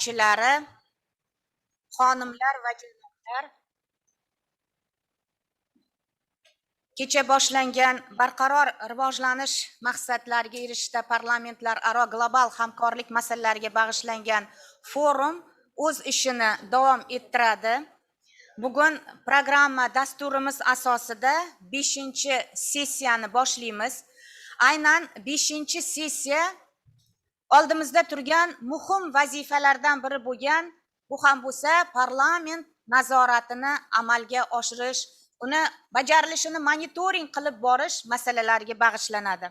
ishtirokchilari, xonimlar va janoblar, kecha boshlangan barqaror rivojlanish maqsadlariga erishishda parlamentlararo global hamkorlik masalalariga bag'ishlangan forum o'z ishini davom ettiradi. Bugun programma dasturimiz asosida 5-sessiyani boshlaymiz. Aynan 5-sessiya oldimizda turgan muhim vazifalardan biri bo'lgan, bu ham bo'lsa parlament nazoratini amalga oshirish, uni bajarilishini monitoring qilib borish masalalariga bag'ishlanadi.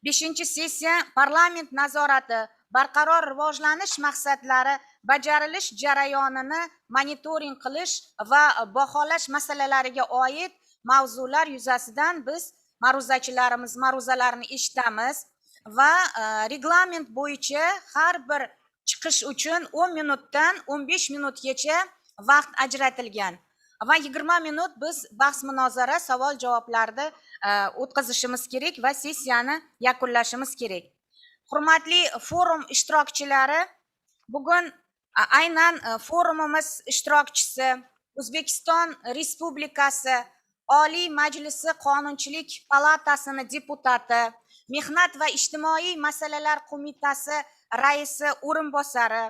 5-sessiya parlament nazorati, barqaror rivojlanish maqsadlari bajarilish jarayonini monitoring qilish va baholash masalalariga oid mavzular yuzasidan biz ma'ruzachilarimiz ma'ruzalarini eshitamiz va reglament bo'yicha har bir chiqish uchun 10 minutdan 15 minutgacha vaqt ajratilgan va 20 minut biz bahs munozara savol javoblarni o'tkazishimiz kerak va sessiyani yakunlashimiz kerak. Hurmatli forum ishtirokchilari, bugun aynan forumimiz ishtirokchisi O'zbekiston Respublikasi Oliy Majlisi Qonunchilik palatasining deputati, Mehnat va ijtimoiy masalalar qo'mitasi raisi o'rinbosari,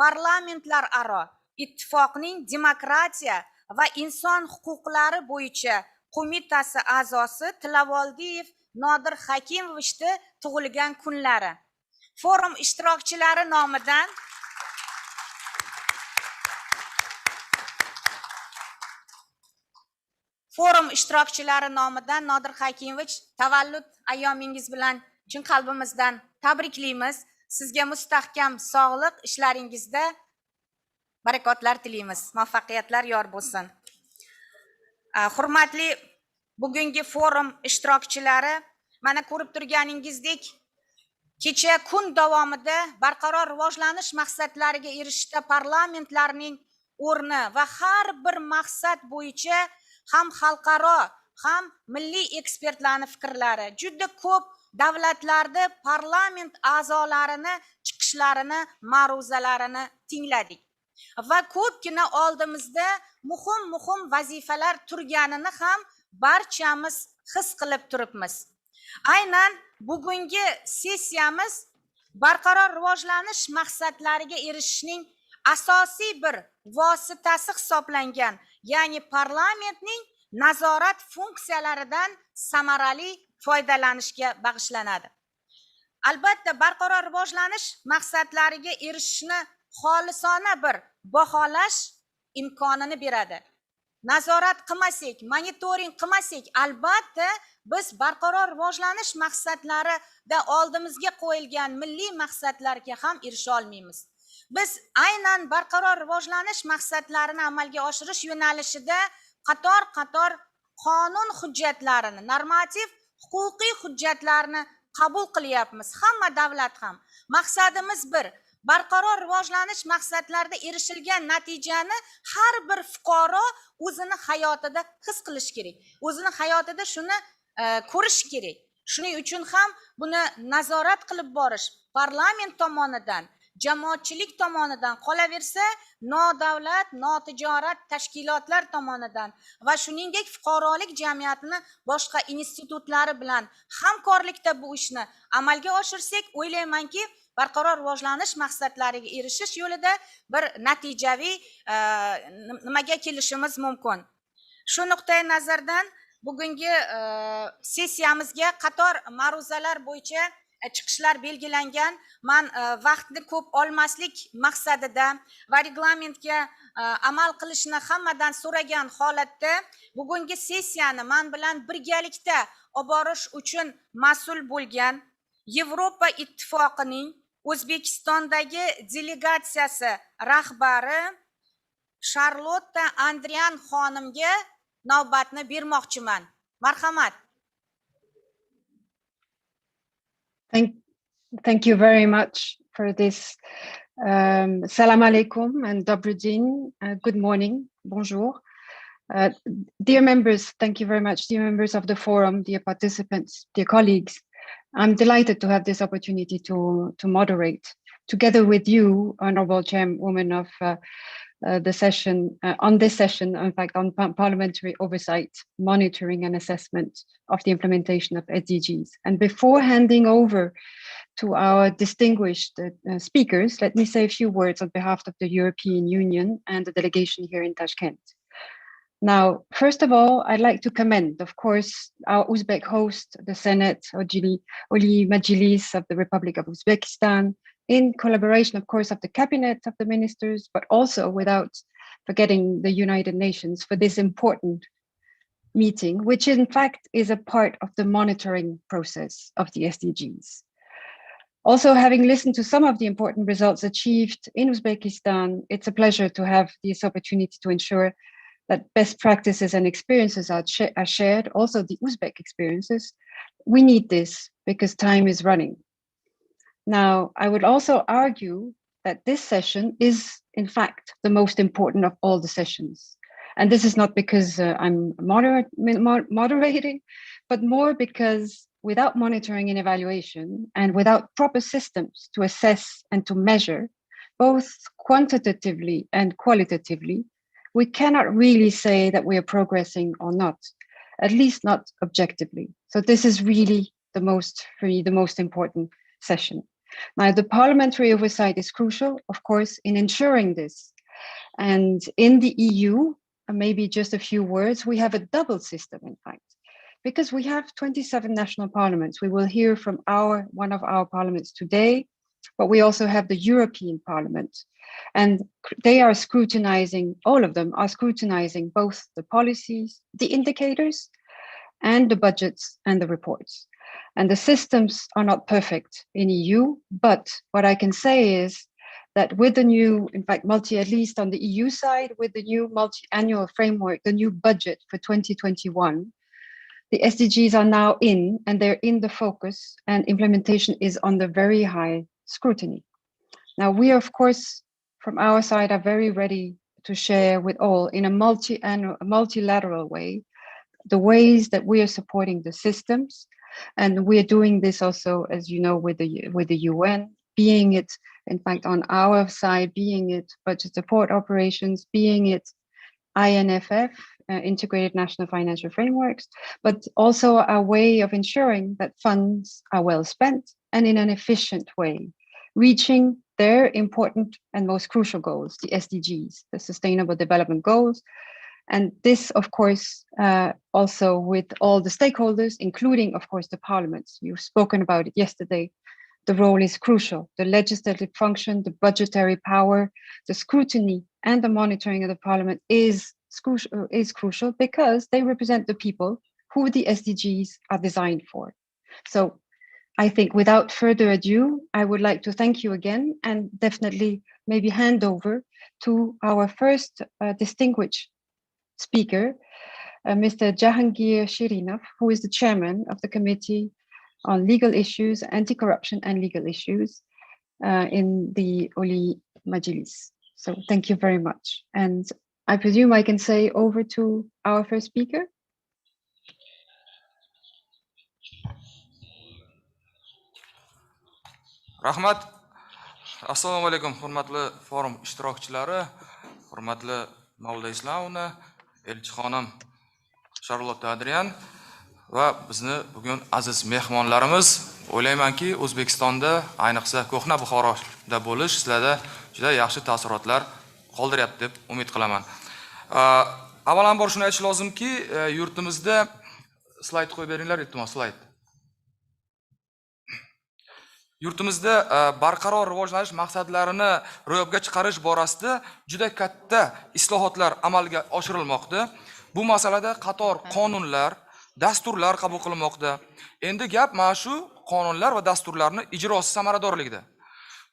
parlamentlararo ittifoqning demokratiya va inson huquqlari bo'yicha qo'mitasi a'zosi Tilavoldiyev Nodir Hakimovichni tug'ilgan kunlari. Forum ishtirokchilari nomidan Nodir Hakimovich, tavallud ayyomingiz bilan chin qalbimizdan tabriklaymiz. Sizga mustahkam sog'lik, ishlaringizda barakotlar tilaymiz. Muvaffaqiyatlar yor bo'lsin. Hurmatli bugungi forum ishtirokchilari, mana ko'rib turganingizdek, kecha kun davomida barqaror rivojlanish maqsadlariga erishishda parlamentlarning o'rni va har bir maqsad bo'yicha ham xalqaro, ham milliy ekspertlarning fikrlari, juda ko'p davlatlarda parlament a'zolarini chiqishlarini, ma'ruzalarini tingladik. Va ko'pgina oldimizda muhim vazifalar turganini ham barchamiz his qilib turibmiz. Aynan bugungi sessiyamiz barqaror rivojlanish maqsadlariga erishishning asosiy bir vositasi hisoblangan, ya'ni parlamentning nazorat funksiyalaridan samarali foydalanishga bag'ishlanadi. Albatta, barqaror rivojlanish maqsadlariga erishishni xolisona bir baholash imkonini beradi. Nazorat qilmasak, monitoring qilmasak, albatta biz barqaror rivojlanish maqsadlarida oldimizga qo'yilgan milliy maqsadlarga ham erisha olmaymiz. Biz aynan barqaror rivojlanish maqsadlarini amalga oshirish yo'nalishida qator qonun hujjatlarini, normativ huquqiy hujjatlarni qabul qilyapmiz. Hamma davlat ham. Maqsadimiz bir, barqaror rivojlanish maqsadlarida erishilgan natijani har bir fuqaro o'zini hayotida his qilish kerak. O'zini hayotida shuni ko'rish kerak. Shuning uchun ham buni nazorat qilib borish parlament tomonidan, jamoatchilik tomonidan, qolaversa nodavlat, notijorat tashkilotlar tomonidan va shuningdek fuqarolik jamiyatini boshqa institutlari bilan hamkorlikda bu ishni amalga oshirsak, o'ylaymanki, barqaror rivojlanish maqsadlariga erishish yo'lida bir natijaviy nimaga kelishimiz mumkin. Shu nuqtai nazardan bugungi sessiyamizga qator ma'ruzalar bo'yicha chiqishlar belgilangan. Men vaqtni ko'p olmaslik maqsadida va reglamentga amal qilishni hammadan so'ragan holatda bugungi sessiyani men bilan birgalikda olib borish uchun mas'ul bo'lgan Yevropa ittifoqining O'zbekistondagi delegatsiyasi rahbari Charlotte Andrian xonimga navbatni bermoqchiman. Marhamat. Thank you very much for this. Salam alaikum and Dobry din. Good morning. Bonjour. Dear members, thank you very much. Dear members of the forum, dear participants, dear colleagues, I'm delighted to have this opportunity to moderate together with you, Honorable Chairwoman of the session, on this session, in fact, on parliamentary oversight, monitoring and assessment of the implementation of SDGs. And before handing over to our distinguished speakers, let me say a few words on behalf of the European Union and the delegation here in Tashkent. Now, first of all, I'd like to commend, of course, our Uzbek host, the Senate, Oli Majlis of the Republic of Uzbekistan, in collaboration, of course, of the cabinet of the ministers, but also without forgetting the United Nations for this important meeting, which in fact is a part of the monitoring process of the SDGs. Also, having listened to some of the important results achieved in Uzbekistan, it's a pleasure to have this opportunity to ensure that best practices and experiences are shared, also the Uzbek experiences. We need this because time is running. Now, I would also argue that this session is, in fact, the most important of all the sessions. And this is not because I'm moderating, but more because without monitoring and evaluation and without proper systems to assess and to measure, both quantitatively and qualitatively, we cannot really say that we are progressing or not, at least not objectively. So this is really the most, for me, the most important session. Now, the parliamentary oversight is crucial, of course, in ensuring this. And in the EU, maybe just a few words, we have a double system, in fact, because we have 27 national parliaments. We will hear from one of our parliaments today, but we also have the European Parliament. And they are scrutinizing, all of them are scrutinizing both the policies, the indicators, and the budgets and the reports. And the systems are not perfect in EU, but what I can say is that with the new, in fact, at least on the EU side, with the new multi-annual framework, the new budget for 2021, the SDGs are now in, and they're in the focus, and implementation is under very high scrutiny. Now, we, of course, from our side, are very ready to share with all in a multilateral way, the ways that we are supporting the systems. And we are doing this also, as you know, with the UN, being it, in fact, on our side, being it budget support operations, being it INFF, integrated national financial frameworks, but also a way of ensuring that funds are well spent and in an efficient way, reaching their important and most crucial goals, the SDGs, the Sustainable Development Goals. And this, of course, also with all the stakeholders, including, of course, the parliaments. You've spoken about it yesterday. The role is crucial. The legislative function, the budgetary power, the scrutiny and the monitoring of the parliament is crucial because they represent the people who the SDGs are designed for. So I think without further ado, I would like to thank you again and definitely maybe hand over to our first distinguished speaker, Mr. Jahangir Shirinov, who is the chairman of the Committee on Legal Issues, Anti-Corruption and Legal Issues in the Oli Majlis. So thank you very much. And I presume I can say over to our first speaker. Rahmat. Assalomu alaykum, hurmatli forum ishtirokchilari, hurmatli Mavla Islovna, elchixonim Charlotte Adrian va bizni bugun aziz mehmonlarimiz. O'ylaymanki, O'zbekistonda, ayniqsa ko'hna Buxoroda bo'lish sizlarda juda yaxshi taassurotlar qoldiryapti deb umid qilaman. Avvalambor shuni aytish lozimki, yurtimizda slayd qo'yib beringlar, iltimos, slayd. Yurtimizda barqaror rivojlanish maqsadlarini ro'yobga chiqarish borasida juda katta islohotlar amalga oshirilmoqda. Bu masalada qator qonunlar, dasturlar qabul qilinmoqda. Endi gap mana shu qonunlar va dasturlarni ijrosi samaradorligida.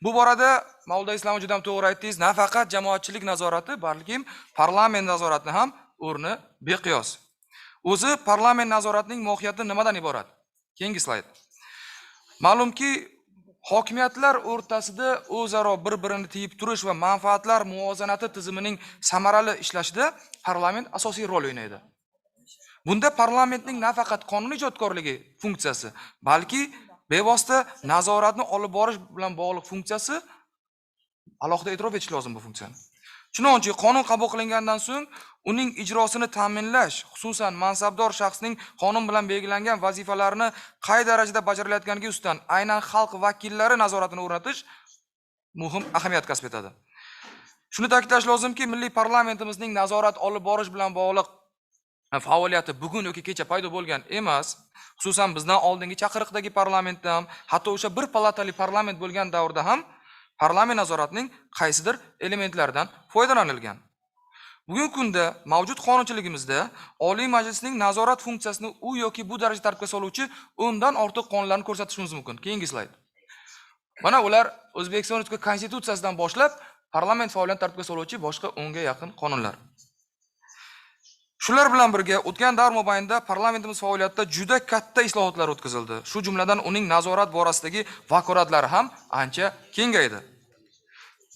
Bu borada Mavla Islom juda ham to'g'ri aytdingiz, nafaqat jamoatchilik nazorati, balki parlament nazoratini ham o'rni beqiyos. O'zi parlament nazoratining mohiyati nimadan iborat? Keyingi slayd. Ma'lumki, hokimiyatlar o'rtasida o'zaro bir-birini tiyib turish va manfaatlar muvozanati tizimining samarali ishlashida parlament asosiy rol o'ynaydi. Bunda parlamentning nafaqat qonun ijodkorligi funksiyasi, balki bevosita nazoratni olib borish bilan bog'liq funksiyasi alohida e'tirof etish lozim bu funksiyani. Chunonchi qonun qabul qilingandan so'ng uning ijrosini ta'minlash, xususan mansabdor shaxsning qonun bilan belgilangan vazifalarini qay darajada bajarilayotganiga ustidan aynan xalq vakillari nazoratini o'rnatish muhim ahamiyat kasb etadi. Shuni ta'kidlash lozimki, milliy parlamentimizning nazorat olib borish bilan bog'liq faoliyati bugun yoki kecha paydo bo'lgan emas. Xususan bizdan oldingi chaqiriqdagi parlamentda ham, hatto o'sha bir palatali parlament bo'lgan davrda ham parlament nazoratining qaysidir elementlaridan foydalanilgan. Bugungi kunda mavjud qonunchiligimizda Oliy Majlisning nazorat funksiyasini u yoki bu darajada tartibga soluvchi 10 dan ortiq qonunlarni ko'rsatishimiz mumkin. Keyingi slayd. Mana ular O'zbekiston Respublikasi Konstitutsiyasidan boshlab parlament faoliyatini tartibga soluvchi boshqa 10 ga yaqin qonunlar. Shular bilan birga o'tgan davr mobaynida parlamentimiz faoliyatida juda katta islohotlar o'tkazildi. Shu jumladan uning nazorat borasidagi vakolatlari ham ancha kengaydi.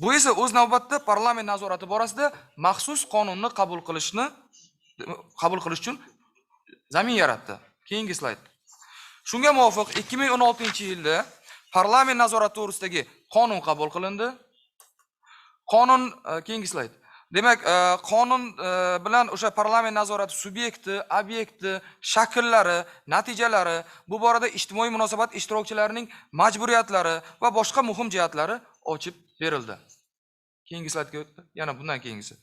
Bu esa o'z navbatida parlament nazorati borasida maxsus qonunni qabul qilish uchun zamin yaratdi. Keyingi slayd. Shunga muvofiq 2016-yilda parlament nazorati to'g'risidagi qonun qabul qilindi. Qonun keyingi slayd. Demak, qonun bilan o'sha parlament nazorati subyekti, obyekti, shakllari, natijalari, bu borada ijtimoiy munosabat ishtirokchilarining majburiyatlari va boshqa muhim jihatlari ochib berildi. Keyingi slaydga o'tdi. Yana bundan keyingisi.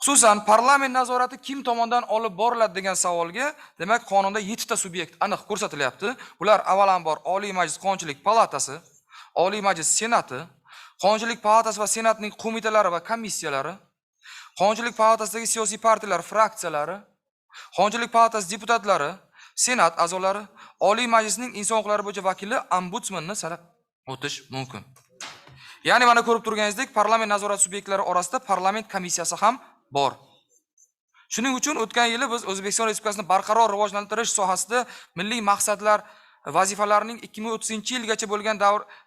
Xususan, parlament nazorati kim tomonidan olib boriladi degan savolga, demak, qonunda 7 ta subyekt aniq ko'rsatilyapti. Ular avvalambor Oliy Majlis Qonunchilik palatasi, Oliy Majlis Senati, Qonunchilik palatasi va Senatning qo'mitalari va komissiyalari, Qonunchilik palatasidagi siyosiy partiyalar fraksiyalari, Qonunchilik palatasi deputatlari, Senat a'zolari, Oliy Majlisning inson huquqlari bo'yicha vakili ombudsmanni sanab o'tish mumkin. Ya'ni mana ko'rib turganingizdek, parlament nazorat subyektlari orasida parlament komissiyasi ham bor. Shuning uchun o'tgan yili biz O'zbekiston Respublikasini barqaror rivojlantirish sohasida milliy maqsadlar vazifalarning 2030-yilgacha bo'lgan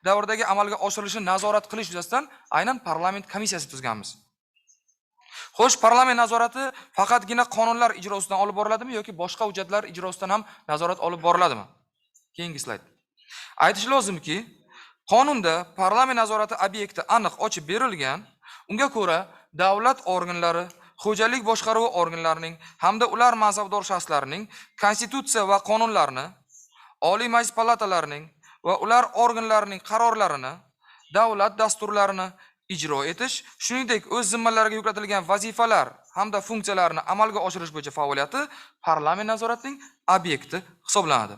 davrdagi amalga oshirilishini nazorat qilish yuzasidan aynan parlament komissiyasi tuzganmiz. Xo'sh, parlament nazorati faqatgina qonunlar ijrosidan olib boriladimi yoki boshqa hujjatlar ijrosidan ham nazorat olib boriladimi? Keyingi slayd. Aytish lozimki, qonunda parlament nazorati obyekti aniq ochib berilgan. Unga ko'ra, davlat organlari, xo'jalik boshqaruvi organlarining hamda ular mansabdor shaxslarining konstitutsiya va qonunlarni, Oliy Majlis palatalarining va ular organlarining qarorlarini, davlat dasturlarini ijro etish, shuningdek o'z zimmalariga yuklatilgan vazifalar hamda funksiyalarni amalga oshirish bo'yicha faoliyati parlament nazoratining obyekti hisoblanadi.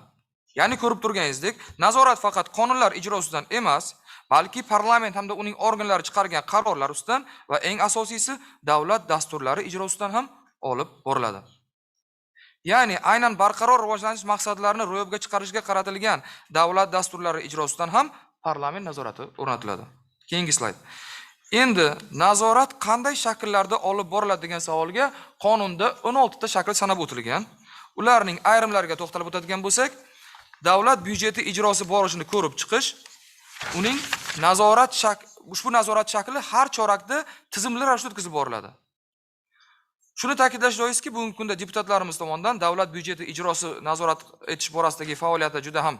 Ya'ni ko'rib turganingizdek, nazorat faqat qonunlar ijrosidan emas, balki parlament hamda uning organlari chiqargan qarorlar ustidan va eng asosiysi davlat dasturlari ijrosidan ham olib boriladi. Ya'ni aynan barqaror rivojlanish maqsadlarini ro'yobga chiqarishga qaratilgan davlat dasturlari ijrosidan ham parlament nazorati o'rnatiladi. Keyingi slayd. Endi nazorat qanday shakllarda olib boriladi degan savolga qonunda 16 ta shakl sanab o'tilgan. Ularning ayrimlariga to'xtalib o'tadigan bo'lsak, davlat byudjeti ijrosi borishini ko'rib chiqish, uning ushbu nazorat shakli har chorakda tizimli ravishda o'tkazib boriladi. Shuni ta'kidlash joizki, bugungi kunda deputatlarimiz tomonidan davlat byudjeti ijrosi nazorat etish borasidagi faoliyati juda ham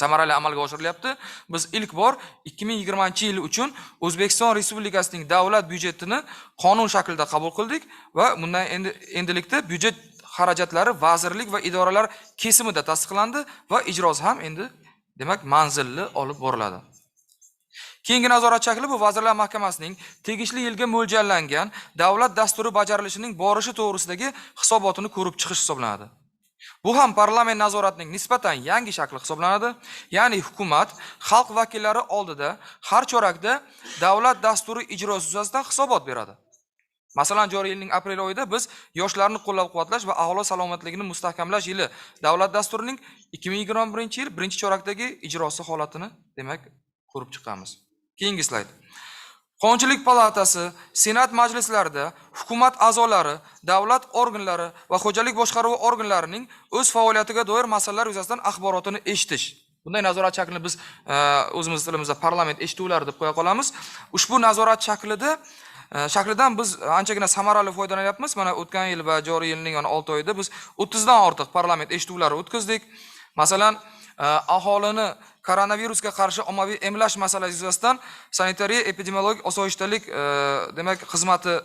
samarali amalga oshirilyapti. Biz ilk bor 2020-yil uchun O'zbekiston Respublikasining davlat byudjetini qonun shaklida qabul qildik va bundan endilikda byudjet xarajatlari vazirlik va idoralar kesimida tasdiqlandi va ijrosi ham endi demak manzilli olib boriladi. Keyingi nazorat shakli bu Vazirlar Mahkamasining tegishli yilga mo'ljallangan davlat dasturi bajarilishining borishi to'g'risidagi hisobotini ko'rib chiqish hisoblanadi. Bu ham parlament nazoratining nisbatan yangi shakli hisoblanadi. Ya'ni hukumat xalq vakillari oldida har chorakda davlat dasturi ijrosi yuzasidan hisobot beradi. Masalan, joriy yilning aprel oyida biz yoshlarni qo'llab-quvvatlash va aholi salomatligini mustahkamlash yili davlat dasturining 2021-yil birinchi chorakdagi ijrosi holatini demak ko'rib chiqamiz. Keyingi slayd. Qonunchilik palatasi, Senat majlislarida hukumat a'zolari, davlat organlari va xo'jalik boshqaruvi organlarining o'z faoliyatiga doir masalalar yuzasidan axborotini eshitish. Bunday nazorat shaklini biz o'zimiz tilimizda parlament eshituvlari deb qo'ya qolamiz. Ushbu nazorat shaklidan biz anchagina samarali foydalanyapmiz. Mana o'tgan yil va joriy yilning 6 oyida biz 30 dan ortiq parlament eshituvlari o'tkazdik. Masalan, aholini koronavirusga qarshi ommaviy emlash masalasi yuzasidan sanitariya epidemiologik osoyishtalik demak xizmati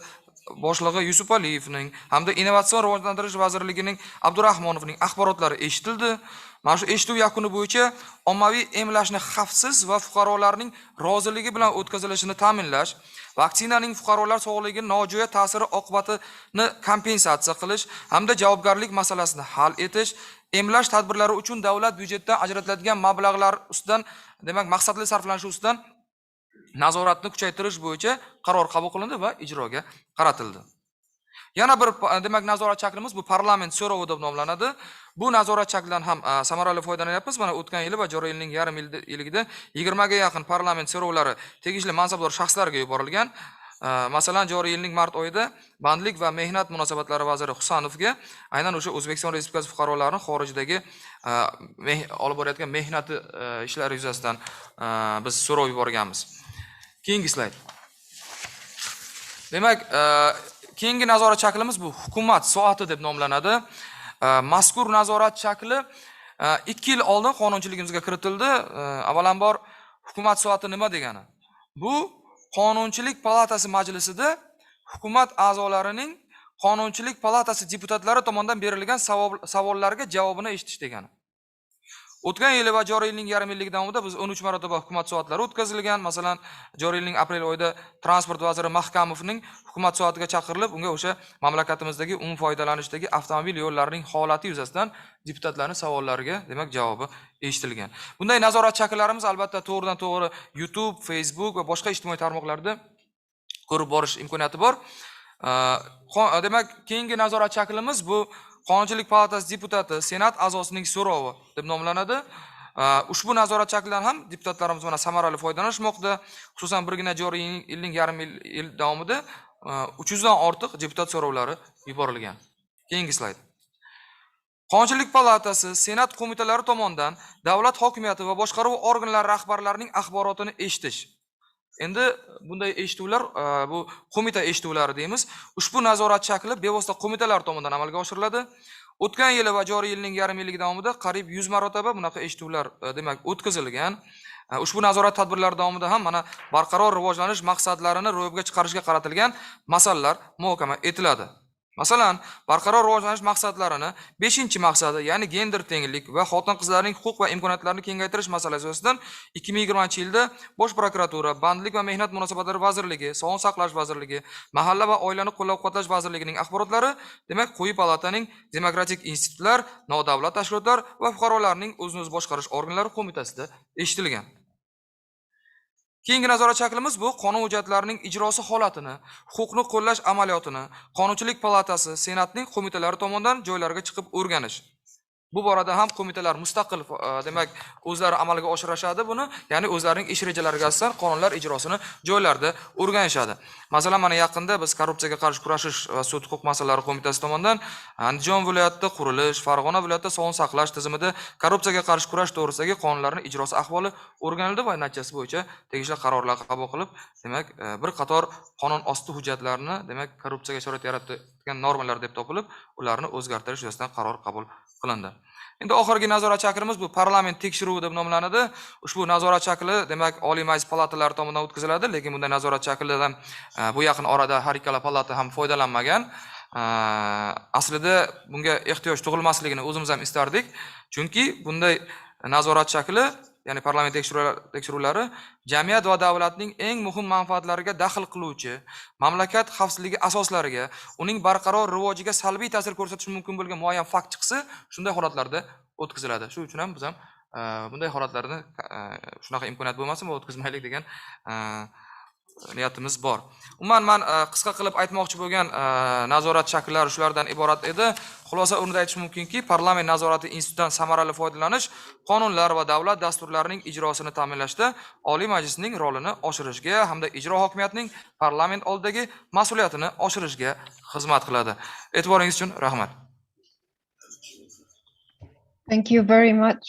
boshlig'i Yusuf Aliyevning hamda Innovatsion rivojlantirish vazirligining Abdurahmonovning axborotlari eshitildi. Mana shu eshituv yakuni bo'yicha ommaviy emlashni xavfsiz va fuqarolarning roziligi bilan o'tkazilishini ta'minlash, vaksinaning fuqarolar sog'lig'iga nojo'ya ta'siri oqibatini kompensatsiya qilish hamda javobgarlik masalasini hal etish, emlash tadbirlari uchun davlat byudjetidan ajratiladigan mablag'lar ustidan, demak, maqsadli sarflanishi ustidan nazoratni kuchaytirish bo'yicha qaror qabul qilindi va ijroga qaratildi. Yana bir demak nazorat shaklimiz bu parlament so'rovi deb nomlanadi. Bu nazorat shaklidan ham samarali foydalanyapmiz. Mana o'tgan yili va joriy yilning yarim yilligida 20 ga yaqin parlament so'rovlari tegishli mansabdor shaxslarga yuborilgan. Masalan, joriy yilning mart oyida Bandlik va mehnat munosabatlari vaziri Husanovga aynan o'sha O'zbekiston Respublikasi fuqarolarini xorijdagi olib borayotgan mehnati ishlari yuzasidan biz so'rov yuborganmiz. Keyingi slayd. Demak, keyingi nazorat shaklimiz bu hukumat soati deb nomlanadi. Mazkur nazorat shakli 2 yil oldin qonunchiligimizga kiritildi. Avvalambor hukumat soati nima degani? Bu Qonunchilik palatasi majlisida hukumat a'zolarining Qonunchilik palatasi deputatlari tomonidan berilgan savollarga javobini eshitish degani. O'tgan yil va joriy yilning yarim yillik davomida biz 13 marotaba hukumat soatlari o'tkazilgan. Masalan, joriy yilning aprel oyida transport vaziri Mahkamovning hukumat soatiga chaqirilib, unga o'sha mamlakatimizdagi umum foydalanishdagi avtomobil yo'llarining holati yuzasidan deputatlarning savollariga, demak, javobi eshitilgan. Bunday nazorat shakllarimiz albatta to'g'ridan to'g'ri YouTube, Facebook va boshqa ijtimoiy tarmoqlarda ko'rib borish imkoniyati bor. Demak, keyingi nazorat shaklimiz bu Qonunchilik palatasi deputati Senat a'zosining so'rovi deb nomlanadi. Ushbu nazorat shaklidan ham deputatlarimiz mana samarali foydalanishmoqda. Xususan, birgina joriy yilning yarim yil davomida 300 dan ortiq deputat so'rovlari yuborilgan. Keyingi slayd. Qonunchilik palatasi Senat qo'mitalari tomonidan davlat hokimiyati va boshqaruv organlari rahbarlarining axborotini eshitish. Endi bunday eshituvlar bu qo'mita eshituvlari deymiz. Ushbu nazorat shakli bevosita qo'mitalar tomonidan amalga oshiriladi. O'tgan yil va joriy yilning yarim yilligi davomida qariyb 100 marotaba bunaqa eshituvlar demak o'tkazilgan. Ushbu nazorat tadbirlari davomida ham mana barqaror rivojlanish maqsadlarini ro'yobga chiqarishga qaratilgan masalalar muhokama etiladi. Masalan, barqaror rivojlanish maqsadlarini 5-maqsadi, ya'ni gender tenglik va xotin-qizlarning huquq va imkoniyatlarini kengaytirish masalasi yuzasidan 2020-yilda Bosh prokuratura, Bandlik va mehnat munosabatlari vazirligi, Sog'liqni saqlash vazirligi, Mahalla va oilani qo'llab-quvvatlash vazirligining axborotlari, demak, quyi palataning demokratik institutlar, nodavlat tashkilotlar va fuqarolarning o'zini o'zi boshqarish organlari qo'mitasida eshitilgan. Keyingi nazorat shaklimiz bu qonun hujjatlarining ijrosi holatini, huquqni qo'llash amaliyotini Qonunchilik palatasi Senatning qo'mitalari tomonidan joylarga chiqib o'rganish. Bu borada ham qo'mitalar mustaqil demak o'zlari amalga oshirishadi buni, ya'ni o'zlarining ish rejalariga asosan qonunlar ijrosini joylarda o'rganishadi. Masalan, mana yaqinda biz korrupsiyaga qarshi kurashish va sud huquq masalalari qo'mitasi tomonidan Andijon viloyatida qurilish, Farg'ona viloyatida sog'liqni saqlash tizimida korrupsiyaga qarshi kurash to'g'risidagi qonunlarning ijrosi ahvoli o'rganildi va natijasi bo'yicha tegishli qarorlar qabul qilib, demak, bir qator qonun osti hujjatlarini, demak, korrupsiyaga sharoit yaratgan normalar deb topilib, ularni o'zgartirish yuzasidan qaror qabul qilindi. Endi oxirgi nazorat shaklimiz bu parlament tekshiruvi deb nomlanadi. Ushbu nazorat shakli demak Oliy Majlis palatalari tomonidan o'tkaziladi, lekin bunday nazorat shaklidan bu yaqin orada har ikkala palata ham foydalanmagan. Aslida bunga ehtiyoj tug'ilmasligini o'zimiz ham istardik, chunki bunday nazorat shakli, ya'ni parlament tekshiruvlari jamiyat va davlatning eng muhim manfaatlariga daxl qiluvchi, mamlakat xavfsizligi asoslariga, uning barqaror rivojiga salbiy ta'sir ko'rsatishi mumkin bo'lgan muayyan fakt chiqsa, shunday holatlarda o'tkaziladi. Shu uchun ham biz ham bunday holatlarni shunaqa imkoniyat bo'lmasin va o'tkazmaylik degan niyatimiz bor. Umuman men qisqa qilib aytmoqchi bo'lgan nazorat shakllari shulardan iborat edi. Xulosa o'rnida aytish mumkinki, parlament nazorati institutidan samarali foydalanish qonunlar va davlat dasturlarining ijrosini ta'minlashda Oliy Majlisning rolini oshirishga hamda ijro hokimiyatining parlament oldidagi mas'uliyatini oshirishga xizmat qiladi. E'tiboringiz uchun rahmat. Thank you very much,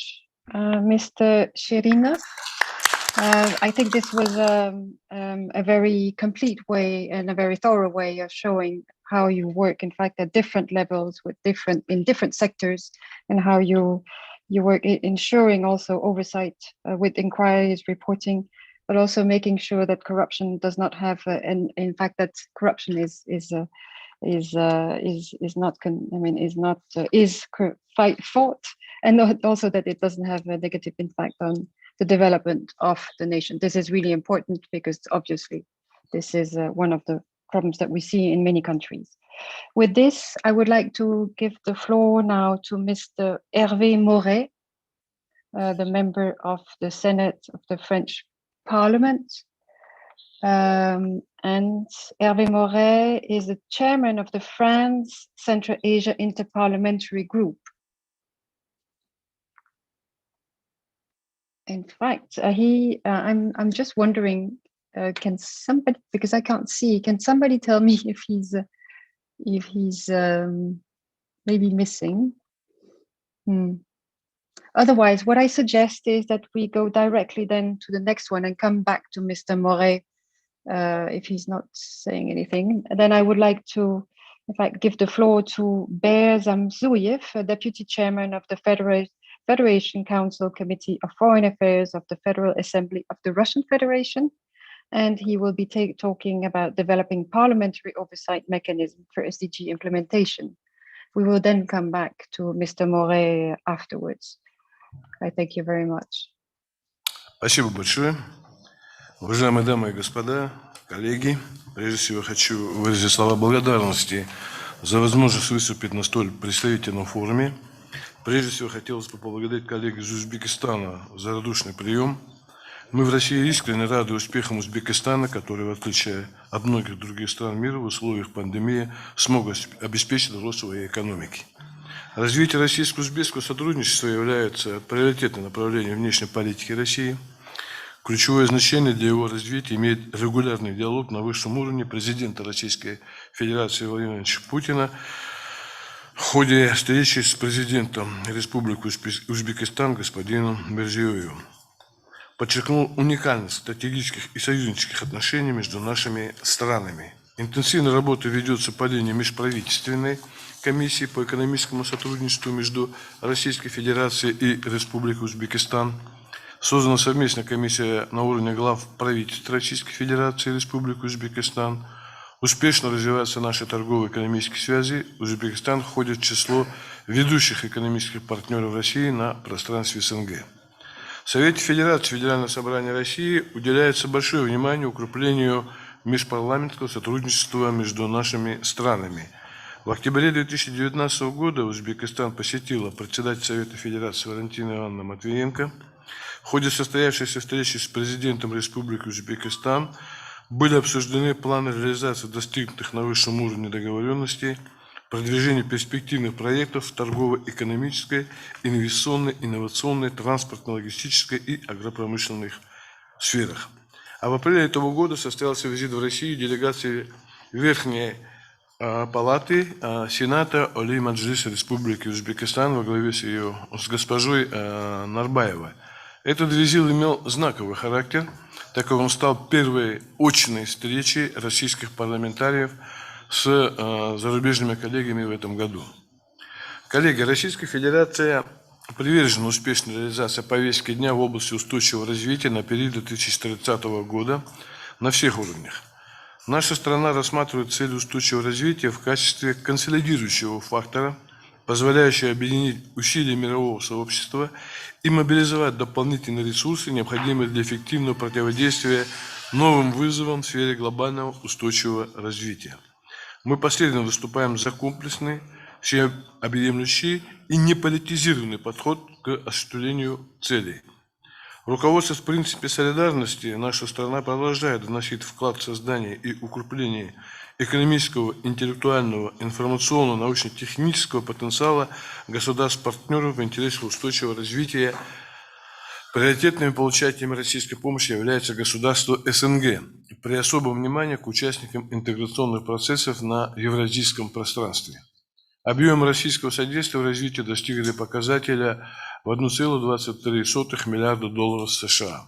Mr. Sherina. I think this was a very complete way and a very thorough way of showing how you work, in fact, at different levels with in different sectors, and how you you work ensuring also oversight with inquiries, reporting, but also making sure that corruption does not have, and in fact that corruption is not fought, and also that it doesn't have a negative impact on the development of the nation. This is really important because obviously this is one of the problems that we see in many countries. With this, I would like to give the floor now to Mr. Hervé Moret, the member of the Senate of the French Parliament. And Hervé Moret is the chairman of the France Central Asia Interparliamentary Group. In fact, I'm just wondering, can somebody, because I can't see, can somebody tell me if he's maybe missing? Otherwise, what I suggest is that we go directly then to the next one and come back to Mr. Moret if he's not saying anything. And then I would like to, in fact, give the floor to Bear Zamzuyev, Deputy Chairman of the Federation Council Committee of Foreign Affairs of the Federal Assembly of the Russian Federation. And he will be talking about developing parliamentary oversight mechanism for SDG implementation. We will then come back to Mr. Moret afterwards. I thank you very much. Спасибо большое. Уважаемые дамы и господа, коллеги, прежде всего хочу выразить слова благодарности за возможность выступить на столь представительном форуме. Прежде всего хотелось бы поблагодарить коллег из Узбекистана за радушный прием. Мы в России искренне рады успехам Узбекистана, который, в отличие от многих других стран мира, в условиях пандемии смог обеспечить рост своей экономики. Развитие российско-узбекского сотрудничества является приоритетным направлением внешней политики России. Ключевое значение для его развития имеет регулярный диалог на высшем уровне президента Российской Федерации Владимира Владимировича Путина в ходе встречи с президентом Республики Узбекистан господином Мирзиёевым. Подчеркнул уникальность стратегических и союзнических отношений между нашими странами. Интенсивная работа ведется по линии межправительственной комиссии по экономическому сотрудничеству между Российской Федерацией и Республикой Узбекистан. Создана совместная комиссия на уровне глав правительств Российской Федерации и Республики Узбекистан. Успешно развиваются наши торгово-экономические связи. Узбекистан входит в число ведущих экономических партнеров России на пространстве СНГ. В Совете Федерации Федерального собрания России уделяется большое внимание укреплению межпарламентского сотрудничества между нашими странами. В октябре 2019 года Узбекистан посетила председатель Совета Федерации Валентина Ивановна Матвиенко. В ходе состоявшейся встречи с президентом Республики Узбекистан были обсуждены планы реализации достигнутых на высшем уровне договоренностей, продвижение перспективных проектов в торгово-экономической, инвестиционной, инновационной, транспортно-логистической и агропромышленных сферах. А в апреле этого года состоялся визит в Россию делегации Верхней Палаты Сената Олей Маджлиса Республики Узбекистан во главе с госпожой Нарбаевой. Этот визит имел знаковый характер, так как он стал первой очной встречей российских парламентариев с зарубежными коллегами в этом году. Коллеги, Российская Федерация привержена успешной реализации повестки дня в области устойчивого развития на период 2030 года на всех уровнях. Наша страна рассматривает цель устойчивого развития в качестве консолидирующего фактора, позволяющего объединить усилия мирового сообщества и мобилизовать дополнительные ресурсы, необходимые для эффективного противодействия новым вызовам в сфере глобального устойчивого развития. Мы последовательно выступаем за комплексный, всеобъемлющий и неполитизированный подход к осуществлению целей. Руководствуясь в принципе солидарности, наша страна продолжает вносить вклад в создание и укрепление экономического, интеллектуального, информационного, научно-технического потенциала государств-партнеров в интересах устойчивого развития. Приоритетными получателями российской помощи является государство СНГ, при особом внимании к участникам интеграционных процессов на евразийском пространстве. Объем российского содействия в развитии достигли показателя в 1,23 миллиарда долларов США.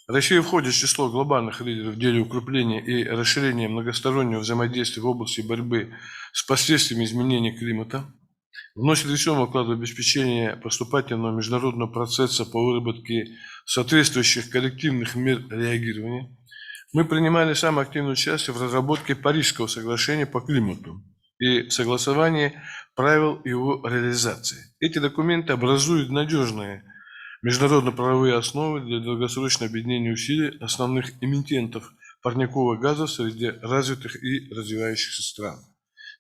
Россия входит в число глобальных лидеров в деле укрепления и расширения многостороннего взаимодействия в области борьбы с последствиями изменения климата. вносит весомый вклад в обеспечение поступательного международного процесса по выработке соответствующих коллективных мер реагирования. Мы принимали самое активное участие в разработке Парижского соглашения по климату и согласовании правил его реализации. Эти документы образуют надежные международно-правовые основы для долгосрочного объединения усилий основных эмитентов парниковых газов среди развитых и развивающихся стран.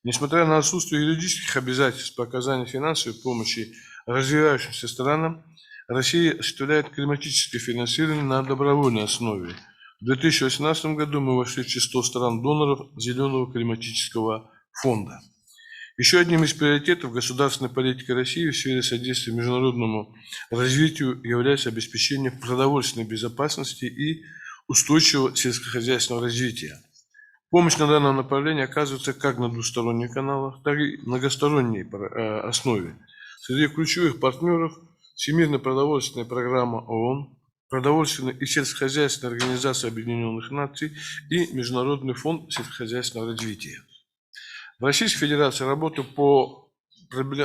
Несмотря на отсутствие юридических обязательств по оказанию финансовой помощи развивающимся странам, Россия осуществляет климатическое финансирование на добровольной основе. В 2018 году мы вошли в число стран-доноров Зеленого климатического фонда. Еще одним из приоритетов государственной политики России в сфере содействия международному развитию является обеспечение продовольственной безопасности и устойчивого сельскохозяйственного развития. Помощь на данном направлении оказывается как на двусторонних каналах, так и многосторонней основе. Среди ключевых партнеров Всемирная продовольственная программа ООН, Продовольственная и сельскохозяйственная организация Объединенных Наций и Международный фонд сельскохозяйственного развития. В Российской Федерации работу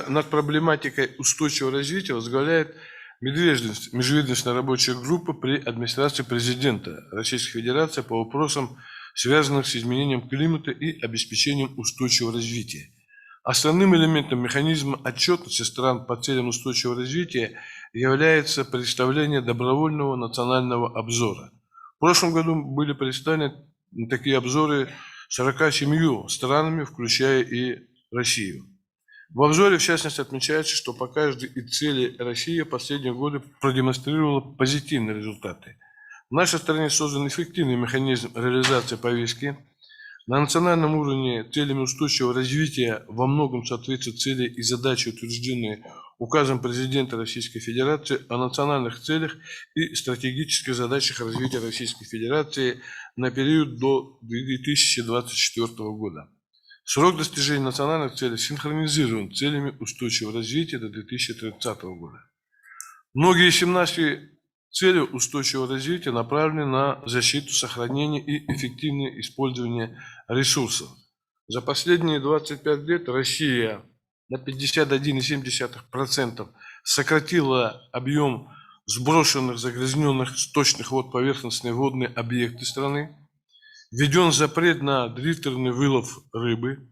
над проблематикой устойчивого развития возглавляет межведомственная рабочая группа при администрации президента Российской Федерации по вопросам, связанных с изменением климата и обеспечением устойчивого развития. Основным элементом механизма отчетности стран по целям устойчивого развития является представление добровольного национального обзора. В прошлом году были представлены такие обзоры 47 странами, включая и Россию. В обзоре, в частности, отмечается, что по каждой из целей Россия в последние годы продемонстрировала позитивные результаты. В нашей стране создан эффективный механизм реализации повестки. На национальном уровне целями устойчивого развития во многом соответствуют цели и задачи, утвержденные указом президента Российской Федерации о национальных целях и стратегических задачах развития Российской Федерации на период до 2024 года. Срок достижения национальных целей синхронизирован с целями устойчивого развития до 2030 года. Многие из 17 целей устойчивого развития направлены на защиту, сохранение и эффективное использование ресурсов. За последние 25 лет Россия на 51,7% сократила объем сброшенных загрязненных сточных вод поверхностные водные объекты страны. Введен запрет на дрифтерный вылов рыбы.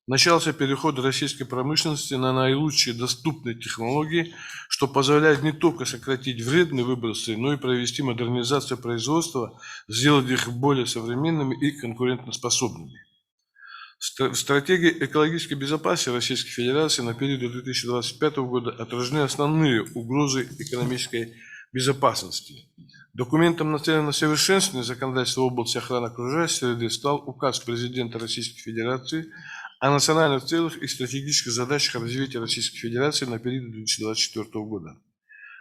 Начался переход российской промышленности на наилучшие доступные технологии, что позволяет не только сократить вредные выбросы, но и провести модернизацию производства, сделать их более современными и конкурентоспособными. В стратегии экологической безопасности Российской Федерации на период до 2025 года отражены основные угрозы экономической безопасности. Документом, нацеленным на совершенствование законодательства в области охраны окружающей среды, стал указ президента Российской Федерации о национальных целях и стратегических задачах развития Российской Федерации на период 2024 года.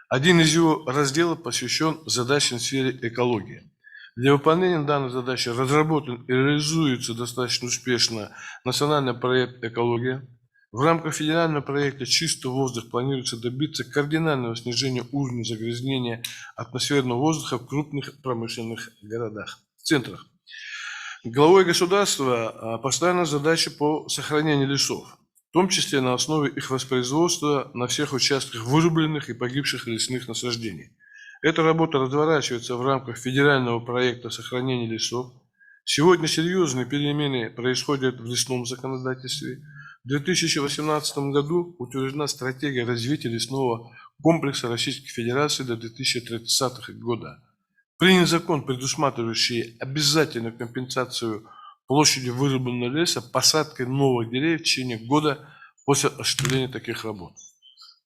Один из его разделов посвящен задачам в сфере экологии. Для выполнения данной задачи разработан и реализуется достаточно успешно национальный проект «Экология». В рамках федерального проекта «Чистый воздух» планируется добиться кардинального снижения уровня загрязнения атмосферного воздуха в крупных промышленных центрах. Главой государства поставлена задача по сохранению лесов, в том числе на основе их воспроизводства на всех участках вырубленных и погибших лесных насаждений. Эта работа разворачивается в рамках федерального проекта сохранения лесов. Сегодня серьезные перемены происходят в лесном законодательстве. В 2018 году утверждена стратегия развития лесного комплекса Российской Федерации до 2030 года. Принят закон, предусматривающий обязательную компенсацию площади вырубленного леса посадкой новых деревьев в течение года после осуществления таких работ.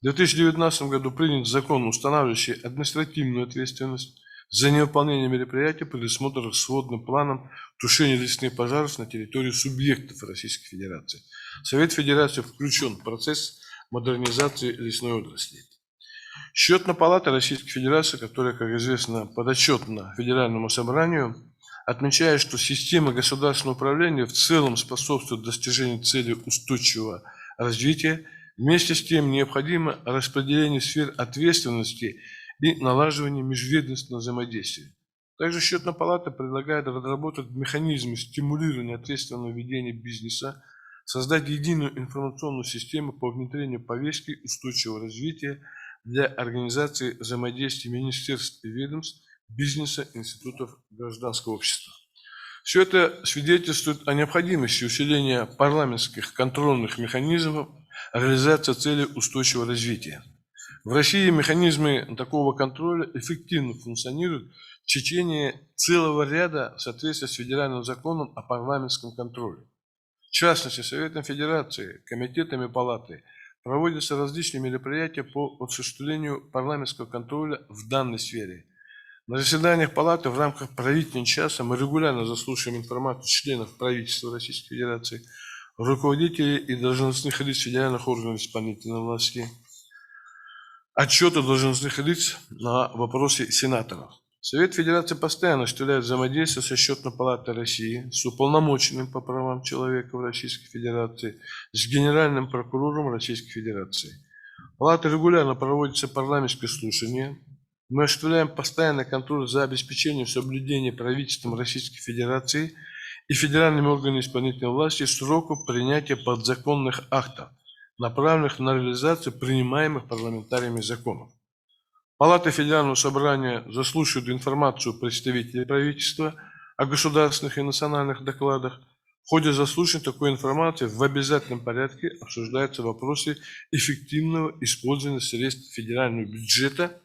В 2019 году принят закон, устанавливающий административную ответственность за невыполнение мероприятий, предусмотренных сводным планом тушения лесных пожаров на территории субъектов Российской Федерации. Совет Федерации включен в процесс модернизации лесной отрасли. Счетная палата Российской Федерации, которая, как известно, подотчетна Федеральному собранию, отмечает, что система государственного управления в целом способствует достижению целей устойчивого развития. Вместе с тем необходимо распределение сфер ответственности и налаживание межведомственного взаимодействия. Также Счетная палата предлагает разработать механизмы стимулирования ответственного ведения бизнеса, создать единую информационную систему по внедрению повестки устойчивого развития для организации взаимодействия министерств и ведомств, бизнеса, институтов гражданского общества. Все это свидетельствует о необходимости усиления парламентских контрольных механизмов реализации целей устойчивого развития. В России механизмы такого контроля эффективно функционируют в течение целого ряда в соответствии с федеральным законом о парламентском контроле. В частности, Советом Федерации, комитетами Палаты проводятся различные мероприятия по осуществлению парламентского контроля в данной сфере. На заседаниях Палаты в рамках правительного часа мы регулярно заслушиваем информацию членов правительства Российской Федерации, руководителей и должностных лиц федеральных органов исполнительной власти, отчеты должностных лиц на вопросы сенаторов. Совет Федерации постоянно осуществляет взаимодействие со Счетной палатой России, с уполномоченным по правам человека в Российской Федерации, с Генеральным прокурором Российской Федерации. Палата регулярно проводятся парламентские слушания. Мы осуществляем постоянный контроль за обеспечением соблюдения правительством Российской Федерации и федеральными органами исполнительной власти сроков принятия подзаконных актов, направленных на реализацию принимаемых парламентариями законов. Палата Федерального собрания заслушивает информацию представителей правительства о государственных и национальных докладах. В ходе заслушивания такой информации в обязательном порядке обсуждаются вопросы эффективного использования средств федерального бюджета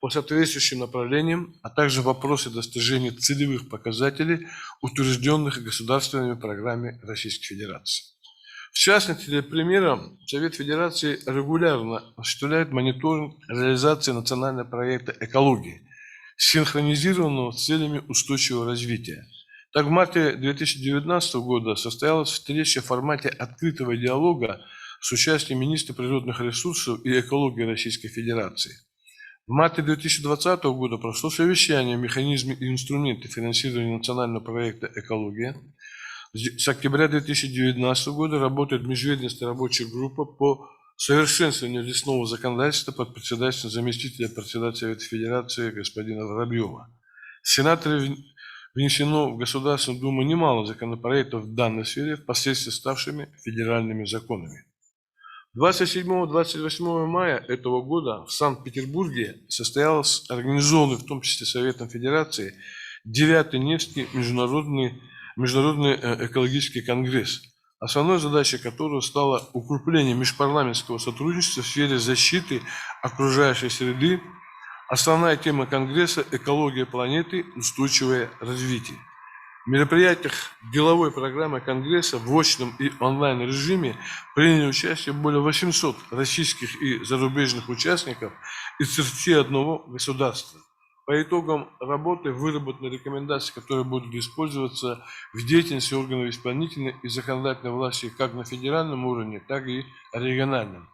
по соответствующим направлениям, а также вопросы достижения целевых показателей, утвержденных государственными программами Российской Федерации. В частности, для примера, Совет Федерации регулярно осуществляет мониторинг реализации национального проекта «Экология», синхронизированного с целями устойчивого развития. Так, в марте 2019 года состоялась встреча в формате открытого диалога с участием министра природных ресурсов и экологии Российской Федерации. В марте 2020 года прошло совещание о механизме и инструменте финансирования национального проекта «Экология». С октября 2019 года работает межведомственная рабочая группа по совершенствованию лесного законодательства под председательством заместителя председателя Совета Федерации господина Воробьева. Сенаторы внесено в Государственную Думу немало законопроектов в данной сфере, впоследствии ставшими федеральными законами. 27-28 мая этого года в Санкт-Петербурге состоялся организованный в том числе Советом Федерации 9-й Невский международный экологический конгресс, основной задачей которого стало укрепление межпарламентского сотрудничества в сфере защиты окружающей среды. Основная тема конгресса – экология планеты, устойчивое развитие. В мероприятиях деловой программы конгресса в очном и онлайн-режиме приняли участие более 800 российских и зарубежных участников из 31 государства. По итогам работы выработаны рекомендации, которые будут использоваться в деятельности органов исполнительной и законодательной власти как на федеральном уровне, так и региональном.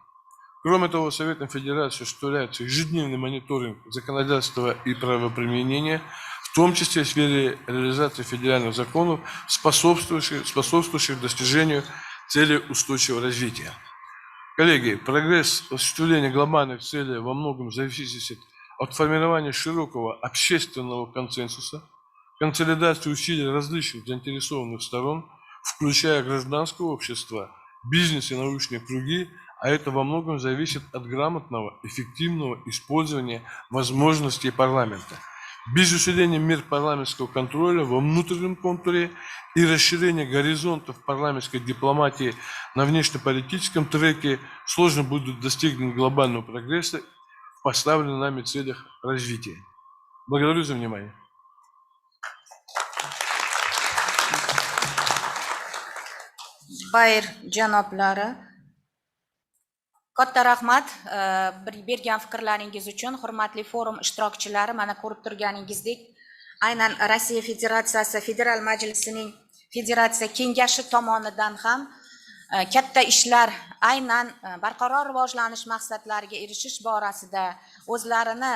Кроме того, Советом Федерации осуществляется ежедневный мониторинг законодательства и правоприменения, в том числе в сфере реализации федеральных законов, способствующих достижению целей устойчивого развития. Коллеги, прогресс осуществления глобальных целей во многом зависит от формирования широкого общественного консенсуса, консолидации усилий различных заинтересованных сторон, включая гражданское общество, бизнес и научные круги, а это во многом зависит от грамотного, эффективного использования возможностей парламента. Без усиления мер парламентского контроля во внутреннем контуре и расширения горизонтов парламентской дипломатии на внешнеполитическом треке сложно будет достигнуть глобального прогресса в поставленных нами целях развития. Благодарю за внимание. Bayır janoblari, katta rahmat bergan fikrlaringiz uchun. Hurmatli forum ishtirokchilari, mana ko'rib turganingizdek, aynan Rossiya Federatsiyasi Federal Majlisining Federatsiya Kengashi tomonidan ham katta ishlar aynan barqaror rivojlanish maqsadlariga erishish borasida o'zlarini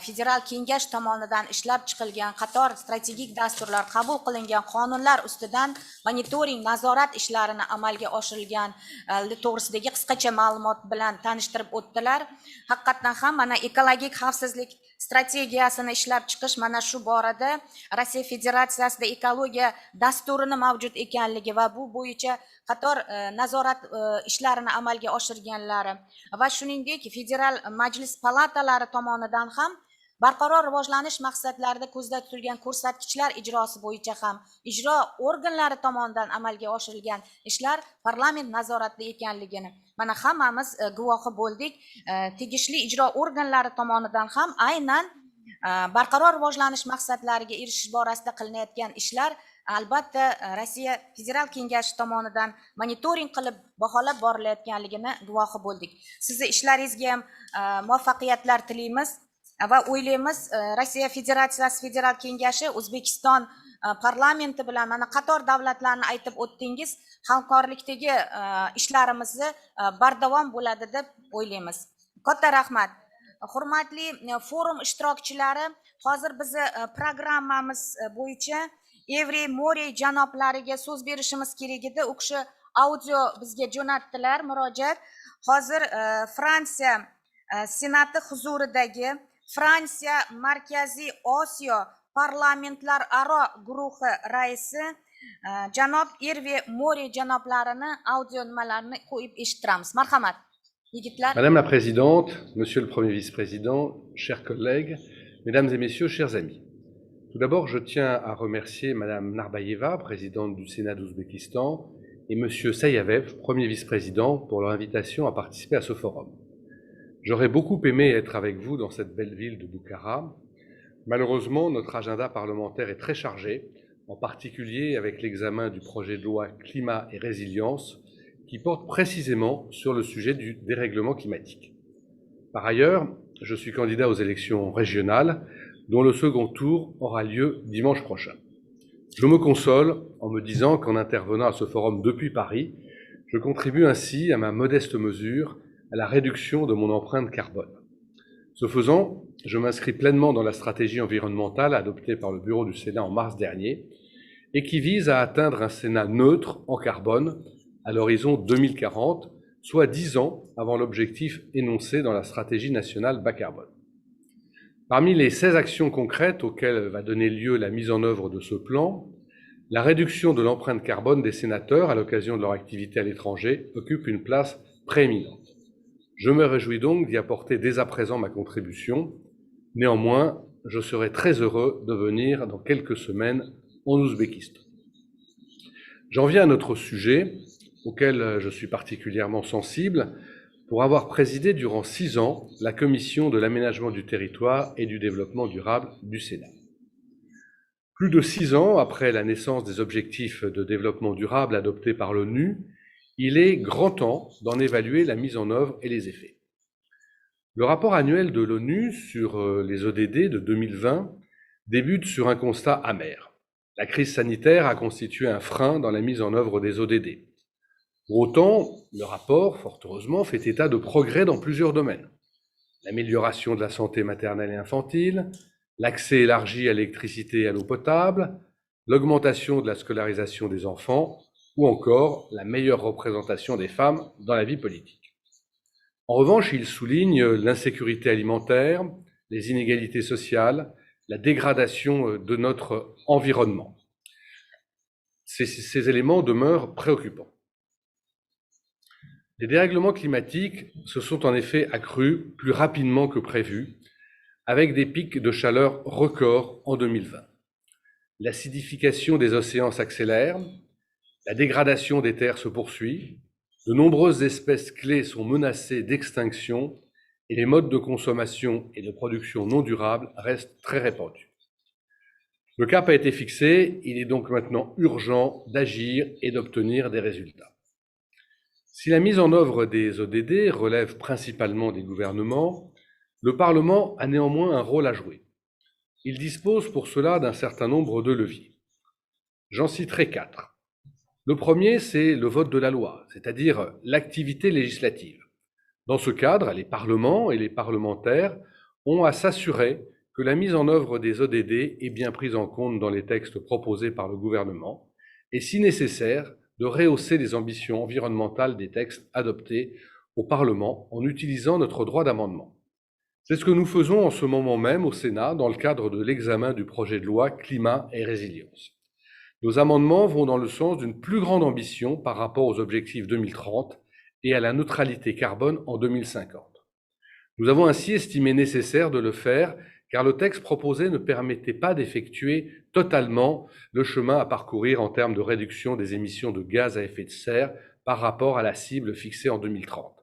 federal kengash tomonidan ishlab chiqilgan qator strategik dasturlar, qabul qilingan qonunlar ustidan monitoring, nazorat ishlarini amalga oshirilgan to'g'risidagi qisqacha ma'lumot bilan tanishtirib o'tdilar. Haqiqatan ham mana ekologik xavfsizlik strategiyasini ishlab chiqish mana shu borada Rossiya Federatsiyasida ekologiya dasturini mavjud ekanligi va bu bo'yicha qator nazorat ishlarini amalga oshirganlari va shuningdek federal majlis palatalari tomonidan ham barqaror rivojlanish maqsadlarida ko'zda tutilgan ko'rsatkichlar ijrosi bo'yicha ham ijro organlari tomonidan amalga oshirilgan ishlar parlament nazoratida ekanligini mana hammamiz guvohi bo'ldik. Tegishli ijro organlari tomonidan ham aynan barqaror rivojlanish maqsadlariga erishish borasida qilinayotgan ishlar albatta Rossiya Federal Kengashi tomonidan monitoring qilib baholab borilayotganligini guvohi bo'ldik. Sizni ishlaringizga ham muvaffaqiyatlar tilaymiz va o'ylaymiz Rossiya Federatsiyasi Federal Kengashi O'zbekiston parlamenti bilan mana qator davlatlarni aytib o'tdingiz, hamkorlikdagi ishlarimizni bardavom bo'ladi deb o'ylaymiz. Katta rahmat. Hurmatli forum ishtirokchilari, hozir bizni programmamiz bo'yicha Evri Mori janoblariga so'z berishimiz kerak edi. U kishi audio bizga jo'natdilar, murojaat. Hozir Fransiya Senati huzuridagi Fransiya Markaziy Osiyo parlamentlararo guruhi raisi janob Ervi Mori janoblarini audio nimalarini qo'yib eshittiramiz. Marhamat. Madame la Présidente, Monsieur le Premier Vice-président, chers collègues, Mesdames et Messieurs, chers amis. Tout d'abord, je tiens à remercier Madame Narbayeva, présidente du Sénat d'Ouzbékistan, et Monsieur Sayavev, Premier Vice-président, pour leur invitation à participer à ce forum. J'aurais beaucoup aimé être avec vous dans cette belle ville de Bukhara. Malheureusement, notre agenda parlementaire est très chargé, en particulier avec l'examen du projet de loi Climat et Résilience, qui porte précisément sur le sujet du dérèglement climatique. Par ailleurs, je suis candidat aux élections régionales, dont le second tour aura lieu dimanche prochain. Je me console en me disant qu'en intervenant à ce forum depuis Paris, je contribue ainsi à ma modeste mesure à la réduction de mon empreinte carbone. Ce faisant, je m'inscris pleinement dans la stratégie environnementale adoptée par le Bureau du Sénat en mars dernier et qui vise à atteindre un Sénat neutre en carbone à l'horizon 2040, soit 10 ans avant l'objectif énoncé dans la stratégie nationale bas carbone. Parmi les 16 actions concrètes auxquelles va donner lieu la mise en œuvre de ce plan, la réduction de l'empreinte carbone des sénateurs à l'occasion de leur activité à l'étranger occupe une place prééminente. Je me réjouis donc d'y apporter dès à présent ma contribution. Néanmoins, je serai très heureux de venir dans quelques semaines en Ouzbékistan. J'en viens à notre sujet, auquel je suis particulièrement sensible, pour avoir présidé durant 6 ans la Commission de l'aménagement du territoire et du développement durable du Sénat. Plus de 6 ans après la naissance des objectifs de développement durable adoptés par l'ONU, il est grand temps d'en évaluer la mise en œuvre et les effets. Le rapport annuel de l'ONU sur les ODD de 2020 débute sur un constat amer. La crise sanitaire a constitué un frein dans la mise en œuvre des ODD. Pour autant, le rapport, fort heureusement, fait état de progrès dans plusieurs domaines. L'amélioration de la santé maternelle et infantile, l'accès élargi à l'électricité et à l'eau potable, l'augmentation de la scolarisation des enfants ou encore la meilleure représentation des femmes dans la vie politique. En revanche, il souligne l'insécurité alimentaire, les inégalités sociales, la dégradation de notre environnement. Ces éléments demeurent préoccupants. Les dérèglements climatiques se sont en effet accrus plus rapidement que prévu, avec des pics de chaleur records en 2020. L'acidification des océans s'accélère, la dégradation des terres se poursuit, de nombreuses espèces clés sont menacées d'extinction et les modes de consommation et de production non durables restent très répandus. Le cap a été fixé, il est donc maintenant urgent d'agir et d'obtenir des résultats. Si la mise en œuvre des ODD relève principalement des gouvernements, le Parlement a néanmoins un rôle à jouer. Il dispose pour cela d'un certain nombre de leviers. J'en citerai 4. Le premier, c'est le vote de la loi, c'est-à-dire l'activité législative. Dans ce cadre, les parlements et les parlementaires ont à s'assurer que la mise en œuvre des ODD est bien prise en compte dans les textes proposés par le gouvernement et, si nécessaire, de rehausser les ambitions environnementales des textes adoptés au Parlement en utilisant notre droit d'amendement. C'est ce que nous faisons en ce moment même au Sénat dans le cadre de l'examen du projet de loi Climat et Résilience. Nos amendements vont dans le sens d'une plus grande ambition par rapport aux objectifs 2030 et à la neutralité carbone en 2050. Nous avons ainsi estimé nécessaire de le faire car le texte proposé ne permettait pas d'effectuer totalement le chemin à parcourir en termes de réduction des émissions de gaz à effet de serre par rapport à la cible fixée en 2030.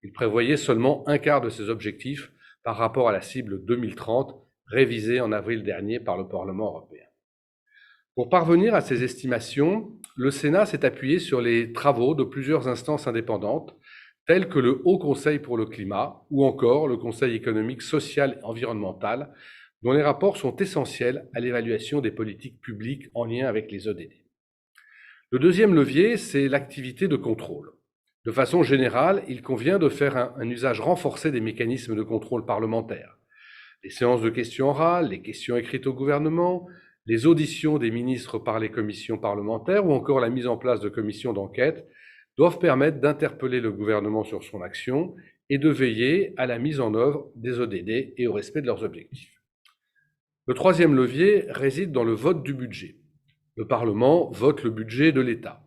Il prévoyait seulement un quart de ces objectifs par rapport à la cible 2030 révisée en avril dernier par le Parlement européen. Pour parvenir à ces estimations, le Sénat s'est appuyé sur les travaux de plusieurs instances indépendantes, telles que le Haut Conseil pour le climat ou encore le Conseil économique, social et environnemental, dont les rapports sont essentiels à l'évaluation des politiques publiques en lien avec les ODD. Le deuxième levier, c'est l'activité de contrôle. De façon générale, il convient de faire un usage renforcé des mécanismes de contrôle parlementaire. Les séances de questions orales, les questions écrites au gouvernement, les auditions des ministres par les commissions parlementaires ou encore la mise en place de commissions d'enquête doivent permettre d'interpeller le gouvernement sur son action et de veiller à la mise en œuvre des ODD et au respect de leurs objectifs. Le troisième levier réside dans le vote du budget. Le Parlement vote le budget de l'État.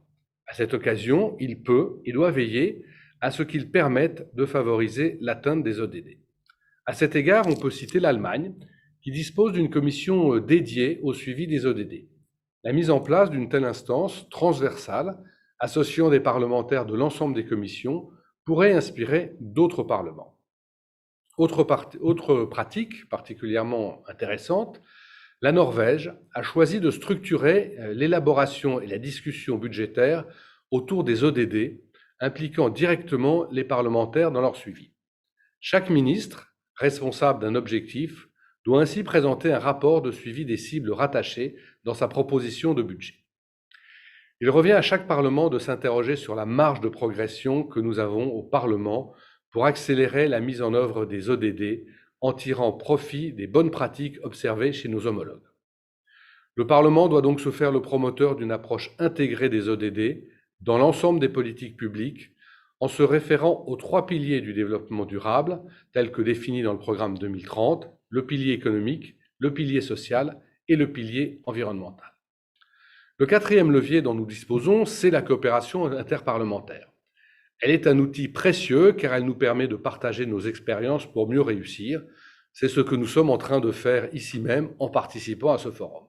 À cette occasion, il peut et doit veiller à ce qu'il permette de favoriser l'atteinte des ODD. À cet égard, on peut citer l'Allemagne, qui dispose d'une commission dédiée au suivi des ODD. La mise en place d'une telle instance transversale, associant des parlementaires de l'ensemble des commissions, pourrait inspirer d'autres parlements. Autre pratique particulièrement intéressante, la Norvège a choisi de structurer l'élaboration et la discussion budgétaire autour des ODD, impliquant directement les parlementaires dans leur suivi. Chaque ministre, responsable d'un objectif, doit ainsi présenter un rapport de suivi des cibles rattachées dans sa proposition de budget. Il revient à chaque Parlement de s'interroger sur la marge de progression que nous avons au Parlement pour accélérer la mise en œuvre des ODD en tirant profit des bonnes pratiques observées chez nos homologues. Le Parlement doit donc se faire le promoteur d'une approche intégrée des ODD dans l'ensemble des politiques publiques en se référant aux 3 piliers du développement durable tels que définis dans le programme 2030, le pilier économique, le pilier social et le pilier environnemental. Le quatrième levier dont nous disposons, c'est la coopération interparlementaire. Elle est un outil précieux car elle nous permet de partager nos expériences pour mieux réussir. C'est ce que nous sommes en train de faire ici même en participant à ce forum.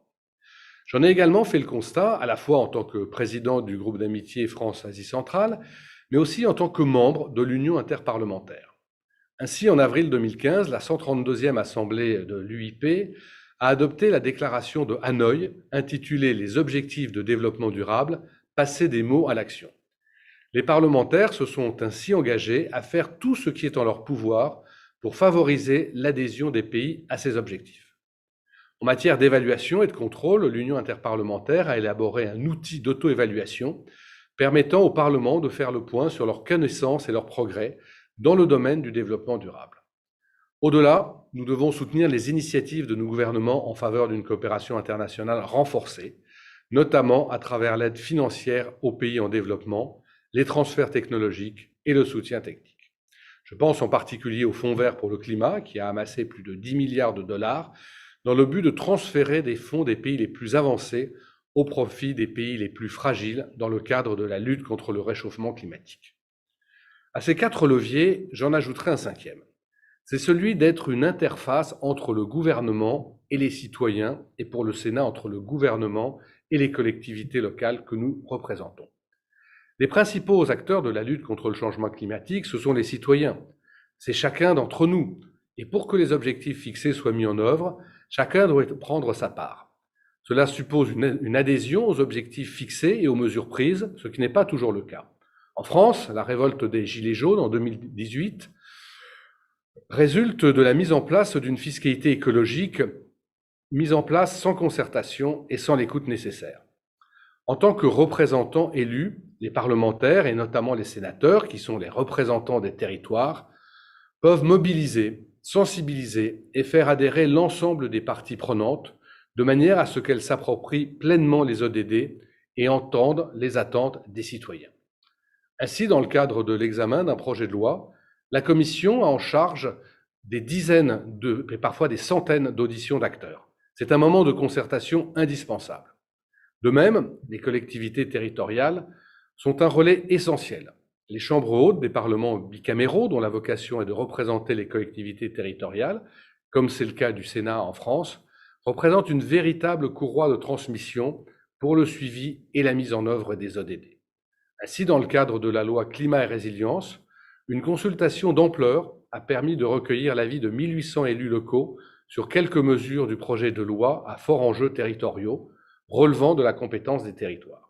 J'en ai également fait le constat, à la fois en tant que président du groupe d'amitié France-Asie centrale, mais aussi en tant que membre de l'Union interparlementaire. Ainsi, en avril 2015, la 132e Assemblée de l'UIP a adopté la déclaration de Hanoï intitulée « Les objectifs de développement durable, passer des mots à l'action ». Les parlementaires se sont ainsi engagés à faire tout ce qui est en leur pouvoir pour favoriser l'adhésion des pays à ces objectifs. En matière d'évaluation et de contrôle, l'Union interparlementaire a élaboré un outil d'auto-évaluation permettant au Parlement de faire le point sur leurs connaissances et leurs progrès dans le domaine du développement durable. Au-delà, nous devons soutenir les initiatives de nos gouvernements en faveur d'une coopération internationale renforcée, notamment à travers l'aide financière aux pays en développement, les transferts technologiques et le soutien technique. Je pense en particulier au Fonds vert pour le climat, qui a amassé plus de 10 milliards de dollars dans le but de transférer des fonds des pays les plus avancés au profit des pays les plus fragiles dans le cadre de la lutte contre le réchauffement climatique. À ces 4 leviers, j'en ajouterai un 5e. C'est celui d'être une interface entre le gouvernement et les citoyens, et pour le Sénat, entre le gouvernement et les collectivités locales que nous représentons. Les principaux acteurs de la lutte contre le changement climatique, ce sont les citoyens. C'est chacun d'entre nous. Et pour que les objectifs fixés soient mis en œuvre, chacun doit prendre sa part. Cela suppose une adhésion aux objectifs fixés et aux mesures prises, ce qui n'est pas toujours le cas. En France, la révolte des Gilets jaunes en 2018 résulte de la mise en place d'une fiscalité écologique mise en place sans concertation et sans l'écoute nécessaire. En tant que représentants élus, les parlementaires et notamment les sénateurs, qui sont les représentants des territoires, peuvent mobiliser sensibiliser et faire adhérer l'ensemble des parties prenantes de manière à ce qu'elles s'approprient pleinement les ODD et entendent les attentes des citoyens. Ainsi, dans le cadre de l'examen d'un projet de loi, la Commission a en charge des dizaines et parfois des centaines d'auditions d'acteurs. C'est un moment de concertation indispensable. De même, les collectivités territoriales sont un relais essentiel. Les chambres hautes des parlements bicaméraux, dont la vocation est de représenter les collectivités territoriales, comme c'est le cas du Sénat en France, représentent une véritable courroie de transmission pour le suivi et la mise en œuvre des ODD. Ainsi, dans le cadre de la loi Climat et Résilience, une consultation d'ampleur a permis de recueillir l'avis de 1800 élus locaux sur quelques mesures du projet de loi à fort enjeux territoriaux, relevant de la compétence des territoires.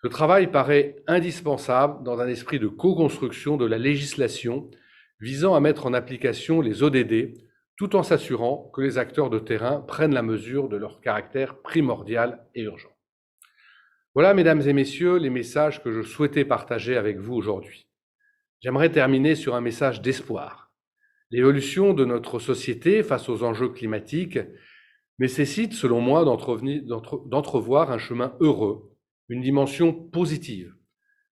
Ce travail paraît indispensable dans un esprit de co-construction de la législation visant à mettre en application les ODD, tout en s'assurant que les acteurs de terrain prennent la mesure de leur caractère primordial et urgent. Voilà, mesdames et messieurs, les messages que je souhaitais partager avec vous aujourd'hui. J'aimerais terminer sur un message d'espoir. L'évolution de notre société face aux enjeux climatiques nécessite, selon moi, d'entrevoir un chemin heureux, une dimension positive.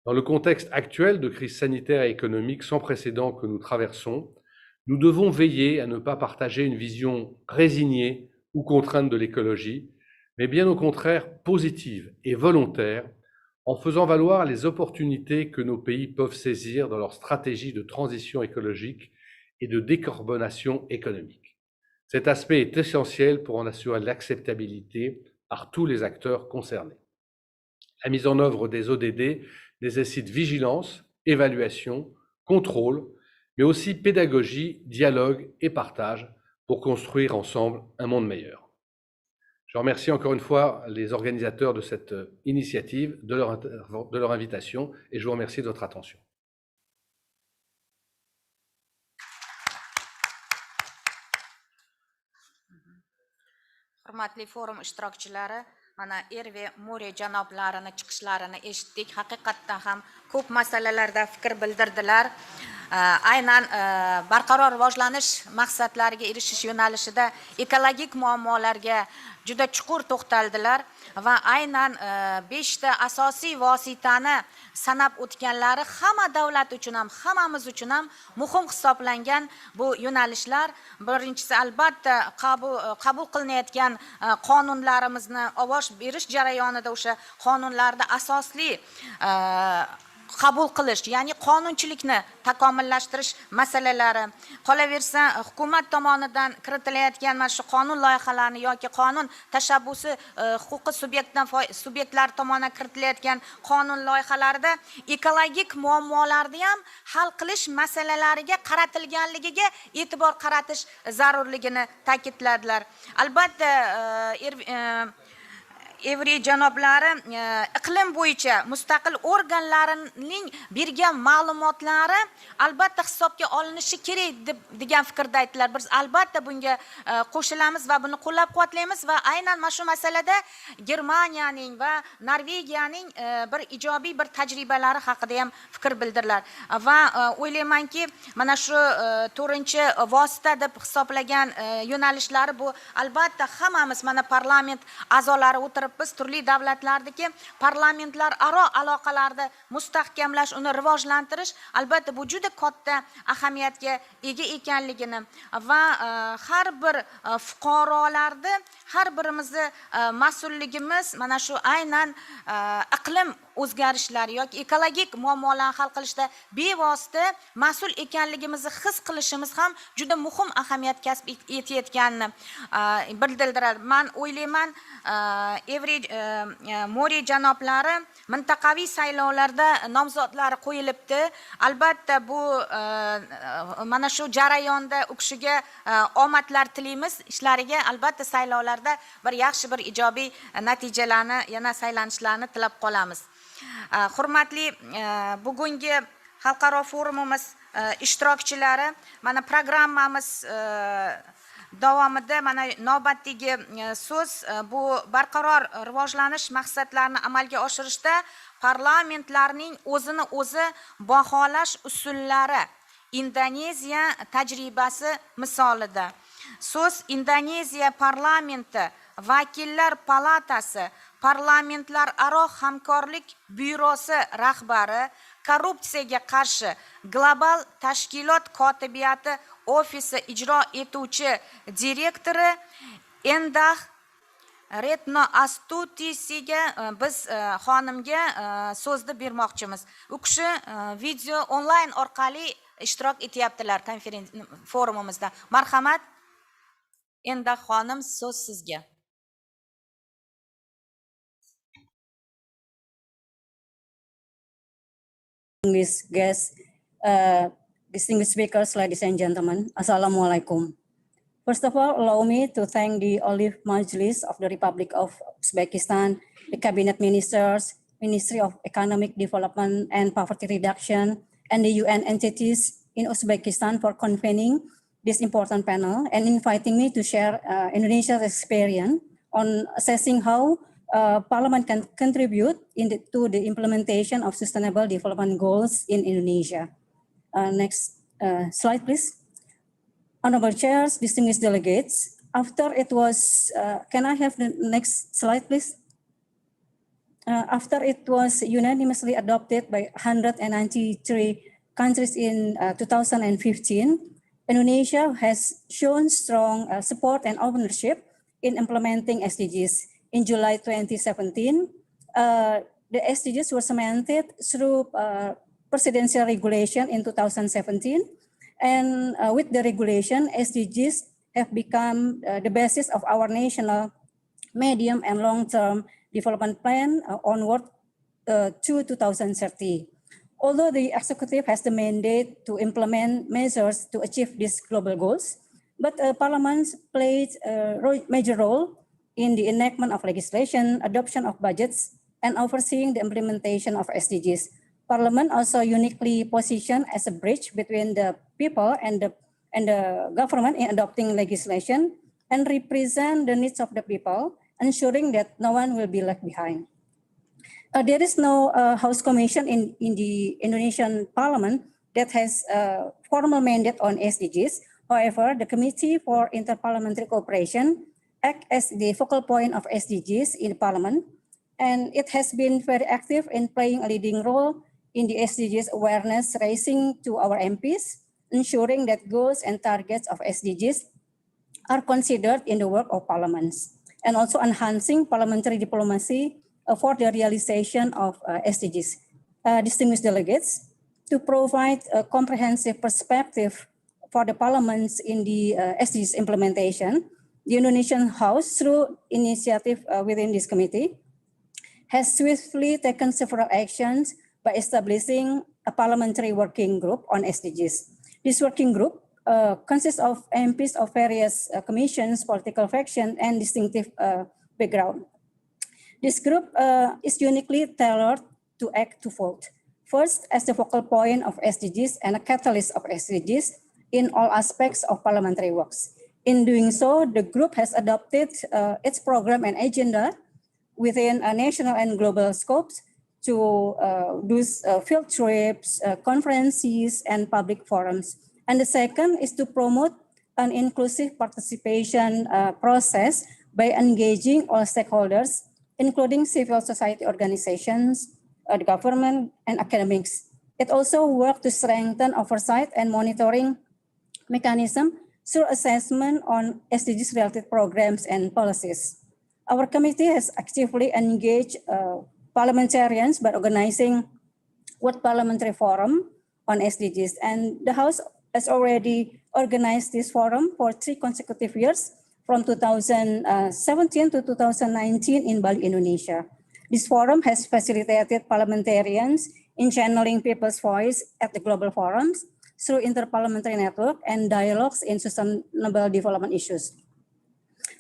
Dans le contexte actuel de crise sanitaire et économique sans précédent que nous traversons, nous devons veiller à ne pas partager une vision résignée ou contrainte de l'écologie, mais bien au contraire positive et volontaire, en faisant valoir les opportunités que nos pays peuvent saisir dans leur stratégie de transition écologique et de décarbonation économique. Cet aspect est essentiel pour en assurer l'acceptabilité par tous les acteurs concernés. La mise en œuvre des ODD nécessite vigilance, évaluation, contrôle, mais aussi pédagogie, dialogue et partage pour construire ensemble un monde meilleur. Je remercie encore une fois les organisateurs de cette initiative, de leur invitation, et je vous remercie de votre attention. Hurmatli forum ishtirokchilari, mana Erve Muri janoblarini chiqishlarini eshitdik. Haqiqatdan ham ko'p masalalarda fikr bildirdilar. Aynan barqaror rivojlanish maqsadlariga erishish yo'nalishida ekologik muammolarga juda chuqur to'xtaldilar va aynan 5 ta asosiy vositani sanab o'tganlari hamma davlat uchun ham, hammamiz uchun ham muhim hisoblangan bu yo'nalishlar. Birinchisi albatta qabul qilinayotgan qonunlarimizni ovoz berish jarayonida o'sha qonunlarda asosli qabul qilish, ya'ni qonunchilikni takomillashtirish masalalari. Qolaversa, hukumat tomonidan kiritilayotgan mana shu qonun loyihalarini yoki qonun tashabbusi huquqiy subyektlar tomonidan kiritilayotgan qonun loyihalarida ekologik muammolarni ham hal qilish masalalariga qaratilganligiga e'tibor qaratish zarurligini ta'kidladilar. Albatta, Evri janoblari iqlim bo'yicha mustaqil organlarining bergan ma'lumotlari albatta hisobga olinishi kerak degan fikrda aytdilar. Biz albatta bunga qo'shilamiz va buni qo'llab-quvvatlaymiz va aynan mana shu masalada Germaniyaning va Norvegiyaning bir ijobiy bir tajribalari haqida ham fikr bildirdilar. Va o'ylaymanki, mana shu 4-vosita deb hisoblagan yo'nalishlari bu albatta hammamiz mana parlament a'zolari o'tirib biz turli davlatlardagi parlamentlar aro aloqalarni mustahkamlash, uni rivojlantirish albatta bu juda katta ahamiyatga ega ekanligini va har bir fuqarolarni har birimizni mas'ulligimiz mana shu aynan iqlim o'zgarishlari yoki ekologik muammolarni hal qilishda bevosita mas'ul ekanligimizni his qilishimiz ham juda muhim ahamiyat kasb etayotganini bildirdilar. Men o'ylayman, Evri Mori janoblari mintaqaviy saylovlarda nomzodlari qo'yilibdi. Albatta bu mana shu jarayonda u kishiga omadlar tilaymiz. Ishlariga albatta saylovlarda bir yaxshi bir ijobiy natijalarni, yana saylanishlarini tilab qolamiz. Hurmatli bugungi xalqaro forumimiz ishtirokchilari, mana programmamiz davomida mana navbatdagi so'z bu barqaror rivojlanish maqsadlarini amalga oshirishda parlamentlarning o'zini o'zi baholash usullari Indoneziya tajribasi misolida. So'z Indoneziya parlamenti, vakillar palatasi, parlamentlararo hamkorlik byurosi rahbari, korrupsiyaga qarshi global tashkilot kotibiyati ofisi ijro etuvchi direktori Endah Retno Astutisiga biz xonimga so'zni bermoqchimiz. U kishi video onlayn orqali ishtirok etyaptilar konferensiya forumimizda. Marhamat, Endah xonim, so'z sizga. Distinguished guests, distinguished speakers, ladies and gentlemen, Assalamualaikum. First of all, allow me to thank the Olive Majlis of the Republic of Uzbekistan, the Cabinet Ministers, Ministry of Economic Development and Poverty Reduction, and the UN entities in Uzbekistan for convening this important panel and inviting me to share Indonesia's experience on assessing how Parliament can contribute to the implementation of sustainable development goals in Indonesia. Next slide, please. Honorable chairs, distinguished delegates, after it was, can I have the next slide, please? After it was unanimously adopted by 193 countries in 2015, Indonesia has shown strong support and ownership in implementing SDGs. In July 2017, the SDGs were cemented through presidential regulation in 2017. And with the regulation, SDGs have become the basis of our national medium and long-term development plan onward to 2030. Although the executive has the mandate to implement measures to achieve these global goals, but Parliament played a major role in the enactment of legislation, adoption of budgets, and overseeing the implementation of SDGs. Parliament also uniquely positioned as a bridge between the people and the government in adopting legislation and represent the needs of the people, ensuring that no one will be left behind. There is no House Commission in the Indonesian Parliament that has a formal mandate on SDGs. However, the Committee for Interparliamentary Cooperation acts as the focal point of SDGs in the Parliament, and it has been very active in playing a leading role in the SDGs awareness raising to our MPs, ensuring that goals and targets of SDGs are considered in the work of parliaments, and also enhancing parliamentary diplomacy for the realization of SDGs. Distinguished delegates, to provide a comprehensive perspective for the parliaments in the SDGs implementation, the Indonesian House, through initiative within this committee, has swiftly taken several actions by establishing a parliamentary working group on SDGs. This working group consists of MPs of various commissions, political factions, and distinctive background. This group is uniquely tailored to act twofold. First, as the focal point of SDGs and a catalyst of SDGs in all aspects of parliamentary works. In doing so, the group has adopted its program and agenda within national and global scopes to do field trips, conferences, and public forums. And the second is to promote an inclusive participation process by engaging all stakeholders, including civil society organizations, the government, and academics. It also works to strengthen oversight and monitoring mechanism through assessment on SDGs-related programs and policies. Our committee has actively engaged parliamentarians by organizing World Parliamentary Forum on SDGs, and the House has already organized this forum for 3 consecutive years from 2017 to 2019 in Bali, Indonesia. This forum has facilitated parliamentarians in channeling people's voice at the global forums through interparliamentary network and dialogues in sustainable development issues.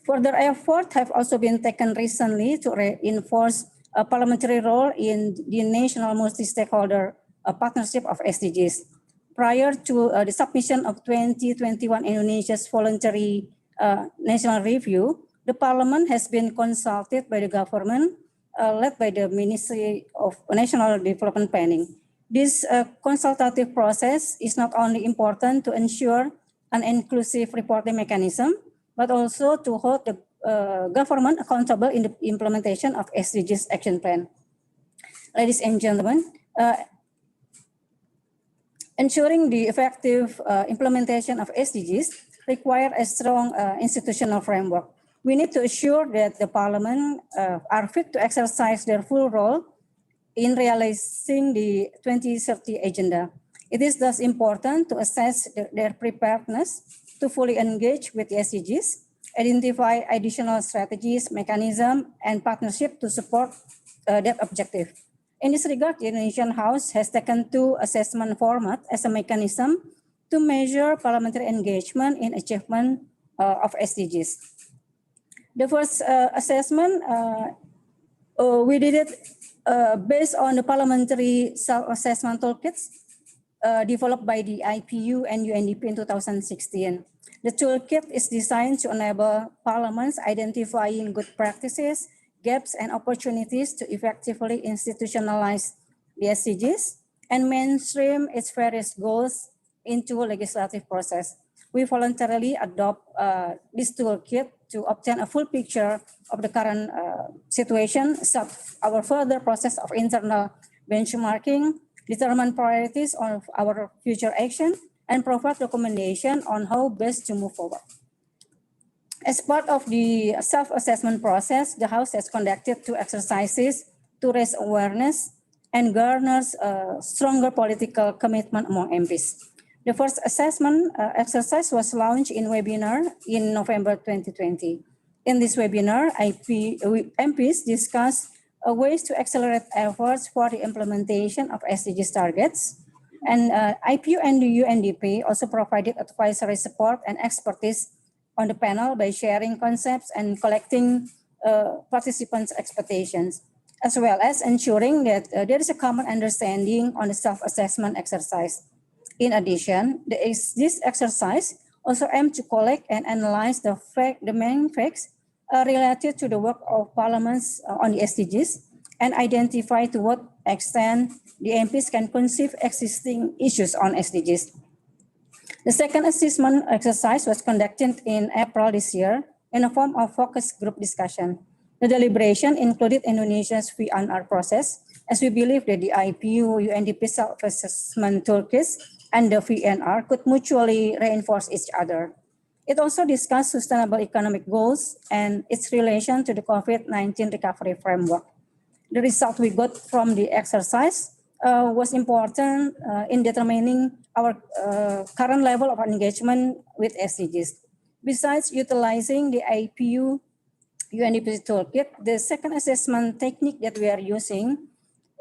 Further efforts have also been taken recently to reinforce a parliamentary role in the national multi-stakeholder partnership of SDGs. Prior to the submission of 2021 Indonesia's voluntary national review, the Parliament has been consulted by the government led by the Ministry of National Development Planning. This consultative process is not only important to ensure an inclusive reporting mechanism, but also to hold the government accountable in the implementation of SDGs action plan. Ladies and gentlemen, ensuring the effective implementation of SDGs require a strong institutional framework. We need to assure that the Parliament are fit to exercise their full role in realizing the 2030 agenda. It is thus important to assess their preparedness to fully engage with the SDGs, identify additional strategies, mechanisms, and partnership to support that objective. In this regard, the Indonesian House has taken two assessment formats as a mechanism to measure parliamentary engagement in achievement of SDGs. The first assessment, we did it based on the parliamentary self-assessment toolkits developed by the IPU and UNDP in 2016. The toolkit is designed to enable parliaments identifying good practices, gaps, and opportunities to effectively institutionalize the SDGs and mainstream its various goals into a legislative process. We voluntarily adopt this toolkit to obtain a full picture of the current situation, start our further process of internal benchmarking, determine priorities of our future action, and provide recommendation on how best to move forward. As part of the self-assessment process, the House has conducted two exercises to raise awareness and garners stronger political commitment among MPs. The first assessment exercise was launched in webinar in November 2020. In this webinar, MPs discussed ways to accelerate efforts for the implementation of SDGs targets. And IPU and the UNDP also provided advisory support and expertise on the panel by sharing concepts and collecting participants' expectations, as well as ensuring that there is a common understanding on the self-assessment exercise. In addition, this exercise also aims to collect and analyze the main facts related to the work of parliaments on the SDGs and identify to what extent the MPs can conceive existing issues on SDGs. The second assessment exercise was conducted in April this year in a form of focus group discussion. The deliberation included Indonesia's VNR process, as we believe that the IPU UNDP self-assessment toolkits and the VNR could mutually reinforce each other. It also discussed sustainable economic goals and its relation to the COVID-19 recovery framework. The result we got from the exercise was important in determining our current level of engagement with SDGs. Besides utilizing the IPU UNDP toolkit, the second assessment technique that we are using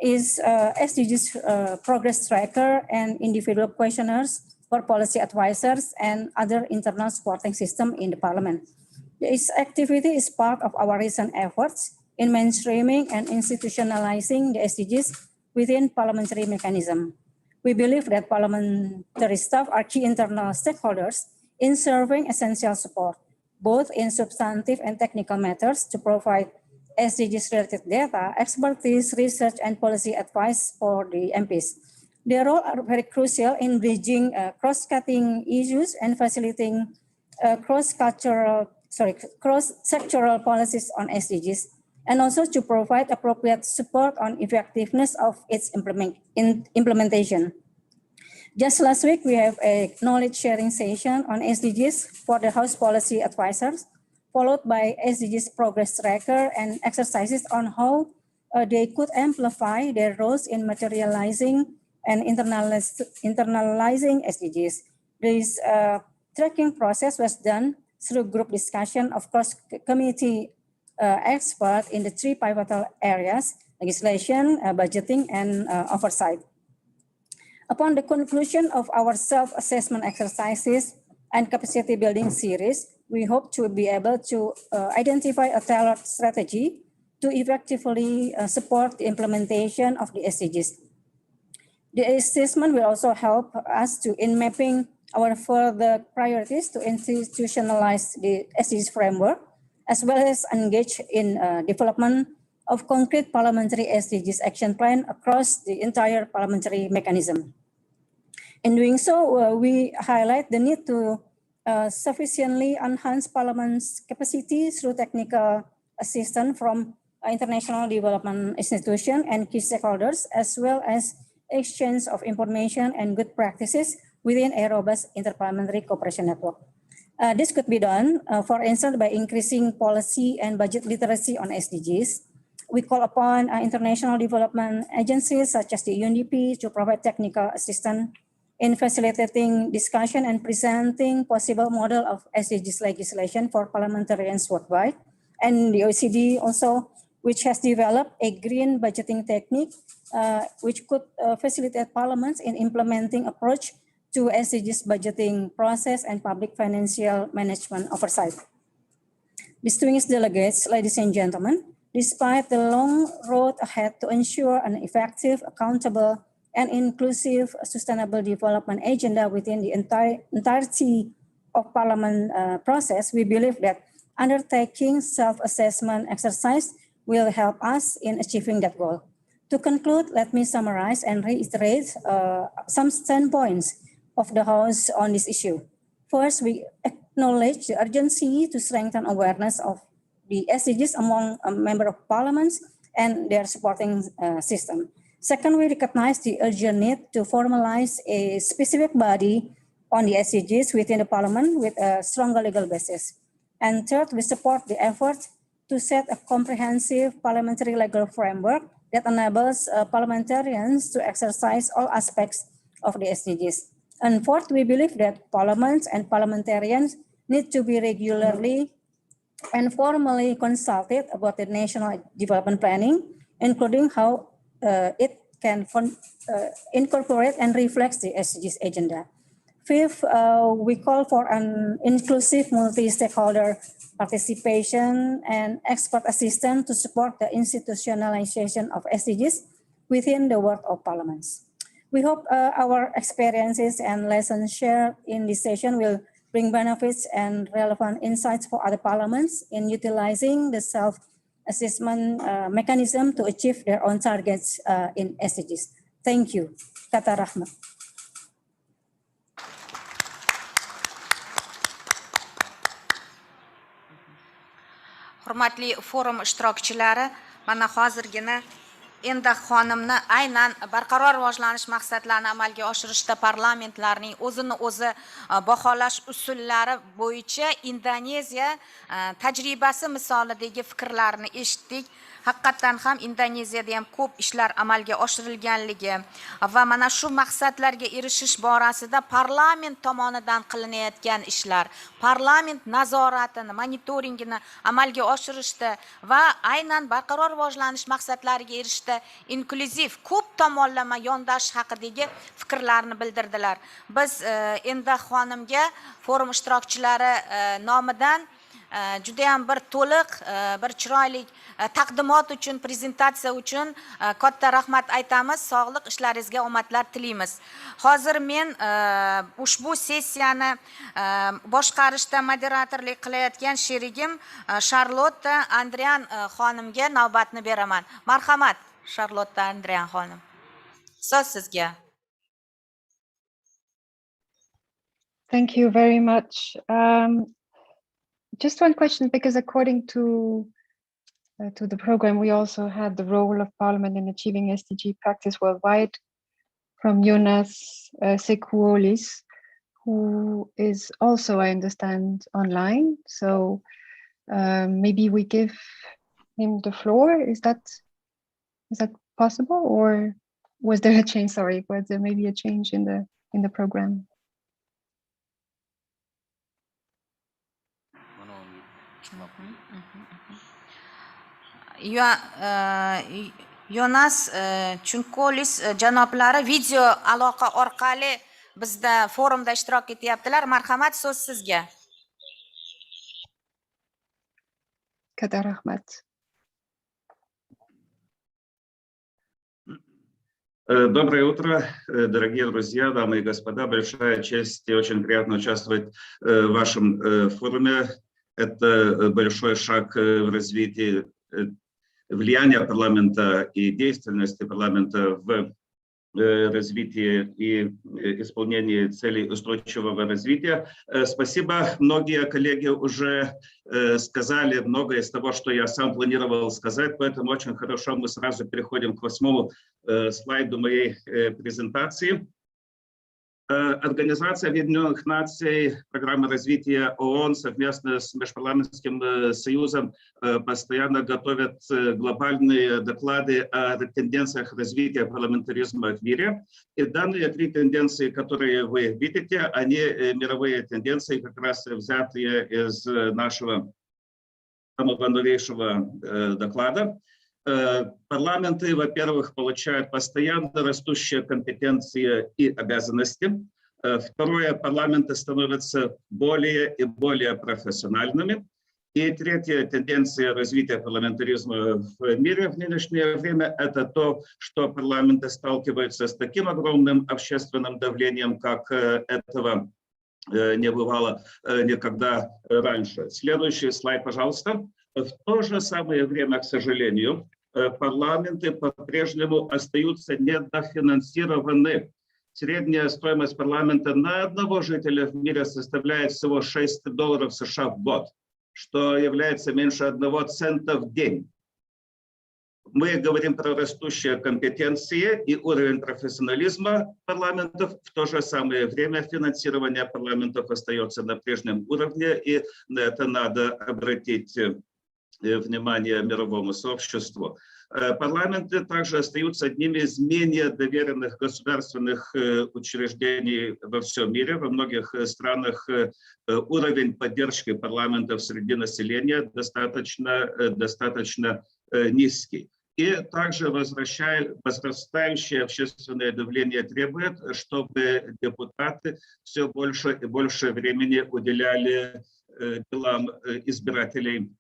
is SDGs progress tracker and individual questionnaires for policy advisors and other internal supporting system in the Parliament. This activity is part of our recent efforts in mainstreaming and institutionalizing the SDGs within parliamentary mechanism. We believe that parliamentary staff are key internal stakeholders in serving essential support, both in substantive and technical matters to provide SDGs-related data, expertise, research, and policy advice for the MPs. Their role are very crucial in bridging cross-cutting issues and facilitating cross-sectoral policies on SDGs, and also to provide appropriate support on effectiveness of its implementation. Just last week, we have a knowledge sharing session on SDGs for the House policy advisors, followed by SDGs progress tracker and exercises on how they could amplify their roles in materializing and internalizing SDGs. This tracking process was done through group discussion of cross-committee experts in the three pivotal areas: legislation, budgeting, and oversight. Upon the conclusion of our self-assessment exercises and capacity building series, we hope to be able to identify a tailored strategy to effectively support the implementation of the SDGs. The assessment will also help us in mapping our further priorities to institutionalize the SDGs framework, as well as engage in development of concrete parliamentary SDGs action plan across the entire parliamentary mechanism. In doing so, we highlight the need to sufficiently enhance Parliament's capacity through technical assistance from international development institutions and key stakeholders, as well as exchange of information and good practices within a robust interparliamentary cooperation network. This could be done, for instance, by increasing policy and budget literacy on SDGs. We call upon international development agencies such as the UNDP to provide technical assistance in facilitating discussion and presenting possible model of SDGs legislation for parliamentarians worldwide. And the OECD also, which has developed a green budgeting technique, which could facilitate parliaments in implementing approach to SDGs budgeting process and public financial management oversight. Distinguished delegates, ladies and gentlemen, despite the long road ahead to ensure an effective, accountable, and inclusive sustainable development agenda within the entirety of Parliament process, we believe that undertaking self-assessment exercise will help us in achieving that goal. To conclude, let me summarize and reiterate some standpoints of the House on this issue. First, we acknowledge the urgency to strengthen awareness of the SDGs among members of parliaments and their supporting system. Second, we recognize the urgent need to formalize a specific body on the SDGs within the parliament with a stronger legal basis. And third, we support the effort to set a comprehensive parliamentary legal framework that enables parliamentarians to exercise all aspects of the SDGs. And fourth, we believe that parliaments and parliamentarians need to be regularly and formally consulted about the national development planning, including how it can incorporate and reflect the SDGs agenda. Fifth, we call for an inclusive multi-stakeholder participation and expert assistance to support the institutionalization of SDGs within the work of parliaments. We hope our experiences and lessons shared in this session will bring benefits and relevant insights for other parliaments in utilizing the self-assessment mechanism to achieve their own targets in SDGs. Thank you. Kata Rahmat. Hurmatli forum ishtirokchilari, mana hozirgina endi xonimni aynan barqaror rivojlanish maqsadlarini amalga oshirishda parlamentlarning o'zini o'zi baholash usullari bo'yicha Indoneziya tajribasi misolidagi fikrlarni eshitdik. Haqiqatan ham Indoneziyada ham ko'p ishlar amalga oshirilganligi va mana shu maqsadlarga erishish borasida parlament tomonidan qilinayotgan ishlar, parlament nazoratini, monitoringini amalga oshirishda va aynan barqaror rivojlanish maqsadlariga erishishda inklyuziv ko'p tomonlama yondash haqidagi fikrlarni bildirdilar. Biz endi xonimga forum ishtirokchilari nomidan juda ham bir to'liq, bir chiroyli taqdimot uchun, prezentatsiya uchun katta rahmat aytamiz. Sog'lik ishlaringizga omadlar tilaymiz. Hozir men ushbu sessiyani boshqarishda moderatorlik qilayotgan sherigim Charlotte Andrian xonimga navbatni beraman. Marhamat, Charlotte Andrian xonim. So'z sizga. Thank you very much. Just one question, because according to the program, we also had the role of Parliament in achieving SDG practice worldwide from Jonas Sekuolis, who is also, I understand, online. So maybe we give him the floor. Is that possible, or was there a change? Sorry, was there maybe a change in the program? Jonas Chunkolis janoblari video aloqa orqali bizda forumda ishtirok etyaptilar. Marhamat, so'z sizga. Katta rahmat. Доброе утро, дорогие друзья, дамы и господа. Большая честь и очень приятно участвовать в вашем форуме. Это большой шаг в развитии влияния парламента и деятельности парламента в развитии и исполнении целей устойчивого развития. Спасибо. Многие коллеги уже сказали многое из того, что я сам планировал сказать, поэтому очень хорошо мы сразу переходим к 8-му слайду моей презентации. Организация Объединенных Наций, программа развития ООН совместно с Межпарламентским союзом постоянно готовят глобальные доклады о тенденциях развития парламентаризма в мире. И данные 3 тенденции, которые вы видите, они мировые тенденции, как раз взятые из нашего самого новейшего доклада. Парламенты, во-первых, получают постоянно растущие компетенции и обязанности. Второе, парламенты становятся более и более профессиональными. И третья тенденция развития парламентаризма в мире в нынешнее время – это то, что парламенты сталкиваются с таким огромным общественным давлением, как этого не бывало никогда раньше. Следующий слайд, пожалуйста. В то же самое время, к сожалению, парламенты по-прежнему остаются недофинансированы. Средняя стоимость парламента на одного жителя в мире составляет всего $6 США в год, что является меньше 1 цента в день. Мы говорим про растущие компетенции и уровень профессионализма парламентов. В то же самое время финансирование парламентов остается на прежнем уровне, и на это надо обратить внимание мировому сообществу. Парламенты также остаются одними из менее доверенных государственных учреждений во всем мире. Во многих странах уровень поддержки парламентов среди населения достаточно низкий. И также возрастающее общественное давление требует, чтобы депутаты все больше и больше времени уделяли делам избирателей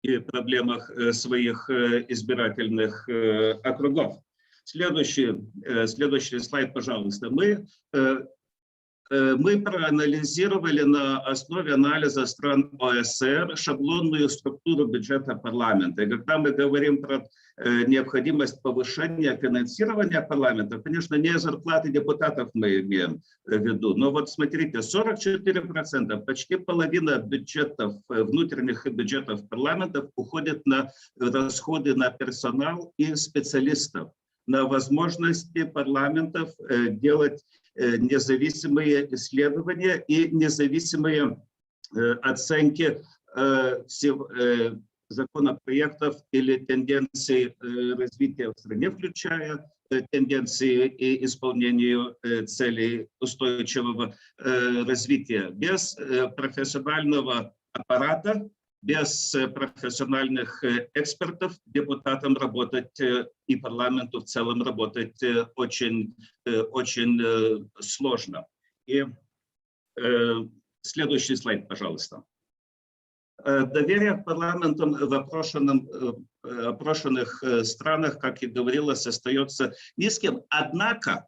и проблемах своих избирательных округов. Следующий слайд, пожалуйста. Мы проанализировали на основе анализа стран ОСР шаблонную структуру бюджета парламента. И когда мы говорим про необходимость повышения финансирования парламента, конечно, не зарплаты депутатов мы имеем в виду, но вот смотрите, 44%, почти половина бюджетов, внутренних бюджетов парламентов уходит на расходы на персонал и специалистов, на возможности парламентов делать независимые исследования и независимые оценки законопроектов или тенденций развития в стране, включая тенденции и исполнению целей устойчивого развития. Без профессионального аппарата, без профессиональных экспертов депутатам работать и парламенту в целом работать очень сложно. И следующий слайд, пожалуйста. Доверие к парламентам в опрошенных странах, как и говорилось, остается низким. Однако,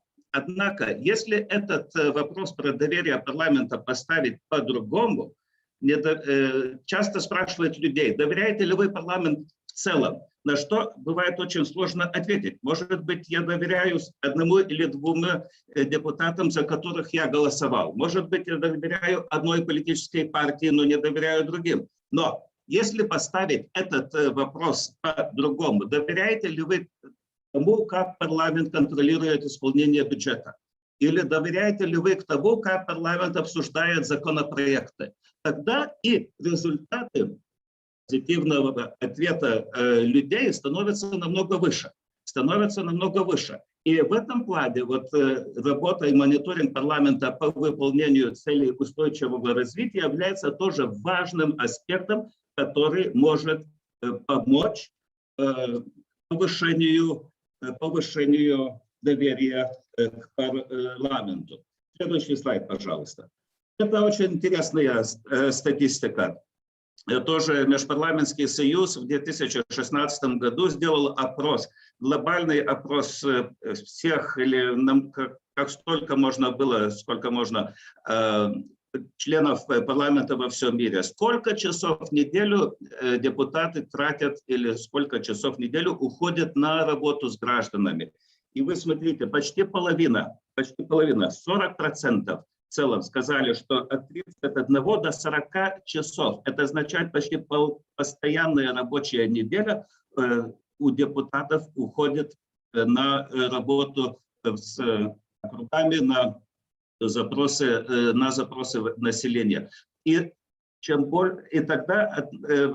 если этот вопрос про доверие парламента поставить по-другому, часто спрашивают людей, доверяете ли вы парламент в целом, на что бывает очень сложно ответить. Может быть, я доверяю 1 или 2 депутатам, за которых я голосовал. Может быть, я доверяю одной политической партии, но не доверяю другим. Но если поставить этот вопрос по-другому, доверяете ли вы тому, как парламент контролирует исполнение бюджета? Или доверяете ли вы к тому, как парламент обсуждает законопроекты? Тогда и результаты позитивного ответа людей становятся намного выше. И в этом плане вот работа и мониторинг парламента по выполнению целей устойчивого развития является тоже важным аспектом, который может помочь повышению доверия к парламенту. Следующий слайд, пожалуйста. Это очень интересная статистика. Тоже Межпарламентский союз в 2016 году сделал опрос, глобальный опрос всех, или как столько можно было, сколько можно членов парламента во всем мире. Сколько часов в неделю депутаты тратят или сколько часов в неделю уходят на работу с гражданами? И вы смотрите, почти половина, 40% в целом сказали, что от 31 до 40 часов. Это означает почти постоянная рабочая неделя у депутатов уходит на работу с округами, на запросы населения. И чем больше, и тогда,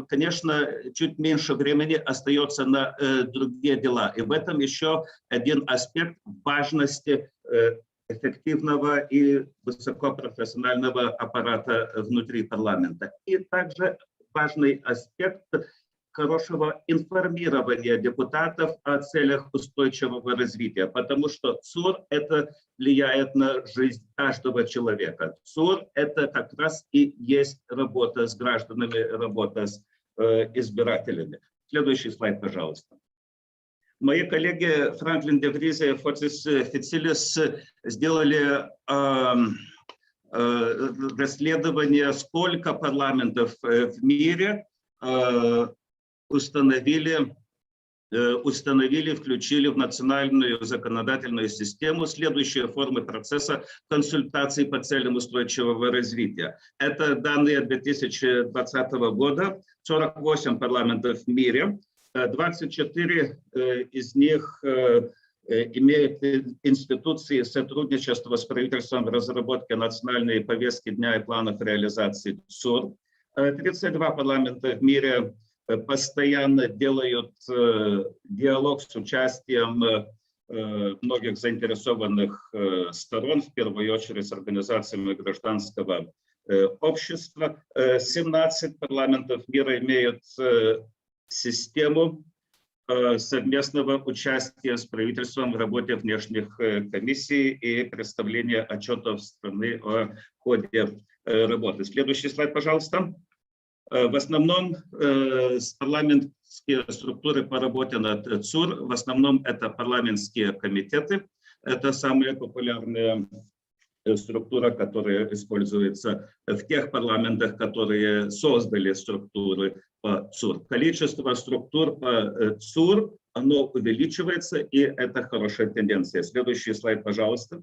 конечно, чуть меньше времени остается на другие дела. И в этом еще один аспект важности эффективного и высокопрофессионального аппарата внутри парламента. И также важный аспект хорошего информирования депутатов о целях устойчивого развития, потому что ЦУР это влияет на жизнь каждого человека. ЦУР это как раз и есть работа с гражданами, работа с избирателями. Следующий слайд, пожалуйста. Мои коллеги Франклин де Вриз и Фотис Фицилис сделали расследование, сколько парламентов в мире установили, включили в национальную законодательную систему следующие формы процесса консультаций по целям устойчивого развития. Это данные 2020 года, 48 парламентов в мире, 24 из них имеют институции сотрудничества с правительством в разработке национальной повестки дня и планов реализации ЦУР. 32 парламента в мире постоянно делают диалог с участием многих заинтересованных сторон, в первую очередь с организациями гражданского общества. 17 парламентов мира имеют систему совместного участия с правительством в работе внешних комиссий и представления отчетов страны о ходе работы. Следующий слайд, пожалуйста. В основном парламентские структуры по работе над ЦУР, в основном это парламентские комитеты. Это самая популярная структура, которая используется в тех парламентах, которые создали структуры по ЦУР. Количество структур по ЦУР, оно увеличивается, и это хорошая тенденция. Следующий слайд, пожалуйста.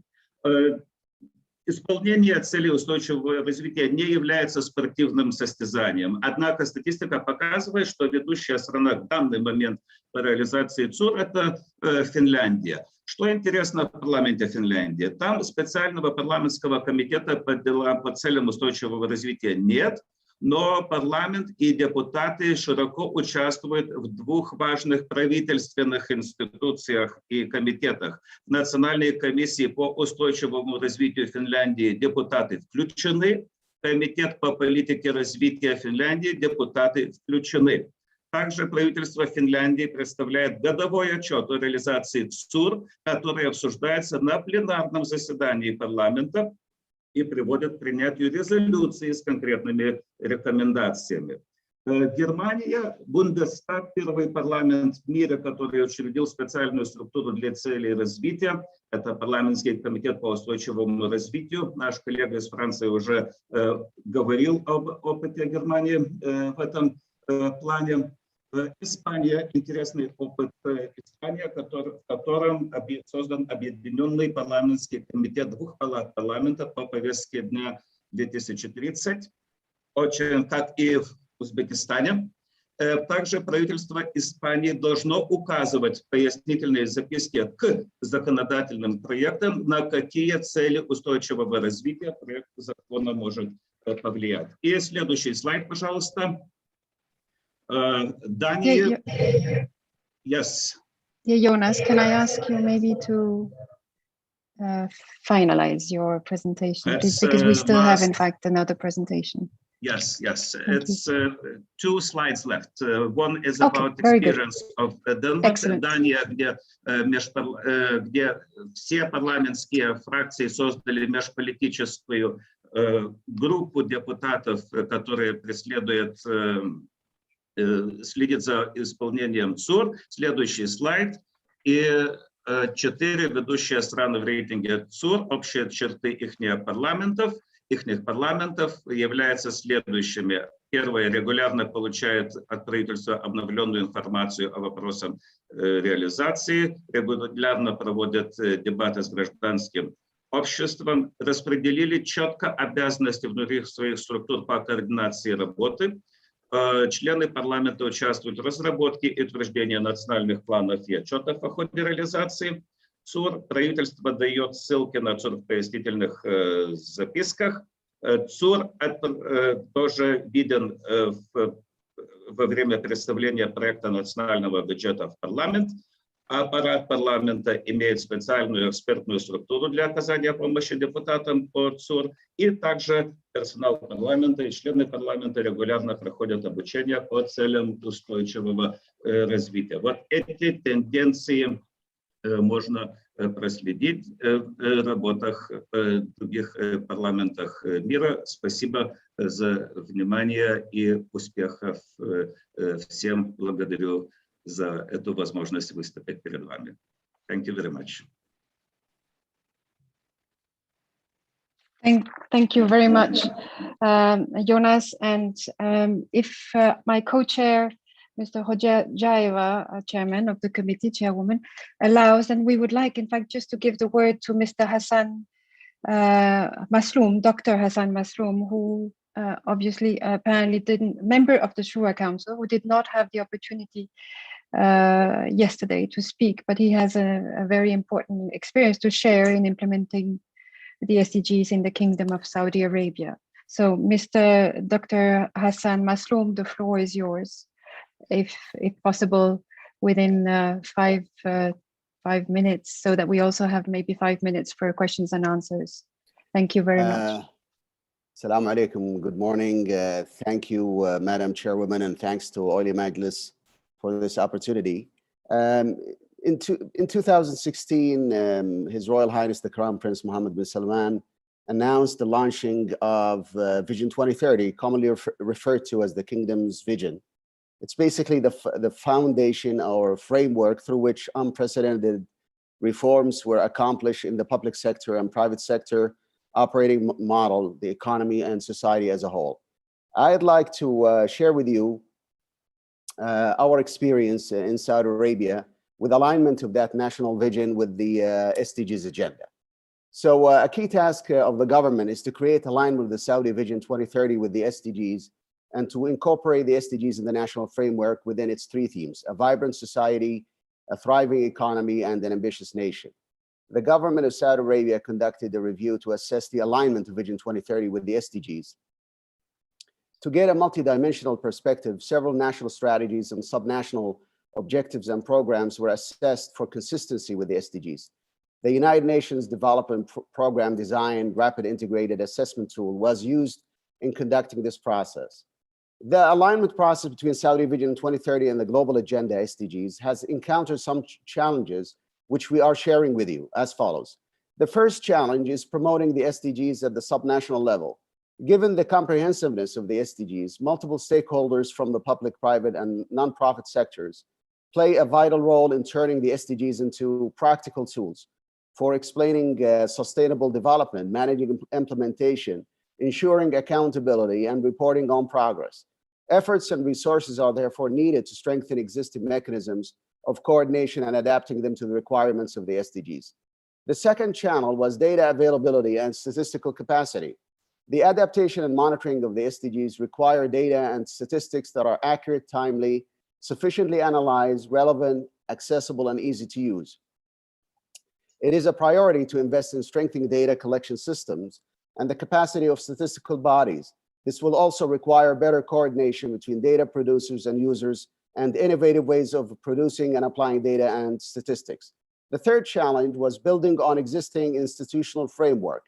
Исполнение целей устойчивого развития не является спортивным состязанием. Однако статистика показывает, что ведущая страна в данный момент по реализации ЦУР – это Финляндия. Что интересно в парламенте Финляндии? Там специального парламентского комитета по делам по целям устойчивого развития нет, но парламент и депутаты широко участвуют в двух важных правительственных институциях и комитетах. В Национальной комиссии по устойчивому развитию Финляндии депутаты включены, Комитет по политике развития Финляндии депутаты включены. Также правительство Финляндии представляет годовой отчет о реализации ЦУР, который обсуждается на пленарном заседании парламента и приводит к принятию резолюции с конкретными рекомендациями. Германия, Бундестаг, первый парламент в мире, который учредил специальную структуру для целей развития. Это парламентский комитет по устойчивому развитию. Наш коллега из Франции уже говорил об опыте Германии в этом плане. Испания, интересный опыт Испании, в котором создан объединенный парламентский комитет двух палат парламента по повестке дня 2030, очень как и в Узбекистане. Также правительство Испании должно указывать в пояснительной записке к законодательным проектам, на какие цели устойчивого развития проект закона может повлиять. И следующий слайд, пожалуйста. Daniel, yes. Yeah, Jonas, can I ask you maybe to finalize your presentation, please, because we still have, in fact, another presentation. Yes, yes. It's 2 slides left. One is about experience of Дания, где все парламентские фракции создали межполитическую группу депутатов, которые следит за исполнением ЦУР. Следующий слайд. И 4 ведущие страны в рейтинге ЦУР, общие черты их парламентов. их парламентов являются следующими. Первое, регулярно получает от правительства обновленную информацию о вопросах реализации, регулярно проводят дебаты с гражданским обществом, распределили четко обязанности внутри своих структур по координации работы. Члены парламента участвуют в разработке и утверждении национальных планов и отчетов о ходе реализации ЦУР. Правительство дает ссылки на ЦУР в пояснительных записках. ЦУР тоже виден во время представления проекта национального бюджета в парламент. Аппарат парламента имеет специальную экспертную структуру для оказания помощи депутатам по ЦУР. И также персонал парламента и члены парламента регулярно проходят обучение по целям устойчивого развития. Вот эти тенденции можно проследить в работах других парламентах мира. Спасибо за внимание и успехов всем. Благодарю за эту возможность выступить перед вами. Thank you very much. Thank you very much, Jonas. And if my co-chair, Mr. Hojaeva, chairman of the committee, chairwoman, allows, then we would like, in fact, just to give the word to Mr. Hassan Masroom, Dr. Hassan Masroom, who obviously apparently member of the Shura Council, who did not have the opportunity yesterday to speak, but he has a very important experience to share in implementing the SDGs in the Kingdom of Saudi Arabia. So, Mr. Dr. Hassan Masroom, the floor is yours, if possible, within 5 minutes, so that we also have maybe 5 minutes for questions and answers. Thank you very much. Assalamu alaikum. Good morning. Thank you, Madam Chairwoman, and thanks to Oli Majlis for this opportunity. In 2016, His Royal Highness the Crown Prince Mohammed bin Salman announced the launching of Vision 2030, commonly referred to as the Kingdom's Vision. It's basically the foundation or framework through which unprecedented reforms were accomplished in the public sector and private sector operating model, the economy and society as a whole. I'd like to share with you our experience in Saudi Arabia with alignment of that national vision with the SDGs agenda. So a key task of the government is to create alignment with the Saudi Vision 2030 with the SDGs and to incorporate the SDGs in the national framework within its three themes: a vibrant society, a thriving economy, and an ambitious nation. The government of Saudi Arabia conducted a review to assess the alignment of Vision 2030 with the SDGs. To get a multidimensional perspective, several national strategies and subnational objectives and programs were assessed for consistency with the SDGs. The United Nations Development Program Design Rapid Integrated Assessment Tool was used in conducting this process. The alignment process between Saudi Vision 2030 and the global agenda SDGs has encountered some challenges, which we are sharing with you as follows. The first challenge is promoting the SDGs at the subnational level. Given the comprehensiveness of the SDGs, multiple stakeholders from the public, private, and nonprofit sectors play a vital role in turning the SDGs into practical tools for explaining sustainable development, managing implementation, ensuring accountability, and reporting on progress. Efforts and resources are therefore needed to strengthen existing mechanisms of coordination and adapting them to the requirements of the SDGs. The second channel was data availability and statistical capacity. The adaptation and monitoring of the SDGs require data and statistics that are accurate, timely, sufficiently analyzed, relevant, accessible, and easy to use. It is a priority to invest in strengthening data collection systems and the capacity of statistical bodies. This will also require better coordination between data producers and users and innovative ways of producing and applying data and statistics. The third challenge was building on existing institutional framework.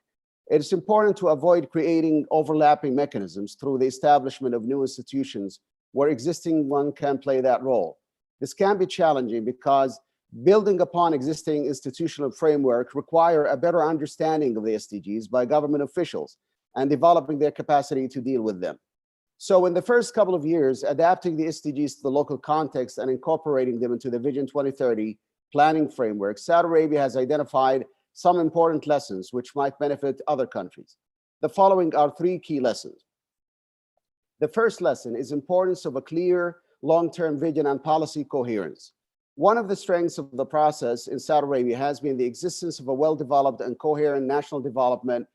It is important to avoid creating overlapping mechanisms through the establishment of new institutions where existing one can play that role. This can be challenging because building upon existing institutional framework require a better understanding of the SDGs by government officials and developing their capacity to deal with them. So in the first couple of years, adapting the SDGs to the local context and incorporating them into the Vision 2030 planning framework, Saudi Arabia has identified some important lessons which might benefit other countries. the following are three key lessons. The first lesson is importance of a clear long-term vision and policy coherence. One of the strengths of the process in Saudi Arabia has been the existence of a well-developed and coherent national development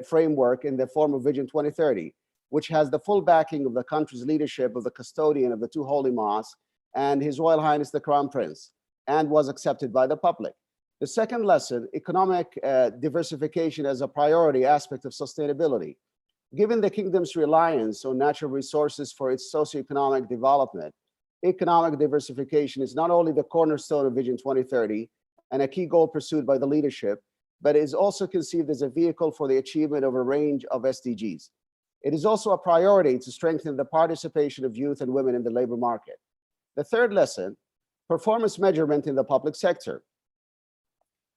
framework in the form of Vision 2030, which has the full backing of the country's leadership of the custodian of the two holy mosques and His Royal Highness the Crown Prince, and was accepted by the public. The second lesson, economic diversification as a priority aspect of sustainability. Given the kingdom's reliance on natural resources for its socioeconomic development, economic diversification is not only the cornerstone of Vision 2030 and a key goal pursued by the leadership, but is also conceived as a vehicle for the achievement of a range of SDGs. It is also a priority to strengthen the participation of youth and women in the labor market. The third lesson, performance measurement in the public sector.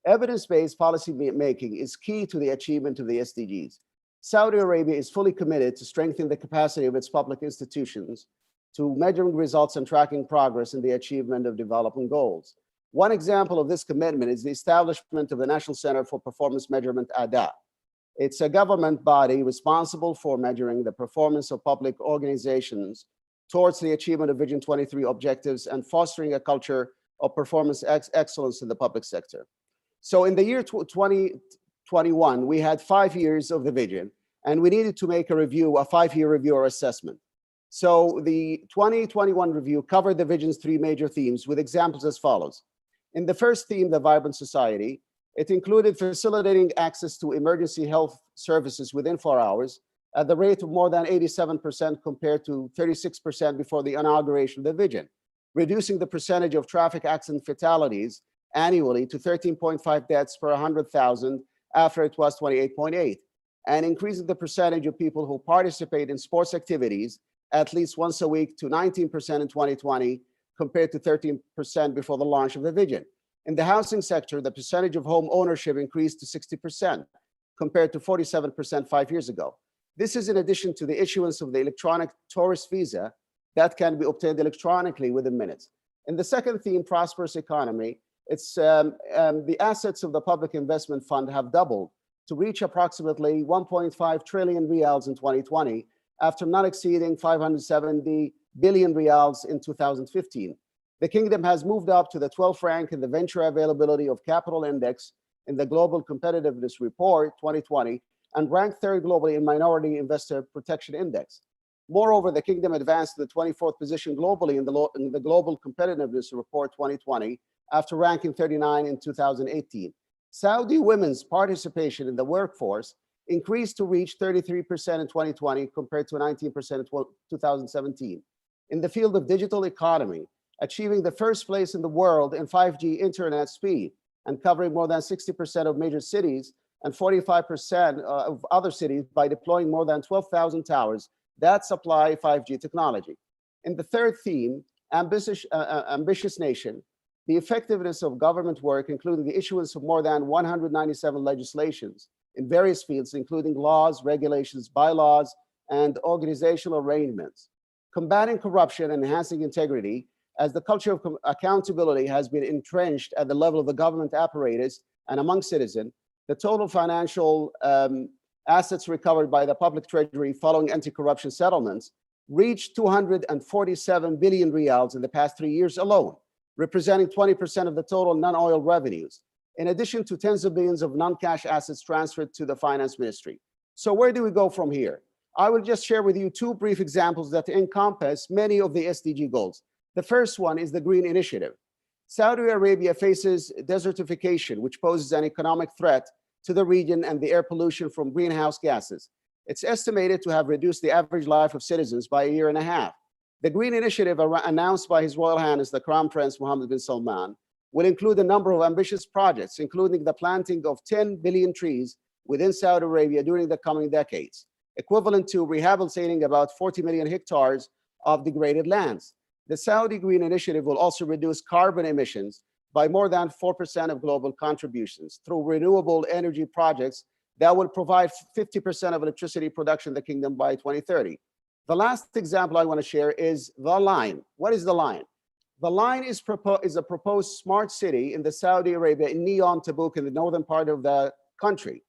Evidence-based policy making is key to the achievement of the SDGs. Saudi Arabia is fully committed to strengthening the capacity of its public institutions to measuring results and tracking progress in the achievement of development goals. One example of this commitment is the establishment of the National Center for Performance Measurement, ADA. It's a government body responsible for measuring the performance of public organizations towards the achievement of Vision 23 objectives and fostering a culture of performance excellence in the public sector. So in the year 2021, we had 5 years of the vision, and we needed to make a review, a 5-year review or assessment. So the 2021 review covered the vision's 3 major themes with examples as follows. In the first theme, the vibrant society, it included facilitating access to emergency health services within 4 hours at the rate of more than 87% compared to 36% before the inauguration of the vision, reducing the percentage of traffic accident fatalities annually to 13.5 deaths per 100,000 after it was 28.8, and increasing the percentage of people who participate in sports activities at least once a week to 19% in 2020 compared to 13% before the launch of the vision. In the housing sector, the percentage of home ownership increased to 60% compared to 47% 5 years ago. This is in addition to the issuance of the electronic tourist visa that can be obtained electronically within minutes. In the second theme, prosperous economy, it's the assets of the Public Investment Fund have doubled to reach approximately 1.5 trillion riyals in 2020 after not exceeding 570 billion riyals in 2015. The kingdom has moved up to the 12th rank in the Venture Availability of Capital Index in the Global Competitiveness Report 2020 and ranked 3rd globally in Minority Investor Protection Index. Moreover, the kingdom advanced to the 24th position globally in the Global Competitiveness Report 2020 after ranking 39 in 2018. Saudi women's participation in the workforce increased to reach 33% in 2020 compared to 19% in 2017. In the field of digital economy, achieving the first place in the world in 5G internet speed and covering more than 60% of major cities and 45% of other cities by deploying more than 12,000 towers that supply 5G technology. In the third theme, ambitious nation, the effectiveness of government work, including the issuance of more than 197 legislations in various fields, including laws, regulations, bylaws, and organizational arrangements. Combating corruption and enhancing integrity, as the culture of accountability has been entrenched at the level of the government apparatus and among citizens, the total financial assets recovered by the public treasury following anti-corruption settlements reached 247 billion riyals in the past 3 years alone, representing 20% of the total non-oil revenues, in addition to tens of billions of non-cash assets transferred to the finance ministry. So where do we go from here? I will just share with you 2 brief examples that encompass many of the SDG goals. The first one is the Green Initiative. Saudi Arabia faces desertification, which poses an economic threat to the region and the air pollution from greenhouse gases. It's estimated to have reduced the average life of citizens by 1.5 years. The Green Initiative announced by His Royal Highness the Crown Prince Mohammed bin Salman will include a number of ambitious projects, including the planting of 10 billion trees within Saudi Arabia during the coming decades, equivalent to rehabilitating about 40 million hectares of degraded lands. The Saudi Green Initiative will also reduce carbon emissions by more than 4% of global contributions through renewable energy projects that will provide 50% of electricity production in the kingdom by 2030. The last example I want to share is the Line. What is the Line? The Line is a proposed smart city in the Saudi Arabia in Neom, Tabuk, in the northern part of the country.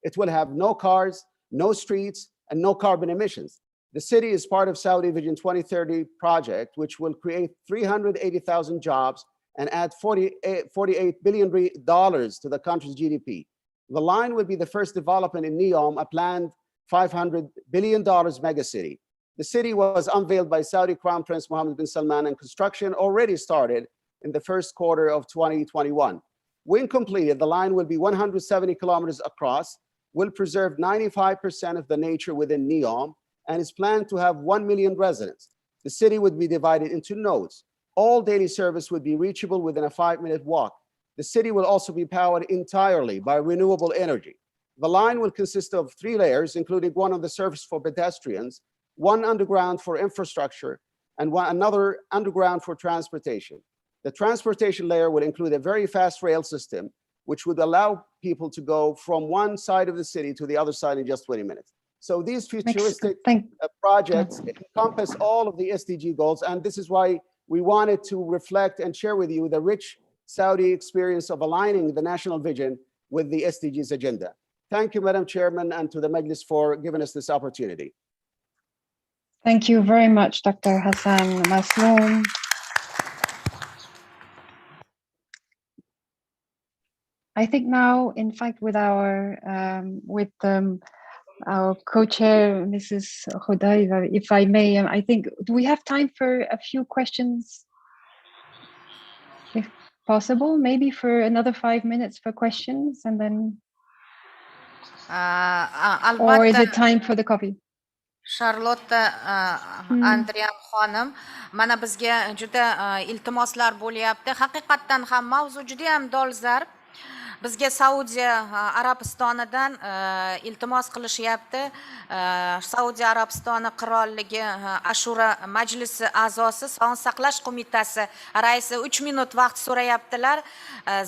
It will have no cars, no streets, and no carbon emissions. The city is part of Saudi Vision 2030 project, which will create 380,000 jobs and add $48 billion to the country's GDP. The line will be the first development in NEOM, a planned $500 billion megacity. The city was unveiled by Saudi Crown Prince Mohammed bin Salman, and construction already started in the first quarter of 2021. When completed, the line will be 170 kilometers across, will preserve 95% of the nature within NEOM, and is planned to have 1 million residents. The city would be divided into nodes. All daily service would be reachable within a 5-minute walk. The city will also be powered entirely by renewable energy. The line will consist of 3 layers, including one on the surface for pedestrians, one underground for infrastructure, and another underground for transportation. The transportation layer will include a very fast rail system, which would allow people to go from one side of the city to the other side in just 20 minutes. So these futuristic projects encompass all of the SDG goals, and this is why we wanted to reflect and share with you the rich Saudi experience of aligning the national vision with the SDGs agenda. Thank you, Madam Chairman, and to the Majlis for giving us this opportunity. Thank you very much, Dr. Hassan Masloum. I think now, in fact, with our co-chair, Mrs. Hodai, if I may, I think, do we have time for a few questions? If possible, maybe for another 5 minutes for questions, and then, or is it time for the coffee? Charlotte Andriyam xonim, mana bizga juda iltimoslar bo'lyapti. Haqiqatdan ham mavzu juda ham dolzarb. Bizga Saudiya Arabistonidan iltimos qilishyapti. Saudiya Arabistoni qirolligi Ashura majlisi a'zosi, Sog'liqni saqlash qo'mitasi raisi 3 minut vaqt so'rayaptilar.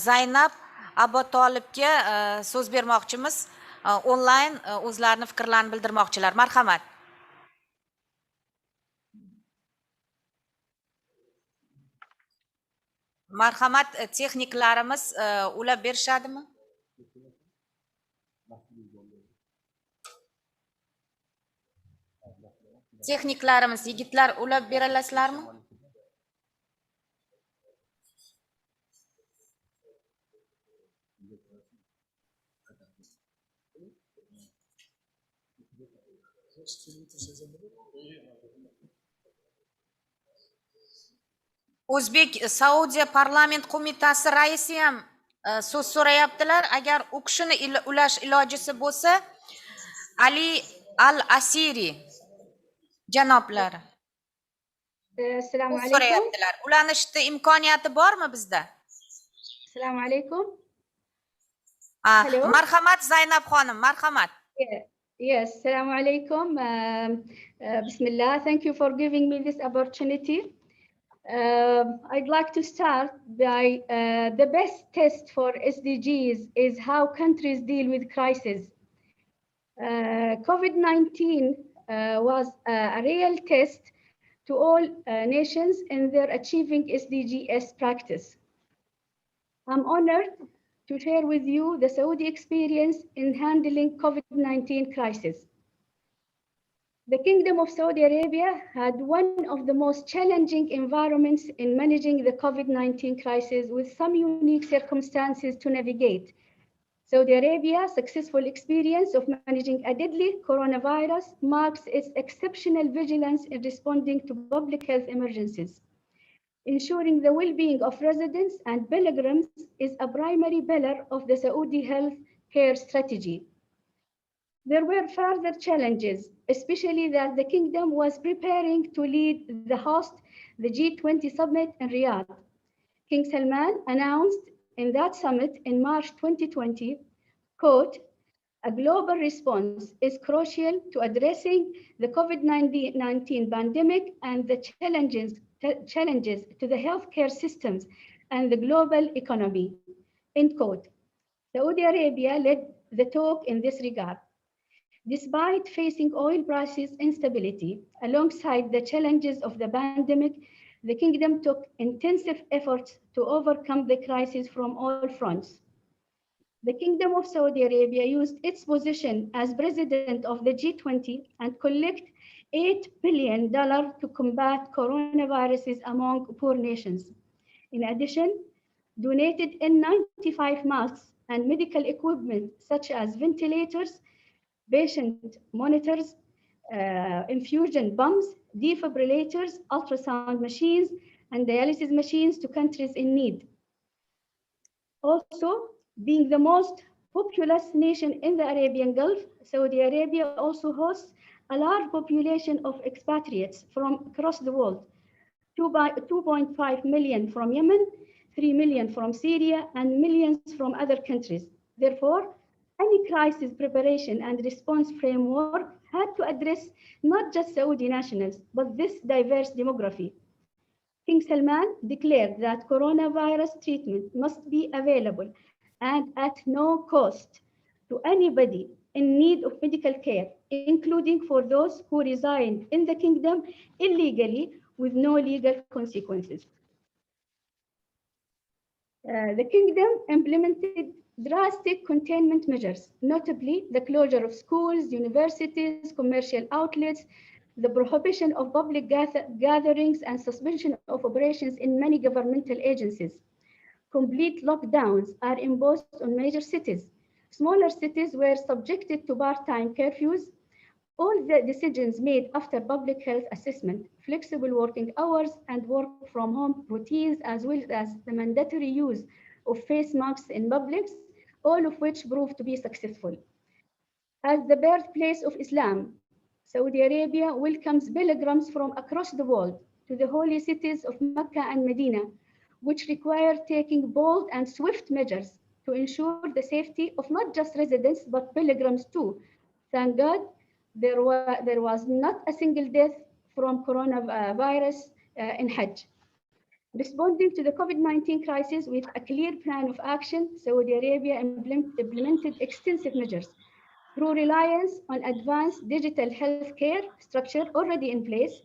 Zaynab Abotolibga so'z bermoqchimiz. Onlayn o'zlarini fikrlarini bildirmoqchilar. Marhamat. Marhamat, texniklarimiz ulab berishadimi? Texniklarimiz, yigitlar, ulab beralasizlarmi? O'zbek Saudiya parlament qo'mitasi raisi ham so'z so'rayaptilar. Agar u kishini ulash ilojisi bo'lsa, Ali Al-Asiri janoblari. Assalomu alaykum. So'rayaptilar. Ulanishda imkoniyati bormi bizda? Assalomu alaykum. Marhamat Zaynab xonim, marhamat. Yes, assalomu alaykum. Bismillah. Thank you for giving me this opportunity. I'd like to start by the best test for SDGs is how countries deal with crisis. COVID-19 was a real test to all nations in their achieving SDGs practice. I'm honored to share with you the Saudi experience in handling COVID-19 crisis. The Kingdom of Saudi Arabia had one of the most challenging environments in managing the COVID-19 crisis, with some unique circumstances to navigate. Saudi Arabia's successful experience of managing a deadly coronavirus marks its exceptional vigilance in responding to public health emergencies. Ensuring the well-being of residents and pilgrims is a primary pillar of the Saudi health care strategy. There were further challenges, especially that the kingdom was preparing to lead the G20 summit in Riyadh. King Salman announced in that summit in March 2020, quote, "A global response is crucial to addressing the COVID-19 pandemic and the challenges to the healthcare systems and the global economy," end quote. Saudi Arabia led the talk in this regard. Despite facing oil prices instability alongside the challenges of the pandemic, the kingdom took intensive efforts to overcome the crisis from all fronts. The Kingdom of Saudi Arabia used its position as president of the G20 and collect $8 billion to combat coronaviruses among poor nations. In addition, donated N95 masks and medical equipment such as ventilators, patient monitors, infusion pumps, defibrillators, ultrasound machines, and dialysis machines to countries in need. Also, being the most populous nation in the Arabian Gulf, Saudi Arabia also hosts a large population of expatriates from across the world, 2.5 million from Yemen, 3 million from Syria, and millions from other countries. Therefore, any crisis preparation and response framework had to address not just Saudi nationals, but this diverse demography. King Salman declared that coronavirus treatment must be available and at no cost to anybody in need of medical care, including for those who reside in the kingdom illegally with no legal consequences. The kingdom implemented drastic containment measures, notably the closure of schools, universities, commercial outlets, the prohibition of public gatherings, and suspension of operations in many governmental agencies. Complete lockdowns are imposed on major cities. Smaller cities were subjected to part-time curfews. All the decisions made after public health assessment, flexible working hours, and work from home routines, as well as the mandatory use of face masks in public, all of which proved to be successful. As the birthplace of Islam, Saudi Arabia welcomes pilgrims from across the world to the holy cities of Mecca and Medina, which require taking bold and swift measures to ensure the safety of not just residents, but pilgrims too. Thank God, there was not a single death from coronavirus in Hajj. Responding to the COVID-19 crisis with a clear plan of action, Saudi Arabia implemented extensive measures through reliance on advanced digital healthcare structure already in place,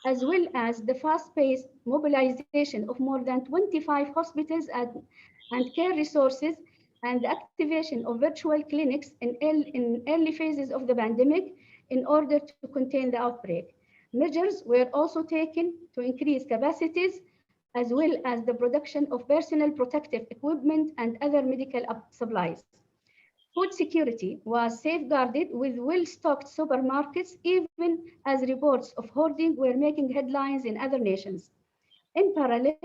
as well as the fast-paced mobilization of more than 25 hospitals and care resources, and the activation of virtual clinics in early phases of the pandemic in order to contain the outbreak. Measures were also taken to increase capacities, as well as the production of personal protective equipment and other medical supplies. Food security was safeguarded with well-stocked supermarkets, even as reports of hoarding were making headlines in other nations. In parallel,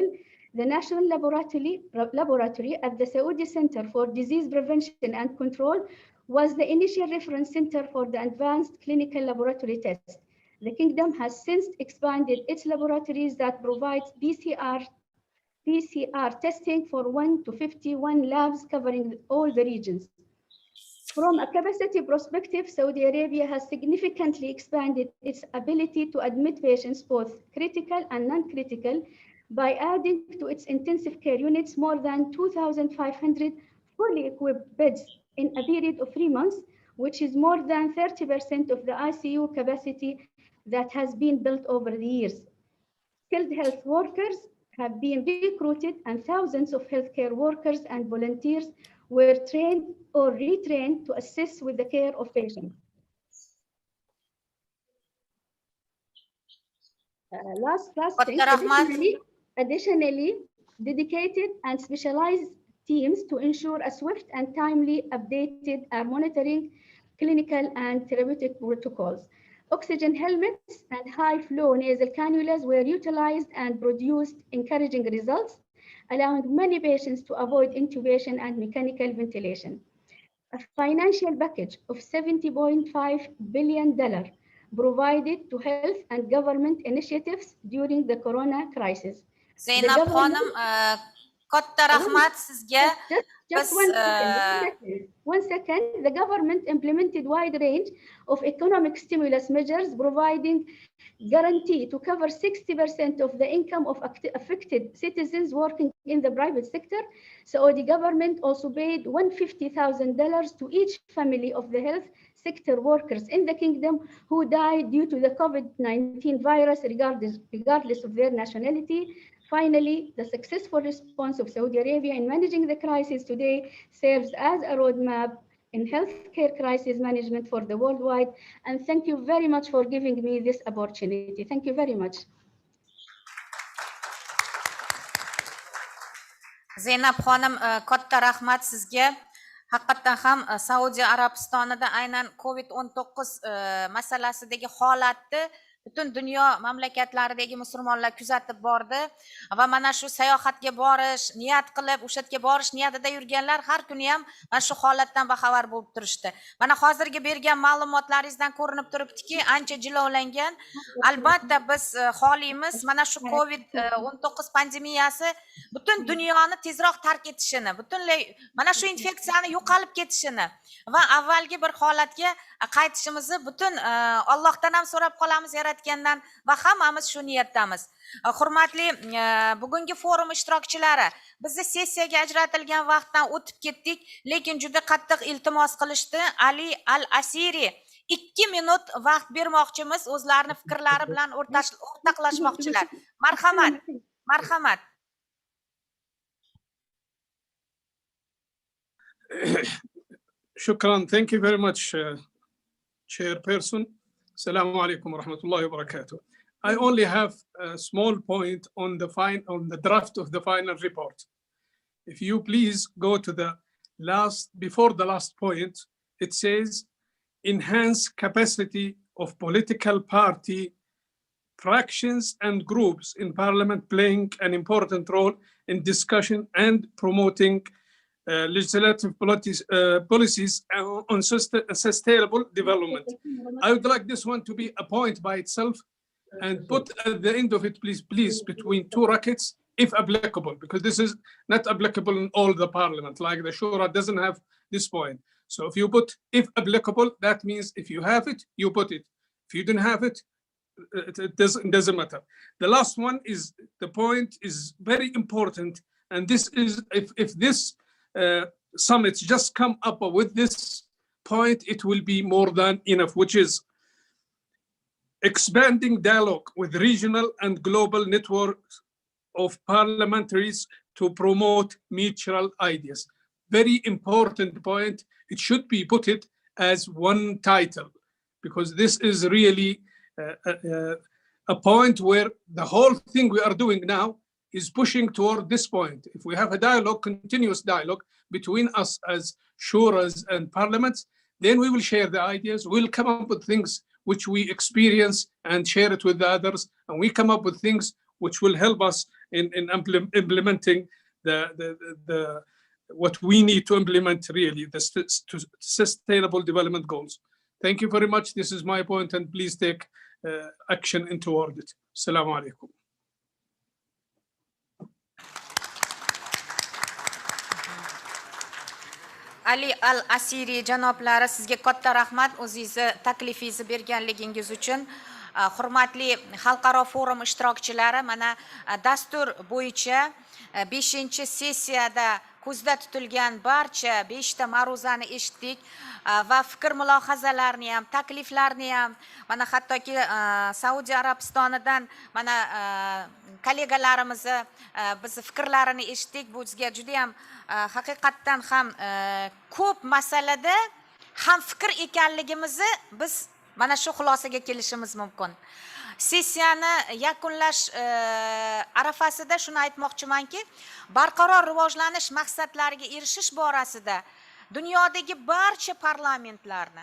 the National Laboratory at the Saudi Center for Disease Prevention and Control was the initial reference center for the advanced clinical laboratory tests. The kingdom has since expanded its laboratories that provides PCR testing for 1 to 51 labs covering all the regions. From a capacity perspective, Saudi Arabia has significantly expanded its ability to admit patients, both critical and non-critical, by adding to its intensive care units more than 2,500 fully equipped beds in a period of 3 months, which is more than 30% of the ICU capacity that has been built over the years. Skilled health workers have been recruited, and thousands of healthcare workers and volunteers were trained or retrained to assist with the care of patients. Last thing, additionally, dedicated and specialized teams to ensure a swift and timely updated monitoring clinical and therapeutic protocols. Oxygen helmets and high-flow nasal cannulas were utilized and produced encouraging results, allowing many patients to avoid intubation and mechanical ventilation. A financial package of $70.5 billion provided to health and government initiatives during the corona crisis. Zainab Khanım, katta rahmat sizga. Just one second. The government implemented wide range of economic stimulus measures, providing guarantee to cover 60% of the income of affected citizens working in the private sector. Saudi government also paid $150,000 to each family of the health sector workers in the kingdom who died due to the COVID-19 virus, regardless of their nationality. Finally, the successful response of Saudi Arabia in managing the crisis today serves as a roadmap in healthcare crisis management for the worldwide. And thank you very much for giving me this opportunity. Thank you very much. Zeynab xonim, katta rahmat sizga. Haqiqatan ham Saudiya Arabistonida aynan COVID-19 masalasidagi holatni butun dunyo mamlakatlaridagi musulmonlar kuzatib bordi va mana shu sayohatga borish, niyat qilib, o'sha yerga borish niyatida yurganlar har kuni ham mana shu holatdan baxabar bo'lib turishdi. Mana hozirgi bergan ma'lumotlaringizdan ko'rinib turibdiki, ancha jilovlangan. Albatta biz xoliymiz mana shu COVID-19 pandemiyasi butun dunyoni tezroq tark etishini, butunlay mana shu infeksiyani yo'qolib ketishini va avvalgi bir holatga qaytishimizni butun Allohdan ham so'rab qolamiz yaratgandan va hammamiz shu niyatdamiz. Hurmatli bugungi forum ishtirokchilari, bizni sessiyaga ajratilgan vaqtdan o'tib ketdik, lekin juda qattiq iltimos qilishdi. Ali Al-Asiri 2 minut vaqt bermoqchimiz, o'zlarining fikrlari bilan o'rtoqlashmoqchilar. Marhamat. Marhamat. Shukran. Thank you very much, Chairperson. Assalamu alaikum wa rahmatullahi wa barakatuh. I only have a small point on the draft of the final report. If you please go to the before the last point, it says enhance capacity of political party fractions and groups in parliament playing an important role in discussion and promoting legislative policies on sustainable development. I would like this one to be a point by itself and put at the end of it, please, between two brackets, if applicable, because this is not applicable in all the parliament, like the Shura doesn't have this point. So if you put if applicable, that means if you have it, you put it. If you don't have it, it doesn't matter. The last one is, the point is very important, and this is, if this summit just come up with this point, it will be more than enough, which is expanding dialogue with regional and global networks of parliamentaries to promote mutual ideas. Very important point. It should be put it as one title, because this is really a point where the whole thing we are doing now is pushing toward this point. If we have a dialogue, continuous dialogue between us as shuras and parliaments, then we will share the ideas. We'll come up with things which we experience and share it with the others, and we come up with things which will help us in implementing the what we need to implement, really, the sustainable development goals. Thank you very much. This is my point, and please take action toward it. Assalamu alaikum. Ali Al-Asiri janoblari, sizga katta rahmat o'zingizni taklifingizni berganligingiz uchun. Hurmatli xalqaro forum ishtirokchilari, mana dastur bo'yicha 5-sessiyada ko'zda tutilgan barcha 5 ta ma'ruzani eshitdik va fikr mulohazalarni ham, takliflarni ham, mana hattoki Saudiya Arabistonidan mana kollegalarimiz biz fikrlarini eshitdik. Bu bizga juda ham haqiqatdan ham ko'p masalada ham fikr ekanligimizni biz mana shu xulosaga kelishimiz mumkin. Sessiyani yakunlash arafasida shuni aytmoqchimanki, barqaror rivojlanish maqsadlariga erishish borasida dunyodagi barcha parlamentlarni,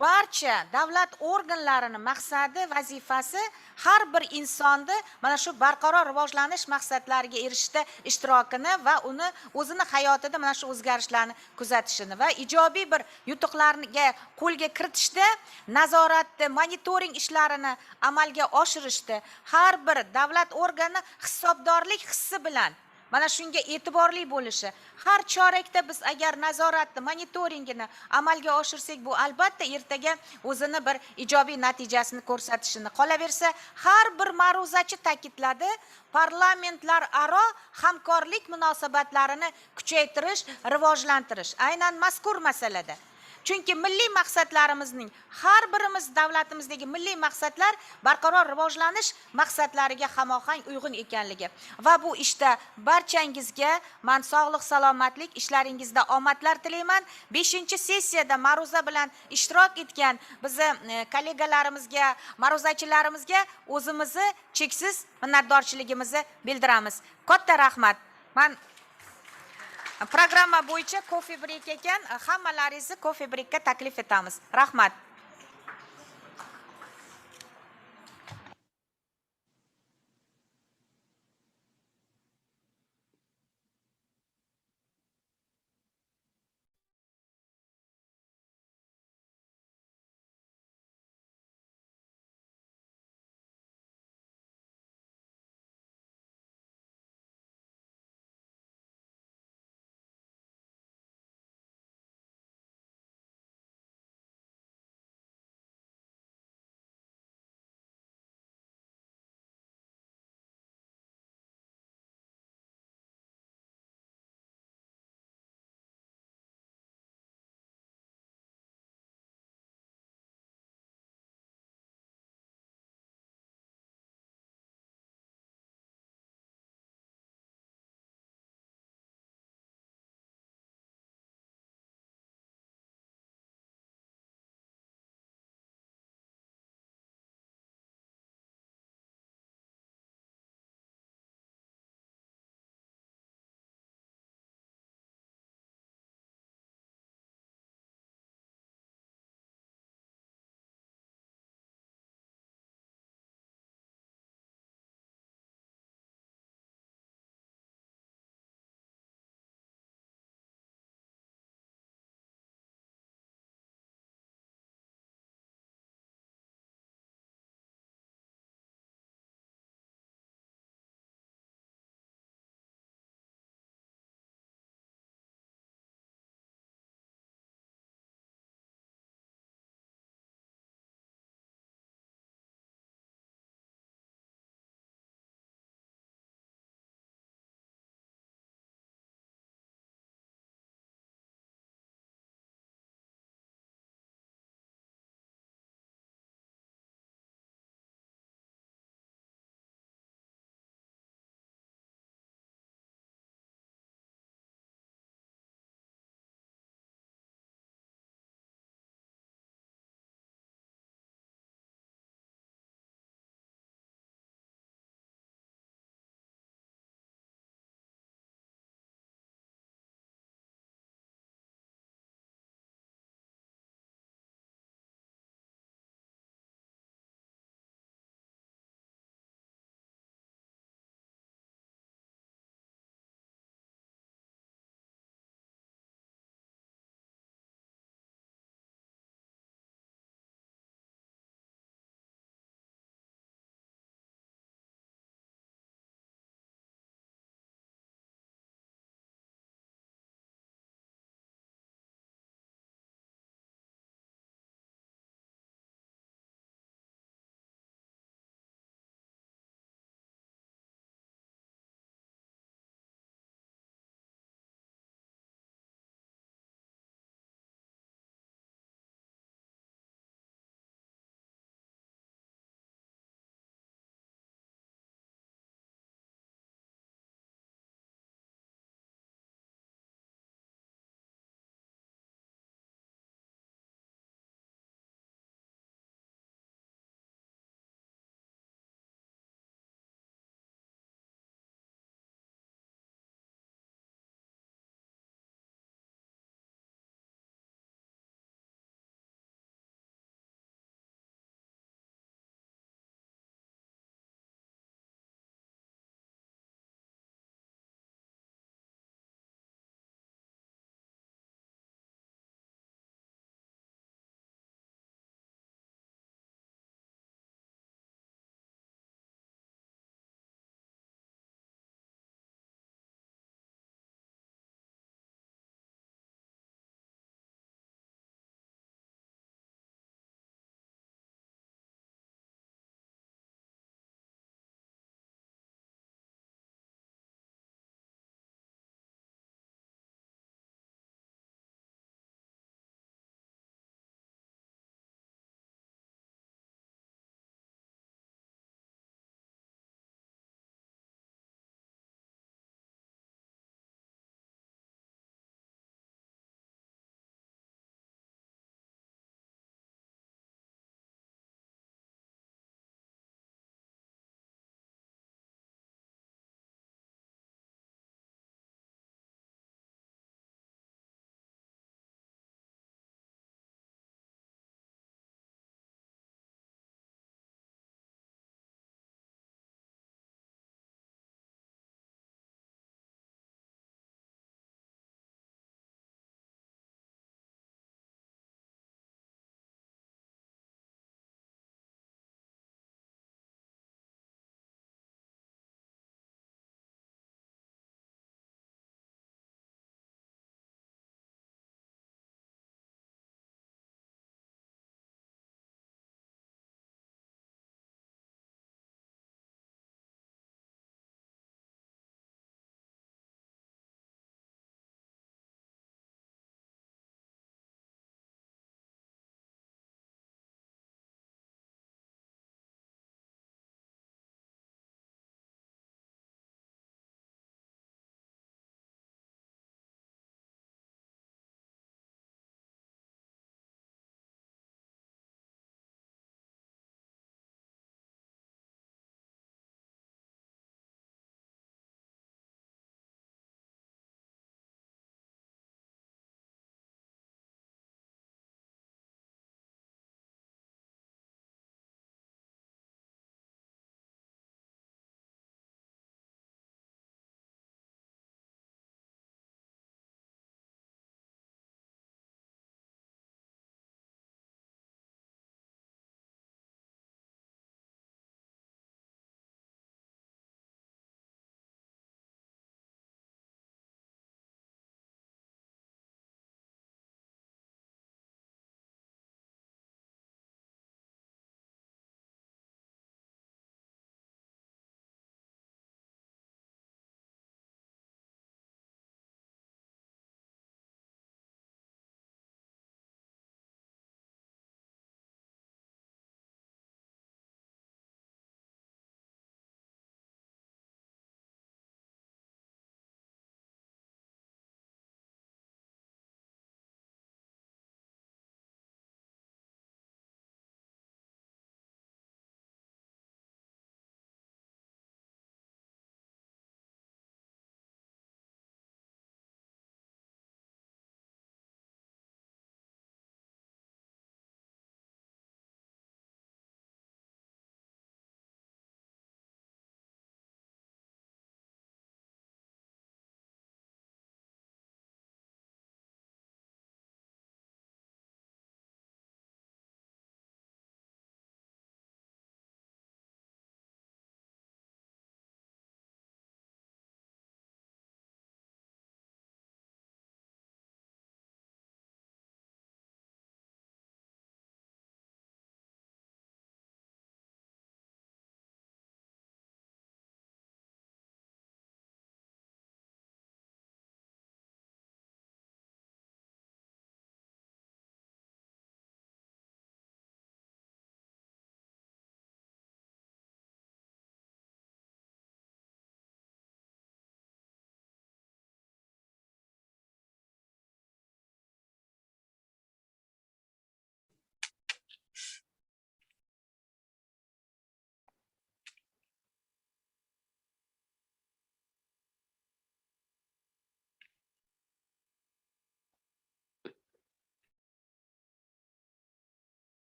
barcha davlat organlarini maqsadi, vazifasi har bir insonni mana shu barqaror rivojlanish maqsadlariga erishishda ishtirokini va uni o'zini hayotida mana shu o'zgarishlarni kuzatishini va ijobiy bir yutuqlarga qo'lga kiritishda, nazoratni, monitoring ishlarini amalga oshirishda har bir davlat organi hisobdorlik hissi bilan mana shunga e'tiborli bo'lishi. Har chorakda biz agar nazoratni, monitoringini amalga oshirsak, bu albatta ertaga o'zini bir ijobiy natijasini ko'rsatishini. Qolaversa, har bir ma'ruzachi ta'kidladi, parlamentlar aro hamkorlik munosabatlarini kuchaytirish, rivojlantirish. Aynan mazkur masalada Chunki milliy maqsadlarimizning har birimiz davlatimizdagi milliy maqsadlar barqaror rivojlanish maqsadlariga hamohang uyg'un ekanligi va bu ishda barchangizga men sog'lik salomatlik ishlaringizda omadlar tilayman. 5-sessiyada ma'ruza bilan ishtirok etgan bizni kollegalarimizga, ma'ruzachilarimizga o'zimizni cheksiz minnatdorchiligimizni bildiramiz. Katta rahmat. Men programma bo'yicha coffee break ekan, hammalaringizni coffee breakka taklif etamiz. Rahmat.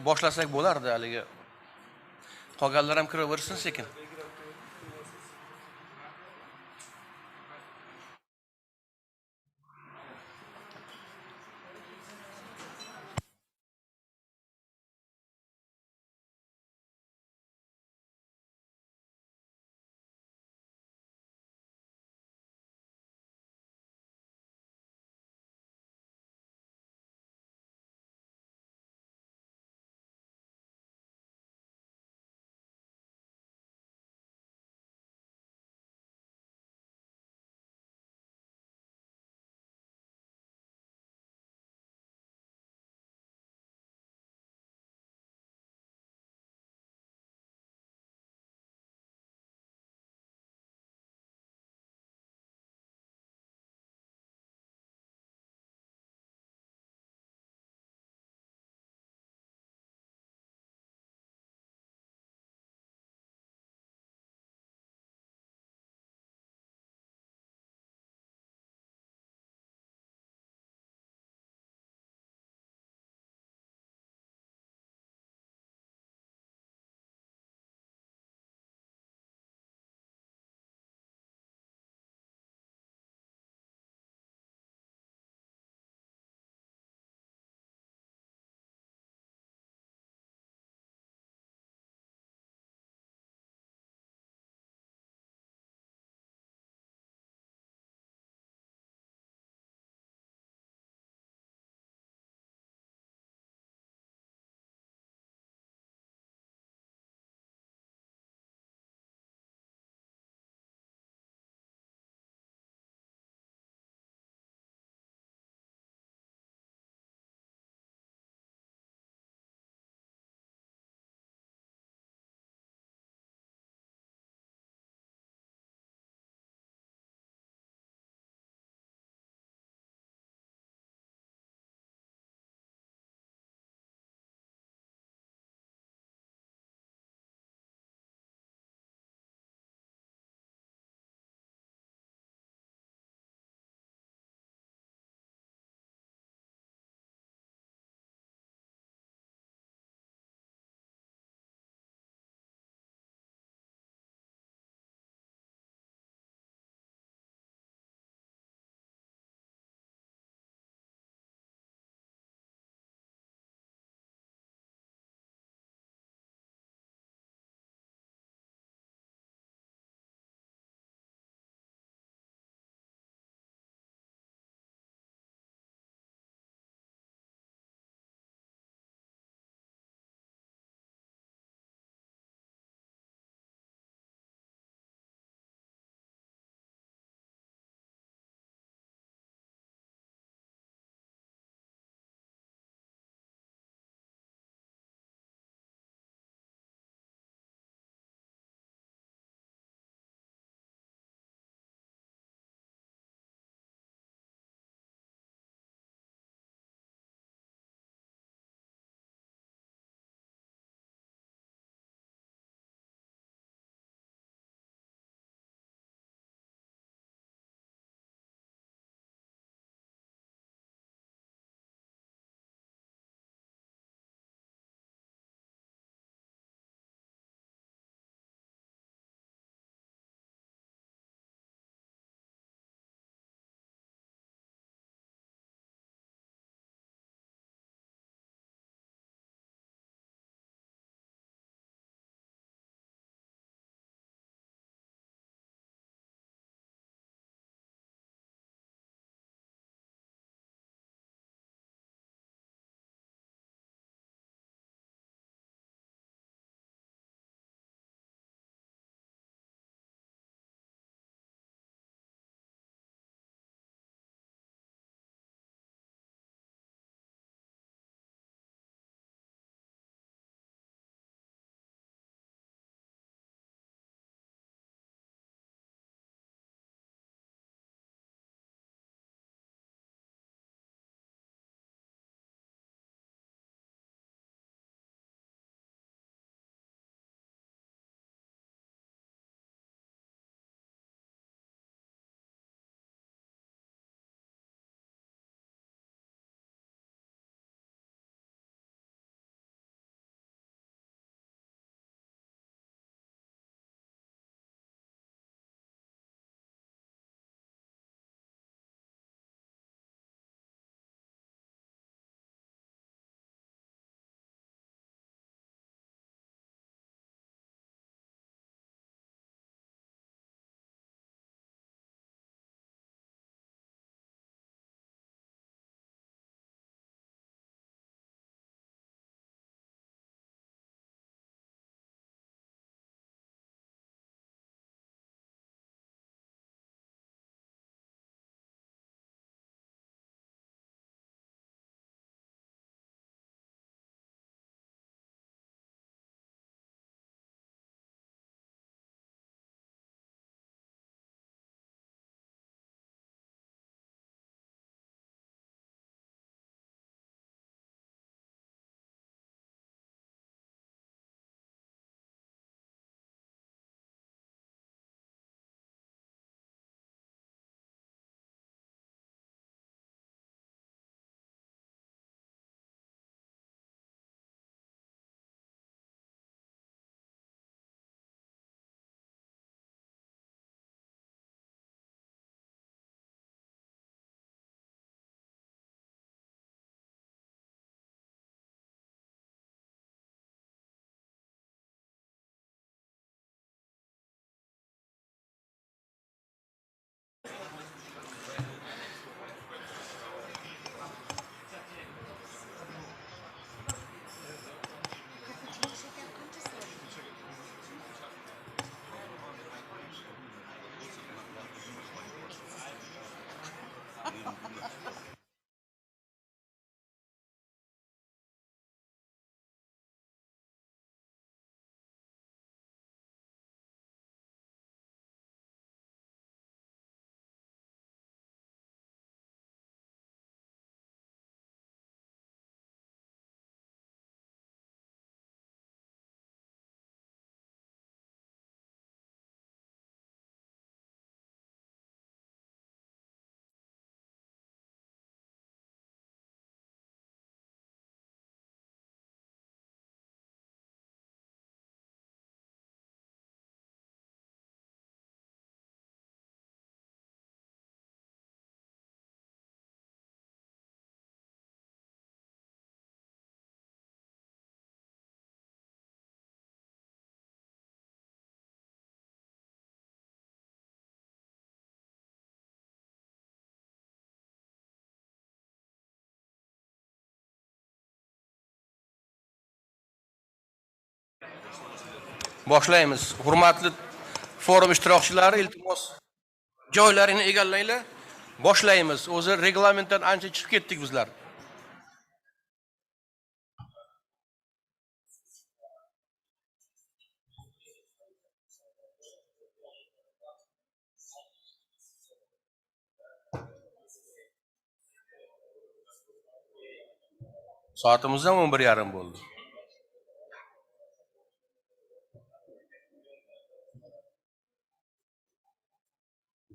boshlasak bo'lardi haligi. Qolganlar ham kiraversin sekin. Boshlaymiz. Hurmatli forum ishtirokchilari, iltimos joylarini egallanglar. Boshlaymiz. O'zi reglamentdan ancha chiqib ketdik bizlar. Soatimiz ham 11:30 bo'ldi.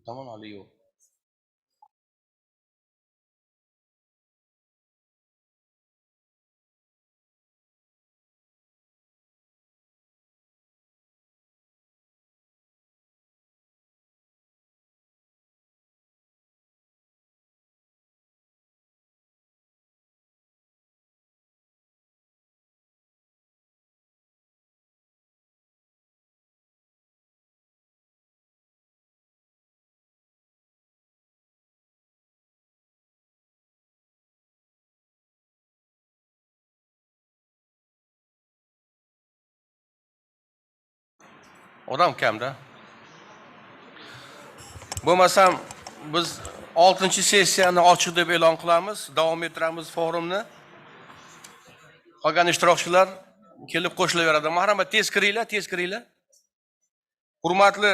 Tamam hali yo'q. Odam kamda. Bo'lmasam biz 6-sessiyani ochiq deb e'lon qilamiz, davom ettiramiz forumni. Qolgan ishtirokchilar kelib qo'shilaveradi. Marhamat, tez kiringlar. Hurmatli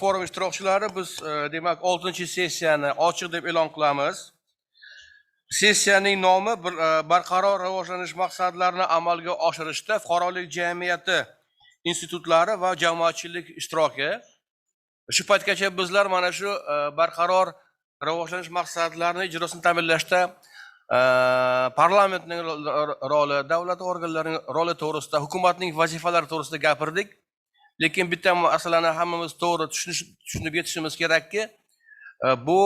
forum ishtirokchilari, biz demak 6-sessiyani ochiq deb e'lon qilamiz. Sessiyaning nomi barqaror rivojlanish maqsadlarini amalga oshirishda fuqarolik jamiyati institutlari va jamoatchilik ishtiroki. Shu paytgacha bizlar mana shu barqaror rivojlanish maqsadlarini ijrosini ta'minlashda parlamentning roli, davlat organlarining roli to'g'risida, hukumatning vazifalari to'g'risida gapirdik. Lekin bitta masalani hammamiz to'g'ri tushunib yetishimiz kerakki, bu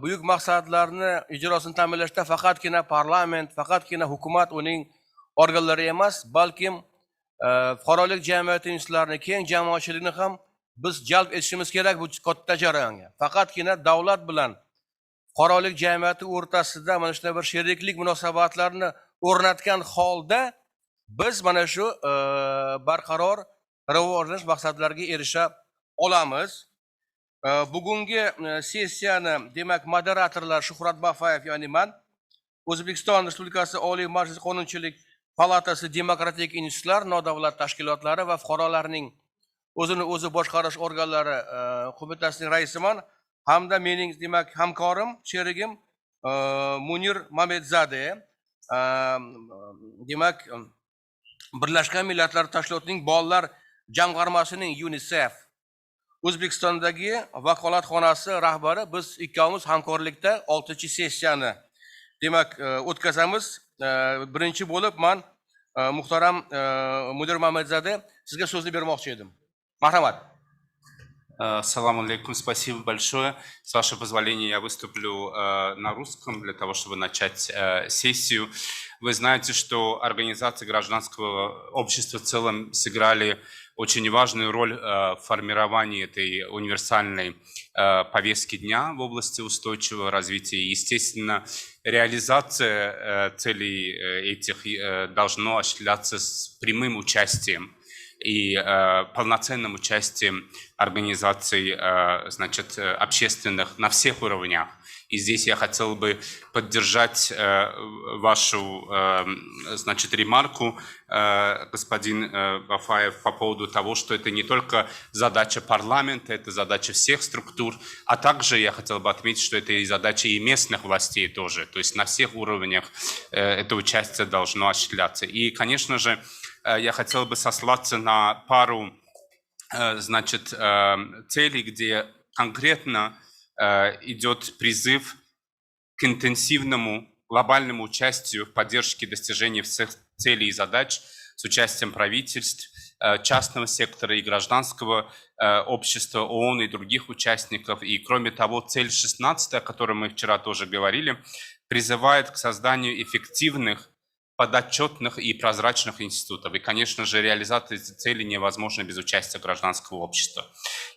buyuk maqsadlarni ijrosini ta'minlashda faqatgina parlament, faqatgina hukumat uning organlari emas, balkim fuqarolik jamiyati institutlarini, keng jamoatchilikni ham biz jalb etishimiz kerak bu katta jarayonga. Faqatgina davlat bilan fuqarolik jamiyati o'rtasida mana shunday bir sheriklik munosabatlarini o'rnatgan holda biz mana shu barqaror rivojlanish maqsadlariga erisha olamiz. Bugungi sessiyani demak moderatorlar Shuhrat Bafayev, ya'ni men, O'zbekiston Respublikasi Oliy Majlis Qonunchilik palatasi demokratik institutlar, nodavlat tashkilotlari va fuqarolarning o'zini o'zi boshqarish organlari qo'mitasining raisiman, hamda mening demak hamkorim, sherigim Munir Mamedzade, demak Birlashgan Millatlar Tashkilotining bolalar jamg'armasining UNICEF O'zbekistondagi vakolatxonasi rahbari. Biz ikkovimiz hamkorlikda 6-sessiyani demak o'tkazamiz. Birinchi bo'lib men muhtaram Munir Mamedzade sizga so'zni bermoqchi edim. Marhamat. Ассаламу алейкум, спасибо большое. С вашего позволения я выступлю на русском для того, чтобы начать сессию. Вы знаете, что организации гражданского общества в целом сыграли очень важную роль в формировании этой универсальной повестки дня в области устойчивого развития. И, естественно, реализация целей этих должно осуществляться с прямым участием и полноценным участием организаций, значит, общественных на всех уровнях. И здесь я хотел бы поддержать вашу, значит, ремарку, господин Бафаев, по поводу того, что это не только задача парламента, это задача всех структур, а также я хотел бы отметить, что это и задача и местных властей тоже. То есть на всех уровнях это участие должно осуществляться. И, конечно же, я хотел бы сослаться на пару, значит, целей, где конкретно идет призыв к интенсивному глобальному участию в поддержке достижения всех целей и задач с участием правительств, частного сектора и гражданского общества, ООН и других участников. И кроме того, цель 16, о которой мы вчера тоже говорили, призывает к созданию эффективных, подотчетных и прозрачных институтов. И, конечно же, реализация этой цели невозможна без участия гражданского общества.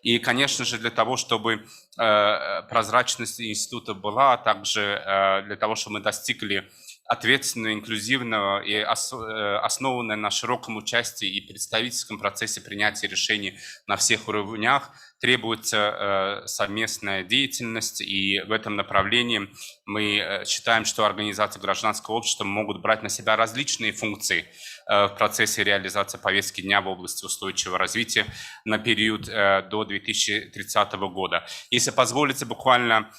И, конечно же, для того, чтобы прозрачность института была, а также для того, чтобы мы достигли ответственного, инклюзивного и основанного на широком участии и представительском процессе принятия решений на всех уровнях, требуется совместная деятельность, и в этом направлении мы считаем, что организации гражданского общества могут брать на себя различные функции в процессе реализации повестки дня в области устойчивого развития на период до 2030 года. Если позволите, буквально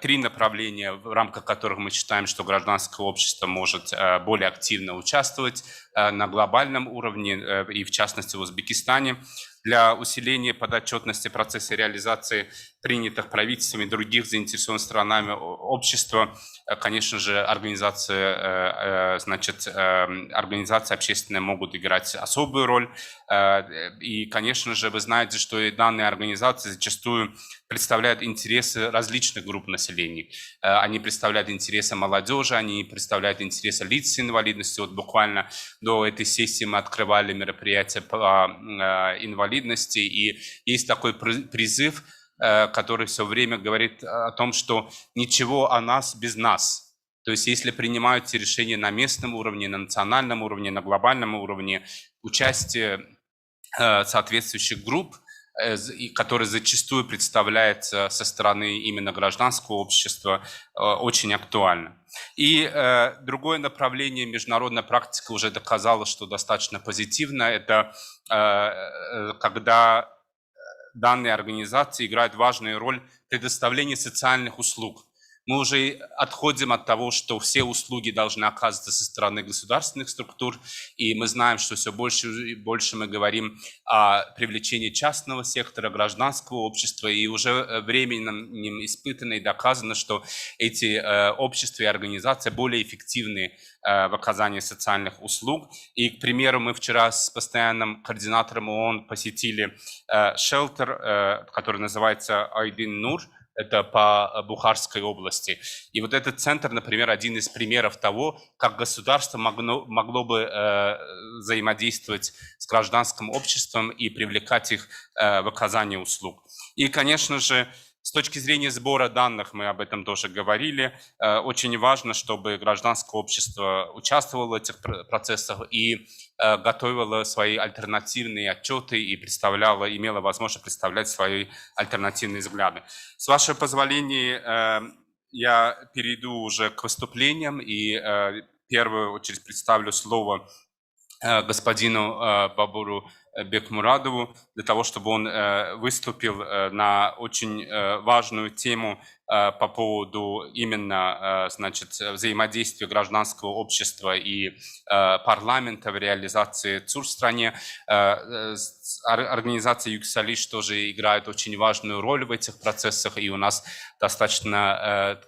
3 направления, в рамках которых мы считаем, что гражданское общество может более активно участвовать на глобальном уровне, и в частности в Узбекистане, для усиления подотчетности процесса реализации принятых правительством и других заинтересованных сторонами общества, конечно же, организации общественные могут играть особую роль. И, конечно же, вы знаете, что и данные организации зачастую представляют интересы различных групп населения. Они представляют интересы молодежи, они представляют интересы лиц с инвалидностью. Вот буквально до этой сессии мы открывали мероприятие по инвалидности, и есть такой призыв, который все время говорит о том, что ничего о нас без нас. То есть если принимаются решения на местном уровне, на национальном уровне, на глобальном уровне, участие соответствующих групп, который зачастую представляется со стороны именно гражданского общества, очень актуально. И другое направление, международная практика уже доказала, что достаточно позитивно, это когда данные организации играют важную роль в предоставлении социальных услуг. Мы уже отходим от того, что все услуги должны оказываться со стороны государственных структур, и мы знаем, что все больше и больше мы говорим о привлечении частного сектора, гражданского общества, и уже временем испытано и доказано, что эти общества и организации более эффективны в оказании социальных услуг. И, к примеру, мы вчера с постоянным координатором ООН посетили шелтер, который называется Айдин Нур, это по Бухарской области. И вот этот центр, например, один из примеров того, как государство могло бы взаимодействовать с гражданским обществом и привлекать их в оказании услуг. И, конечно же, с точки зрения сбора данных, мы об этом тоже говорили, очень важно, чтобы гражданское общество участвовало в этих процессах и готовило свои альтернативные отчеты и имело возможность представлять свои альтернативные взгляды. С вашего позволения, я перейду уже к выступлениям и в первую очередь представлю слово господину Бабуру Бекмурадову, для того, чтобы он выступил на очень важную тему по поводу именно, значит, взаимодействия гражданского общества и парламента в реализации ЦУР в стране. Организация Юксалиш тоже играет очень важную роль в этих процессах, и у нас достаточно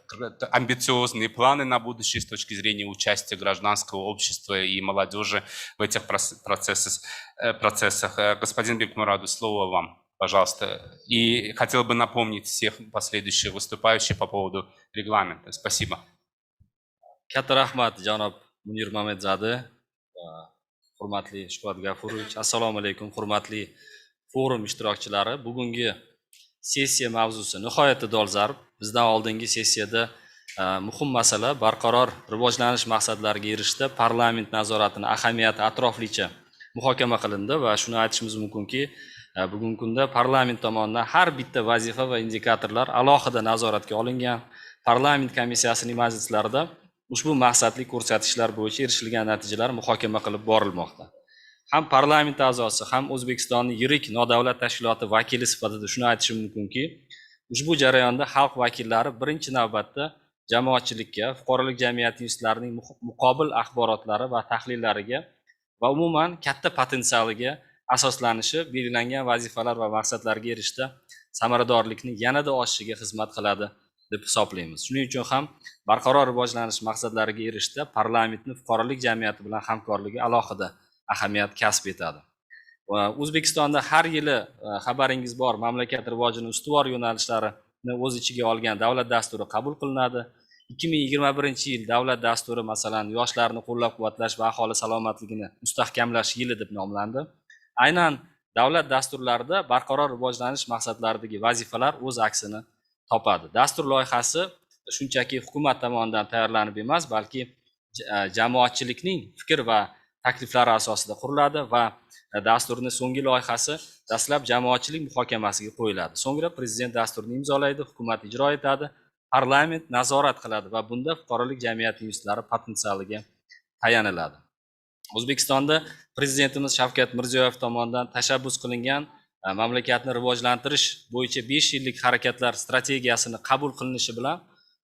амбициозные планы на будущее с точки зрения участия гражданского общества и молодежи в этих процессах. Господин Бекмураду, слово вам, пожалуйста. И хотел бы напомнить всех последующих выступающих по поводу регламента. Спасибо. Katta rahmat janob Munir Mamedzade va hurmatli Shuhrat Gafurovich. Assalomu alaykum hurmatli forum ishtirokchilari. Bugungi sessiya mavzusi nihoyatda dolzarb. Bizdan oldingi sessiyada muhim masala barqaror rivojlanish maqsadlariga erishishda parlament nazoratini ahamiyati atroflicha muhokama qilindi va shuni aytishimiz mumkinki, bugungi kunda parlament tomonidan har bitta vazifa va indikatorlar alohida nazoratga olingan. Parlament komissiyasining majlislarida ushbu maqsadli ko'rsatkichlar bo'yicha erishilgan natijalar muhokama qilib borilmoqda. Ham parlament a'zosi, ham O'zbekistonning yirik nodavlat tashkiloti vakili sifatida shuni aytishim mumkinki, ushbu jarayonda xalq vakillari birinchi navbatda jamoatchilikka, fuqarolik jamiyati institutlarining muqobil axborotlari va tahlillariga va umuman katta potensialiga asoslanishi belgilangan vazifalar va maqsadlarga erishishda samaradorlikni yanada oshishiga xizmat qiladi deb hisoblaymiz. Shuning uchun ham barqaror rivojlanish maqsadlariga erishishda parlamentning fuqarolik jamiyati bilan hamkorligi alohida ahamiyat kasb etadi. O'zbekistonda har yili xabaringiz bor, mamlakat rivojini ustuvor yo'nalishlarini o'z ichiga olgan davlat dasturi qabul qilinadi. 2021-yil davlat dasturi masalan yoshlarni qo'llab-quvvatlash va aholi salomatligini mustahkamlash yili deb nomlandi. Aynan davlat dasturlarida barqaror rivojlanish maqsadlaridagi vazifalar o'z aksini topadi. Dastur loyihasi shunchaki hukumat tomonidan tayyorlanib emas, balki jamoatchilikning fikr va takliflari asosida quriladi va dasturning so'nggi loyihasi dastlab jamoatchilik muhokamasiga qo'yiladi. So'ngra prezident dasturni imzolaydi, hukumat ijro etadi, parlament nazorat qiladi va bunda fuqarolik jamiyati institutlari potensialiga tayaniladi. O'zbekistonda prezidentimiz Shavkat Mirziyoyev tomonidan tashabbus qilingan mamlakatni rivojlantirish bo'yicha 5 yillik harakatlar strategiyasini qabul qilinishi bilan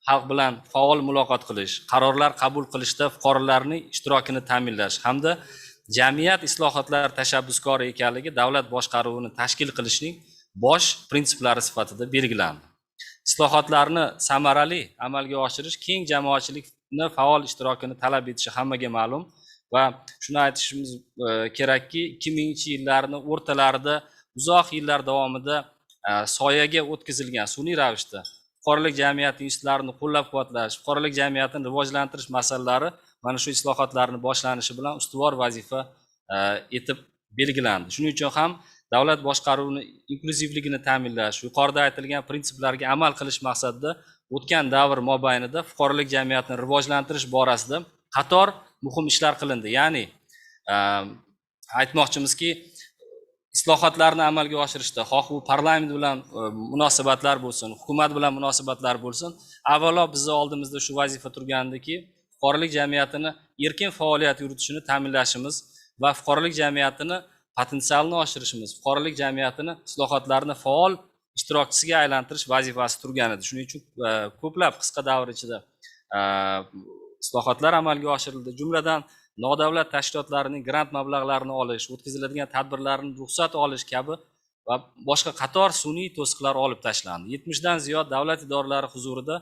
xalq bilan faol muloqot qilish, qarorlar qabul qilishda fuqarolarning ishtirokini ta'minlash hamda jamiyat islohotlar tashabbuskori ekanligi davlat boshqaruvini tashkil qilishning bosh prinsiplari sifatida belgilandi. Islohotlarni samarali amalga oshirish keng jamoatchilikni faol ishtirokini talab etishi hammaga ma'lum va shuni aytishimiz kerakki, 2000-yillarning o'rtalarida uzoq yillar davomida soyaga o'tkazilgan sun'iy ravishda fuqarolik jamiyati institutlarini qo'llab-quvvatlash, fuqarolik jamiyatini rivojlantirish masalalari mana shu islohotlarning boshlanishi bilan ustuvor vazifa etib belgilandi. Shuning uchun ham davlat boshqaruvini inkluzivligini ta'minlash, yuqorida aytilgan prinsiplarga amal qilish maqsadida o'tgan davr mobaynida fuqarolik jamiyatini rivojlantirish borasida qator muhim ishlar qilindi. Ya'ni aytmoqchimizki, islohotlarni amalga oshirishda xoh u parlament bilan munosabatlar bo'lsin, hukumat bilan munosabatlar bo'lsin, avvalo bizni oldimizda shu vazifa turgandiki, fuqarolik jamiyatini erkin faoliyat yuritishini ta'minlashimiz va fuqarolik jamiyatini potensialini oshirishimiz, fuqarolik jamiyatini islohotlarni faol ishtirokchisiga aylantirish vazifasi turgan edi. Shuning uchun ko'plab qisqa davr ichida islohotlar amalga oshirildi. Jumladan nodavlat tashkilotlarining grant mablag'larini olish, o'tkaziladigan tadbirlarni ruxsat olish kabi va boshqa qator sun'iy to'siqlar olib tashlandi. 70 dan ziyod davlat idoralari huzurida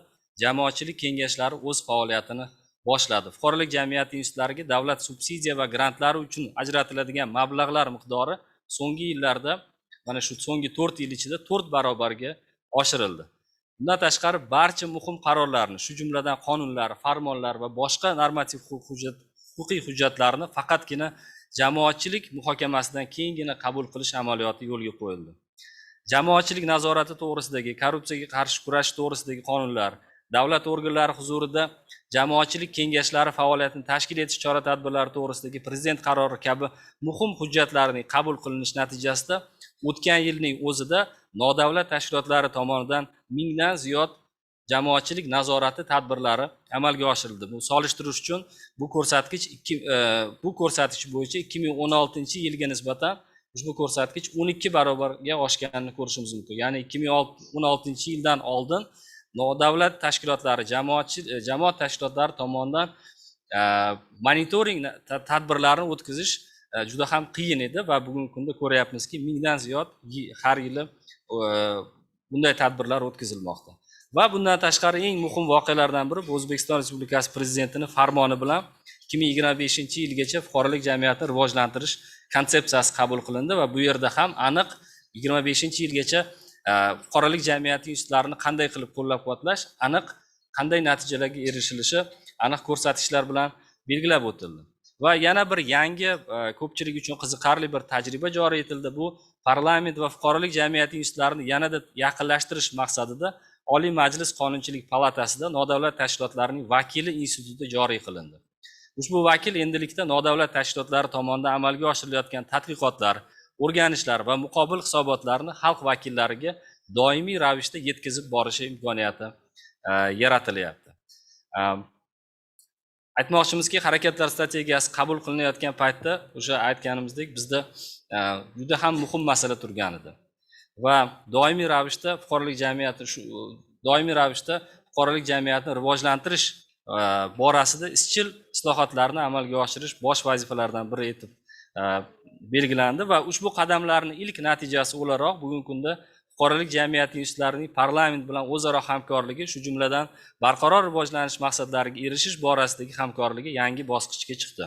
jamoatchilik kengashlari o'z faoliyatini boshladi. Fuqarolik jamiyati institutlariga davlat subsidiya va grantlari uchun ajratiladigan mablag'lar miqdori so'nggi yillarda, mana shu so'nggi 4 yil ichida 4 barobarga oshirildi. Bundan tashqari barcha muhim qarorlarni, shu jumladan qonunlar, farmonlar va boshqa normativ huquqiy hujjatlarni faqatgina jamoatchilik muhokamasidan keyingina qabul qilish amaliyoti yo'lga qo'yildi. Jamoatchilik nazorati to'g'risidagi, korrupsiyaga qarshi kurash to'g'risidagi qonunlar, davlat organlari huzurida jamoatchilik kengashlari faoliyatini tashkil etish chora-tadbirlari to'g'risidagi prezident qarori kabi muhim hujjatlarning qabul qilinish natijasida o'tgan yilning o'zida nodavlat tashkilotlari tomonidan 1000 dan ziyod jamoatchilik nazorati tadbirlari amalga oshirildi. Bu solishtirish uchun bu ko'rsatkich bo'yicha 2016-yilga nisbatan ushbu ko'rsatkich 12 barobarga oshganini ko'rishimiz mumkin. Ya'ni 2016-yildan oldin nodavlat tashkilotlari, jamoat tashkilotlari tomonidan monitoring tadbirlarini o'tkazish juda ham qiyin edi va bugungi kunda ko'ryapmizki, 1000 dan ziyod har yili bunday tadbirlar o'tkazilmoqda. Va bundan tashqari eng muhim voqealardan biri O'zbekiston Respublikasi prezidentining farmoni bilan 2025-yilgacha fuqarolik jamiyatini rivojlantirish konsepsiyasi qabul qilindi va bu yerda ham aniq 25-yilgacha fuqarolik jamiyati institutlarini qanday qilib qo'llab-quvvatlash, aniq qanday natijalarga erishilishi aniq ko'rsatkichlar bilan belgilab o'tildi. Va yana bir yangi ko'pchilik uchun qiziqarli bir tajriba joriy etildi. Bu parlament va fuqarolik jamiyati institutlarini yanada yaqinlashtirish maqsadida Oliy Majlis Qonunchilik palatasida nodavlat tashkilotlarining vakili instituti joriy qilindi. Ushbu vakil endilikda nodavlat tashkilotlari tomonidan amalga oshirilayotgan tadqiqotlar, o'rganishlar va muqobil hisobotlarni xalq vakillariga doimiy ravishda yetkazib borishi imkoniyati yaratilyapti. Aytmoqchimizki, harakatlar strategiyasi qabul qilinayotgan paytda o'sha aytganimizdek bizda juda ham muhim masala turgan edi. Va doimiy ravishda fuqarolik jamiyatini rivojlantirish borasida izchil islohotlarni amalga oshirish bosh vazifalardan biri etib belgilandi va ushbu qadamlarning ilk natijasi o'laroq bugungi kunda fuqarolik jamiyati institutlarining parlament bilan o'zaro hamkorligi, shu jumladan barqaror rivojlanish maqsadlariga erishish borasidagi hamkorligi yangi bosqichga chiqdi.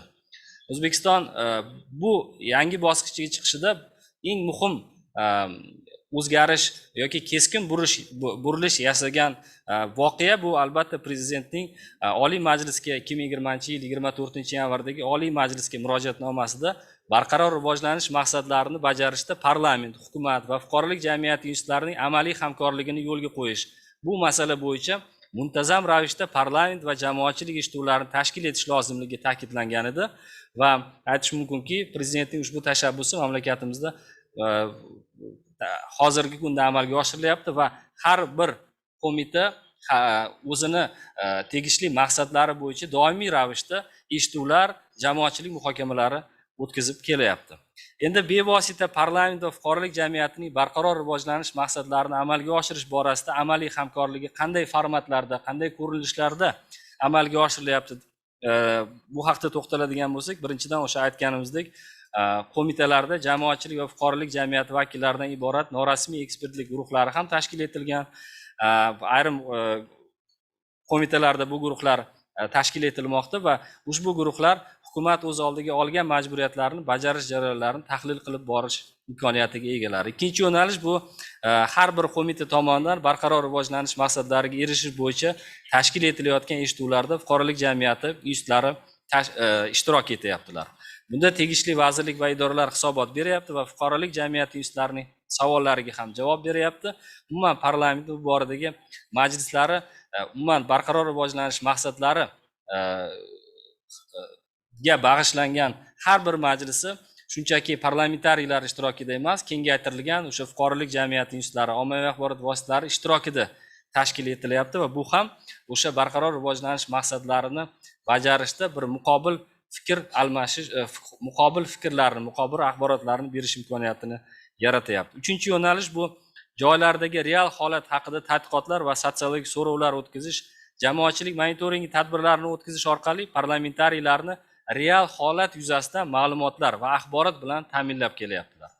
O'zbekiston bu yangi bosqichga chiqishida eng muhim o'zgarish yoki keskin burilish yasagan voqea bu albatta prezidentning Oliy Majlisga 2020-yil 24-yanvardagi Oliy Majlisga murojaatnomasida barqaror rivojlanish maqsadlarini bajarishda parlament, hukumat va fuqarolik jamiyati institutlarining amaliy hamkorligini yo'lga qo'yish. Bu masala bo'yicha muntazam ravishda parlament va jamoatchilik eshituvlarini tashkil etish lozimligi ta'kidlangan edi va aytish mumkinki, prezidentning ushbu tashabbusi mamlakatimizda hozirgi kunda amalga oshirilyapti va har bir qo'mita o'zini tegishli maqsadlari bo'yicha doimiy ravishda eshituvlar, jamoatchilik muhokamalari o'tkazib kelyapti. Endi bevosita parlament va fuqarolik jamiyatining barqaror rivojlanish maqsadlarini amalga oshirish borasida amaliy hamkorligi qanday formatlarda, qanday ko'rinishlarda amalga oshirilyapti? Bu haqda to'xtaladigan bo'lsak, birinchidan o'sha aytganimizdek, qo'mitalarda jamoatchilik va fuqarolik jamiyati vakillaridan iborat norasmiy ekspertlik guruhlari ham tashkil etilgan. Ayrim qo'mitalarda bu guruhlar tashkil etilmoqda va ushbu guruhlar hukumat o'z oldiga olgan majburiyatlarni bajarish jarayonlarini tahlil qilib borish imkoniyatiga egalar. Ikkinchi yo'nalish bu har bir qo'mita tomonidan barqaror rivojlanish maqsadlariga erishish bo'yicha tashkil etilayotgan eshituvlarda fuqarolik jamiyati institutlari ishtirok etyaptilar. Bunda tegishli vazirlik va idoralar hisobot beryapti va fuqarolik jamiyati institutlarining savollariga ham javob beryapti. Umuman parlament bu boradagi majlislari umuman barqaror rivojlanish maqsadlari ga bag'ishlangan har bir majlisi shunchaki parlamentariylar ishtirokida emas, kengaytirilgan o'sha fuqarolik jamiyati institutlari, ommaviy axborot vositalari ishtirokida tashkil etilyapti va bu ham o'sha barqaror rivojlanish maqsadlarini bajarishda bir muqobil fikr almashish, muqobil fikrlarni, muqobil axborotlarni berish imkoniyatini yaratyapti. Uchinchi yo'nalish bu joylardagi real holat haqida tadqiqotlar va sotsiologik so'rovlar o'tkazish, jamoatchilik monitoringi tadbirlarini o'tkazish orqali parlamentariylarni real holat yuzasidan ma'lumotlar va axborot bilan ta'minlab kelyaptilar.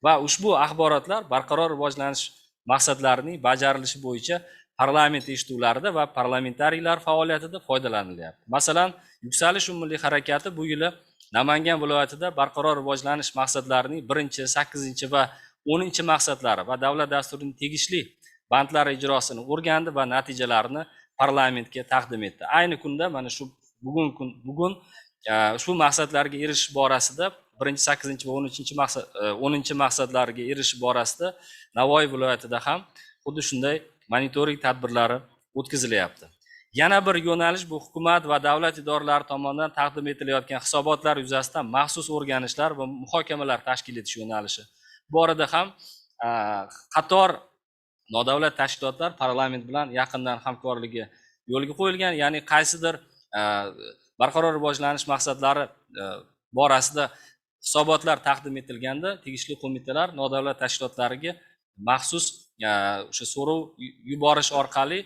Va ushbu axborotlar barqaror rivojlanish maqsadlarining bajarilishi bo'yicha parlament eshituvlarida va parlamentariylar faoliyatida foydalanilyapti. Masalan, Yuksalish umumiy harakati bu yili Namangan viloyatida barqaror rivojlanish maqsadlarining 1, 8 va 10 maqsadlari va davlat dasturining tegishli bandlari ijrosini o'rgandi va natijalarini parlamentga taqdim etdi. Ayni kunda mana shu bugun ushbu maqsadlarga erishish borasida 1, 8 va 10 maqsadlarga erishish borasida Navoiy viloyatida ham xuddi shunday monitoring tadbirlari o'tkazilyapti. Yana bir yo'nalish bu hukumat va davlat idoralari tomonidan taqdim etilayotgan hisobotlar yuzasidan maxsus o'rganishlar va muhokamalar tashkil etish yo'nalishi. Bu orada ham qator nodavlat tashkilotlar parlament bilan yaqindan hamkorligi yo'lga qo'yilgan, ya'ni qaysidir barqaror rivojlanish maqsadlari borasida hisobotlar taqdim etilganda tegishli qo'mitalar nodavlat tashkilotlariga maxsus o'sha so'rov yuborish orqali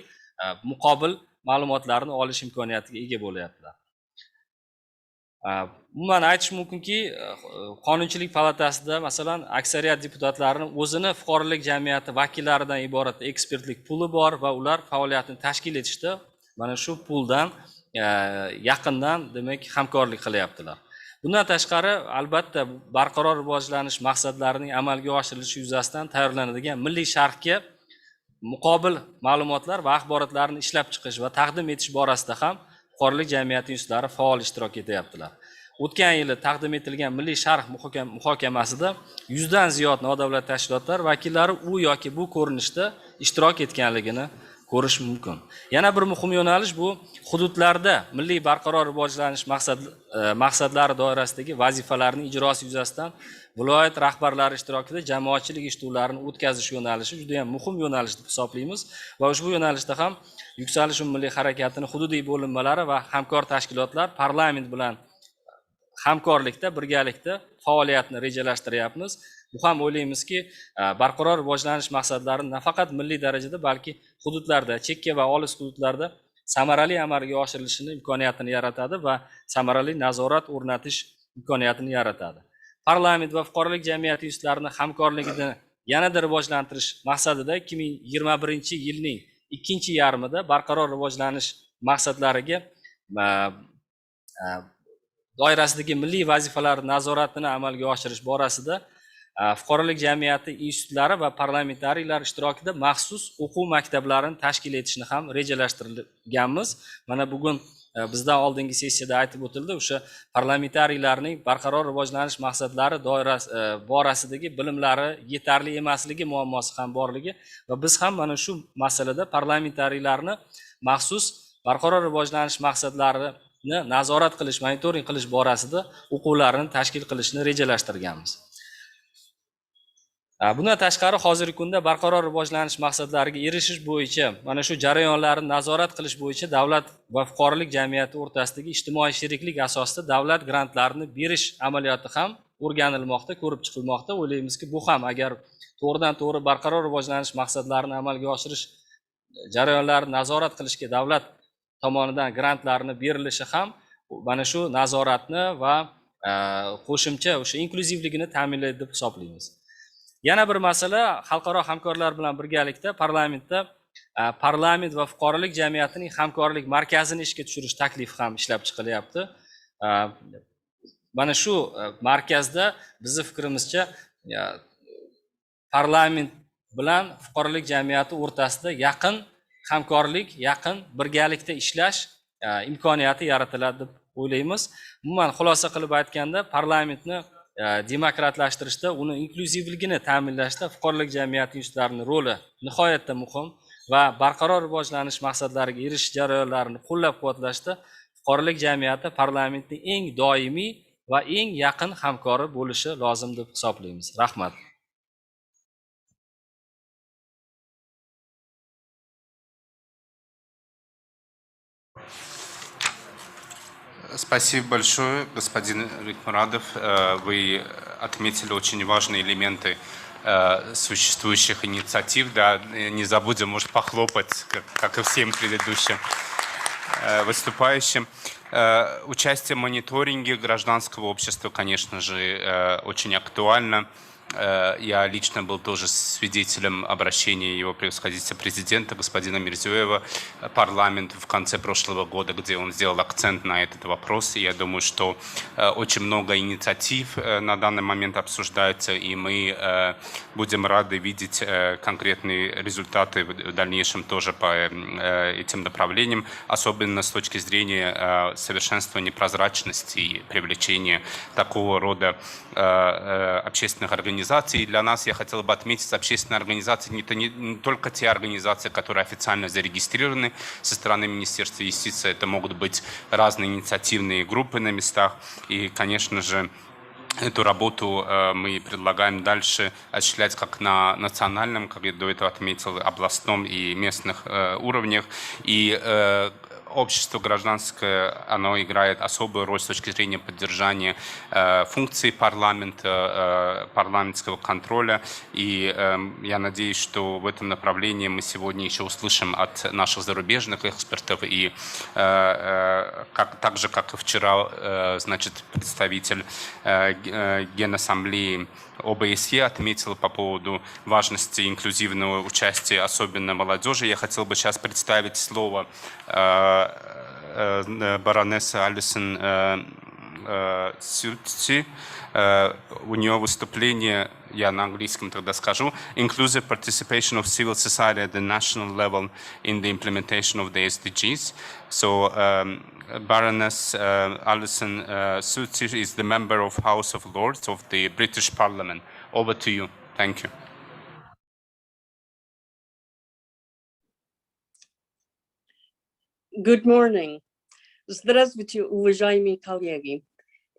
muqobil ma'lumotlarni olish imkoniyatiga ega bo'lyaptilar. Umuman aytish mumkinki, Qonunchilik palatasida masalan aksariyat deputatlarning o'zini fuqarolik jamiyati vakillaridan iborat ekspertlik puli bor va ular faoliyatini tashkil etishda mana shu puldan yaqindan demak hamkorlik qilyaptilar. Bundan tashqari albatta barqaror rivojlanish maqsadlarining amalga oshirilishi yuzasidan tayyorlanadigan milliy sharhga muqobil ma'lumotlar va axborotlarni ishlab chiqish va taqdim etish borasida ham fuqarolik jamiyati institutlari faol ishtirok etyaptilar. O'tgan yili taqdim etilgan milliy sharh muhokamasida 100 dan ziyod nodavlat tashkilotlar vakillari u yoki bu ko'rinishda ishtirok etganligini ko'rish mumkin. Yana bir muhim yo'nalish bu hududlarda milliy barqaror rivojlanish maqsadlari doirasidagi vazifalarning ijrosi yuzasidan viloyat rahbarlari ishtirokida jamoatchilik eshituvlarini o'tkazish yo'nalishi juda ham muhim yo'nalish deb hisoblaymiz va ushbu yo'nalishda ham Yuksalish umummilliy harakatining hududiy bo'linmalari va hamkor tashkilotlar parlament bilan hamkorlikda, birgalikda faoliyatni rejalashtiryapmiz. Bu ham o'ylaymizki, barqaror rivojlanish maqsadlarini nafaqat milliy darajada, balki hududlarda, chekka va olis hududlarda samarali amalga oshirilishini imkoniyatini yaratadi va samarali nazorat o'rnatish imkoniyatini yaratadi. Parlament va fuqarolik jamiyati institutlarini hamkorligini yanada rivojlantirish maqsadida 2021-yilning ikkinchi yarmida barqaror rivojlanish maqsadlariga doirasidagi milliy vazifalar nazoratini amalga oshirish borasida fuqarolik jamiyati institutlari va parlamentariylar ishtirokida maxsus o'quv maktablarini tashkil etishni ham rejalashtirganmiz. Mana bugun bizdan oldingi sessiyada aytib o'tildi, o'sha parlamentariylarning barqaror rivojlanish maqsadlari doirasi borasidagi bilimlari yetarli emasligi muammosi ham borligi va biz ham mana shu masalada parlamentariylarni maxsus barqaror rivojlanish maqsadlarini nazorat qilish, monitoring qilish borasida o'quvlarni tashkil qilishni rejalashtirganmiz. Bundan tashqari hozirgi kunda barqaror rivojlanish maqsadlariga erishish bo'yicha mana shu jarayonlarni nazorat qilish bo'yicha davlat va fuqarolik jamiyati o'rtasidagi ijtimoiy sheriklik asosida davlat grantlarini berish amaliyoti ham o'rganilmoqda, ko'rib chiqilmoqda. O'ylaymizki, bu ham agar to'g'ridan to'g'ri barqaror rivojlanish maqsadlarini amalga oshirish jarayonlarini nazorat qilishga davlat tomonidan grantlarni berilishi ham mana shu nazoratni va qo'shimcha o'sha inkluzivligini ta'minlaydi deb hisoblaymiz. Yana bir masala, xalqaro hamkorlar bilan birgalikda parlamentda parlament va fuqarolik jamiyatining hamkorlik markazini ishga tushirish taklifi ham ishlab chiqilyapti. Mana shu markazda bizning fikrimizcha parlament bilan fuqarolik jamiyati o'rtasida yaqin hamkorlik, yaqin birgalikda ishlash imkoniyati yaratiladi deb o'ylaymiz. Umuman xulosa qilib aytganda, parlamentni demokratlashtirishda, uni inkluzivligini ta'minlashda fuqarolik jamiyati institutlarining roli nihoyatda muhim va barqaror rivojlanish maqsadlariga erishish jarayonlarini qo'llab-quvvatlashda fuqarolik jamiyati parlamentning eng doimiy va eng yaqin hamkori bo'lishi lozim deb hisoblaymiz. Rahmat. Спасибо большое, господин Рикмурадов. Вы отметили очень важные элементы существующих инициатив. Да, не забудем, может, похлопать, как и всем предыдущим выступающим. Участие в мониторинге гражданского общества, конечно же, очень актуально. Я лично был тоже свидетелем обращения его превосходительства президента господина Мирзиёева парламенту в конце прошлого года, где он сделал акцент на этот вопрос. И я думаю, что очень много инициатив на данный момент обсуждается, и мы будем рады видеть конкретные результаты в дальнейшем тоже по этим направлениям, особенно с точки зрения совершенствования прозрачности и привлечения такого рода общественных организаций. И для нас, я хотел бы отметить, общественные организации не только те организации, которые официально зарегистрированы со стороны Министерства юстиции, это могут быть разные инициативные группы на местах. И, конечно же, эту работу мы предлагаем дальше осуществлять как на национальном, как я до этого отметил, областном и местных уровнях. И общество гражданское, оно играет особую роль с точки зрения поддержания функций парламента, парламентского контроля. И я надеюсь, что в этом направлении мы сегодня еще услышим от наших зарубежных экспертов. И так же, как и вчера, значит, представитель Генассамблеи ОБСЕ отметил по поводу важности инклюзивного участия, особенно молодежи. Я хотел бы сейчас представить слово баронессы Алисон Сюрти. У нее выступление, я на английском тогда скажу, Inclusive Participation of Civil Society at the National Level in the Implementation of the SDGs. So Baroness Alison Suttir is the member of House of Lords of the British Parliament. Over to you. Thank you. Good morning. Здравствуйте, уважаемые коллеги.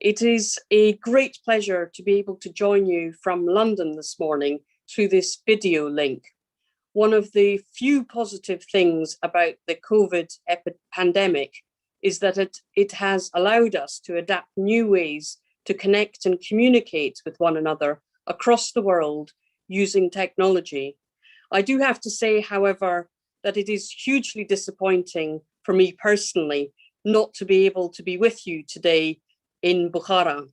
It is a great pleasure to be able to join you from London this morning through this video link. One of the few positive things about the COVID pandemic is that it has allowed us to adapt new ways to connect and communicate with one another across the world using technology. I do have to say, however, that it is hugely disappointing for me personally not to be able to be with you today in Bukhara.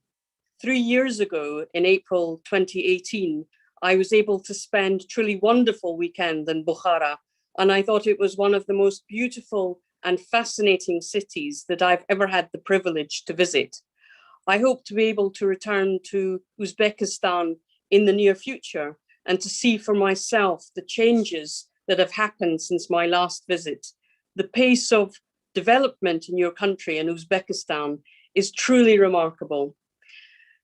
3 years ago, in April 2018, I was able to spend a truly wonderful weekend in Bukhara, and I thought it was one of the most beautiful and fascinating cities that I've ever had the privilege to visit. I hope to be able to return to Uzbekistan in the near future and to see for myself the changes that have happened since my last visit. The pace of development in your country, in Uzbekistan, is truly remarkable.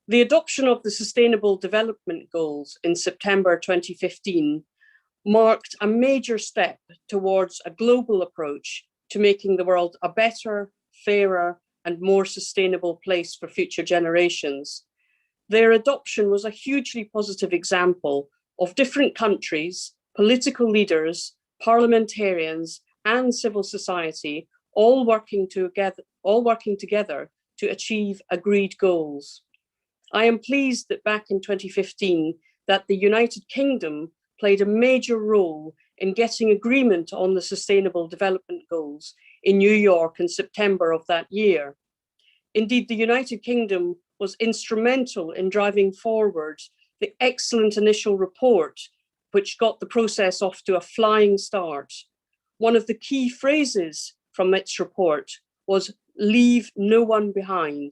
The adoption of the Sustainable Development Goals in September 2015 marked a major step towards a global approach to making the world a better, fairer, and more sustainable place for future generations. Their adoption was a hugely positive example of different countries, political leaders, parliamentarians, and civil society all working together to achieve agreed goals. I am pleased that back in 2015 that the United Kingdom played a major role in getting agreement on the Sustainable Development Goals in New York in September of that year. Indeed, the United Kingdom was instrumental in driving forward the excellent initial report, which got the process off to a flying start. One of the key phrases from its report was "leave no one behind."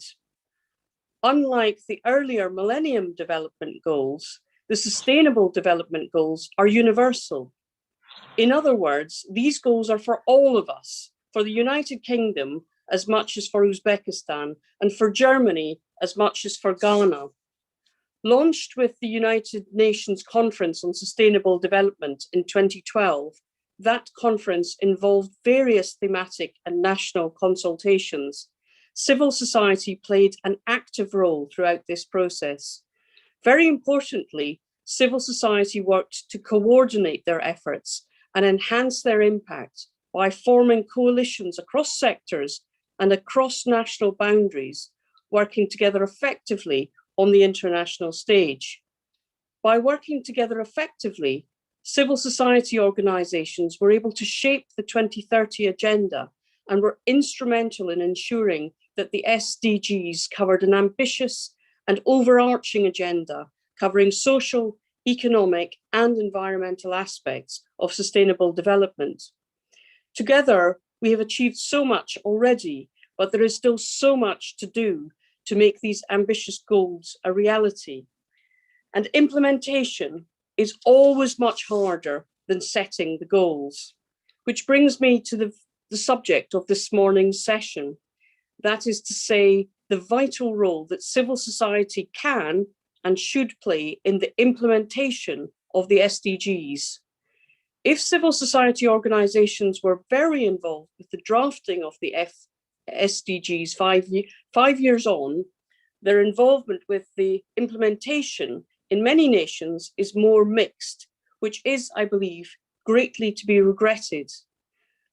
Unlike the earlier Millennium Development Goals, the Sustainable Development Goals are universal. In other words, these goals are for all of us, for the United Kingdom as much as for Uzbekistan, and for Germany as much as for Ghana. Launched with the United Nations Conference on Sustainable Development in 2012, that conference involved various thematic and national consultations. Civil society played an active role throughout this process. Very importantly, civil society worked to coordinate their efforts and enhance their impact by forming coalitions across sectors and across national boundaries, working together effectively on the international stage. By working together effectively, civil society organizations were able to shape the 2030 agenda and were instrumental in ensuring that the SDGs covered an ambitious and overarching agenda covering social, economic, and environmental aspects of sustainable development. Together, we have achieved so much already, but there is still so much to do to make these ambitious goals a reality. And implementation is always much harder than setting the goals, which brings me to the subject of this morning's session. That is to say, the vital role that civil society can and should play in the implementation of the SDGs. If civil society organizations were very involved with the drafting of the SDGs 5 years on, their involvement with the implementation in many nations is more mixed, which is, I believe, greatly to be regretted.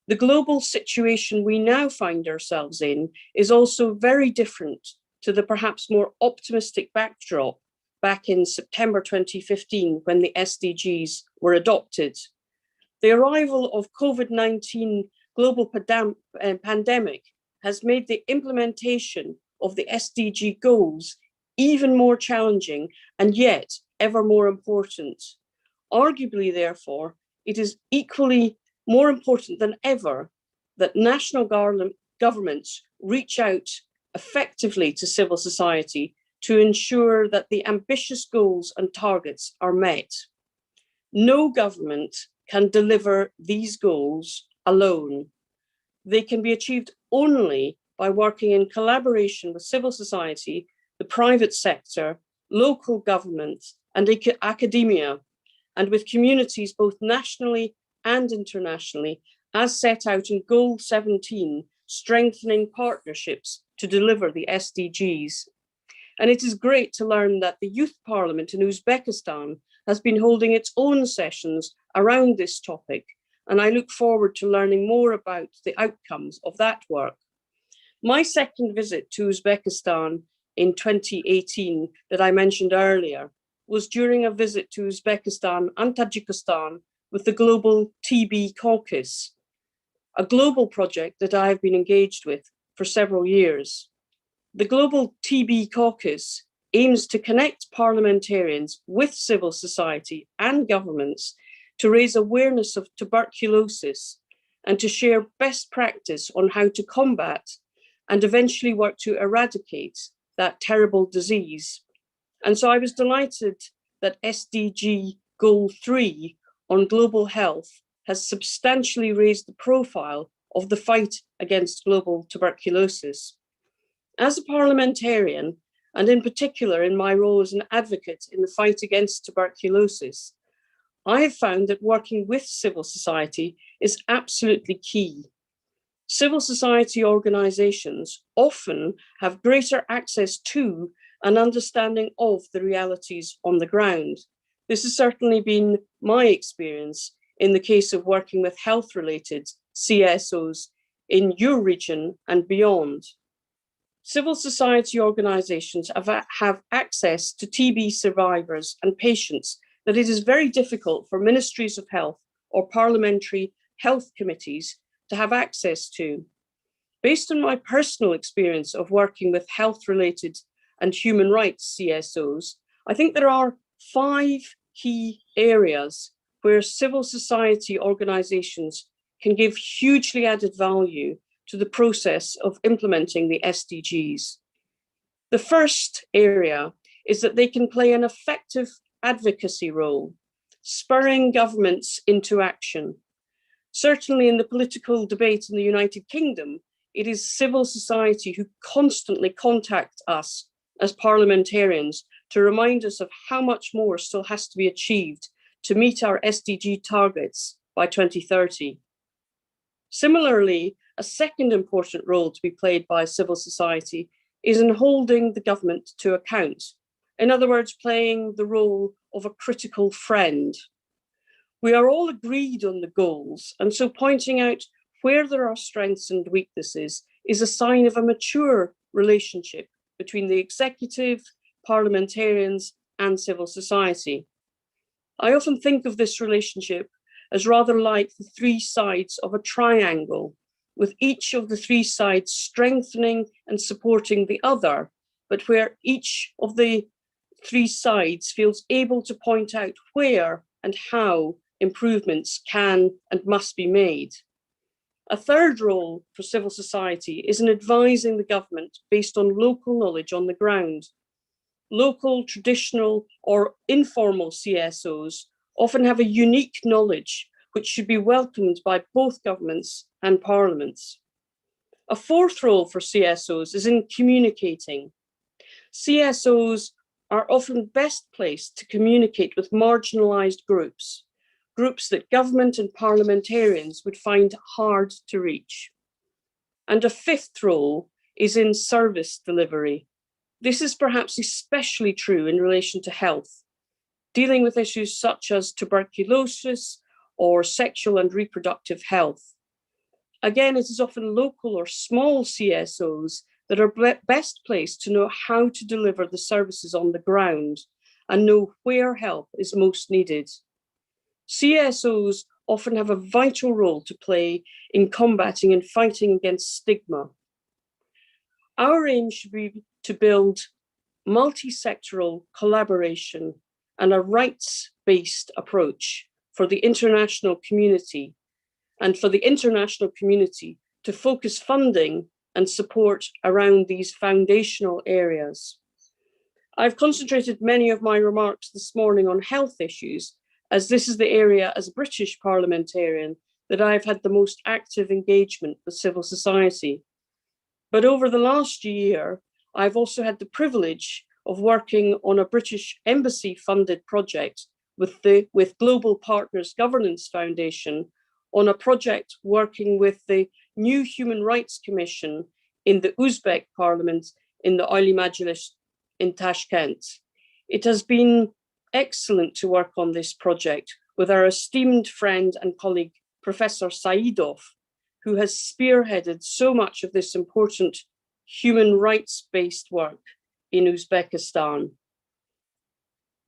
The global situation we now find ourselves in is also very different to the perhaps more optimistic backdrop back in September 2015 when the SDGs were adopted. The arrival of COVID-19 global pandemic has made the implementation of the SDG goals even more challenging and yet ever more important. Arguably, therefore, it is equally more important than ever that national governments reach out effectively to civil society to ensure that the ambitious goals and targets are met. No government can deliver these goals alone. They can be achieved only by working in collaboration with civil society, the private sector, local government, and academia, and with communities both nationally and internationally, as set out in Goal 17, strengthening partnerships to deliver the SDGs. And it is great to learn that the Youth Parliament in Uzbekistan has been holding its own sessions around this topic, and I look forward to learning more about the outcomes of that work. My second visit to Uzbekistan in 2018 that I mentioned earlier was during a visit to Uzbekistan and Tajikistan with the Global TB Caucus, a global project that I have been engaged with for several years. The Global TB Caucus aims to connect parliamentarians with civil society and governments to raise awareness of tuberculosis and to share best practice on how to combat and eventually work to eradicate that terrible disease. And so I was delighted that SDG Goal 3 on global health has substantially raised the profile of the fight against global tuberculosis. As a parliamentarian, and in particular in my role as an advocate in the fight against tuberculosis, I have found that working with civil society is absolutely key. Civil society organizations often have greater access to and understanding of the realities on the ground. This has certainly been my experience in the case of working with health-related CSOs in your region and beyond. Civil society organizations have access to TB survivors and patients that it is very difficult for ministries of health or parliamentary health committees to have access to. Based on my personal experience of working with health-related and human rights CSOs, I think there are 5 key areas where civil society organizations can give hugely added value to the process of implementing the SDGs. The first area is that they can play an effective advocacy role, spurring governments into action. Certainly in the political debate in the United Kingdom, it is civil society who constantly contact us as parliamentarians to remind us of how much more still has to be achieved to meet our SDG targets by 2030. Similarly, a second important role to be played by civil society is in holding the government to account. In other words, playing the role of a critical friend. We are all agreed on the goals, and so pointing out where there are strengths and weaknesses is a sign of a mature relationship between the executive, parliamentarians, and civil society. I often think of this relationship as rather like the 3 sides of a triangle, with each of the 3 sides strengthening and supporting the other, but where each of the 3 sides feels able to point out where and how improvements can and must be made. A third role for civil society is in advising the government based on local knowledge on the ground. Local, traditional, or informal CSOs often have a unique knowledge which should be welcomed by both governments and parliaments. A fourth role for CSOs is in communicating. CSOs are often best placed to communicate with marginalised groups, groups that government and parliamentarians would find hard to reach. And a fifth role is in service delivery. This is perhaps especially true in relation to health, dealing with issues such as tuberculosis or sexual and reproductive health. Again, it is often local or small CSOs that are best placed to know how to deliver the services on the ground and know where help is most needed. CSOs often have a vital role to play in combating and fighting against stigma. Our aim should be to build multi-sectoral collaboration and a rights-based approach for the international community, and for the international community to focus funding and support around these foundational areas. I've concentrated many of my remarks this morning on health issues, as this is the area as a British parliamentarian that I've had the most active engagement with civil society. But over the last year, I've also had the privilege of working on a British embassy funded project with Global Partners Governance Foundation on a project working with the new Human Rights Commission in the Uzbek Parliament in the Oliy Majlis in Tashkent. It has been excellent to work on this project with our esteemed friend and colleague, Professor Saidov, who has spearheaded so much of this important human rights-based work in Uzbekistan.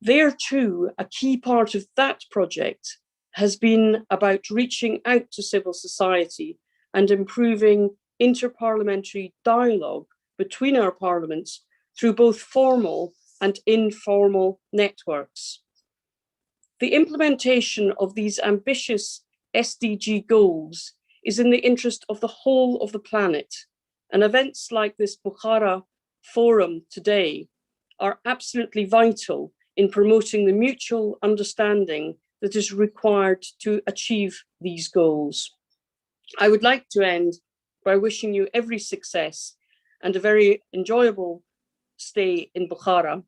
There too, a key part of that project has been about reaching out to civil society and improving interparliamentary dialogue between our parliaments through both formal and informal networks. The implementation of these ambitious SDG goals is in the interest of the whole of the planet, and events like this Bukhara forum today are absolutely vital in promoting the mutual understanding that is required to achieve these goals. I would like to end by wishing you every success and a very enjoyable stay in Bukhara.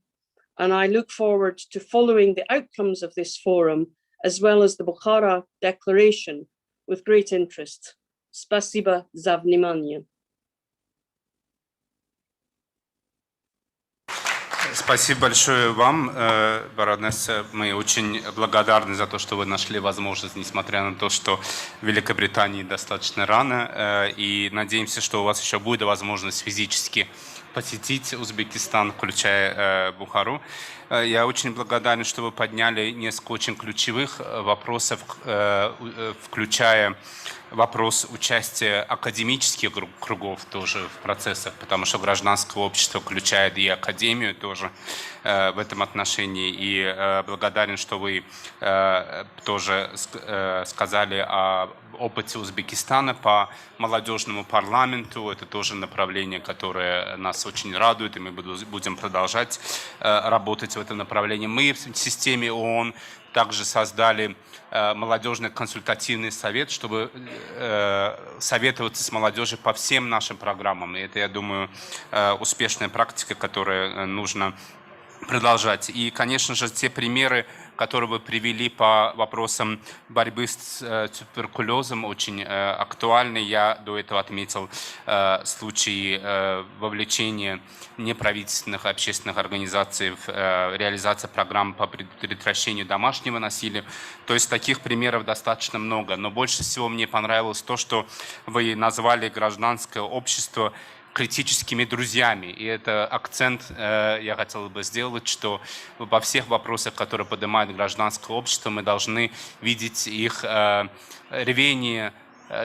And I look forward to following the outcomes of this forum, as well as the Bukhara Declaration, with great interest. Spasiba za vнимание. Спасибо большое вам, баронесса. Мы очень благодарны за то, что вы нашли возможность, несмотря на то, что в Великобритании достаточно рано. И надеемся, что у вас еще будет возможность физически посетить Узбекистан, включая Бухару. Я очень благодарен, что вы подняли несколько очень ключевых вопросов, включая вопрос участия академических кругов тоже в процессах, потому что гражданское общество включает и академию тоже в этом отношении. И благодарен, что вы тоже сказали о опыте Узбекистана по молодежному парламенту. Это тоже направление, которое нас очень радует, и мы будем продолжать работать в этом направлении. Мы в системе ООН также создали молодежный консультативный совет, чтобы советоваться с молодежью по всем нашим программам. И это, я думаю, успешная практика, которую нужно продолжать. И, конечно же, те примеры, которые вы привели по вопросам борьбы с туберкулезом, очень актуальны. Я до этого отметил случаи вовлечения неправительственных общественных организаций в реализацию программ по предотвращению домашнего насилия. То есть таких примеров достаточно много. Но больше всего мне понравилось то, что вы назвали гражданское общество критическими друзьями. И это акцент я хотел бы сделать, что во всех вопросах, которые поднимает гражданское общество, мы должны видеть их рвение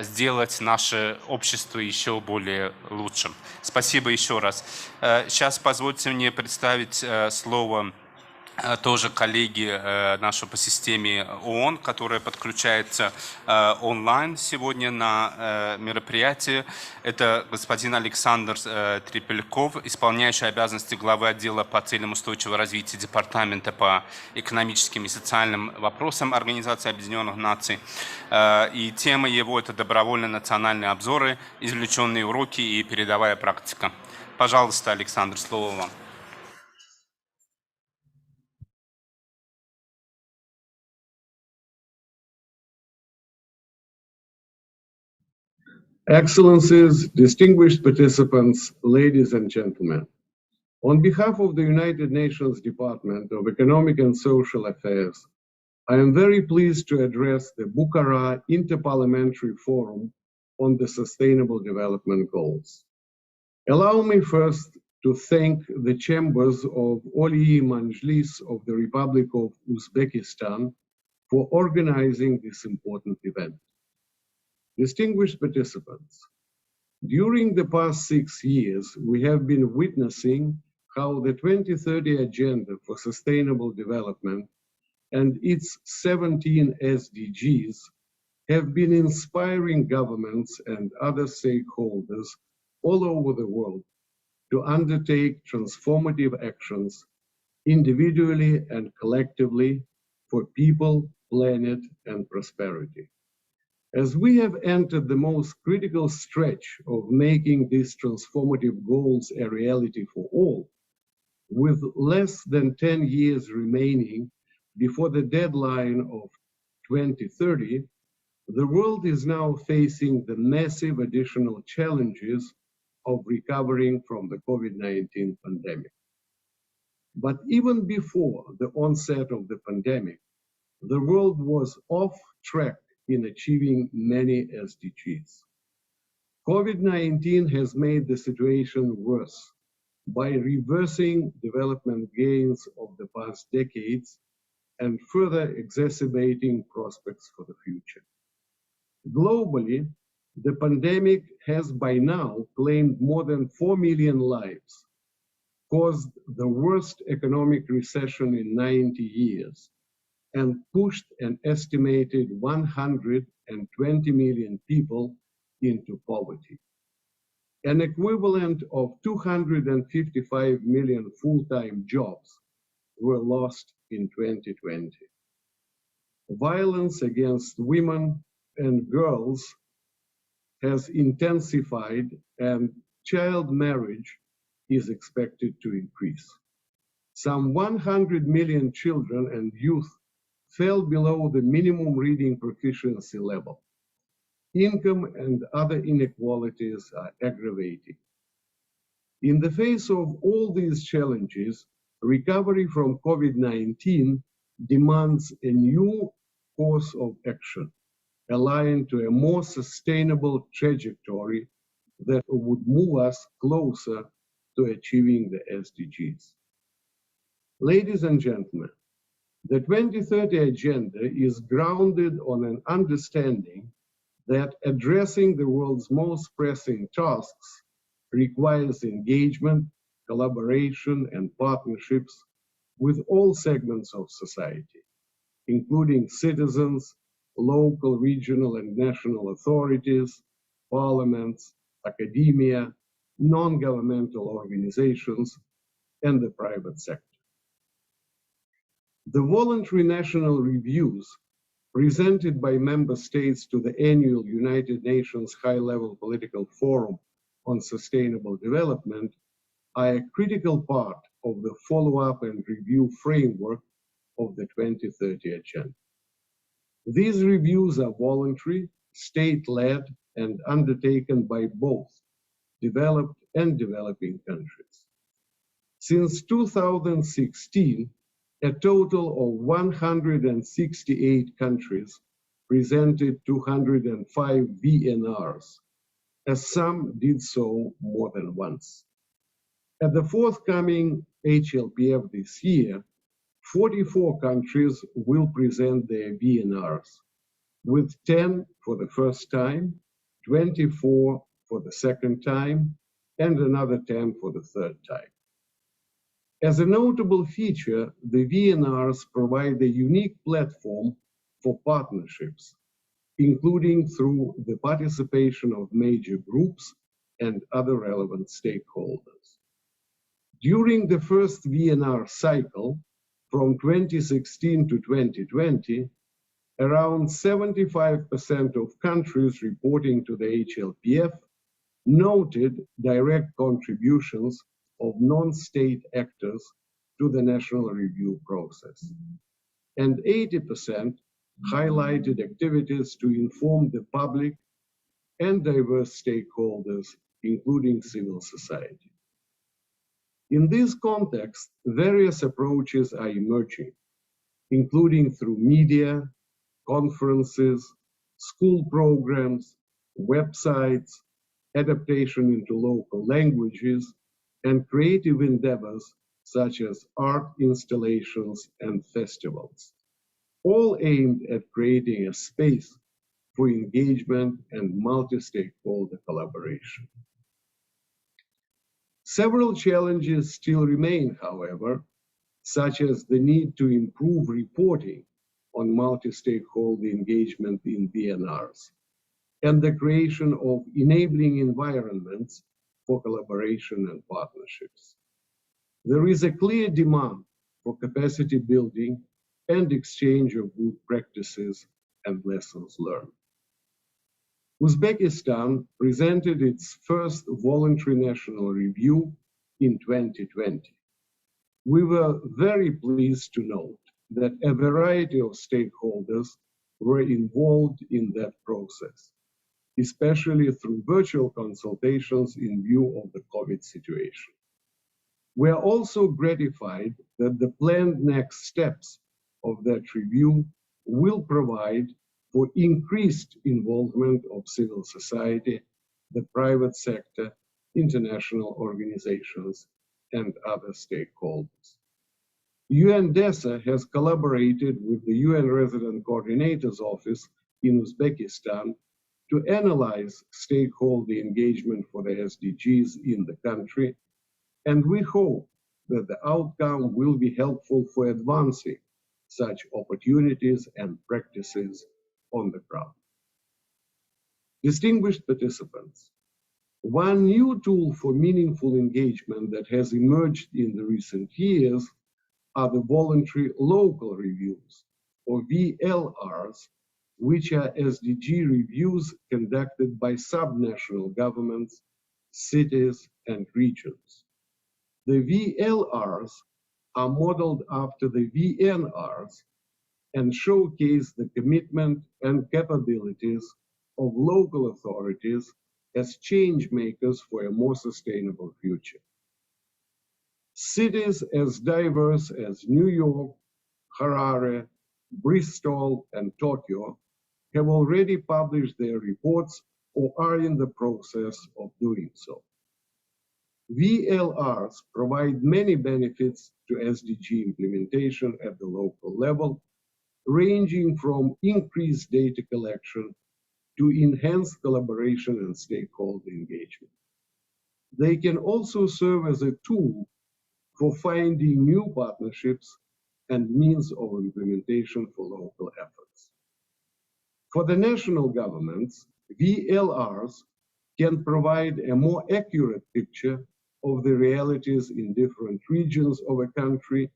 сделать наше общество еще более лучшим. Спасибо еще раз. Сейчас позвольте мне представить слово тоже коллеги нашего по системе ООН, которая подключается онлайн сегодня на мероприятие. Это господин Александр Трепельков, исполняющий обязанности главы отдела по целям устойчивого развития Департамента по экономическим и социальным вопросам Организации Объединенных Наций. И тема его – это добровольные национальные обзоры, извлеченные уроки и передовая практика. Пожалуйста, Александр, слово вам. Excellencies, distinguished participants, ladies and gentlemen. On behalf of the United Nations Department of Economic and Social Affairs, I am very pleased to address the Bukhara Interparliamentary Forum on the Sustainable Development Goals. Allow me first to thank the chambers of Oliy Majlis of the Republic of Uzbekistan for organizing this important event. Distinguished participants, during the past 6 years, we have been witnessing how the 2030 Agenda for Sustainable Development and its 17 SDGs have been inspiring governments and other stakeholders all over the world to undertake transformative actions individually and collectively for people, planet, and prosperity. As we have entered the most critical stretch of making these transformative goals a reality for all, with less than 10 years remaining before the deadline of 2030, the world is now facing the massive additional challenges of recovering from the COVID-19 pandemic. But even before the onset of the pandemic, the world was off track in achieving many SDGs. COVID-19 has made the situation worse by reversing development gains of the past decades and further exacerbating prospects for the future. Globally, the pandemic has by now claimed more than 4 million lives, caused the worst economic recession in 90 years, and pushed an estimated 120 million people into poverty. An equivalent of 255 million full-time jobs were lost in 2020. Violence against women and girls has intensified, and child marriage is expected to increase. Some 100 million children and youth fell below the minimum reading proficiency level. Income and other inequalities are aggravating. In the face of all these challenges, recovery from COVID-19 demands a new course of action, aligned to a more sustainable trajectory that would move us closer to achieving the SDGs. Ladies and gentlemen, the 2030 Agenda is grounded on an understanding that addressing the world's most pressing tasks requires engagement, collaboration, and partnerships with all segments of society, including citizens, local, regional, and national authorities, parliaments, academia, non-governmental organizations, and the private sector. The voluntary national reviews presented by member states to the annual United Nations High-Level Political Forum on Sustainable Development are a critical part of the follow-up and review framework of the 2030 Agenda. These reviews are voluntary, state-led, and undertaken by both developed and developing countries. Since 2016, a total of 168 countries presented 205 VNRs, as some did so more than once. At the forthcoming HLPF this year, 44 countries will present their VNRs, with 10 for the first time, 24 for the second time, and another 10 for the third time. As a notable feature, the VNRs provide a unique platform for partnerships, including through the participation of major groups and other relevant stakeholders. During the first VNR cycle, from 2016 to 2020, around 75% of countries reporting to the HLPF noted direct contributions of non-state actors to the national review process. And 80% highlighted activities to inform the public and diverse stakeholders, including civil society. In this context, various approaches are emerging, including through media, conferences, school programs, websites, adaptation into local languages, and creative endeavors such as art installations and festivals, all aimed at creating a space for engagement and multi-stakeholder collaboration. Several challenges still remain, however, such as the need to improve reporting on multi-stakeholder engagement in VNRs, and the creation of enabling environments for collaboration and partnerships. There is a clear demand for capacity building and exchange of good practices and lessons learned. Uzbekistan presented its first voluntary national review in 2020. We were very pleased to note that a variety of stakeholders were involved in that process, especially through virtual consultations in view of the COVID situation. We are also gratified that the planned next steps of that review will provide for increased involvement of civil society, the private sector, international organizations, and other stakeholders. UNDESA has collaborated with the UN Resident Coordinator's Office in Uzbekistan to analyze stakeholder engagement for the SDGs in the country, and we hope that the outcome will be helpful for advancing such opportunities and practices on the ground. Distinguished participants, one new tool for meaningful engagement that has emerged in the recent years are the voluntary local reviews, or VLRs, which are SDG reviews conducted by subnational governments, cities, and regions. The VLRs are modeled after the VNRs and showcase the commitment and capabilities of local authorities as change makers for a more sustainable future. Cities as diverse as New York, Harare, Bristol, and Tokyo have already published their reports or are in the process of doing so. VLRs provide many benefits to SDG implementation at the local level, ranging from increased data collection to enhanced collaboration and stakeholder engagement. They can also serve as a tool for finding new partnerships and means of implementation for local efforts. For the national governments, VLRs can provide a more accurate picture of the realities in different regions of a country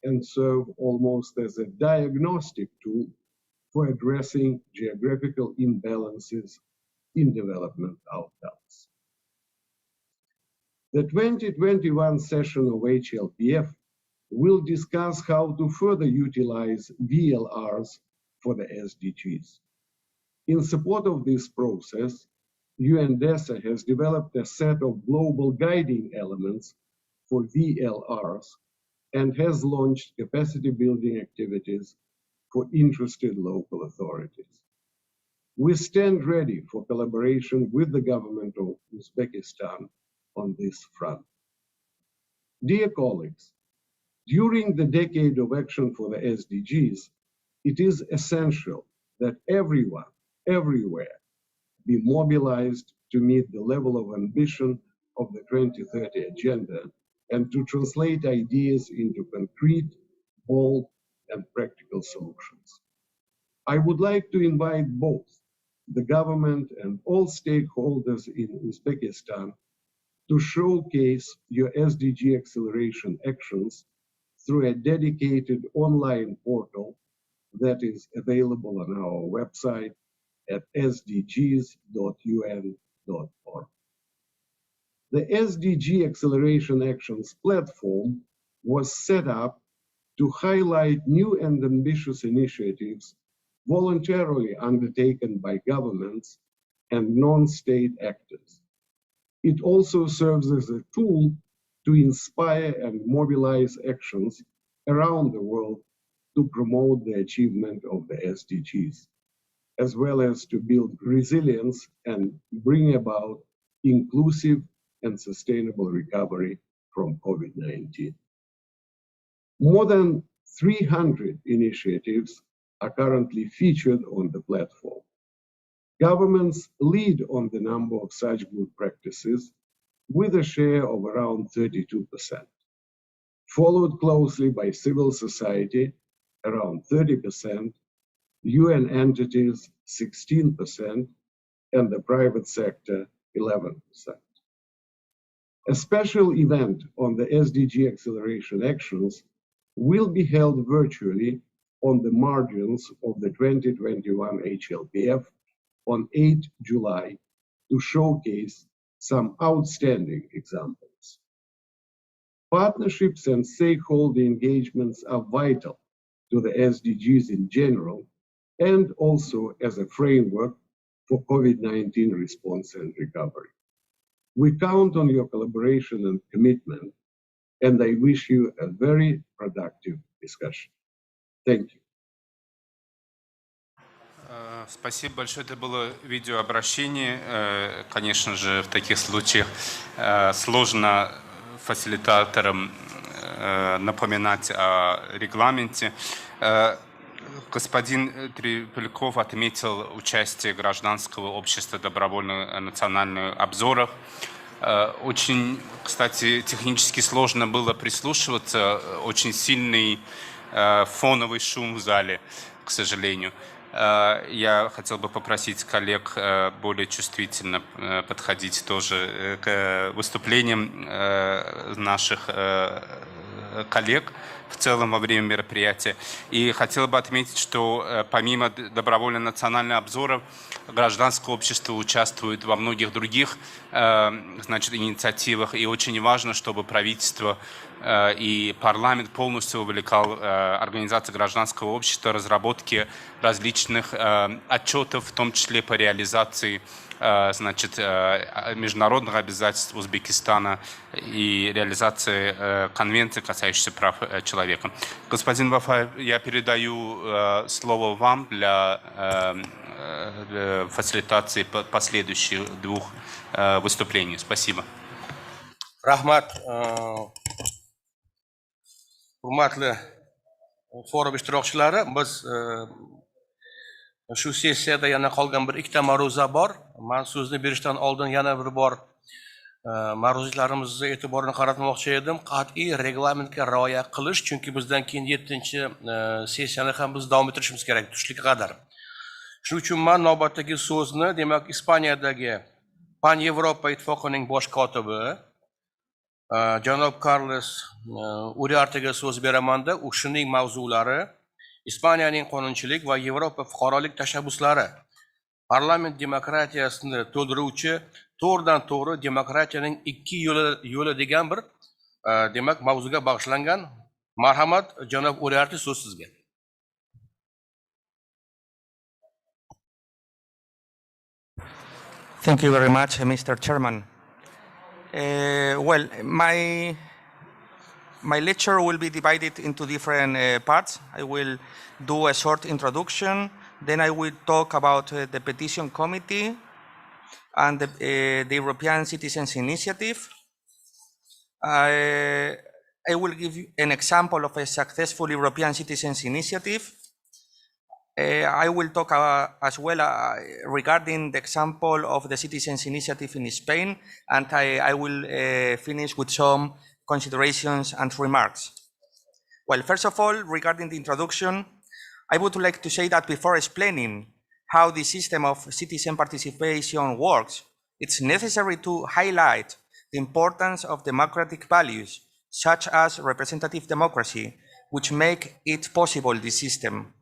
and serve almost as a diagnostic tool for addressing geographical imbalances in development outcomes. The 2021 session of HLPF will discuss how to further utilize VLRs for the SDGs. In support of this process, UNDESA has developed a set of global guiding elements for VLRs and has launched capacity building activities for interested local authorities. We stand ready for collaboration with the government of Uzbekistan on this front. Dear colleagues, during the decade of action for the SDGs, it is essential that everyone, everywhere, be mobilized to meet the level of ambition of the 2030 agenda and to translate ideas into concrete, bold, and practical solutions. I would like to invite both the government and all stakeholders in Uzbekistan to showcase your SDG acceleration actions through a dedicated online portal that is available on our website at sdgs.un.org. The SDG Acceleration Actions platform was set up to highlight new and ambitious initiatives voluntarily undertaken by governments and non-state actors. It also serves as a tool to inspire and mobilize actions around the world to promote the achievement of the SDGs, as well as to build resilience and bring about inclusive and sustainable recovery from COVID-19. More than 300 initiatives are currently featured on the platform. Governments lead on the number of such good practices with a share of around 32%, followed closely by civil society, around 30%, UN entities, 16%, and the private sector, 11%. A special event on the SDG acceleration actions will be held virtually on the margins of the 2021 HLPF on 8 July to showcase some outstanding examples. Partnerships and stakeholder engagements are vital to the SDGs in general and also as a framework for COVID-19 response and recovery. We count on your collaboration and commitment, and I wish you a very productive discussion. Thank you. Спасибо большое. Это было видеообращение. Конечно же, в таких случаях сложно фасилитаторам напоминать о регламенте. Господин Трепельков отметил участие гражданского общества добровольных национальных обзоров. Очень, кстати, технически сложно было прислушиваться. Очень сильный фоновый шум в зале, к сожалению. Я хотел бы попросить коллег более чувствительно подходить тоже к выступлениям наших коллег в целом во время мероприятия. И хотел бы отметить, что помимо добровольно-национальных обзоров, гражданское общество участвует во многих других инициативах. И очень важно, чтобы правительство и парламент полностью увлекал организации гражданского общества разработки различных отчетов, в том числе по реализации международных обязательств Узбекистана и реализации конвенции, касающейся прав человека. Господин Вафаев, я передаю слово вам для фасилитации последующих двух выступлений. Спасибо. Рахмат. Hurmatli forum ishtirokchilari, biz shu sessiyada yana qolgan bir ikkita ma'ruza bor. Men so'zni berishdan oldin yana bir bor ma'ruzalarimizni e'tiborini qaratmoqchi edim. Qat'iy reglamentga rioya qilish, chunki bizdan keyin 7-sessiyani ham biz davom ettirishimiz kerak tushlikka qadar. Shuning uchun men navbatdagi so'zni, demak, Ispaniyadagi Pan Yevropa ittifoqining bosh kotibi janob Carlos Uriartega so'z beramanda. U shuning mavzulari Ispaniyaning qonunchilik va Yevropa fuqarolik tashabbuslari, parlament demokratiyasini to'ldiruvchi to'g'ridan-to'g'ri demokratiyaning ikki yo'li degan bir demak mavzuga bag'ishlangan. Marhamat, janob Uriarti, so'z sizga. Thank you very much, Mr. Chairman. Well, my lecture will be divided into different parts. I will do a short introduction, then I will talk about the Petition Committee and the European Citizens Initiative. I will give you an example of a successful European Citizens Initiative. I will talk as well regarding the example of the Citizens Initiative in Spain, and I will finish with some considerations and remarks. Well, first of all, regarding the introduction, I would like to say that before explaining how the system of citizen participation works, it's necessary to highlight the importance of democratic values, such as representative democracy, which make it possible, this system.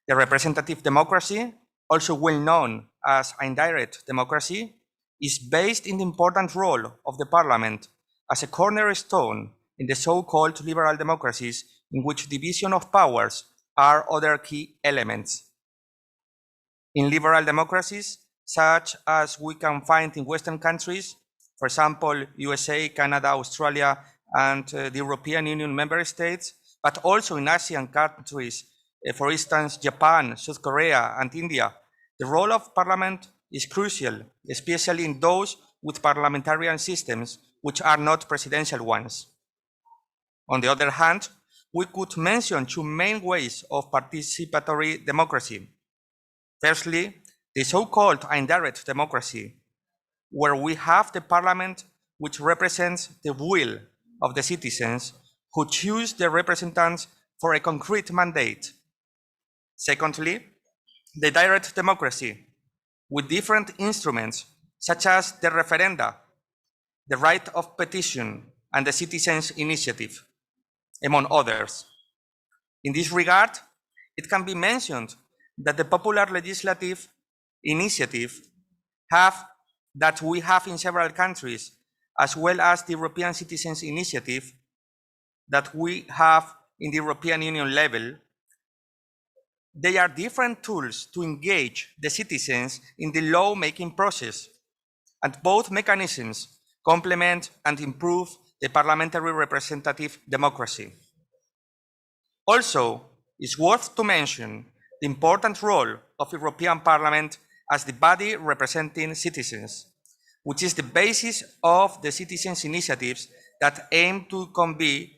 The representative democracy, also well known as indirect democracy, is based in the important role of the parliament as a cornerstone in the so-called liberal democracies, in which division of powers are other key elements. In liberal democracies, such as we can find in Western countries, for example, USA, Canada, Australia, and the European Union member states, but also in Asian countries, for instance, Japan, South Korea, and India, the role of parliament is crucial, especially in those with parliamentarian systems, which are not presidential ones. On the other hand, we could mention two main ways of participatory democracy. Firstly, the so-called indirect democracy, where we have the parliament which represents the will of the citizens who choose the representatives for a concrete mandate. Secondly, the direct democracy, with different instruments such as the referenda, the right of petition, and the citizens' initiative, among others. In this regard, it can be mentioned that the popular legislative initiative that we have in several countries, as well as the European Citizens Initiative that we have in the European Union level, they are different tools to engage the citizens in the law-making process, and both mechanisms complement and improve the parliamentary representative democracy. Also, it's worth to mention the important role of the European Parliament as the body representing citizens, which is the basis of the citizens' initiatives that aim to convey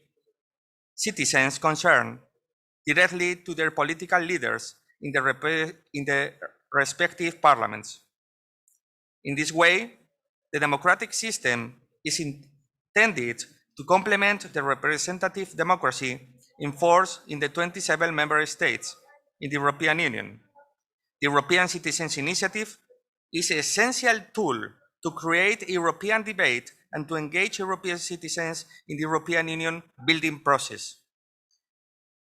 citizens' concern directly to their political leaders in the respective parliaments. In this way, the democratic system is intended to complement the representative democracy in force in the 27 member states in the European Union. The European Citizens' Initiative is an essential tool to create a European debate and to engage European citizens in the European Union building process.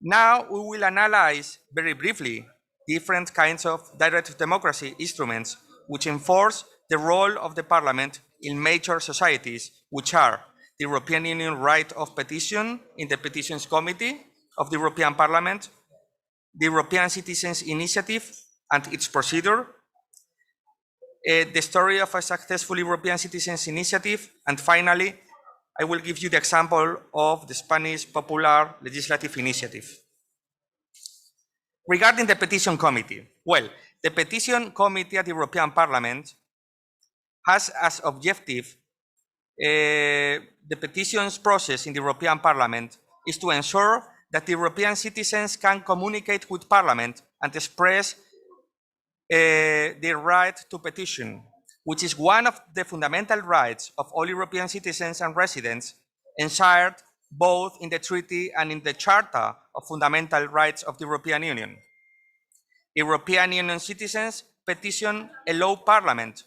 Now we will analyze very briefly different kinds of direct democracy instruments which enforce the role of the Parliament in major societies, which are the European Union right of petition in the Petitions Committee of the European Parliament, the European Citizens' Initiative and its procedure, the story of a successful European Citizens' Initiative, and finally, I will give you the example of the Spanish Popular Legislative Initiative. Regarding the Petition Committee, well, the Petition Committee at the European Parliament has as objective the petitions process in the European Parliament is to ensure that the European citizens can communicate with Parliament and express their right to petition, which is one of the fundamental rights of all European citizens and residents, enshrined both in the Treaty and in the Charter of Fundamental Rights of the European Union. European Union citizens petition allow Parliament,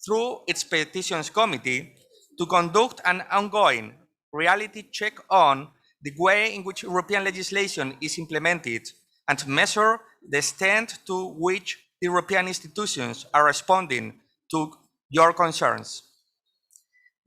through its Petitions Committee, to conduct an ongoing reality check on the way in which European legislation is implemented and measure the extent to which the European institutions are responding to your concerns.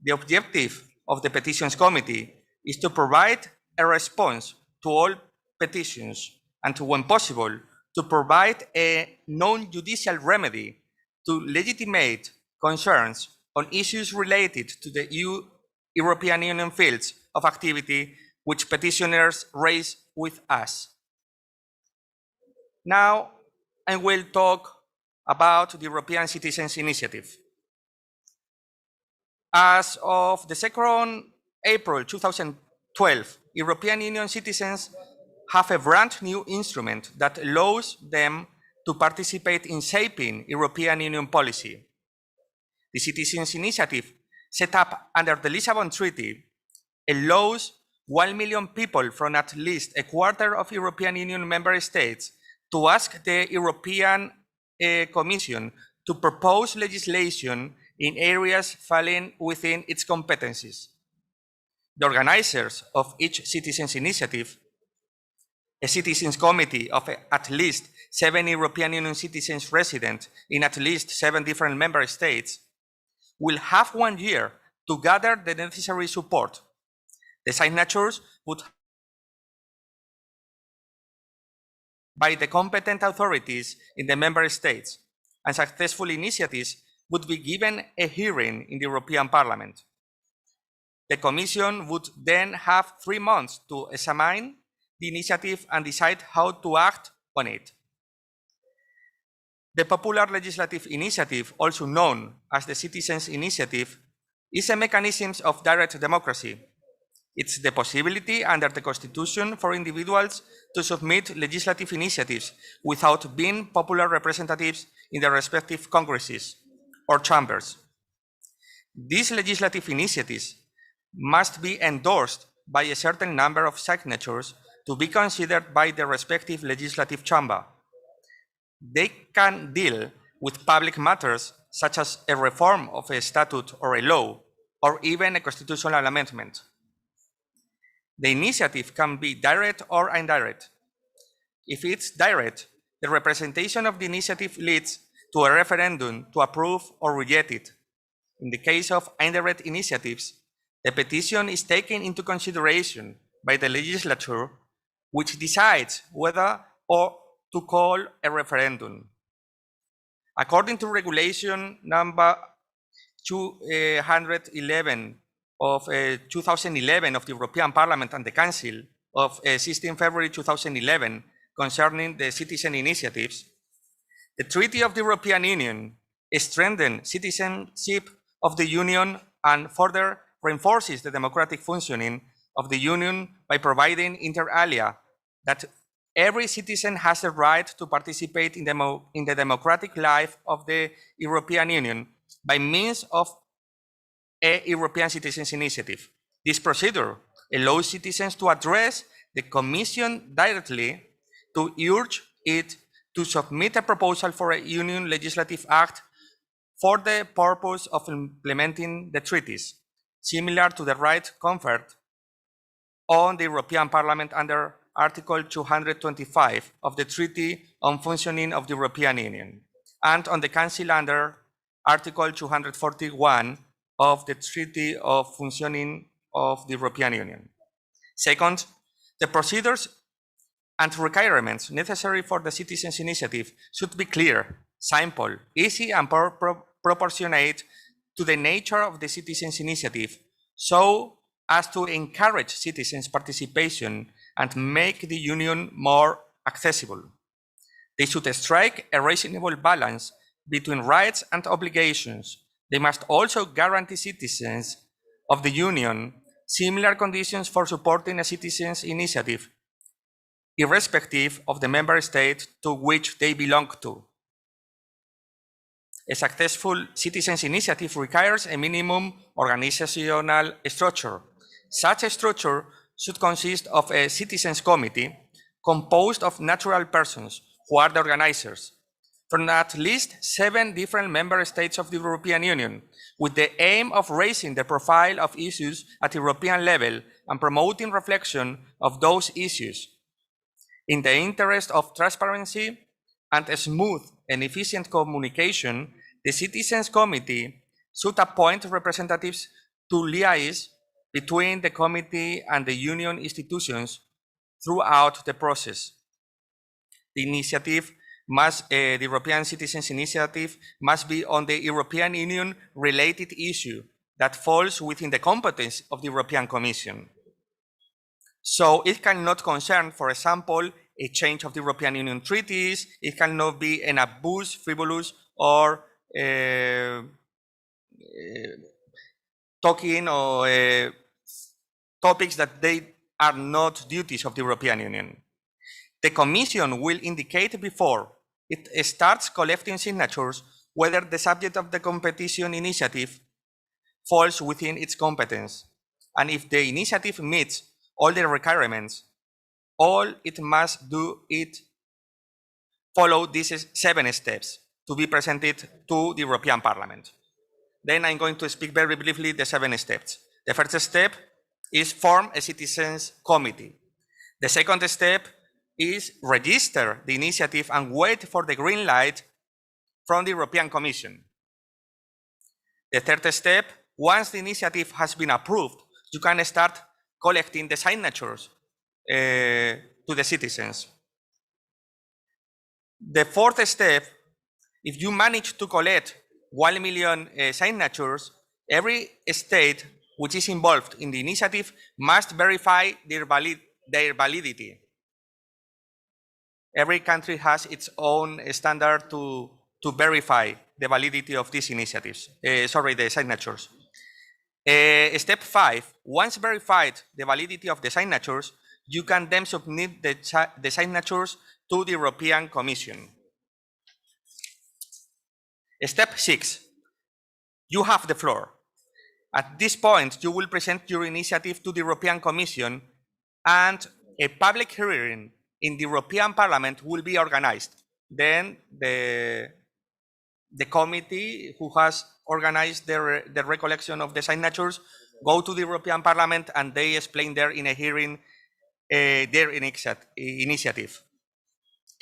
The objective of the Petitions Committee is to provide a response to all petitions and, when possible, to provide a non-judicial remedy to legitimate concerns on issues related to the European Union fields of activity which petitioners raise with us. Now, I will talk about the European Citizens' Initiative. As of the 2nd April 2012, European Union citizens have a brand new instrument that allows them to participate in shaping European Union policy. The Citizens' Initiative, set up under the Lisbon Treaty, allows 1 million people from at least a quarter of European Union member states to ask the European Commission to propose legislation in areas falling within its competencies. The organizers of each Citizens' Initiative, a Citizens' Committee of at least 7 European Union citizens resident in at least 7 different member states, will have 1 year to gather the necessary support. The signatures would by the competent authorities in the member states, and successful initiatives would be given a hearing in the European Parliament. The Commission would then have 3 months to examine the initiative and decide how to act on it. The Popular Legislative Initiative, also known as the Citizens' Initiative, is a mechanism of direct democracy. It's the possibility under the Constitution for individuals to submit legislative initiatives without being popular representatives in the respective congresses or chambers. These legislative initiatives must be endorsed by a certain number of signatures to be considered by the respective legislative chamber. They can deal with public matters such as a reform of a statute or a law, or even a constitutional amendment. The initiative can be direct or indirect. If it's direct, the representation of the initiative leads to a referendum to approve or reject it. In the case of indirect initiatives, the petition is taken into consideration by the legislature, which decides whether or to call a referendum. According to regulation number 211 of 2011 of the European Parliament and the Council of 16 February 2011 concerning the citizen initiatives, the Treaty of the European Union strengthens citizenship of the Union and further reinforces the democratic functioning of the Union by providing inter alia that every citizen has the right to participate in the democratic life of the European Union by means of a European Citizens Initiative. This procedure allows citizens to address the Commission directly to urge it to submit a proposal for a Union legislative act for the purpose of implementing the treaties, similar to the right conferred on the European Parliament under Article 225 of the Treaty on Functioning of the European Union, and on the Council under Article 241 of the Treaty of Functioning of the European Union. Second, the procedures and requirements necessary for the Citizens' Initiative should be clear, simple, easy, and proportionate to the nature of the Citizens' Initiative, so as to encourage citizens' participation and make the Union more accessible. They should strike a reasonable balance between rights and obligations. They must also guarantee citizens of the Union similar conditions for supporting a citizens' initiative, irrespective of the member state to which they belong to. A successful citizens' initiative requires a minimum organizational structure. Such a structure should consist of a citizens' committee composed of natural persons who are the organizers from at least 7 different member states of the European Union, with the aim of raising the profile of issues at European level and promoting reflection of those issues. In the interest of transparency and a smooth and efficient communication, the Citizens' Committee should appoint representatives to liaise between the committee and the Union institutions throughout the process. The European Citizens' Initiative must be on the European Union related issue that falls within the competence of the European Commission. So it cannot concern, for example, a change of the European Union treaties. It cannot be an abuse, frivolous, or talking or topics that they are not duties of the European Union. The Commission will indicate before it starts collecting signatures whether the subject of the competition initiative falls within its competence, and if the initiative meets all the requirements, all it must do is follow these 7 steps to be presented to the European Parliament. Then I'm going to speak very briefly the 7 steps. The first step is form a citizens' committee. The second step is register the initiative and wait for the green light from the European Commission. The third step, once the initiative has been approved, you can start collecting the signatures to the citizens. The fourth step, if you manage to collect 1 million signatures, every state which is involved in the initiative must verify their validity. Every country has its own standard to verify the validity of these initiatives, the signatures. Step 5, once verified the validity of the signatures, you can then submit the signatures to the European Commission. Step 6, you have the floor. At this point, you will present your initiative to the European Commission, and a public hearing in the European Parliament will be organized. Then the committee who has organized the recollection of the signatures go to the European Parliament and they explain there in a hearing their initiative.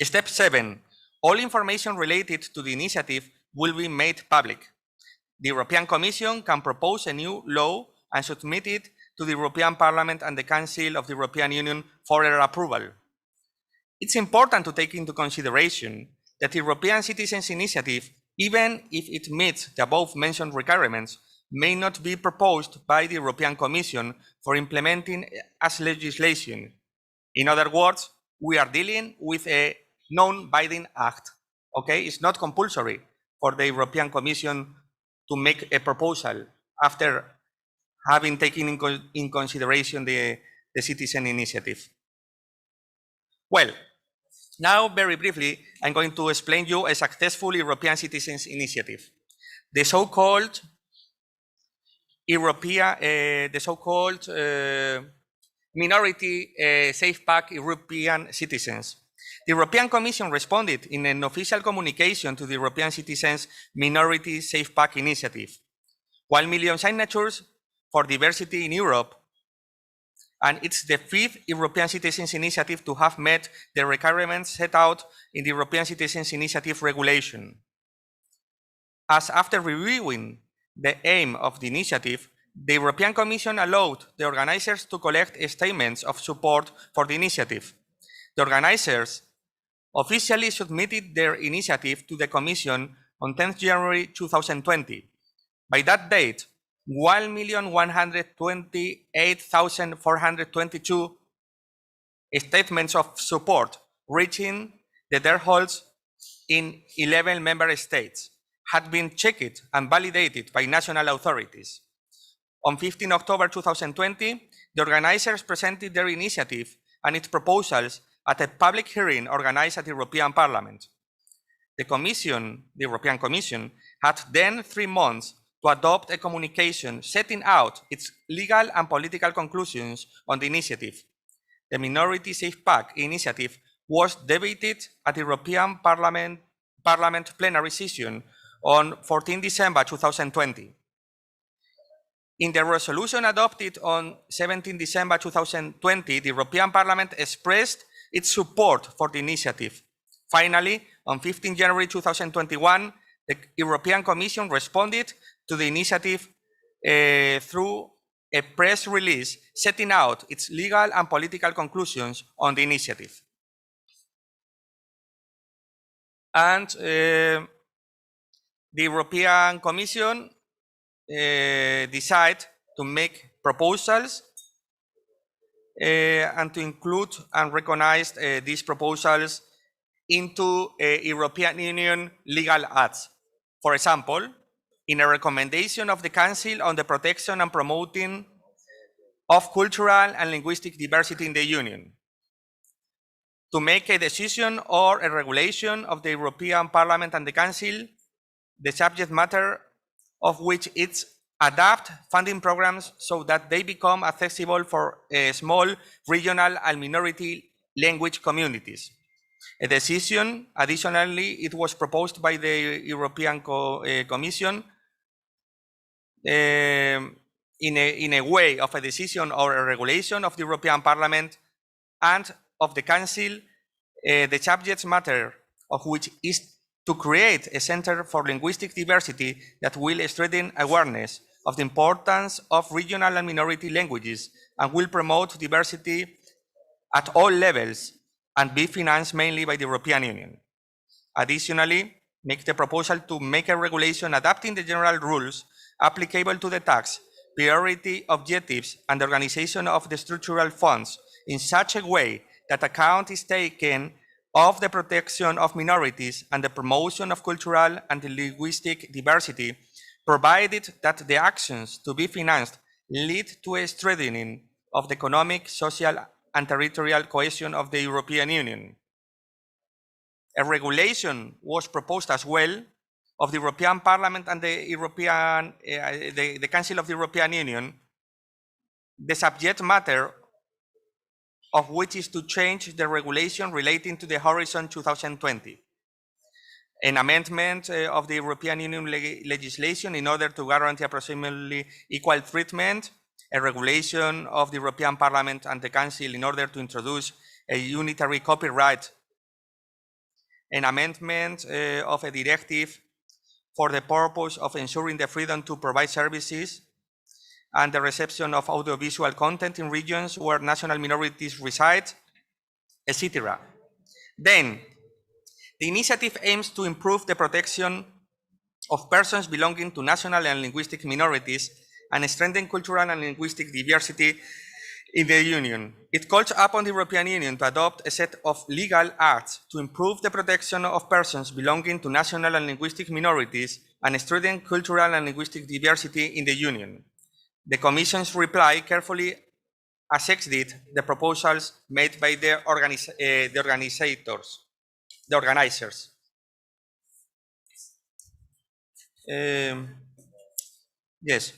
Step 7, all information related to the initiative will be made public. The European Commission can propose a new law and submit it to the European Parliament and the Council of the European Union for their approval. It's important to take into consideration that the European Citizens Initiative, even if it meets the above-mentioned requirements, may not be proposed by the European Commission for implementing as legislation. In other words, we are dealing with a non-binding act. Okay, it's not compulsory for the European Commission to make a proposal after having taken in consideration the citizen initiative. Well, now very briefly, I'm going to explain you a successful European Citizens Initiative, the so-called Minority Safe Pack European Citizens. The European Commission responded in an official communication to the European Citizens Minority Safe Pack Initiative. 1 million signatures for diversity in Europe, and it's the 5th European Citizens Initiative to have met the requirements set out in the European Citizens Initiative regulation. As after reviewing the aim of the initiative, the European Commission allowed the organizers to collect statements of support for the initiative. The organizers officially submitted their initiative to the Commission on 10th January 2020. By that date, 1,128,422 statements of support reaching the thresholds in 11 member states had been checked and validated by national authorities. On 15 October 2020, the organizers presented their initiative and its proposals at a public hearing organized at the European Parliament. The European Commission had then 3 months to adopt a communication setting out its legal and political conclusions on the initiative. The Minority Safe Pack initiative was debated at the European Parliament plenary session on 14 December 2020. In the resolution adopted on 17 December 2020, the European Parliament expressed its support for the initiative. Finally, on 15 January 2021, the European Commission responded to the initiative through a press release setting out its legal and political conclusions on the initiative. And the European Commission decided to make proposals and to include and recognize these proposals into European Union legal acts. For example, in a recommendation of the Council on the protection and promoting of cultural and linguistic diversity in the Union, to make a decision or a regulation of the European Parliament and the Council, the subject matter of which is adapt funding programs so that they become accessible for small regional and minority language communities. A decision, additionally, it was proposed by the European Commission in a way of a decision or a regulation of the European Parliament and of the Council, the subject matter of which is to create a Center for Linguistic Diversity that will strengthen awareness of the importance of regional and minority languages and will promote diversity at all levels and be financed mainly by the European Union. Additionally, make the proposal to make a regulation adapting the general rules applicable to the tax, priority objectives, and the organization of the structural funds in such a way that account is taken of the protection of minorities and the promotion of cultural and linguistic diversity, provided that the actions to be financed lead to a strengthening of the economic, social, and territorial cohesion of the European Union. A regulation was proposed as well of the European Parliament and the Council of the European Union, the subject matter of which is to change the regulation relating to the Horizon 2020. An amendment of the European Union legislation in order to guarantee approximately equal treatment, a regulation of the European Parliament and the Council in order to introduce a unitary copyright, an amendment of a directive for the purpose of ensuring the freedom to provide services and the reception of audiovisual content in regions where national minorities reside, etc. Then, the initiative aims to improve the protection of persons belonging to national and linguistic minorities and strengthen cultural and linguistic diversity in the Union. It calls upon the European Union to adopt a set of legal acts to improve the protection of persons belonging to national and linguistic minorities and strengthen cultural and linguistic diversity in the Union. The Commission's reply carefully assessed the proposals made by the organizers. Yes.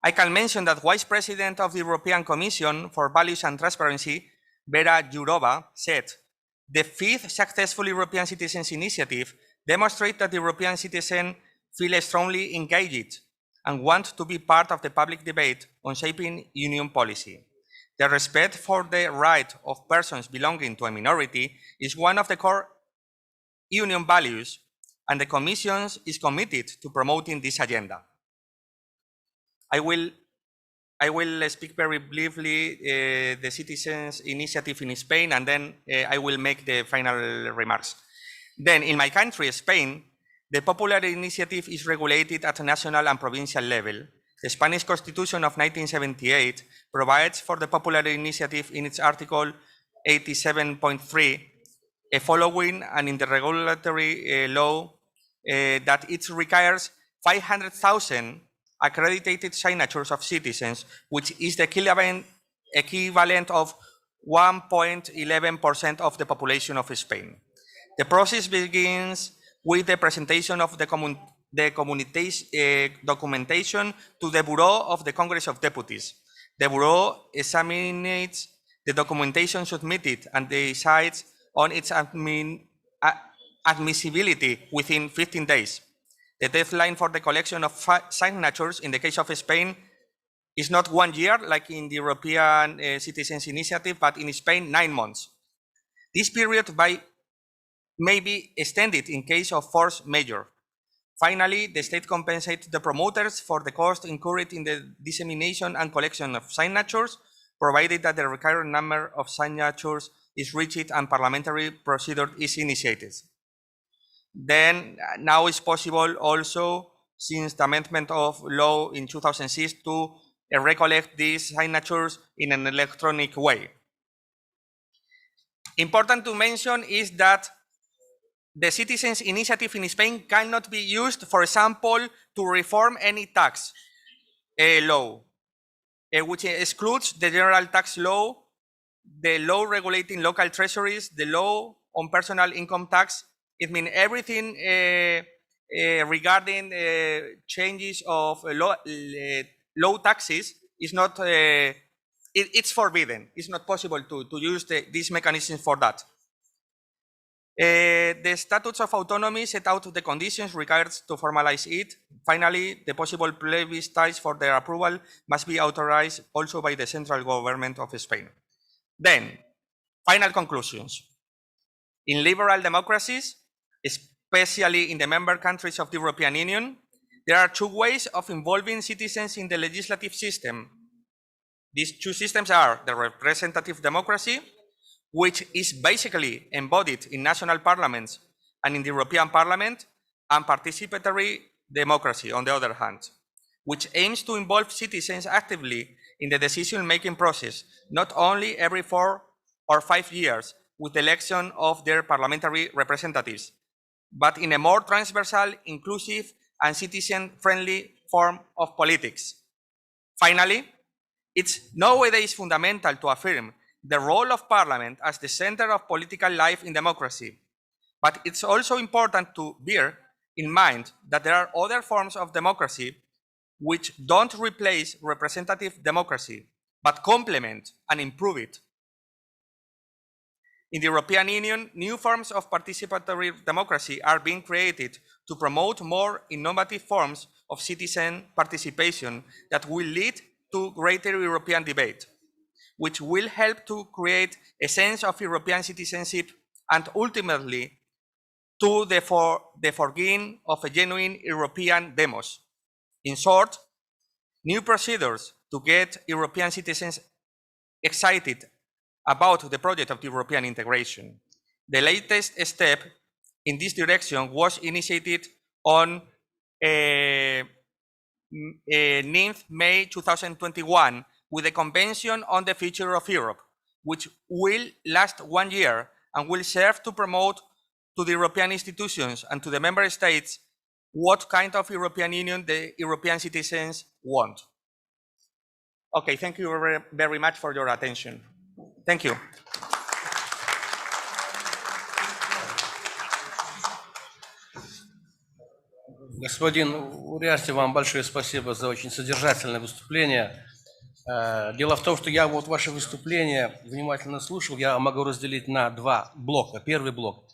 I can mention that Vice President of the European Commission for Values and Transparency, Vera Jourova, said, "The fifth successful European Citizens Initiative demonstrates that the European citizens feel strongly engaged and want to be part of the public debate on shaping Union policy. The respect for the right of persons belonging to a minority is one of the core Union values, and the Commission is committed to promoting this agenda." I will speak very briefly the Citizens Initiative in Spain, and then I will make the final remarks. Then, in my country, Spain, the popular initiative is regulated at a national and provincial level. The Spanish Constitution of 1978 provides for the popular initiative in its Article 87.3, following and in the regulatory law that it requires 500,000 accredited signatures of citizens, which is the equivalent of 1.11% of the population of Spain. The process begins with the presentation of the documentation to the Bureau of the Congress of Deputies. The Bureau examines the documentation submitted and decides on its admissibility within 15 days. The deadline for the collection of signatures in the case of Spain is not 1 year like in the European Citizens Initiative, but in Spain, 9 months. This period may be extended in case of force majeure. Finally, the state compensates the promoters for the cost incurred in the dissemination and collection of signatures, provided that the required number of signatures is reached and parliamentary procedure is initiated. Then, now it's possible also, since the amendment of law in 2006, to recollect these signatures in an electronic way. Important to mention is that the Citizens Initiative in Spain cannot be used, for example, to reform any tax law, which excludes the general tax law, the law regulating local treasuries, the law on personal income tax. It means everything regarding changes of low taxes is not, it's forbidden. It's not possible to use these mechanisms for that. The statutes of autonomy set out the conditions required to formalize it. Finally, the possible plebiscites for their approval must be authorized also by the central government of Spain. Then, final conclusions. In liberal democracies, especially in the member countries of the European Union, there are two ways of involving citizens in the legislative system. These two systems are the representative democracy, which is basically embodied in national parliaments and in the European Parliament, and participatory democracy, on the other hand, which aims to involve citizens actively in the decision-making process, not only every 4 or 5 years with the election of their parliamentary representatives, but in a more transversal, inclusive, and citizen-friendly form of politics. Finally, it's nowadays fundamental to affirm the role of Parliament as the center of political life in democracy. But it's also important to bear in mind that there are other forms of democracy which don't replace representative democracy, but complement and improve it. In the European Union, new forms of participatory democracy are being created to promote more innovative forms of citizen participation that will lead to greater European debate, which will help to create a sense of European citizenship and ultimately to the forging of a genuine European demos. In short, new procedures to get European citizens excited about the project of European integration. The latest step in this direction was initiated on 9th May 2021 with the Convention on the Future of Europe, which will last 1 year and will serve to promote to the European institutions and to the member states what kind of European Union the European citizens want. Okay, thank you very much for your attention. Thank you. Господин Уриарти, вам большое спасибо за очень содержательное выступление. Дело в том, что я вот ваше выступление внимательно слушал, я могу разделить на два блока. Первый блок.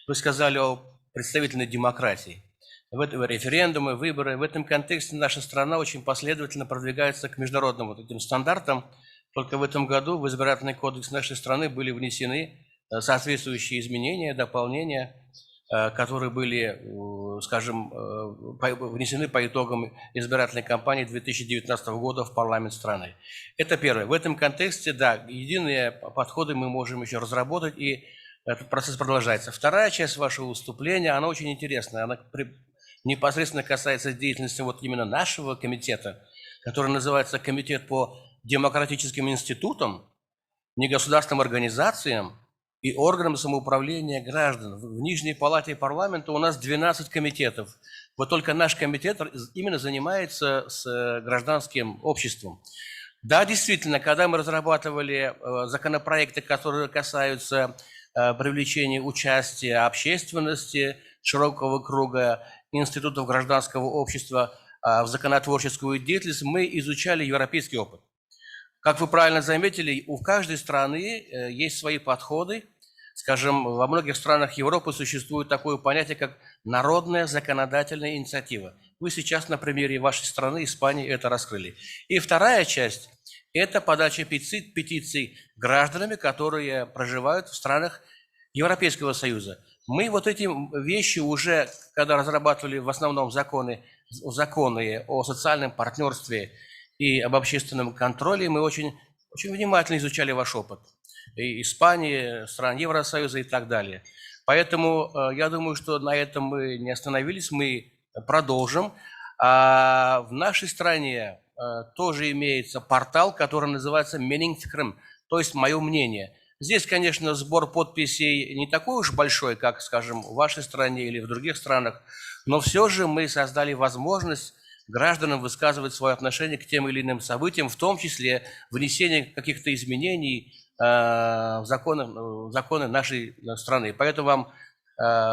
Вы сказали о представительной демократии. В этом референдумы, выборы. В этом контексте наша страна очень последовательно продвигается к международным вот этим стандартам. Только в этом году в избирательный кодекс нашей страны были внесены соответствующие изменения, дополнения, которые были, скажем, внесены по итогам избирательной кампании 2019 года в парламент страны. Это первое. В этом контексте, да, единые подходы мы можем еще разработать, и этот процесс продолжается. Вторая часть вашего выступления, она очень интересная. Она непосредственно касается деятельности вот именно нашего комитета, который называется Комитет по демократическим институтам, негосударственным организациям и органам самоуправления граждан. В Нижней палате парламента у нас 12 комитетов. Вот только наш комитет именно занимается с гражданским обществом. Да, действительно, когда мы разрабатывали законопроекты, которые касаются привлечения участия общественности, широкого круга институтов гражданского общества в законотворческую деятельность, мы изучали европейский опыт. Как вы правильно заметили, у каждой страны есть свои подходы. Скажем, во многих странах Европы существует такое понятие, как народная законодательная инициатива. Вы сейчас на примере вашей страны, Испании, это раскрыли. И вторая часть – это подача петиций гражданами, которые проживают в странах Европейского Союза. Мы вот эти вещи уже, когда разрабатывали в основном законы о социальном партнерстве и об общественном контроле, мы очень внимательно изучали ваш опыт. И Испании, стран Евросоюза и так далее. Поэтому я думаю, что на этом мы не остановились, мы продолжим. В нашей стране тоже имеется портал, который называется Meningskrim, то есть «Мое мнение». Здесь, конечно, сбор подписей не такой уж большой, как, скажем, в вашей стране или в других странах, но все же мы создали возможность гражданам высказывать свое отношение к тем или иным событиям, в том числе внесение каких-то изменений в законы нашей страны. Поэтому вам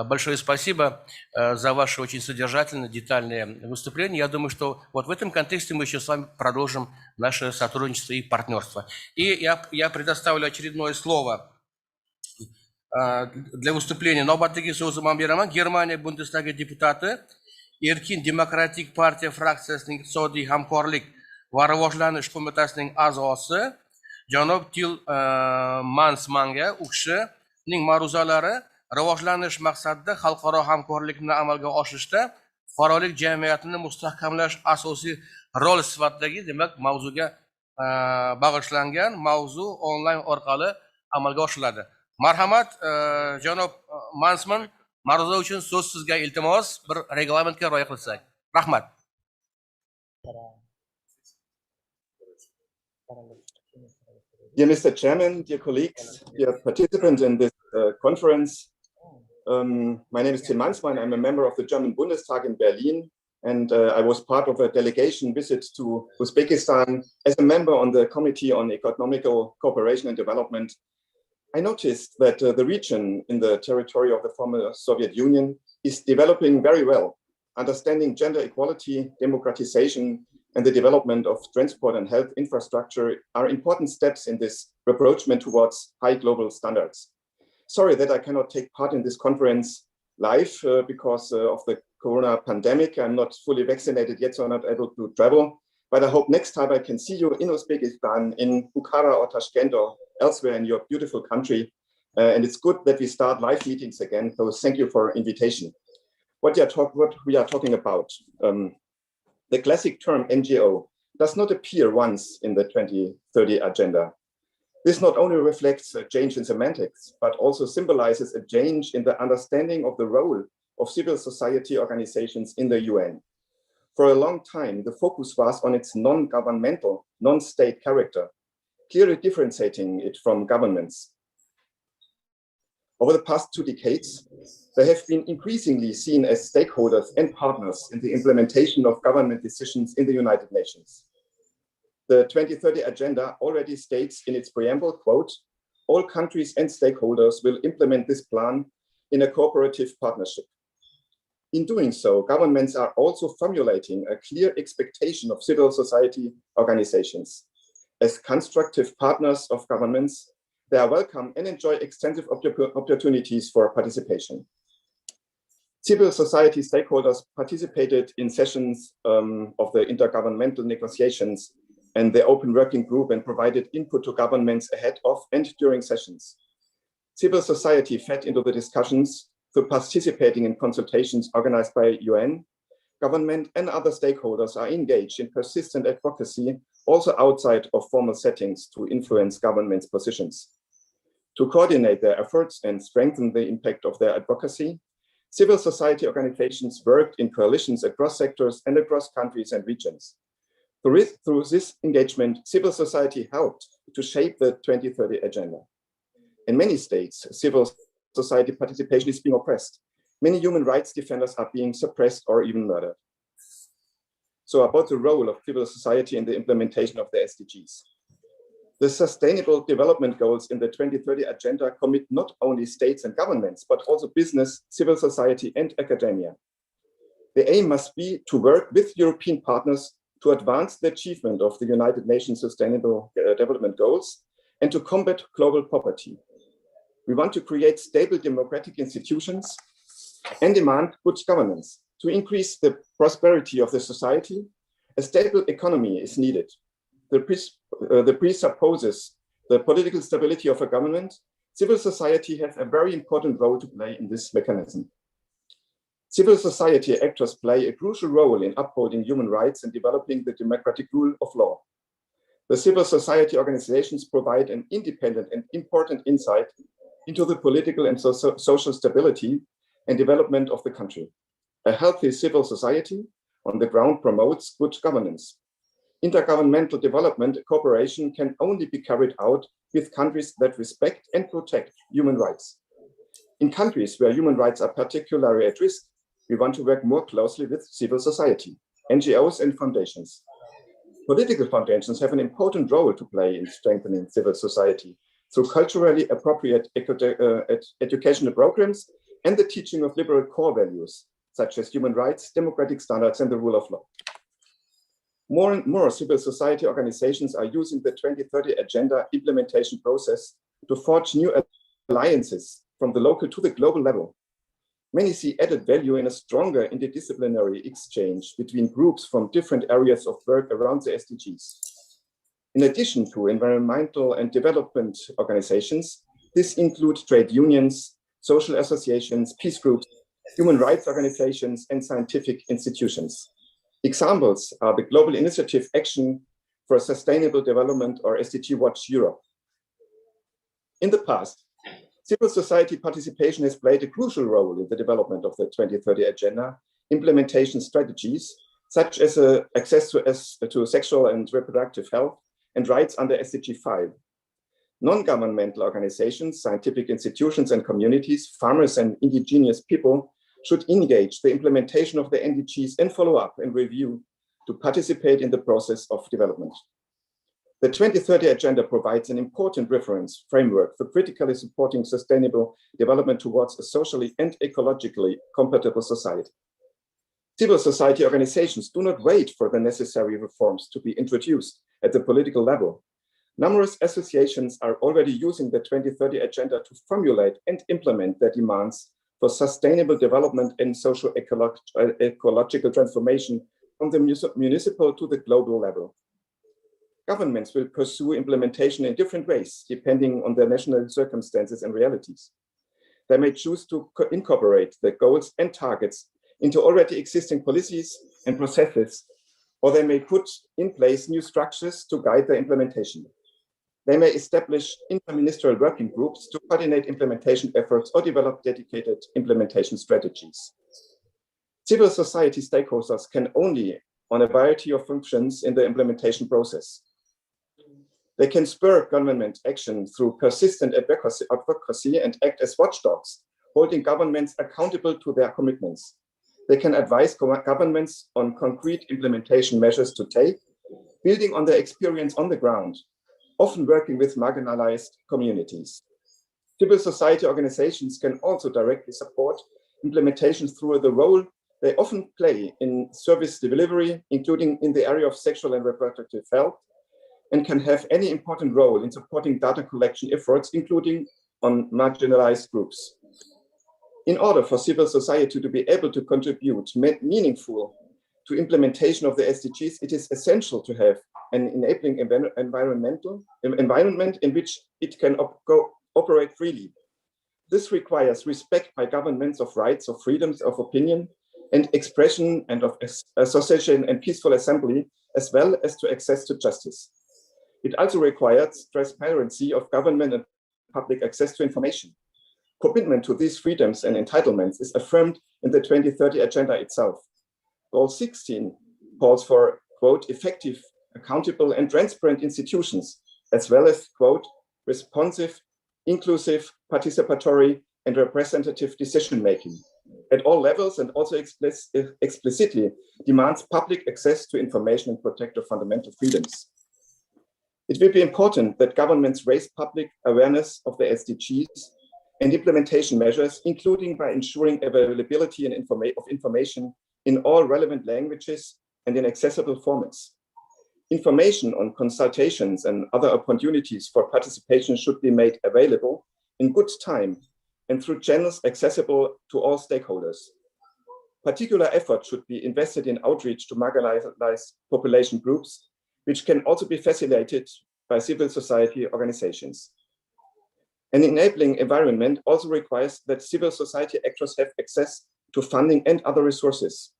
большое спасибо за ваше очень содержательное, детальное выступление. Я думаю, что вот в этом контексте мы еще с вами продолжим наше сотрудничество и партнерство. И я предоставлю очередное слово для выступления Нобаттаги Созуман Бераман, Германия, Бундестага депутаты, Erkin Demokratik Partiya fraksiyasining iqtisodiy hamkorlik va rivojlanish qo'mitasining a'zosi janob Til Mansmanga u kishining ma'ruzalari rivojlanish maqsadida xalqaro hamkorlikni amalga oshirishda fuqarolik jamiyatini mustahkamlash asosiy rol sifatidagi demak mavzuga bag'ishlangan mavzu onlayn orqali amalga oshiriladi. Marhamat, janob Mansman, ma'ruza uchun so'z sizga, iltimos bir reglamentga rioya qilsak. Rahmat. Dear Mr. Chairman, dear colleagues, dear participants in this conference, my name is Til Mansmann. I'm a member of the German Bundestag in Berlin, and I was part of a delegation visit to Uzbekistan as a member on the Committee on Economical Cooperation and Development. I noticed that the region in the territory of the former Soviet Union is developing very well. Understanding gender equality, democratization, and the development of transport and health infrastructure are important steps in this rapprochement towards high global standards. Sorry that I cannot take part in this conference live because of the corona pandemic. I'm not fully vaccinated yet, so I'm not able to travel. But I hope next time I can see you in Uzbekistan, in Bukhara or Tashkent or elsewhere in your beautiful country. And it's good that we start live meetings again. So thank you for invitation. What we are talking about, the classic term NGO does not appear once in the 2030 agenda. This not only reflects a change in semantics, but also symbolizes a change in the understanding of the role of civil society organizations in the UN. For a long time, the focus was on its non-governmental, non-state character, clearly differentiating it from governments. Over the past 2 decades, they have been increasingly seen as stakeholders and partners in the implementation of government decisions in the United Nations. The 2030 Agenda already states in its preamble, quote, all countries and stakeholders will implement this plan in a cooperative partnership. In doing so, governments are also formulating a clear expectation of civil society organizations. As constructive partners of governments, they are welcome and enjoy extensive opportunities for participation. Civil society stakeholders participated in sessions of the intergovernmental negotiations and the open working group and provided input to governments ahead of and during sessions. Civil society fed into the discussions through participating in consultations organized by UN. Government and other stakeholders are engaged in persistent advocacy, also outside of formal settings, to influence government's positions. To coordinate their efforts and strengthen the impact of their advocacy, civil society organizations worked in coalitions across sectors and across countries and regions. Through this engagement, civil society helped to shape the 2030 Agenda. In many states, civil society participation is being oppressed. Many human rights defenders are being suppressed or even murdered. So about the role of civil society in the implementation of the SDGs. The Sustainable Development Goals in the 2030 Agenda commit not only states and governments, but also business, civil society, and academia. The aim must be to work with European partners to advance the achievement of the United Nations Sustainable Development Goals and to combat global poverty. We want to create stable democratic institutions and demand good governance. To increase the prosperity of the society, a stable economy is needed. The presupposes the political stability of a government. Civil society has a very important role to play in this mechanism. Civil society actors play a crucial role in upholding human rights and developing the democratic rule of law. The civil society organizations provide an independent and important insight into the political and social stability and development of the country. A healthy civil society on the ground promotes good governance. Intergovernmental development cooperation can only be carried out with countries that respect and protect human rights. In countries where human rights are particularly at risk, we want to work more closely with civil society, NGOs, and foundations. Political foundations have an important role to play in strengthening civil society through culturally appropriate educational programs and the teaching of liberal core values, such as human rights, democratic standards, and the rule of law. More and more civil society organizations are using the 2030 Agenda implementation process to forge new alliances from the local to the global level. Many see added value in a stronger interdisciplinary exchange between groups from different areas of work around the SDGs. In addition to environmental and development organizations, this includes trade unions, social associations, peace groups, human rights organizations, and scientific institutions. Examples are the Global Initiative Action for Sustainable Development, or SDG Watch Europe. In the past, civil society participation has played a crucial role in the development of the 2030 Agenda implementation strategies, such as access to sexual and reproductive health and rights under SDG 5. Non-governmental organizations, scientific institutions and communities, farmers and indigenous people should engage the implementation of the NDGs and follow up and review to participate in the process of development. The 2030 Agenda provides an important reference framework for critically supporting sustainable development towards a socially and ecologically compatible society. Civil society organizations do not wait for the necessary reforms to be introduced at the political level. Numerous associations are already using the 2030 Agenda to formulate and implement their demands for sustainable development and social ecological transformation from the municipal to the global level. Governments will pursue implementation in different ways, depending on their national circumstances and realities. They may choose to incorporate the goals and targets into already existing policies and processes, or they may put in place new structures to guide their implementation. They may establish interministerial working groups to coordinate implementation efforts or develop dedicated implementation strategies. Civil society stakeholders can only on a variety of functions in the implementation process. They can spur government action through persistent advocacy and act as watchdogs, holding governments accountable to their commitments. They can advise governments on concrete implementation measures to take, building on their experience on the ground, often working with marginalized communities. Civil society organizations can also directly support implementation through the role they often play in service delivery, including in the area of sexual and reproductive health, and can have any important role in supporting data collection efforts, including on marginalized groups. In order for civil society to be able to contribute meaningful to implementation of the SDGs, it is essential to have an enabling environment in which it can operate freely. This requires respect by governments of rights of freedoms of opinion and expression and of association and peaceful assembly, as well as to access to justice. It also requires transparency of government and public access to information. Commitment to these freedoms and entitlements is affirmed in the 2030 Agenda itself. Goal 16 calls for, quote, effective, accountable and transparent institutions, as well as, quote, responsive, inclusive, participatory and representative decision-making at all levels, and also explicitly demands public access to information and protect the fundamental freedoms. It will be important that governments raise public awareness of the SDGs and implementation measures, including by ensuring availability and of information in all relevant languages and in accessible formats. Information on consultations and other opportunities for participation should be made available in good time and through channels accessible to all stakeholders. Particular effort should be invested in outreach to marginalized population groups, which can also be facilitated by civil society organizations. An enabling environment also requires that civil society actors have access to funding and other resources.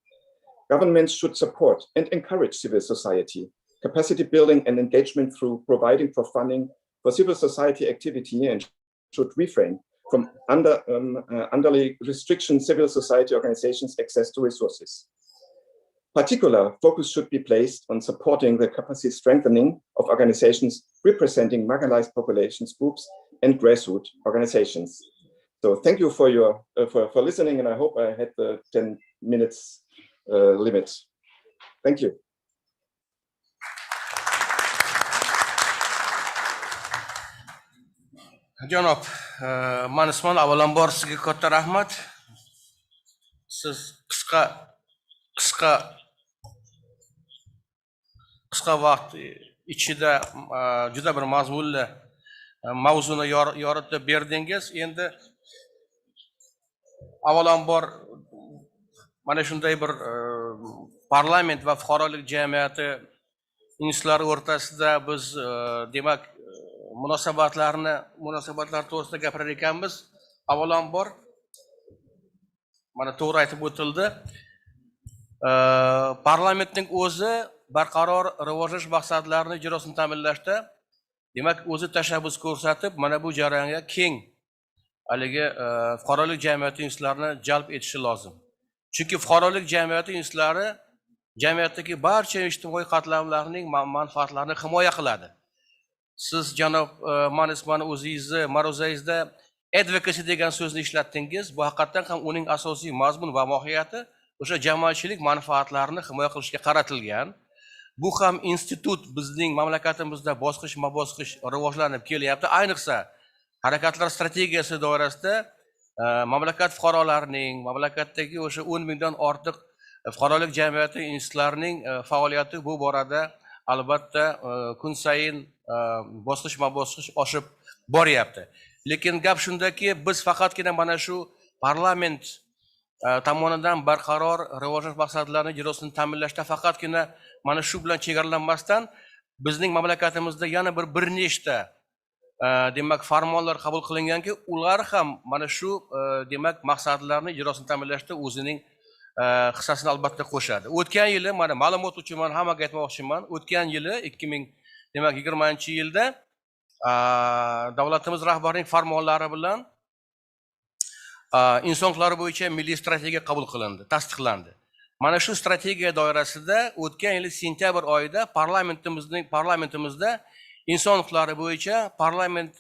Governments should support and encourage civil society, capacity building and engagement through providing for funding for civil society activity, and should refrain from underly restriction civil society organizations' access to resources. Particular focus should be placed on supporting the capacity strengthening of organizations representing marginalized populations groups and grassroots organizations. So thank you for your for listening, and I hope I had the 10 minutes limit. Thank you. Janob, Manisman avvalambor sizga katta rahmat. Siz qisqa vaqt ichida juda bir mazmunli mavzuni yoritib berdingiz. Endi avvalambor mana shunday bir parlament va fuqarolik jamiyati institutlari o'rtasida biz demak munosabatlar to'g'risida gapirar ekanmiz. Avvalambor mana to'g'ri aytib o'tildi. Parlamentning o'zi barqaror rivojlanish maqsadlarini ijrosini ta'minlashda demak o'zi tashabbus ko'rsatib, mana bu jarayonga keng haligi fuqarolik jamiyati institutlarini jalb etishi lozim. Chunki fuqarolik jamiyati institutlari jamiyatdagi barcha ijtimoiy qatlamlarning manfaatlarini himoya qiladi. Siz janob Manisman o'zingizni ma'ruzangizda advocacy degan so'zni ishlatdingiz. Bu haqiqatan ham uning asosiy mazmun va mohiyati o'sha jamoatchilik manfaatlarini himoya qilishga qaratilgan. Bu ham institut bizning mamlakatimizda bosqichma-bosqich rivojlanib kelyapti. Ayniqsa harakatlar strategiyasi doirasida mamlakat fuqarolarining, mamlakatdagi o'sha 10 mingdan ortiq fuqarolik jamiyati institutlarining faoliyati bu borada albatta kun sayin bosqichma-bosqich oshib boryapti. Lekin gap shundaki, biz faqatgina mana shu parlament tomonidan barqaror rivojlanish maqsadlarini ijrosini ta'minlashda faqatgina mana shu bilan chegaralanmasdan, bizning mamlakatimizda yana bir nechta demak farmonlar qabul qilinganki, ular ham mana shu demak maqsadlarni ijrosini ta'minlashda o'zining hissasini albatta qo'shadi. O'tgan yili mana ma'lumot uchun men hammaga aytmoqchiman, o'tgan yili 2020-yilda davlatimiz rahbarining farmonlari bilan inson huquqlari bo'yicha milliy strategiya qabul qilindi, tasdiqlandi. Mana shu strategiya doirasida o'tgan yil sentyabr oyida parlamentimizda inson huquqlari bo'yicha parlament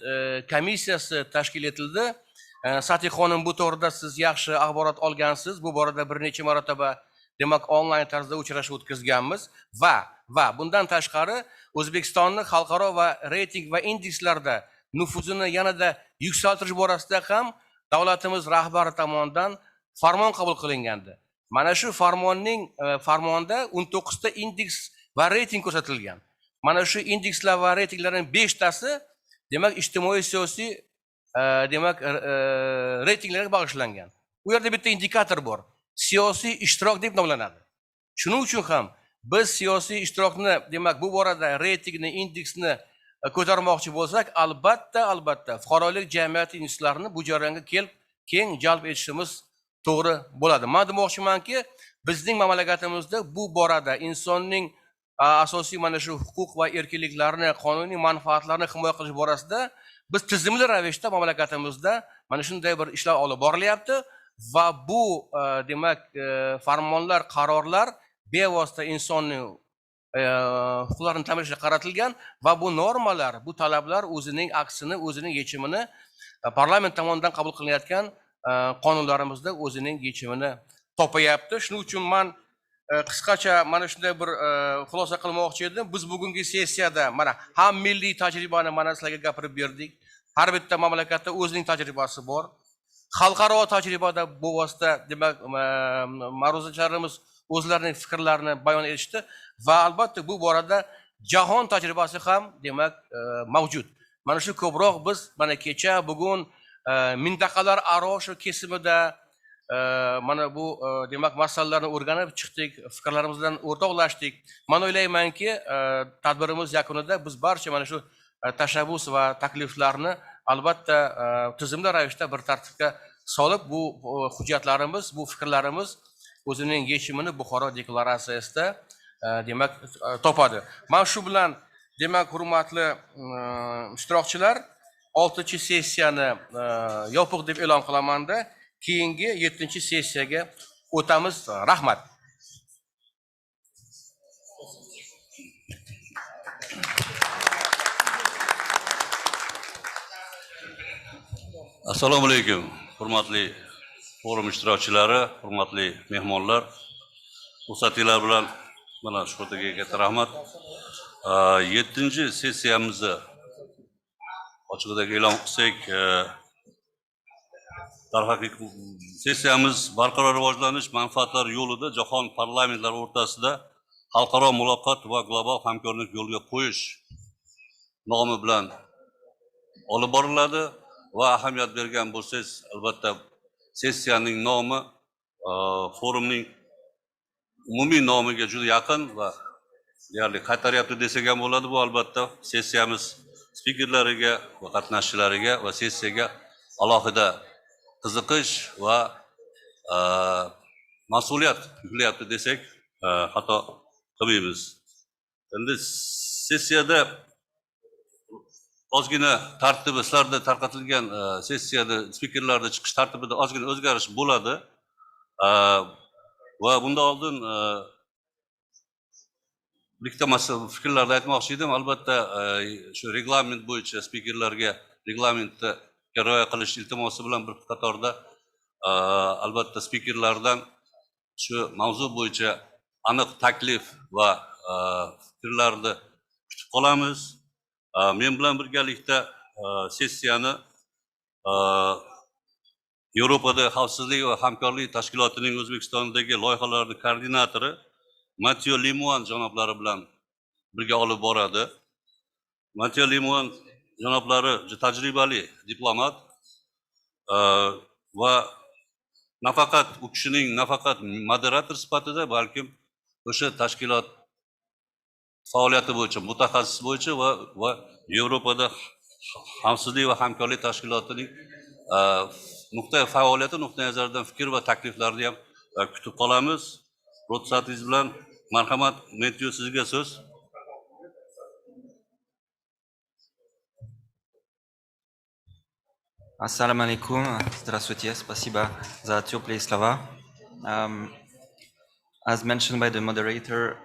komissiyasi tashkil etildi. Sati xonim, bu to'g'rida siz yaxshi axborot olgansiz. Bu borada bir necha marotaba demak onlayn tarzda uchrashuv o'tkazganmiz va bundan tashqari O'zbekistonning xalqaro va reyting va indekslarda nufuzini yanada yuksaltirish borasida ham davlatimiz rahbari tomonidan farmon qabul qilingandi. Mana shu farmonda 19 ta indeks va reyting ko'rsatilgan. Mana shu indekslar va reytinglarning 5 tasi demak ijtimoiy siyosiy demak reytinglarga bag'ishlangan. U yerda bitta indikator bor. Siyosiy ishtirok deb nomlanadi. Shuning uchun ham biz siyosiy ishtirokni demak bu borada reytingni, indeksni ko'tarmoqchi bo'lsak, albatta fuqarolik jamiyati institutlarini bu jarayonga keng jalb etishimiz to'g'ri bo'ladi. Men demoqchimanki, bizning mamlakatimizda bu borada insonning asosiy mana shu huquq va erkinliklarini, qonuniy manfaatlarini himoya qilish borasida biz tizimli ravishda mamlakatimizda mana shunday bir ishlar olib borilyapti va bu demak farmonlar, qarorlar bevosita insonning huquqlarini ta'minlashga qaratilgan va bu normalar, bu talablar o'zining aksini, o'zining yechimini parlament tomonidan qabul qilinayotgan qonunlarimizda o'zining yechimini topayapti. Shuning uchun men qisqacha mana shunday bir xulosa qilmoqchi edim. Biz bugungi sessiyada mana ham milliy tajribani mana sizlarga gapirib berdik. Har bitta mamlakatda o'zining tajribasi bor. Xalqaro tajribada bu vosita demak ma'ruzachilarimiz o'zlarining fikrlarini bayon etishdi va albatta bu borada jahon tajribasi ham demak mavjud. Mana shu ko'proq biz mana kecha bugun mintaqalar aro shu kesimida mana bu demak masalalarni o'rganib chiqdik, fikrlarimiz bilan o'rtoqlashdik. Men o'ylaymanki, tadbirimiz yakunida biz barcha mana shu tashabbus va takliflarni albatta tizimli ravishda bir tartibga solib, bu hujjatlarimiz, bu fikrlarimiz o'zining yechimini Bukhara deklaratsiyasida demak topadi. Men shu bilan demak hurmatli ishtirokchilar 6-sessiyani yopiq deb e'lon qilaman-da, keyingi 7-sessiyaga o'tamiz. Rahmat. Assalomu alaykum, hurmatli forum ishtirokchilari, hurmatli mehmonlar. Ruxsatinglar bilan mana shu yerga katta rahmat. 7-sessiyamizni ochiqdagi e'lon qilsak, darhaqiqat sessiyamiz barqaror rivojlanish manfaatlari yo'lida jahon parlamentlari o'rtasida xalqaro muloqot va global hamkorlik yo'lga qo'yish nomi bilan olib boriladi va ahamiyat bergan bo'lsangiz, albatta sessiyaning nomi forumning umumiy nomiga juda yaqin va deyarli qaytaryapti desak ham bo'ladi. Bu albatta sessiyamiz spikerlariga va qatnashchilariga va sessiyaga alohida qiziqish va mas'uliyat yuklayapti desak xato qilmaymiz. Endi sessiyada ozgina tartibi, sizlarda tarqatilgan sessiyada spikerlarda chiqish tartibida ozgina o'zgarish bo'ladi va bundan oldin bitta fikrlarni aytmoqchi edim. Albatta shu reglament bo'yicha spikerlarga reglamentga rioya qilish iltimosi bilan bir qatorda albatta spikerlardan shu mavzu bo'yicha aniq taklif va fikrlarni kutib qolamiz. Men bilan birgalikda sessiyani Yevropada xavfsizlik va hamkorlik tashkilotining O'zbekistondagi loyihalarning koordinatori Mathieu Limuan janoblari bilan birga olib boradi. Mathieu Limuan janoblari tajribali diplomat va nafaqat u kishining nafaqat moderator sifatida, balkim o'sha tashkilot faoliyati bo'yicha, mutaxassis bo'yicha va Yevropada xavfsizlik va hamkorlik tashkilotining faoliyati nuqtai nazaridan fikr va takliflarni ham kutib qolamiz. Ruxsatingiz bilan marhamat, Mathieu, sizga so'z. Assalamu alaikum, здравствуйте, спасибо за теплые слова. As mentioned by the moderator,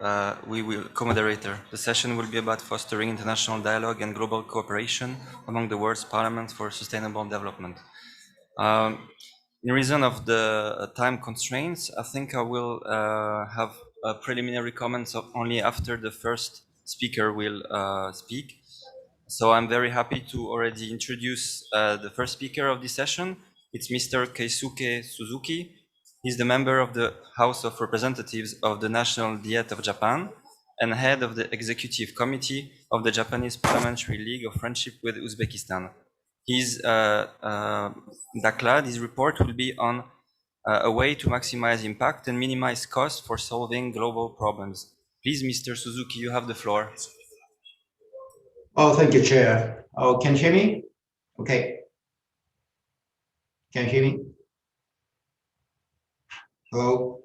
co-moderator, the session will be about fostering international dialogue and global cooperation among the world's parliaments for sustainable development. In reason of the time constraints, I think I will have preliminary comments only after the first speaker will speak. So I'm very happy to already introduce the first speaker of this session. It's Mr. Keisuke Suzuki. He's the member of the House of Representatives of the National Diet of Japan and head of the Executive Committee of the Japanese Parliamentary League of Friendship with Uzbekistan. His DACLAD, his report will be on a way to maximize impact and minimize costs for solving global problems. Please, Mr. Suzuki, you have the floor. Oh, thank you, Chair. Oh, can you hear me? Okay. Can you hear me? Hello?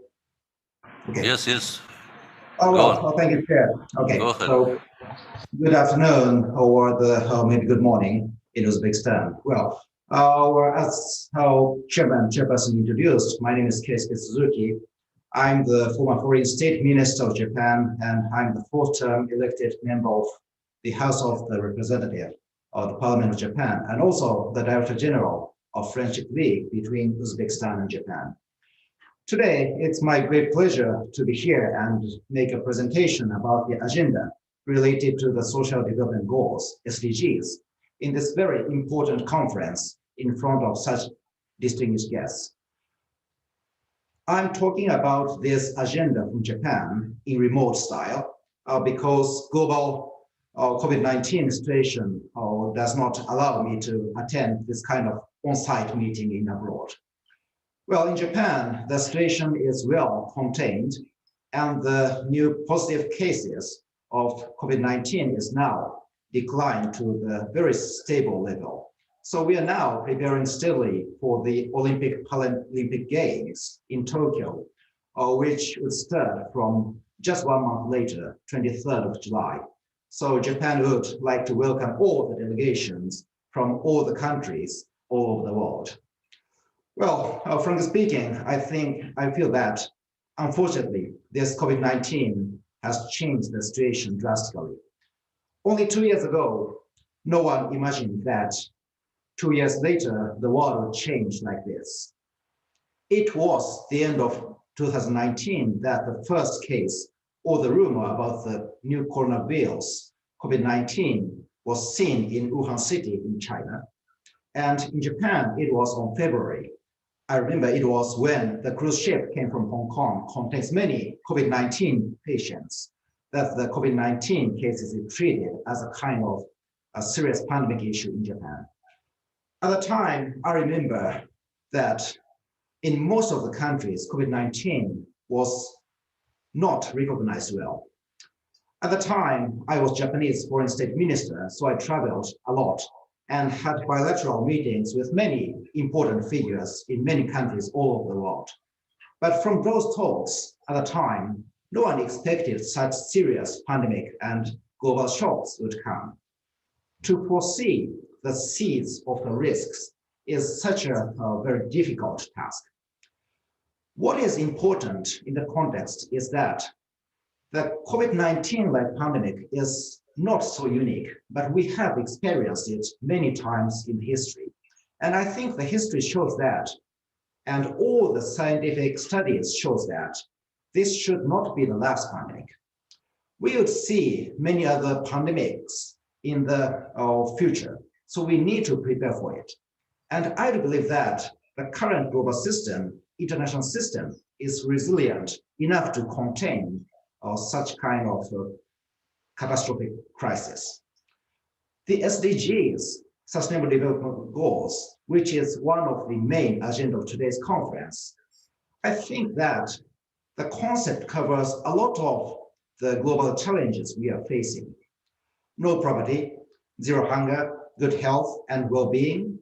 Okay. Yes, yes. Oh, Go well, on. oh, thank you, Chair. Okay. Go ahead. So, good afternoon, or maybe good morning in Uzbekistan. Well, as our chairperson introduced, my name is Keisuke Suzuki. I'm the former Foreign State Minister of Japan, and I'm the fourth-term elected member of the House of the Representative of the Parliament of Japan, and also the Director General of Friendship League between Uzbekistan and Japan. Today, it's my great pleasure to be here and make a presentation about the agenda related to the Social Development Goals, SDGs, in this very important conference in front of such distinguished guests. I'm talking about this agenda from Japan in remote style because global COVID-19 situation does not allow me to attend this kind of on-site meeting in abroad. Well, in Japan, the situation is well contained, and the new positive cases of COVID-19 is now declined to the very stable level. So we are now preparing steadily for the Paralympic Games in Tokyo, which would start from just 1 month later, 23rd of July. So Japan would like to welcome all the delegations from all the countries all over the world. Well, frankly speaking, I feel that, unfortunately, this COVID-19 has changed the situation drastically. Only 2 years ago, no one imagined that 2 years later, the world would change like this. It was the end of 2019 that the first case or the rumor about the new coronavirus, COVID-19, was seen in Wuhan city in China. And in Japan, it was on February. I remember it was when the cruise ship came from Hong Kong, contains many COVID-19 patients, that the COVID-19 cases is treated as a kind of a serious pandemic issue in Japan. At the time, I remember that in most of the countries, COVID-19 was not recognized well. At the time, I was Japanese Foreign State Minister, so I traveled a lot and had bilateral meetings with many important figures in many countries all over the world. But from those talks at the time, no one expected such serious pandemic and global shocks would come. To foresee the seeds of the risks is such a very difficult task. What is important in the context is that the COVID-19-like pandemic is not so unique, but we have experienced it many times in history. And I think the history shows that, and all the scientific studies shows that, this should not be the last pandemic. We would see many other pandemics in the future, so we need to prepare for it. And I believe that the current global system, international system, is resilient enough to contain such kind of catastrophic crisis. The SDGs, Sustainable Development Goals, which is one of the main agenda of today's conference, I think that the concept covers a lot of the global challenges we are facing. No poverty, zero hunger, good health and well-being,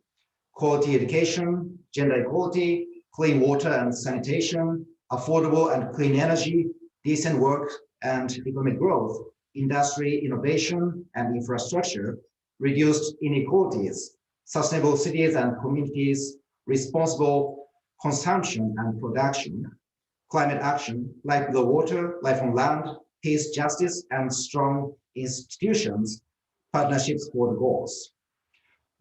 quality education, gender equality, clean water and sanitation, affordable and clean energy, decent work and economic growth, industry, innovation and infrastructure, reduced inequalities, sustainable cities and communities, responsible consumption and production, climate action, like the water, life on land, peace, justice, and strong institutions, partnerships for the goals.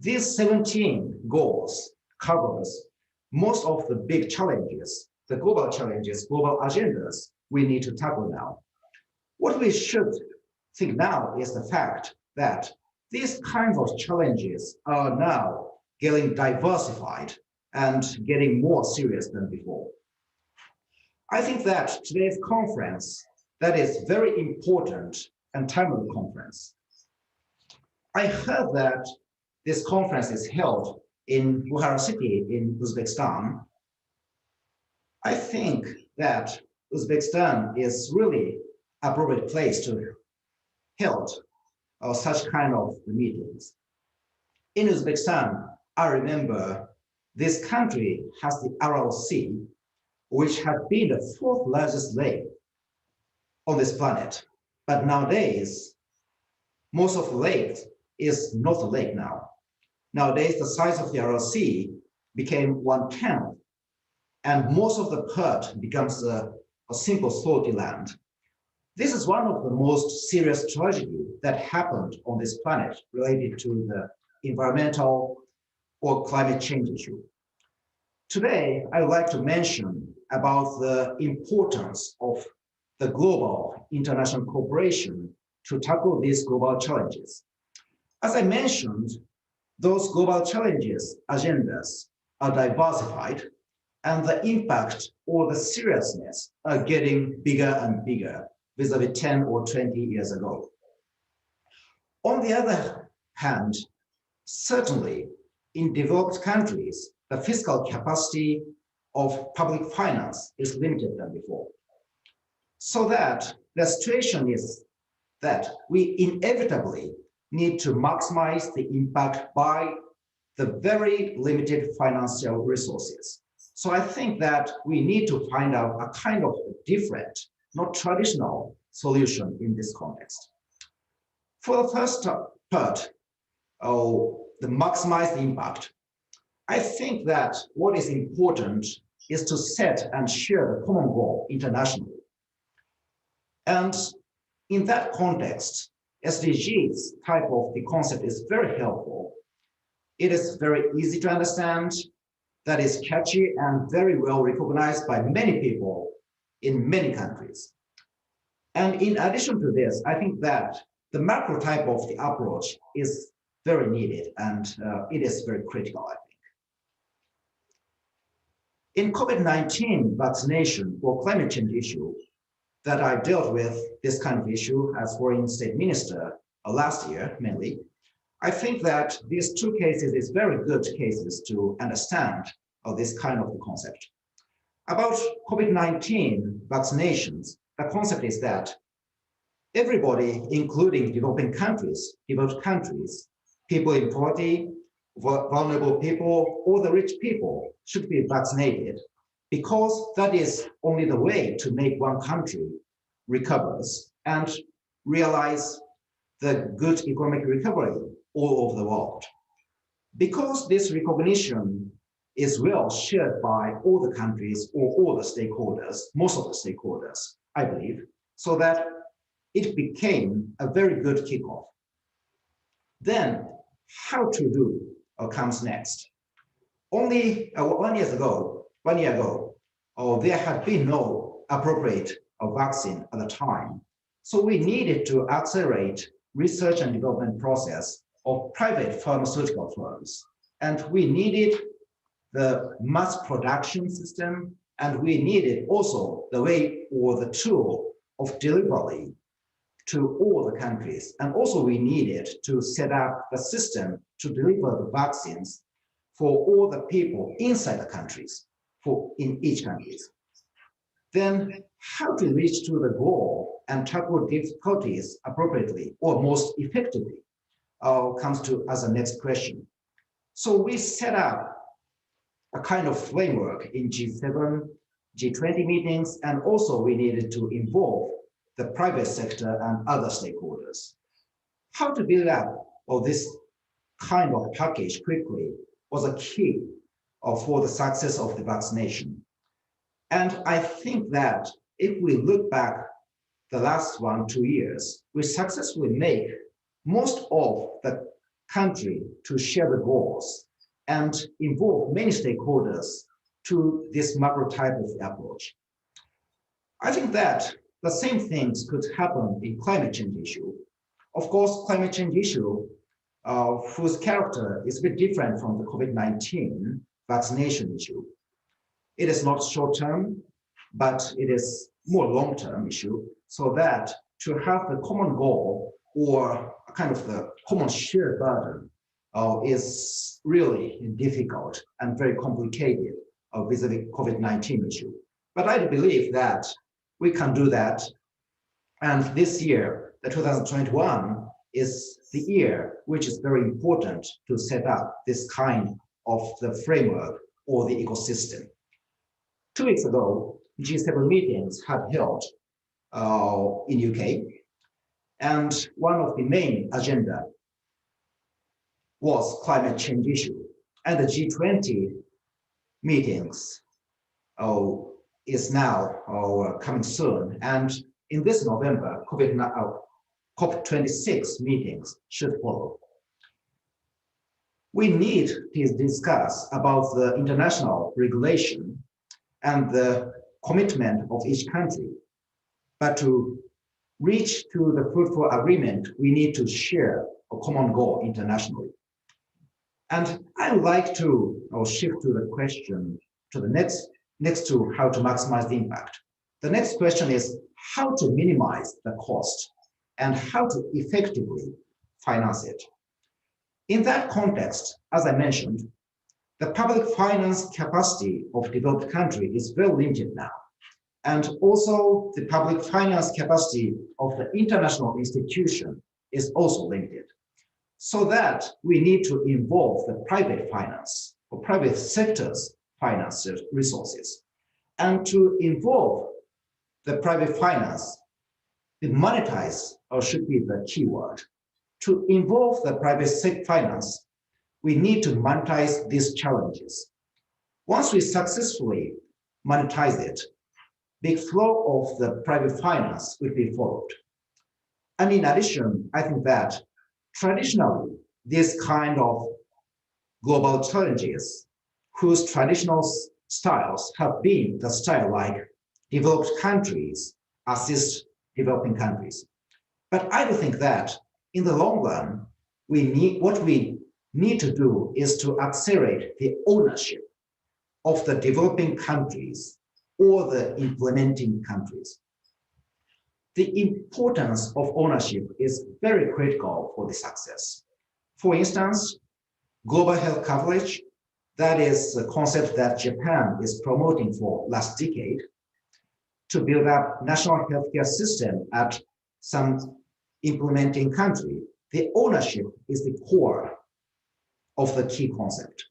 These 17 goals covers most of the big challenges, the global challenges, global agendas we need to tackle now. What we should think now is the fact that these kinds of challenges are now getting diversified and getting more serious than before. I think that today's conference, that is very important and timely conference. I heard that this conference is held in Bukhara city in Uzbekistan. I think that Uzbekistan is really appropriate place to hold such kind of meetings. In Uzbekistan, I remember this country has the Aral Sea, which had been the fourth largest lake on this planet. But nowadays, most of the lake is not a lake now. Nowadays, the size of the Aral Sea became 1/10, and most of the part becomes a simple salty land. This is one of the most serious tragedy that happened on this planet related to the environmental or climate change issue. Today, I would like to mention about the importance of the global international cooperation to tackle these global challenges. As I mentioned, those global challenges, agendas are diversified, and the impact or the seriousness are getting bigger and bigger vis-a-vis 10 or 20 years ago. On the other hand, certainly in developed countries, the fiscal capacity of public finance is limited than before. So that the situation is that we inevitably need to maximize the impact by the very limited financial resources. So I think that we need to find out a kind of different, not traditional solution in this context. For the first part, the maximize the impact, I think that what is important is to set and share the common goal internationally. And in that context, SDGs type of the concept is very helpful. It is very easy to understand, that is catchy and very well recognized by many people in many countries. And in addition to this, I think that the macro type of the approach is very needed, and it is very critical, I think. In COVID-19 vaccination or climate change issue that I dealt with this kind of issue as foreign state minister last year, mainly, I think that these two cases is very good cases to understand this kind of the concept. About COVID-19 vaccinations, the concept is that everybody, including developing countries, developed countries, people in poverty, vulnerable people, or the rich people should be vaccinated, because that is only the way to make one country recovers and realize the good economic recovery all over the world. Because this recognition is well shared by all the countries or all the stakeholders, most of the stakeholders, I believe, so that it became a very good kickoff. Then how to do comes next. Only 1 year ago, there had been no appropriate vaccine at the time. So we needed to accelerate research and development process of private pharmaceutical firms. And we needed the mass production system, and we needed also the way or the tool of delivery to all the countries. And also we needed to set up the system to deliver the vaccines for all the people inside the countries, in each country. Then how to reach to the goal and tackle difficulties appropriately or most effectively comes to as a next question. So we set up a kind of framework in G7, G20 meetings, and also we needed to involve the private sector and other stakeholders. How to build up all this kind of package quickly was a key for the success of the vaccination. And I think that if we look back the last 1-2 years, we successfully make most of the country to share the goals and involve many stakeholders to this macro type of approach. I think that the same things could happen in climate change issue. Of course, climate change issue, whose character is a bit different from the COVID-19 vaccination issue. It is not short-term, but it is more long-term issue, so that to have the common goal or kind of the common shared burden is really difficult and very complicated vis-a-vis COVID-19 issue. But I believe that we can do that. And this year, the 2021, is the year which is very important to set up this kind of the framework or the ecosystem. 2 weeks ago, G7 meetings had held in UK, and one of the main agenda was climate change issue. And the G20 meetings is now coming soon. And in this November, COP26 meetings should follow. We need to discuss about the international regulation and the commitment of each country. But to reach to the fruitful agreement, we need to share a common goal internationally. And I would like to shift to the question to the next to how to maximize the impact. The next question is how to minimize the cost and how to effectively finance it. In that context, as I mentioned, the public finance capacity of developed countries is very limited now. And also the public finance capacity of the international institution is also limited. So that we need to involve the private finance or private sector's finance resources. And to involve the private finance, the monetize should be the key word. To involve the private finance, we need to monetize these challenges. Once we successfully monetize it, big flow of the private finance will be followed. And in addition, I think that traditionally, this kind of global challenges whose traditional styles have been the style like developed countries assist developing countries. But I do think that in the long run, what we need to do is to accelerate the ownership of the developing countries or the implementing countries. The importance of ownership is very critical for the success. For instance, global health coverage, that is a concept that Japan is promoting for last decade to build up national healthcare system at some implementing country. The ownership is the core of the key concept.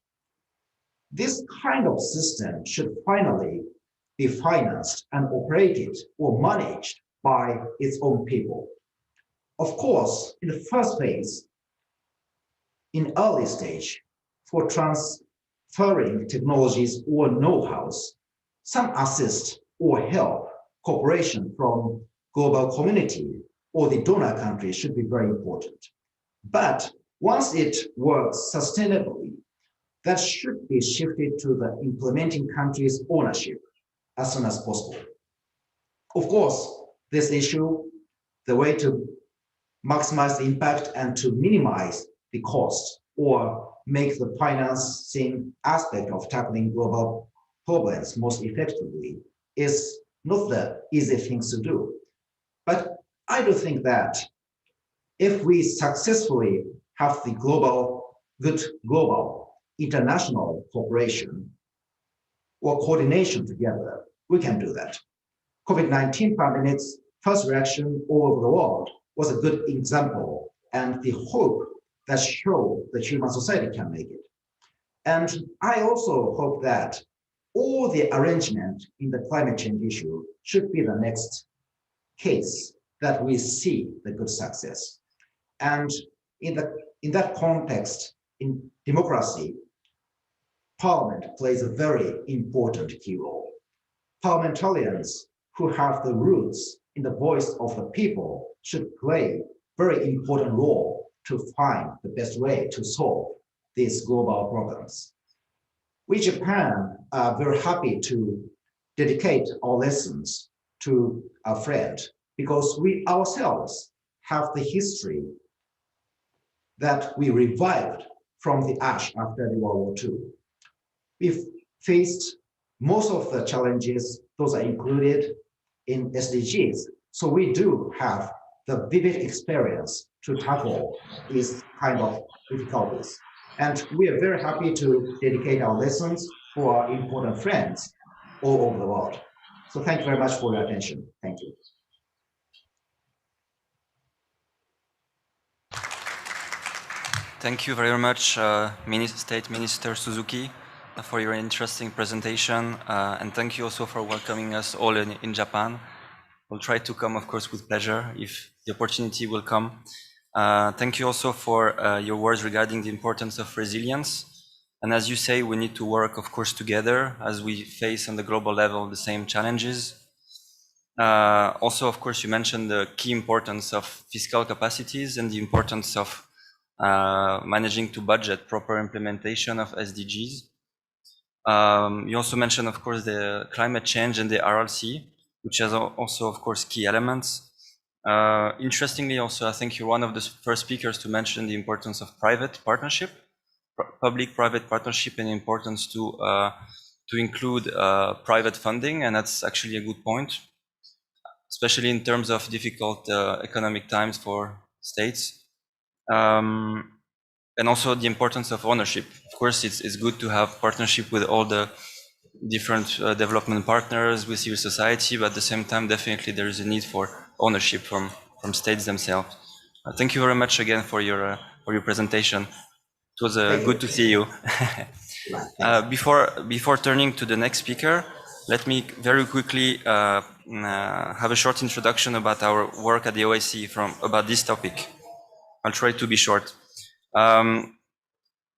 This kind of system should finally be financed and operated or managed by its own people. Of course, in the first phase, in early stage, for transferring technologies or know-hows, some assist or help cooperation from global community or the donor country should be very important. But once it works sustainably, that should be shifted to the implementing country's ownership as soon as possible. Of course, this issue, the way to maximize the impact and to minimize the cost or make the financing aspect of tackling global problems most effectively is not the easy things to do. But I do think that if we successfully have the good global international cooperation or coordination together, we can do that. COVID-19 pandemic's first reaction all over the world was a good example and the hope that show that human society can make it. And I also hope that all the arrangement in the climate change issue should be the next case that we see the good success. And in that context, in democracy, Parliament plays a very important key role. Parliamentarians who have the roots in the voice of the people should play very important role to find the best way to solve these global problems. We, Japan, are very happy to dedicate our lessons to our friend because we ourselves have the history that we revived from the ash after the World War II. We've faced most of the challenges, those are included in SDGs. So we do have the vivid experience to tackle these kind of difficulties. And we are very happy to dedicate our lessons for our important friends all over the world. So thank you very much for your attention. Thank you. Thank you very much, State Minister Suzuki, for your interesting presentation. And thank you also for welcoming us all in Japan. We'll try to come, of course, with pleasure if the opportunity will come. Thank you also for your words regarding the importance of resilience. And as you say, we need to work, of course, together as we face on the global level the same challenges. Also, of course, you mentioned the key importance of fiscal capacities and the importance of managing to budget proper implementation of SDGs. You also mentioned, of course, the climate change and the RLC, which has also, of course, key elements. Interestingly, also, I think you're one of the first speakers to mention the importance of private partnership, public-private partnership, and the importance to include private funding, and that's actually a good point, especially in terms of difficult economic times for states. And also the importance of ownership. Of course, it's good to have partnership with all the different development partners, with civil society, but at the same time, definitely there is a need for ownership from states themselves. Thank you very much again for your presentation. It was good to see you. Before turning to the next speaker, let me very quickly have a short introduction about our work at the OSCE about this topic. I'll try to be short.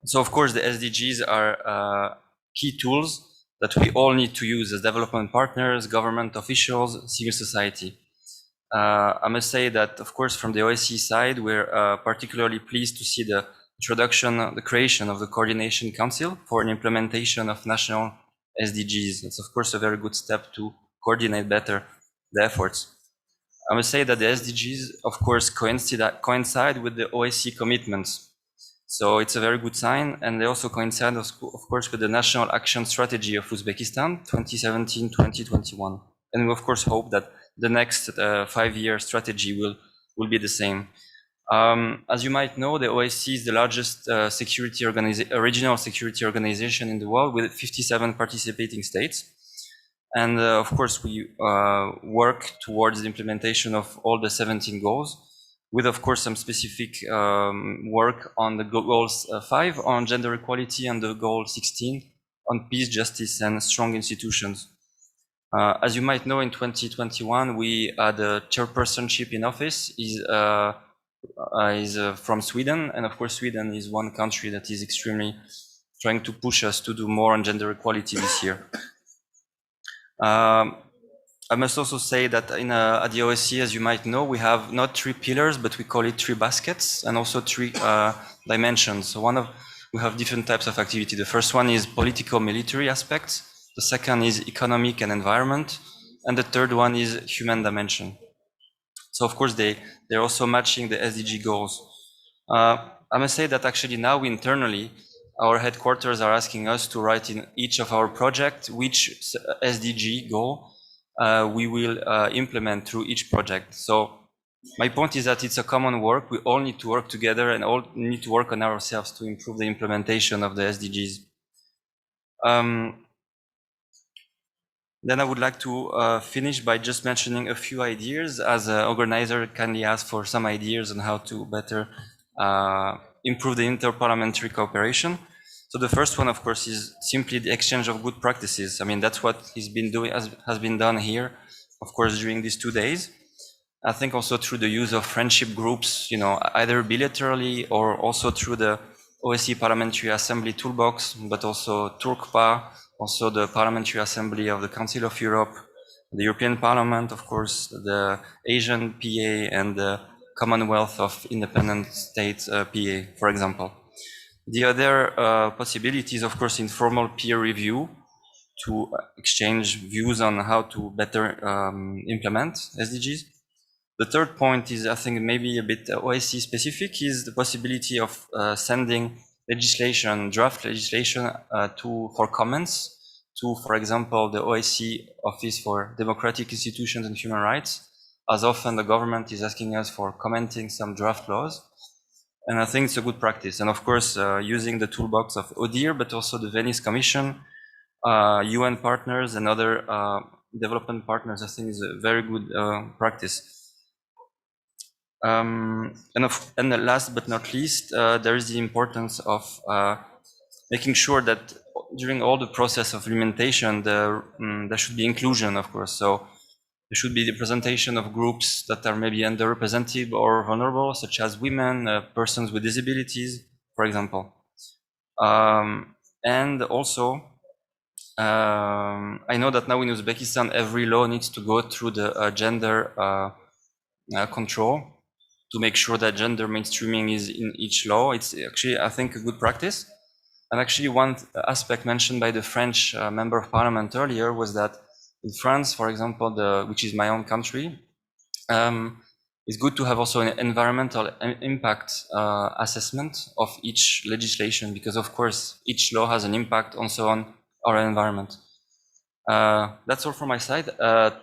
So of course the SDGs are key tools that we all need to use as development partners, government officials, civil society. I must say that, of course, from the OSCE side, we're particularly pleased to see the creation of the Coordination Council for an implementation of national SDGs. It's, of course, a very good step to coordinate better the efforts. I must say that the SDGs, of course, coincide with the OSCE commitments. So it's a very good sign, and they also coincide, of course, with the National Action Strategy of Uzbekistan, 2017-2021. And we, of course, hope that the next 5-year strategy will be the same. As you might know, the OSCE is the largest regional security organization in the world with 57 participating states. And of course, we work towards the implementation of all the 17 goals, with, of course, some specific work on the goals 5 on gender equality and the goal 16 on peace, justice, and strong institutions. As you might know, in 2021, we had a chairpersonship in office is from Sweden, and of course, Sweden is one country that is extremely trying to push us to do more on gender equality this year. I must also say that at the OSCE, as you might know, we have not 3 pillars, but we call it 3 baskets, and also 3 dimensions. So we have different types of activity. The first one is political military aspects. The second is economic and environment. And the third one is human dimension. So of course, they're also matching the SDG goals. I must say that actually now internally, our headquarters are asking us to write in each of our projects which SDG goal we will implement through each project. So my point is that it's a common work. We all need to work together and all need to work on ourselves to improve the implementation of the SDGs. Then I would like to finish by just mentioning a few ideas, as an organizer kindly asked for some ideas on how to better improve the interparliamentary cooperation. So the first one, of course, is simply the exchange of good practices. I mean, that's what has been done here, of course, during these 2 days. I think also through the use of friendship groups, either bilaterally or also through the OSCE Parliamentary Assembly Toolbox, but also Turkpa, also the Parliamentary Assembly of the Council of Europe, the European Parliament, of course, the Asian PA, and the Commonwealth of Independent States PA, for example. The other possibilities, of course, informal peer review to exchange views on how to better implement SDGs. The third point is, I think, maybe a bit OSCE specific, is the possibility of sending legislation, draft legislation for comments to, for example, the OSCE Office for Democratic Institutions and Human Rights, as often the government is asking us for commenting some draft laws. And I think it's a good practice. And of course, using the toolbox of ODIHR, but also the Venice Commission, UN partners and other development partners, I think is a very good practice. And last but not least, there is the importance of making sure that during all the process of implementation, there should be inclusion, of course. So there should be the representation of groups that are maybe underrepresented or vulnerable, such as women, persons with disabilities, for example. And also, I know that now in Uzbekistan, every law needs to go through the gender control to make sure that gender mainstreaming is in each law. It's actually, I think, a good practice. And actually, one aspect mentioned by the French member of parliament earlier was that in France, for example, which is my own country, it's good to have also an environmental impact assessment of each legislation, because of course, each law has an impact also on our environment. That's all from my side.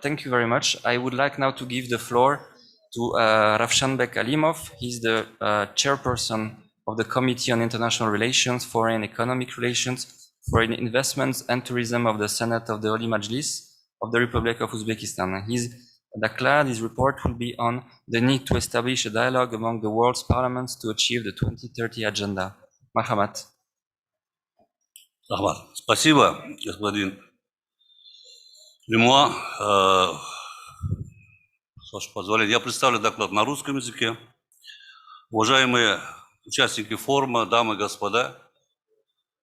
Thank you very much. I would like now to give the floor to Ravshanbek Alimov. He's the chairperson of the Committee on International Relations, Foreign Economic Relations, Foreign Investments and Tourism of the Senate of the Holy Majlis of the Republic of Uzbekistan. His report will be on the need to establish a dialogue among the world's parliaments to achieve the 2030 agenda. Marhamat. Спасибо, господин Лемуа. С вашего позволения, я представлю доклад на русском языке. Уважаемые участники форума, дамы и господа,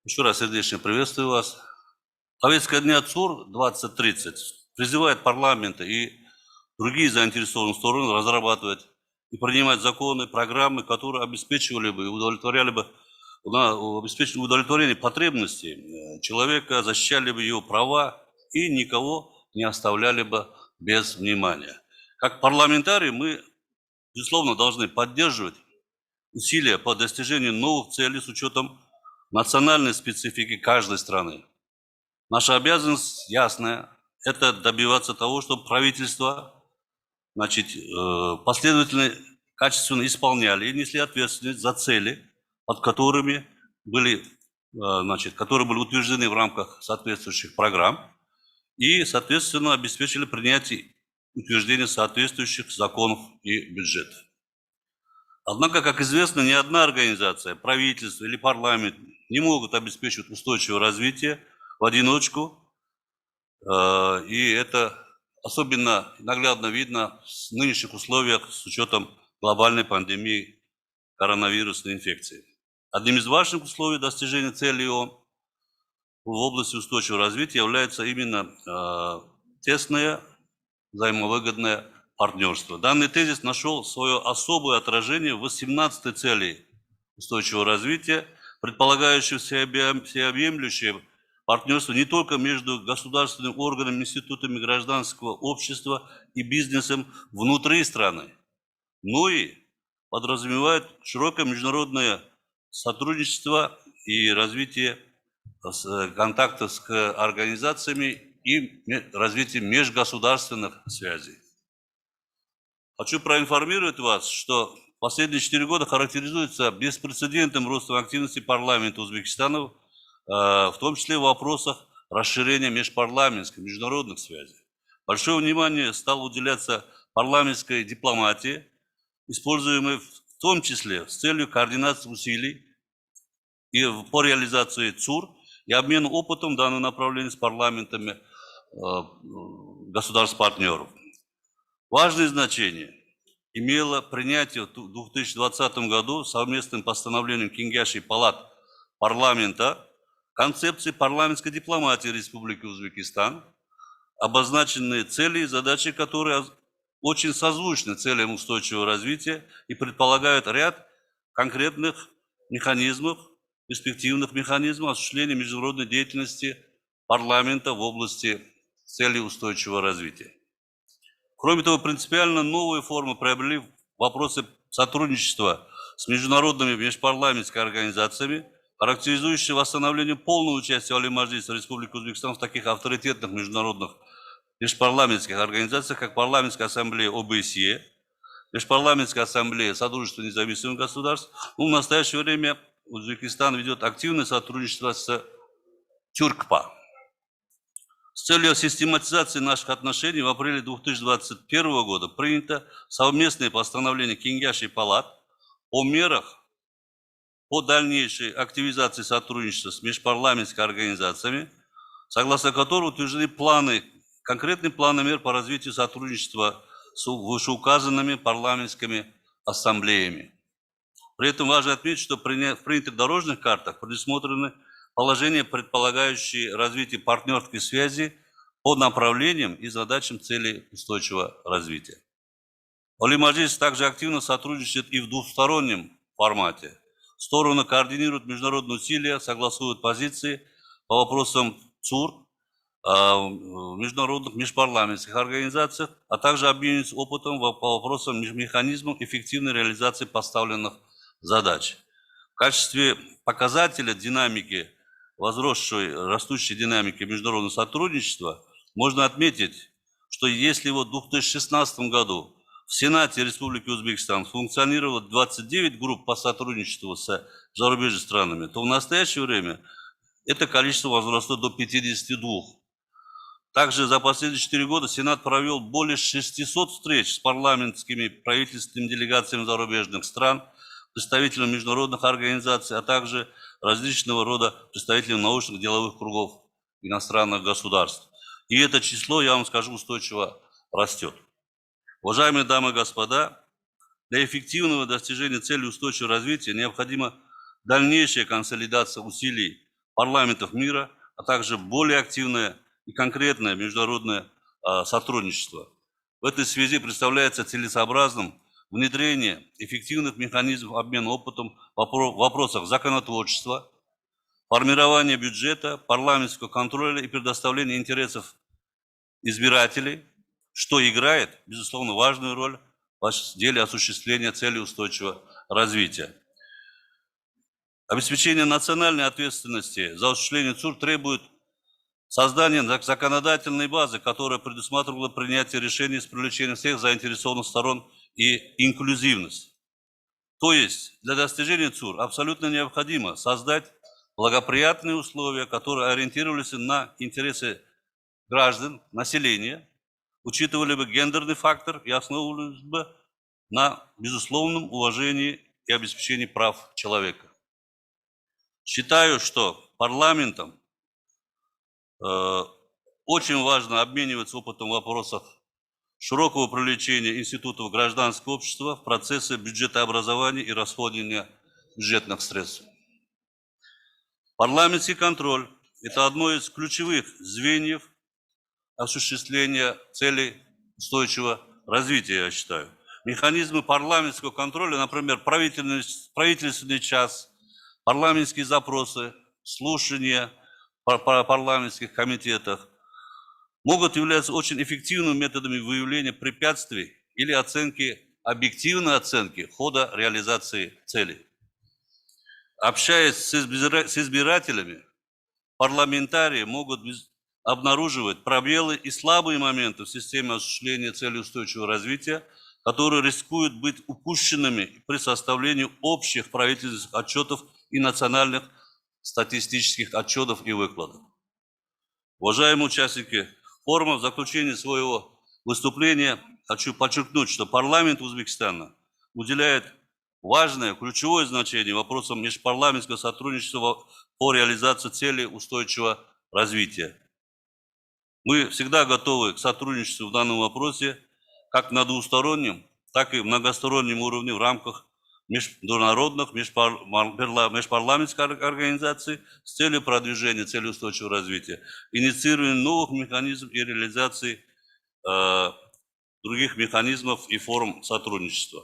еще раз сердечно приветствую вас. Повестка дня ЦУР 2030 призывает парламенты и другие заинтересованные стороны разрабатывать и принимать законы, программы, которые обеспечивали бы и удовлетворяли бы удовлетворение потребностей человека, защищали бы его права и никого не оставляли бы без внимания. Как парламентарии мы, безусловно, должны поддерживать усилия по достижению новых целей с учетом национальной специфики каждой страны. Наша обязанность ясная – это добиваться того, чтобы правительства последовательно, качественно исполняли и несли ответственность за цели, под которыми которые были утверждены в рамках соответствующих программ и, соответственно, обеспечили принятие утверждения соответствующих законов и бюджетов. Однако, как известно, ни одна организация, правительство или парламент не могут обеспечивать устойчивое развитие в одиночку, и это особенно наглядно видно в нынешних условиях с учетом глобальной пандемии коронавирусной инфекции. Одним из важных условий достижения целей ООН в области устойчивого развития является именно тесное взаимовыгодное партнерство. Данный тезис нашел свое особое отражение в 18-й цели устойчивого развития, предполагающей всеобъемлющее партнерство не только между государственными органами, институтами гражданского общества и бизнесом внутри страны, но и подразумевает широкое международное сотрудничество и развитие контактов с организациями и развитие межгосударственных связей. Хочу проинформировать вас, что последние 4 года характеризуются беспрецедентным ростом активности парламента Узбекистана, в том числе в вопросах расширения межпарламентских, международных связей. Большое внимание стало уделяться парламентской дипломатии, используемой в том числе с целью координации усилий и по реализации ЦУР и обмену опытом в данном направлении с парламентами государств-партнеров. Важное значение имело принятие в 2020 году совместным постановлением Кенгяши палат парламента концепции парламентской дипломатии Республики Узбекистан, обозначенные цели и задачи, которые очень созвучны целям устойчивого развития и предполагают ряд конкретных механизмов, перспективных механизмов осуществления международной деятельности парламента в области целей устойчивого развития. Кроме того, принципиально новые формы приобрели вопросы сотрудничества с международными межпарламентскими организациями, характеризующие восстановление полного участия Али-Маджлиса Республики Узбекистан в таких авторитетных международных межпарламентских организациях, как Парламентская ассамблея ОБСЕ, Межпарламентская ассамблея Содружества независимых государств. В настоящее время Узбекистан ведет активное сотрудничество с Тюркпа. С целью систематизации наших отношений в апреле 2021 года принято совместное постановление Кенгяши палат о мерах по дальнейшей активизации сотрудничества с межпарламентскими организациями, согласно которому утверждены конкретные планы мер по развитию сотрудничества с вышеуказанными парламентскими ассамблеями. При этом важно отметить, что в принятых дорожных картах предусмотрены положения, предполагающие развитие партнерских связей по направлениям и задачам целей устойчивого развития. Али-Маджлис также активно сотрудничает и в двустороннем формате. Стороны координируют международные усилия, согласуют позиции по вопросам ЦУР, в международных межпарламентских организациях, а также обмениваются опытом по вопросам механизмов эффективной реализации поставленных задач. В качестве показателя динамики, растущей динамики международного сотрудничества, можно отметить, что если в 2016 году в Сенате Республики Узбекистан функционировало 29 групп по сотрудничеству с зарубежными странами, то в настоящее время это количество возросло до 52. Также за последние 4 года Сенат провел более 600 встреч с парламентскими правительственными делегациями зарубежных стран, представителями международных организаций, а также различного рода представителями научных деловых кругов иностранных государств. И это число, я вам скажу, устойчиво растет. Уважаемые дамы и господа, для эффективного достижения цели устойчивого развития необходима дальнейшая консолидация усилий парламентов мира, а также более активное и конкретное международное сотрудничество. В этой связи представляется целесообразным внедрение эффективных механизмов обмена опытом в вопросах законотворчества, формирования бюджета, парламентского контроля и предоставления интересов избирателей, что играет, безусловно, важную роль в деле осуществления целей устойчивого развития. Обеспечение национальной ответственности за осуществление ЦУР требует создание законодательной базы, которая предусматривала принятие решений с привлечением всех заинтересованных сторон и инклюзивность. То есть для достижения ЦУР абсолютно необходимо создать благоприятные условия, которые ориентировались на интересы граждан, населения, учитывали бы гендерный фактор и основывались бы на безусловном уважении и обеспечении прав человека. Считаю, что парламентом очень важно обмениваться опытом в вопросах широкого привлечения институтов гражданского общества в процессы бюджетообразования и расходования бюджетных средств. Парламентский контроль – это одно из ключевых звеньев осуществления целей устойчивого развития, я считаю. Механизмы парламентского контроля, например, правительственный час, парламентские запросы, слушания в парламентских комитетах, могут являться очень эффективными методами выявления препятствий или объективной оценки хода реализации целей. Общаясь с избирателями, парламентарии могут обнаруживать пробелы и слабые моменты в системе осуществления целей устойчивого развития, которые рискуют быть упущенными при составлении общих правительственных отчетов и национальных статистических отчетов и выкладов. Уважаемые участники форума, в заключение своего выступления хочу подчеркнуть, что парламент Узбекистана уделяет важное, ключевое значение вопросам межпарламентского сотрудничества по реализации целей устойчивого развития. Мы всегда готовы к сотрудничеству в данном вопросе, как на двустороннем, так и многостороннем уровне в рамках международных, межпарламентских организаций с целью продвижения цели устойчивого развития, инициирования новых механизмов и реализации других механизмов и форм сотрудничества.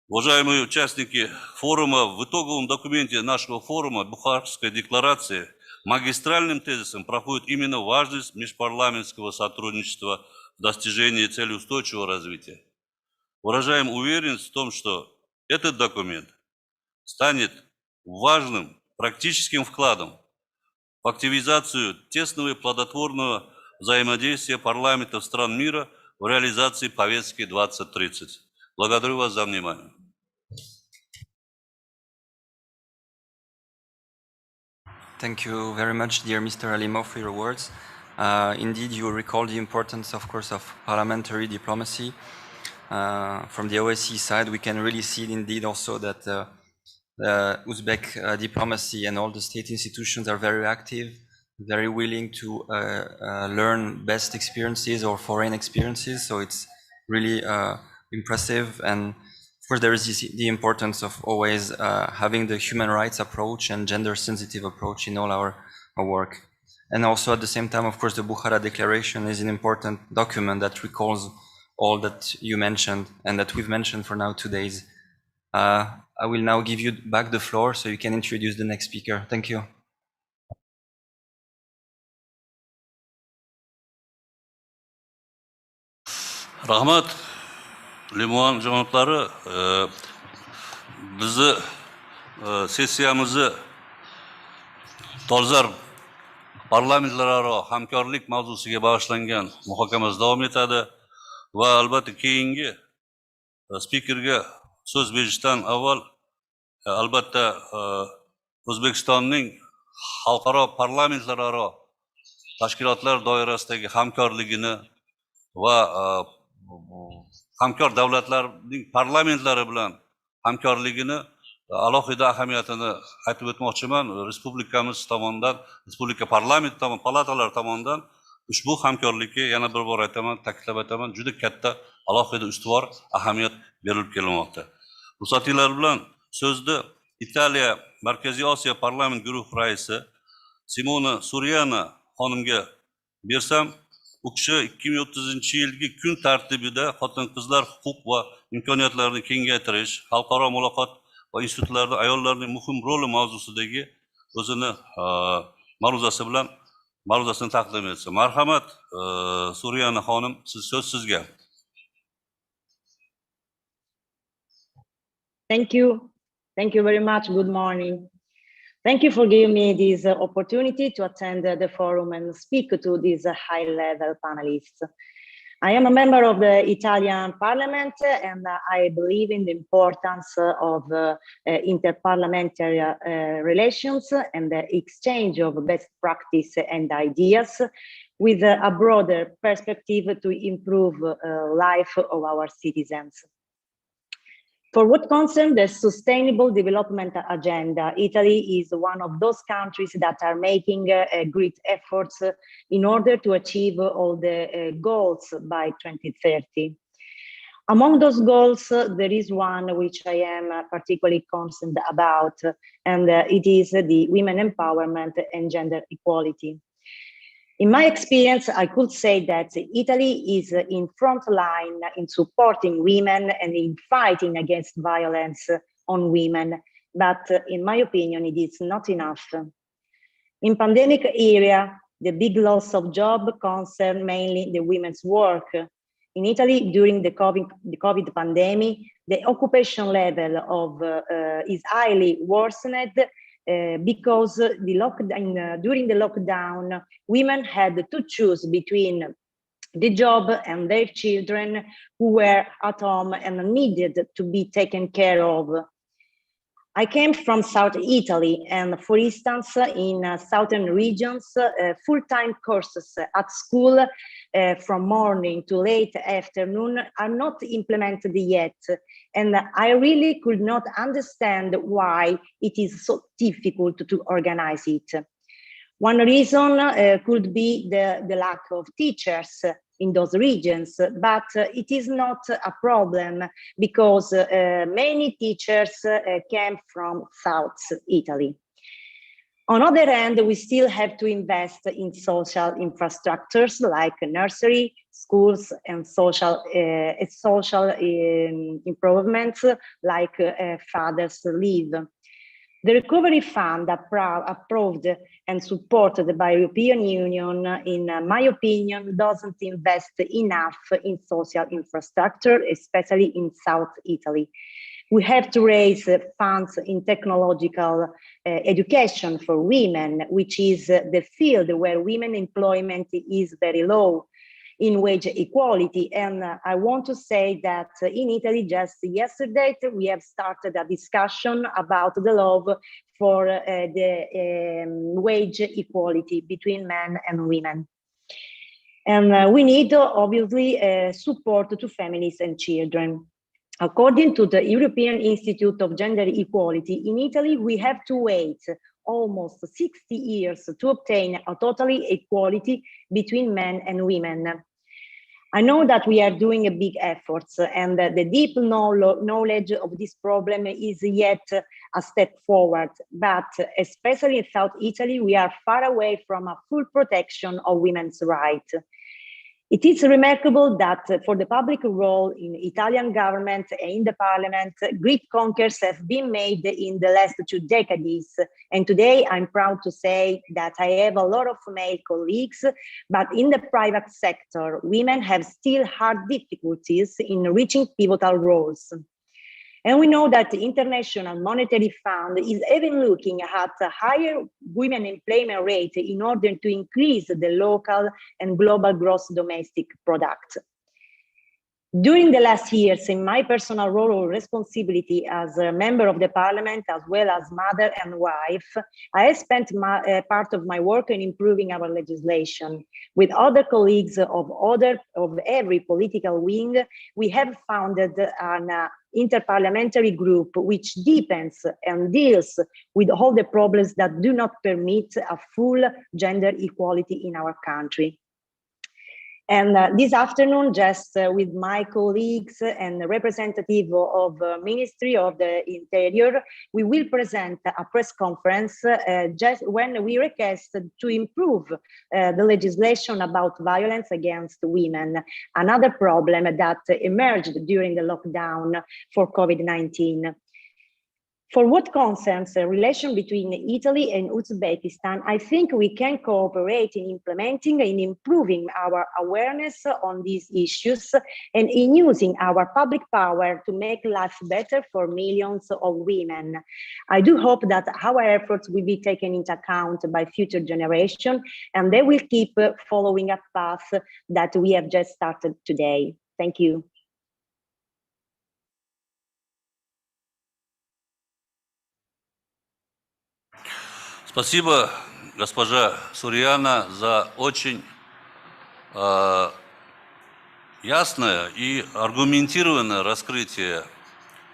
Уважаемые участники форума, в итоговом документе нашего форума Бухарской декларации магистральным тезисом проходит именно важность межпарламентского сотрудничества в достижении цели устойчивого развития. Выражаем уверенность в том, что этот документ станет важным практическим вкладом в активизацию тесного и плодотворного взаимодействия парламентов стран мира в реализации повестки 2030. Благодарю вас за внимание. Thank you very much, dear Mr. Alimov, for your words. Indeed, you recall the importance, of course, of parliamentary diplomacy. From the OSCE side, we can really see indeed also that Uzbek diplomacy and all the state institutions are very active, very willing to learn best experiences or foreign experiences. So it's really impressive. And of course, there is the importance of always having the human rights approach and gender sensitive approach in all our work. And also at the same time, of course, the Bukhara Declaration is an important document that recalls all that you mentioned and that we've mentioned for now 2 days. I will now give you back the floor so you can introduce the next speaker. Thank you. Rahmat, Limon janoblari, bizni sessiyamizni dolzarb parlamentlararo hamkorlik mavzusiga bag'ishlangan muhokamamiz davom etadi va albatta keyingi spikerga so'z berishdan avval albatta O'zbekistonning xalqaro parlamentlararo tashkilotlar doirasidagi hamkorligini va hamkor davlatlarning parlamentlari bilan hamkorligini alohida ahamiyatini aytib o'tmoqchiman. Respublikamiz tomonidan, Respublika parlament palatalar tomonidan ushbu hamkorlikka yana bir bor aytaman, ta'kidlab aytaman, juda katta alohida ustuvor ahamiyat berilib kelmoqda. Ruxsatinglar bilan so'zni Italiya Markaziy Osiyo parlament guruh raisi Simona Suriana xonimga bersam, u kishi 2030-yilgi kun tartibida xotin-qizlar huquq va imkoniyatlarini kengaytirish, xalqaro muloqot va institutlarda ayollarning muhim roli mavzusidagi o'zini ma'ruzasini taqdim etsa. Marhamat, Suriyana xonim, so'z sizga. Thank you. Thank you very much. Good morning. Thank you for giving me this opportunity to attend the forum and speak to these high-level panelists. I am a member of the Italian Parliament, and I believe in the importance of interparliamentary relations and the exchange of best practice and ideas with a broader perspective to improve life of our citizens. For what concerns the Sustainable Development Agenda, Italy is one of those countries that are making great efforts in order to achieve all the goals by 2030. Among those goals, there is one which I am particularly concerned about, and it is the women empowerment and gender equality. In my experience, I could say that Italy is in front line in supporting women and in fighting against violence on women, but in my opinion, it is not enough. In pandemic area, the big loss of job concern mainly the women's work. In Italy, during the COVID pandemic, the occupation level of is highly worsened because during the lockdown, women had to choose between the job and their children who were at home and needed to be taken care of. I came from South Italy, and for instance, in southern regions, full-time courses at school from morning to late afternoon are not implemented yet. And I really could not understand why it is so difficult to organize it. One reason could be the lack of teachers in those regions, but it is not a problem because many teachers came from South Italy. On the other hand, we still have to invest in social infrastructures like nursery, schools, and social improvements like father's leave. The Recovery Fund approved and supported by European Union, in my opinion, doesn't invest enough in social infrastructure, especially in South Italy. We have to raise funds in technological education for women, which is the field where women employment is very low, in wage equality. And I want to say that in Italy, just yesterday, we have started a discussion about the law for the wage equality between men and women. And we need, obviously, support to families and children. According to the European Institute of Gender Equality, in Italy, we have to wait almost 60 years to obtain a totally equality between men and women. I know that we are doing a big efforts, and the deep knowledge of this problem is yet a step forward, but especially in South Italy, we are far away from a full protection of women's rights. It is remarkable that for the public role in Italian government and in the parliament, great conquests have been made in the last 2 decades. And today I'm proud to say that I have a lot of male colleagues, but in the private sector, women have still hard difficulties in reaching pivotal roles. And we know that the International Monetary Fund is even looking at a higher women employment rate in order to increase the local and global gross domestic product. During the last years, in my personal role or responsibility as a member of the parliament, as well as mother and wife, I have spent part of my work in improving our legislation. With other colleagues of every political wing, we have founded an interparliamentary group which deepens and deals with all the problems that do not permit a full gender equality in our country. And this afternoon, just with my colleagues and the representative of Ministry of the Interior, we will present a press conference just when we request to improve the legislation about violence against women, another problem that emerged during the lockdown for COVID-19. For what concerns the relation between Italy and Uzbekistan, I think we can cooperate in implementing and improving our awareness on these issues and in using our public power to make life better for millions of women. I do hope that our efforts will be taken into account by future generations, and they will keep following a path that we have just started today. Thank you. Спасибо, госпожа Сурьяна, за очень ясное и аргументированное раскрытие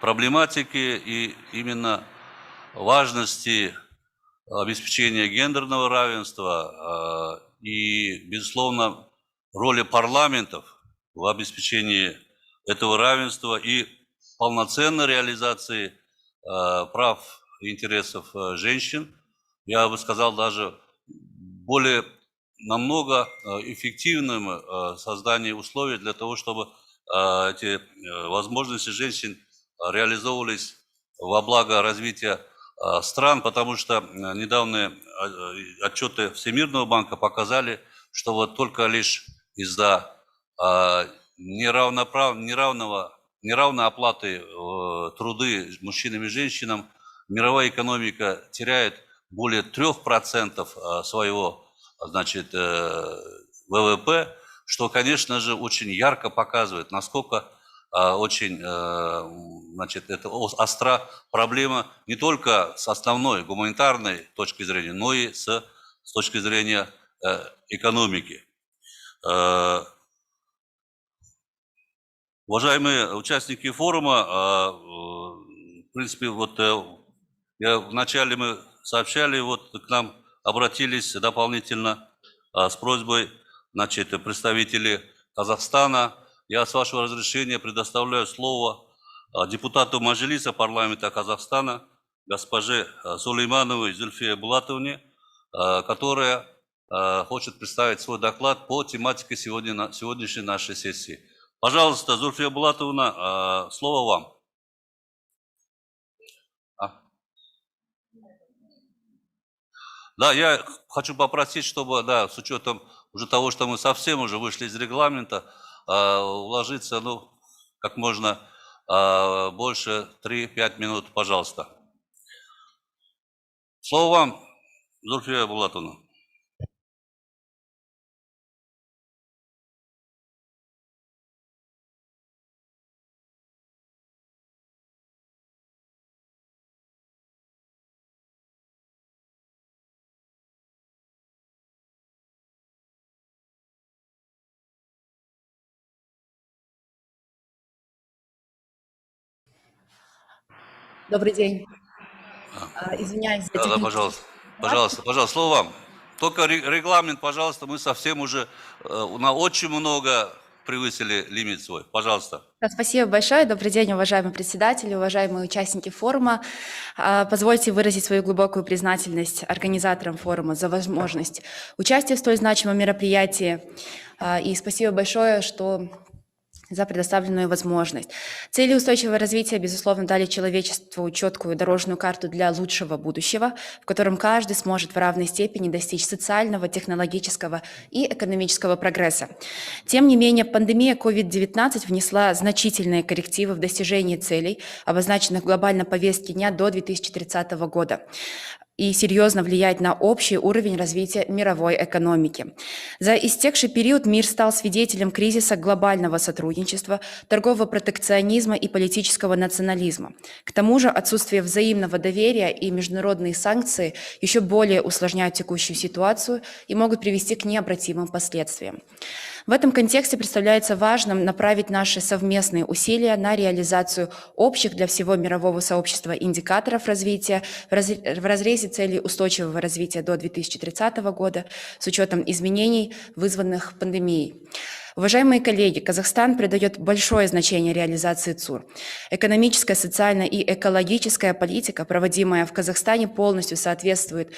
проблематики и именно важности обеспечения гендерного равенства и, безусловно, роли парламентов в обеспечении этого равенства и полноценной реализации прав и интересов женщин. Я бы сказал, даже более намного эффективным создание условий для того, чтобы эти возможности женщин реализовывались во благо развития стран, потому что недавние отчеты Всемирного банка показали, что вот только лишь из-за неравной оплаты труды мужчинам и женщинам мировая экономика теряет более 3% своего, значит, ВВП, что, конечно же, очень ярко показывает, насколько очень, значит, это остра проблема не только с основной гуманитарной точки зрения, но и с точки зрения экономики. Уважаемые участники форума, в принципе, вот вначале мы сообщали, вот к нам обратились дополнительно с просьбой, значит, представители Казахстана. Я, с вашего разрешения, предоставляю слово депутату Мажилиса парламента Казахстана, госпоже Сулеймановой Зульфие Булатовне, которая хочет представить свой доклад по тематике сегодняшней нашей сессии. Пожалуйста, Зульфия Булатовна, слово вам. Да, я хочу попросить, чтобы, да, с учетом уже того, что мы совсем уже вышли из регламента, уложиться, ну, как можно больше 3-5 минут, пожалуйста. Слово вам, Зульфия Булатовна. Добрый день. Извиняюсь за Да, пожалуйста. Пожалуйста, слово вам. Только регламент, пожалуйста, мы совсем уже на очень много превысили лимит свой. Пожалуйста. Спасибо большое. Добрый день, уважаемые председатели, уважаемые участники форума. Позвольте выразить свою глубокую признательность организаторам форума за возможность участия в столь значимом мероприятии. И спасибо большое, за предоставленную возможность. Цели устойчивого развития, безусловно, дали человечеству четкую дорожную карту для лучшего будущего, в котором каждый сможет в равной степени достичь социального, технологического и экономического прогресса. Тем не менее, пандемия COVID-19 внесла значительные коррективы в достижении целей, обозначенных в глобальной повестке дня до 2030 года. И серьезно влияет на общий уровень развития мировой экономики. За истекший период мир стал свидетелем кризиса глобального сотрудничества, торгового протекционизма и политического национализма. К тому же отсутствие взаимного доверия и международные санкции еще более усложняют текущую ситуацию и могут привести к необратимым последствиям. В этом контексте представляется важным направить наши совместные усилия на реализацию общих для всего мирового сообщества индикаторов развития в разрезе целей устойчивого развития до 2030 года с учетом изменений, вызванных пандемией. Уважаемые коллеги, Казахстан придает большое значение реализации ЦУР. Экономическая, социальная и экологическая политика, проводимая в Казахстане, полностью соответствует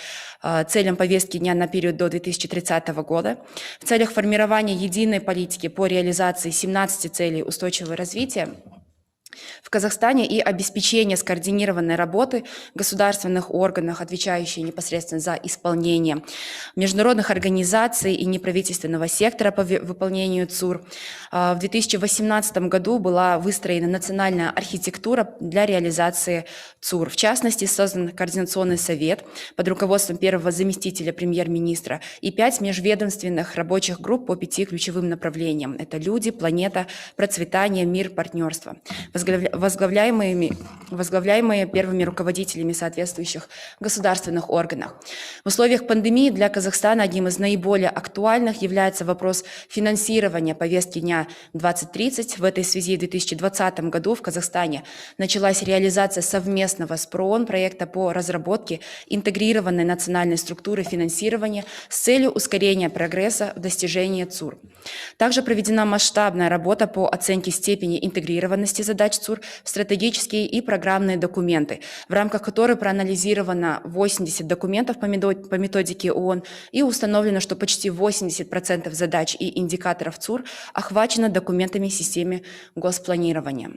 целям повестки дня на период до 2030 года. В целях формирования единой политики по реализации 17 целей устойчивого развития в Казахстане и обеспечение скоординированной работы государственных органов, отвечающих непосредственно за исполнение международных организаций и неправительственного сектора по выполнению ЦУР. В 2018 году была выстроена национальная архитектура для реализации ЦУР. В частности, создан Координационный совет под руководством первого заместителя премьер-министра и 5 межведомственных рабочих групп по 5 ключевым направлениям. Это люди, планета, процветание, мир, партнерство. Возглавляемые первыми руководителями соответствующих государственных органов. В условиях пандемии для Казахстана одним из наиболее актуальных является вопрос финансирования повестки дня 2030. В этой связи в 2020 году в Казахстане началась реализация совместного с ПРООН проекта по разработке интегрированной национальной структуры финансирования с целью ускорения прогресса в достижении ЦУР. Также проведена масштабная работа по оценке степени интегрированности задач ЦУР в стратегические и программные документы, в рамках которой проанализировано 80 документов по методике ООН и установлено, что почти 80% задач и индикаторов ЦУР охвачено документами в системе госпланирования.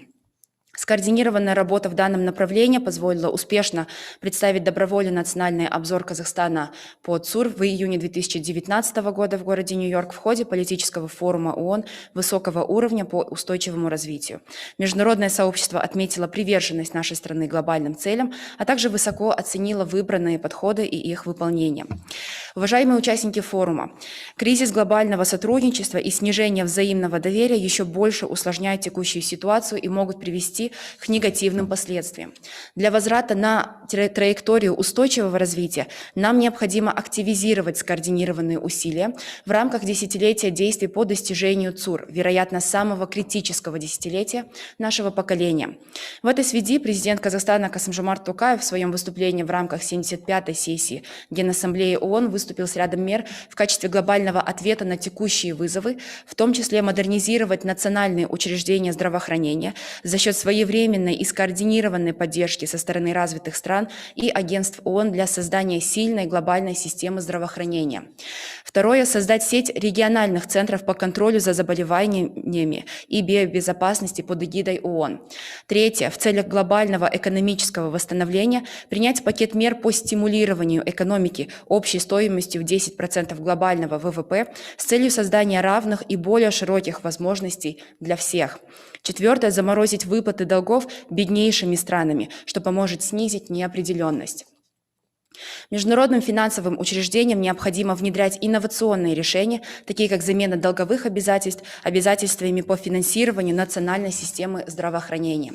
Скоординированная работа в данном направлении позволила успешно представить добровольный национальный обзор Казахстана по ЦУР в июне 2019 года в городе Нью-Йорк в ходе политического форума ООН высокого уровня по устойчивому развитию. Международное сообщество отметило приверженность нашей страны глобальным целям, а также высоко оценило выбранные подходы и их выполнение. Уважаемые участники форума, кризис глобального сотрудничества и снижение взаимного доверия еще больше усложняют текущую ситуацию и могут привести привести к негативным последствиям. Для возврата на траекторию устойчивого развития нам необходимо активизировать скоординированные усилия в рамках десятилетия действий по достижению ЦУР, вероятно, самого критического десятилетия нашего поколения. В этой связи президент Казахстана Касым-Жомарт Токаев в своем выступлении в рамках 75-й сессии Генассамблеи ООН выступил с рядом мер в качестве глобального ответа на текущие вызовы, в том числе модернизировать национальные учреждения здравоохранения за счет своевременной и скоординированной поддержки со стороны развитых стран и агентств ООН для создания сильной глобальной системы здравоохранения. Второе, создать сеть региональных центров по контролю за заболеваниями и биобезопасности под эгидой ООН. Третье, в целях глобального экономического восстановления принять пакет мер по стимулированию экономики общей стоимостью в 10% глобального ВВП с целью создания равных и более широких возможностей для всех. Четвертое, заморозить выплаты долгов беднейшими странами, что поможет снизить неопределенность. Международным финансовым учреждениям необходимо внедрять инновационные решения, такие как замена долговых обязательств обязательствами по финансированию национальной системы здравоохранения.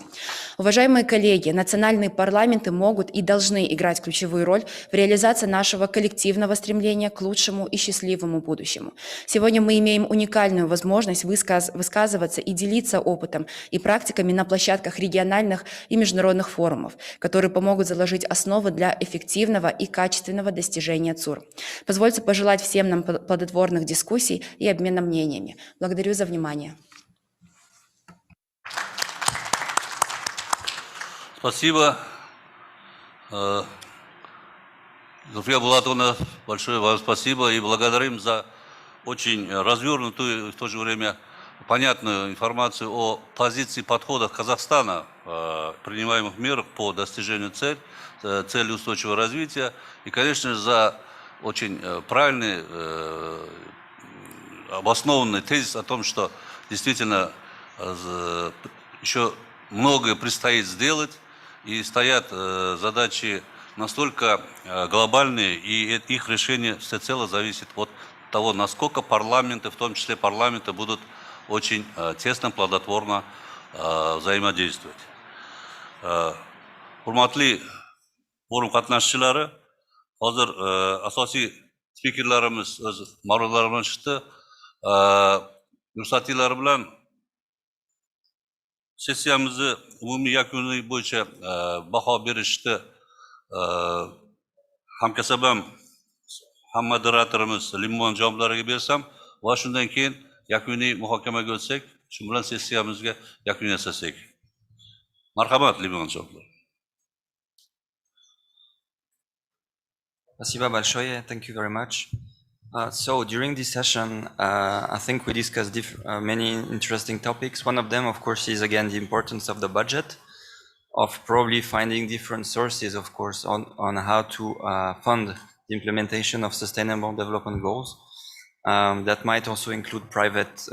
Уважаемые коллеги, национальные парламенты могут и должны играть ключевую роль в реализации нашего коллективного стремления к лучшему и счастливому будущему. Сегодня мы имеем уникальную возможность высказываться и делиться опытом и практиками на площадках региональных и международных форумов, которые помогут заложить основы для эффективного и качественного достижения ЦУР. Позвольте пожелать всем нам плодотворных дискуссий и обмена мнениями. Благодарю за внимание. Спасибо. Зульфия Булатовна, большое вам спасибо и благодарим за очень развернутую и в то же время понятную информацию о позиции, подходах Казахстана, принимаемых мер по достижению цели устойчивого развития и, конечно, за очень правильный, обоснованный тезис о том, что действительно еще многое предстоит сделать и стоят задачи настолько глобальные, и их решение всецело зависит от того, насколько парламенты, в том числе парламенты, будут очень тесно, плодотворно взаимодействовать. Hurmatli forum qatnashchilari, hozir asosiy spikerlarimiz o'z ma'ruzalar bilan chiqdi. Ruxsatinglar bilan sessiyamizni umumiy yakuni bo'yicha baho berishni hamkasabam ham moderatorimiz Limon javoblariga bersam va shundan keyin yakuniy muhokamaga o'tsak, shu bilan sessiyamizga yakun yasasak. Marhamat, Limon javoblar. Спасибо большое. Thank you very much. So during this session, I think we discussed many interesting topics. One of them, of course, is again the importance of the budget, of probably finding different sources, of course, on how to fund the implementation of sustainable development goals. That might also include private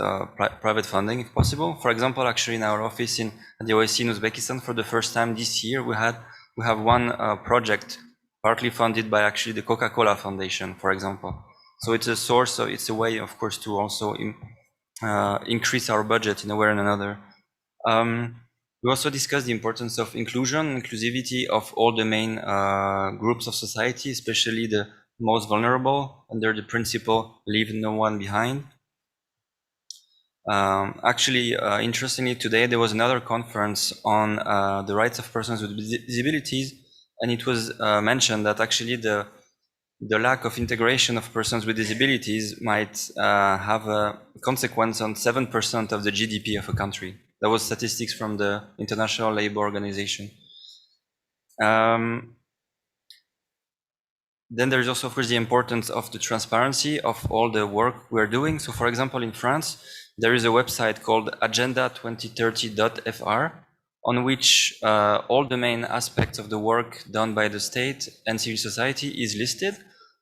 funding, if possible. For example, actually, in our office in the OSCE in Uzbekistan, for the first time this year, we have one project partly funded by actually the Coca-Cola Foundation, for example. So it's a source, so it's a way, of course, to also increase our budget in a way or another. We also discussed the importance of inclusivity of all the main groups of society, especially the most vulnerable, under the principle leave no one behind. Actually, interestingly, today there was another conference on the rights of persons with disabilities, and it was mentioned that actually the lack of integration of persons with disabilities might have a consequence on 7% of the GDP of a country. That was statistics from the International Labour Organization. Then there is also, of course, the importance of the transparency of all the work we're doing. So, for example, in France, there is a website called agenda2030.fr, on which all the main aspects of the work done by the state and civil society is listed,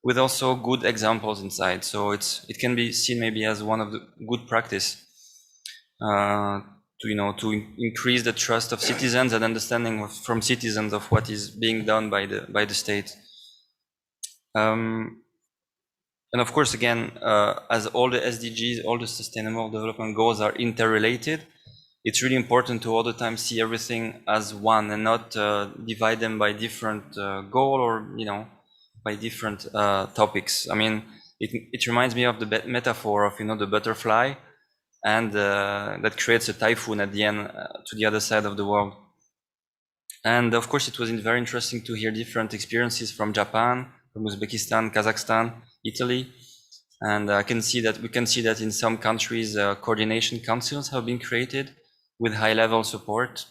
with also good examples inside. So it can be seen maybe as one of the good practice to increase the trust of citizens and understanding from citizens of what is being done by the state. And of course, again, as all the SDGs, all the Sustainable Development Goals are interrelated, it's really important to all the time see everything as one and not divide them by different goal or, you know, by different topics. I mean, it reminds me of the metaphor of, you know, the butterfly, and that creates a typhoon at the end to the other side of the world. And of course, it was very interesting to hear different experiences from Japan, from Uzbekistan, Kazakhstan, Italy. And we can see that in some countries, coordination councils have been created with high-level support.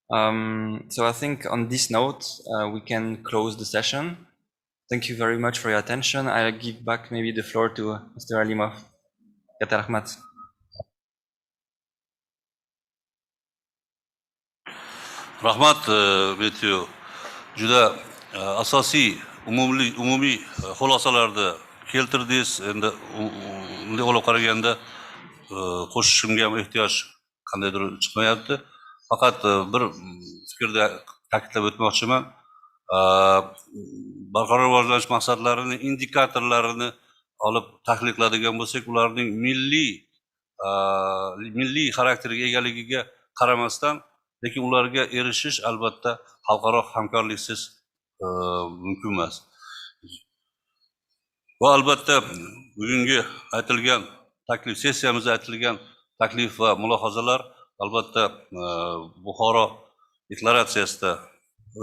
So I think on this note, we can close the session. Thank you very much for your attention. I'll give back maybe the floor to Mr. Alimov. Katta rahmat. Rahmat, Meteo. Juda asosiy umumiy xulosalarni keltirdingiz. Endi unday olib qaraganda qo'shishimga ham ehtiyoj qandaydir chiqmayapti. Faqat bir fikrda ta'kidlab o'tmoqchiman. Barqaror rivojlanish maqsadlarini, indikatorlarini olib tahlil qiladigan bo'lsak, ularning milliy xarakteriga egaligiga qaramasdan, lekin ularga erishish albatta xalqaro hamkorliksiz mumkin emas. Va albatta bugungi aytilgan taklif, sessiyamizda aytilgan taklif va mulohazalar albatta Bukhara deklaratsiyasida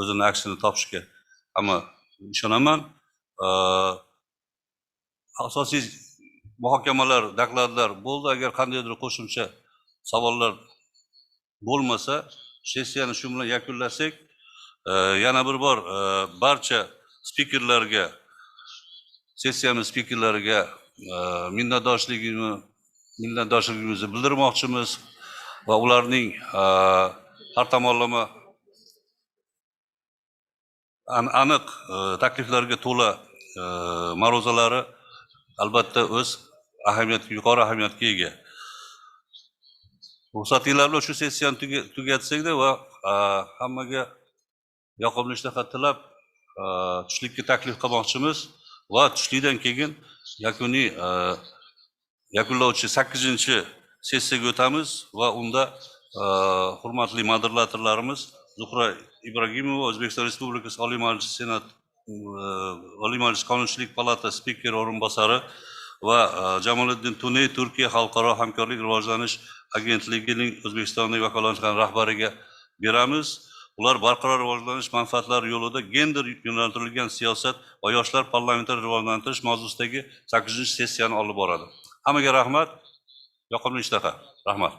o'zini aksini topishiga hamma ishonaman. Asosiy muhokamalar, dokladlar bo'ldi. Agar qandaydir qo'shimcha savollar bo'lmasa, sessiyani shu bilan yakunlasak, yana bir bor barcha spikerlarga, sessiyamiz spikerlariga minnatdorchiligimizni bildirmoqchimiz va ularning har tomonlama aniq takliflarga to'la ma'ruzalari albatta o'z yuqori ahamiyatga ega. Ruxsatinglar bilan shu sessiyani tugatsak-da va hammaga yoqimli ishtaha tilab tushlikka taklif qilmoqchimiz va tushlikdan keyin yakuniy yakunlovchi 8-sessiyaga o'tamiz va unda hurmatli moderatorlarimiz Zuhra Ibragimova, O'zbekiston Respublikasi Oliy Majlisi Senat Oliy Majlis Qonunchilik palatasi spikeri o'rinbosari va Jamoliddin Tuney, Turkiya Xalqaro hamkorlik rivojlanish agentligining O'zbekistondagi vakolatxona rahbariga beramiz. Ular barqaror rivojlanish manfaatlari yo'lida gender yo'naltirilgan siyosat va yoshlar parlamentari rivojlantirish mavzusidagi 8-sessiyani olib boradi. Hammaga rahmat, yoqimli ishtaha. Rahmat.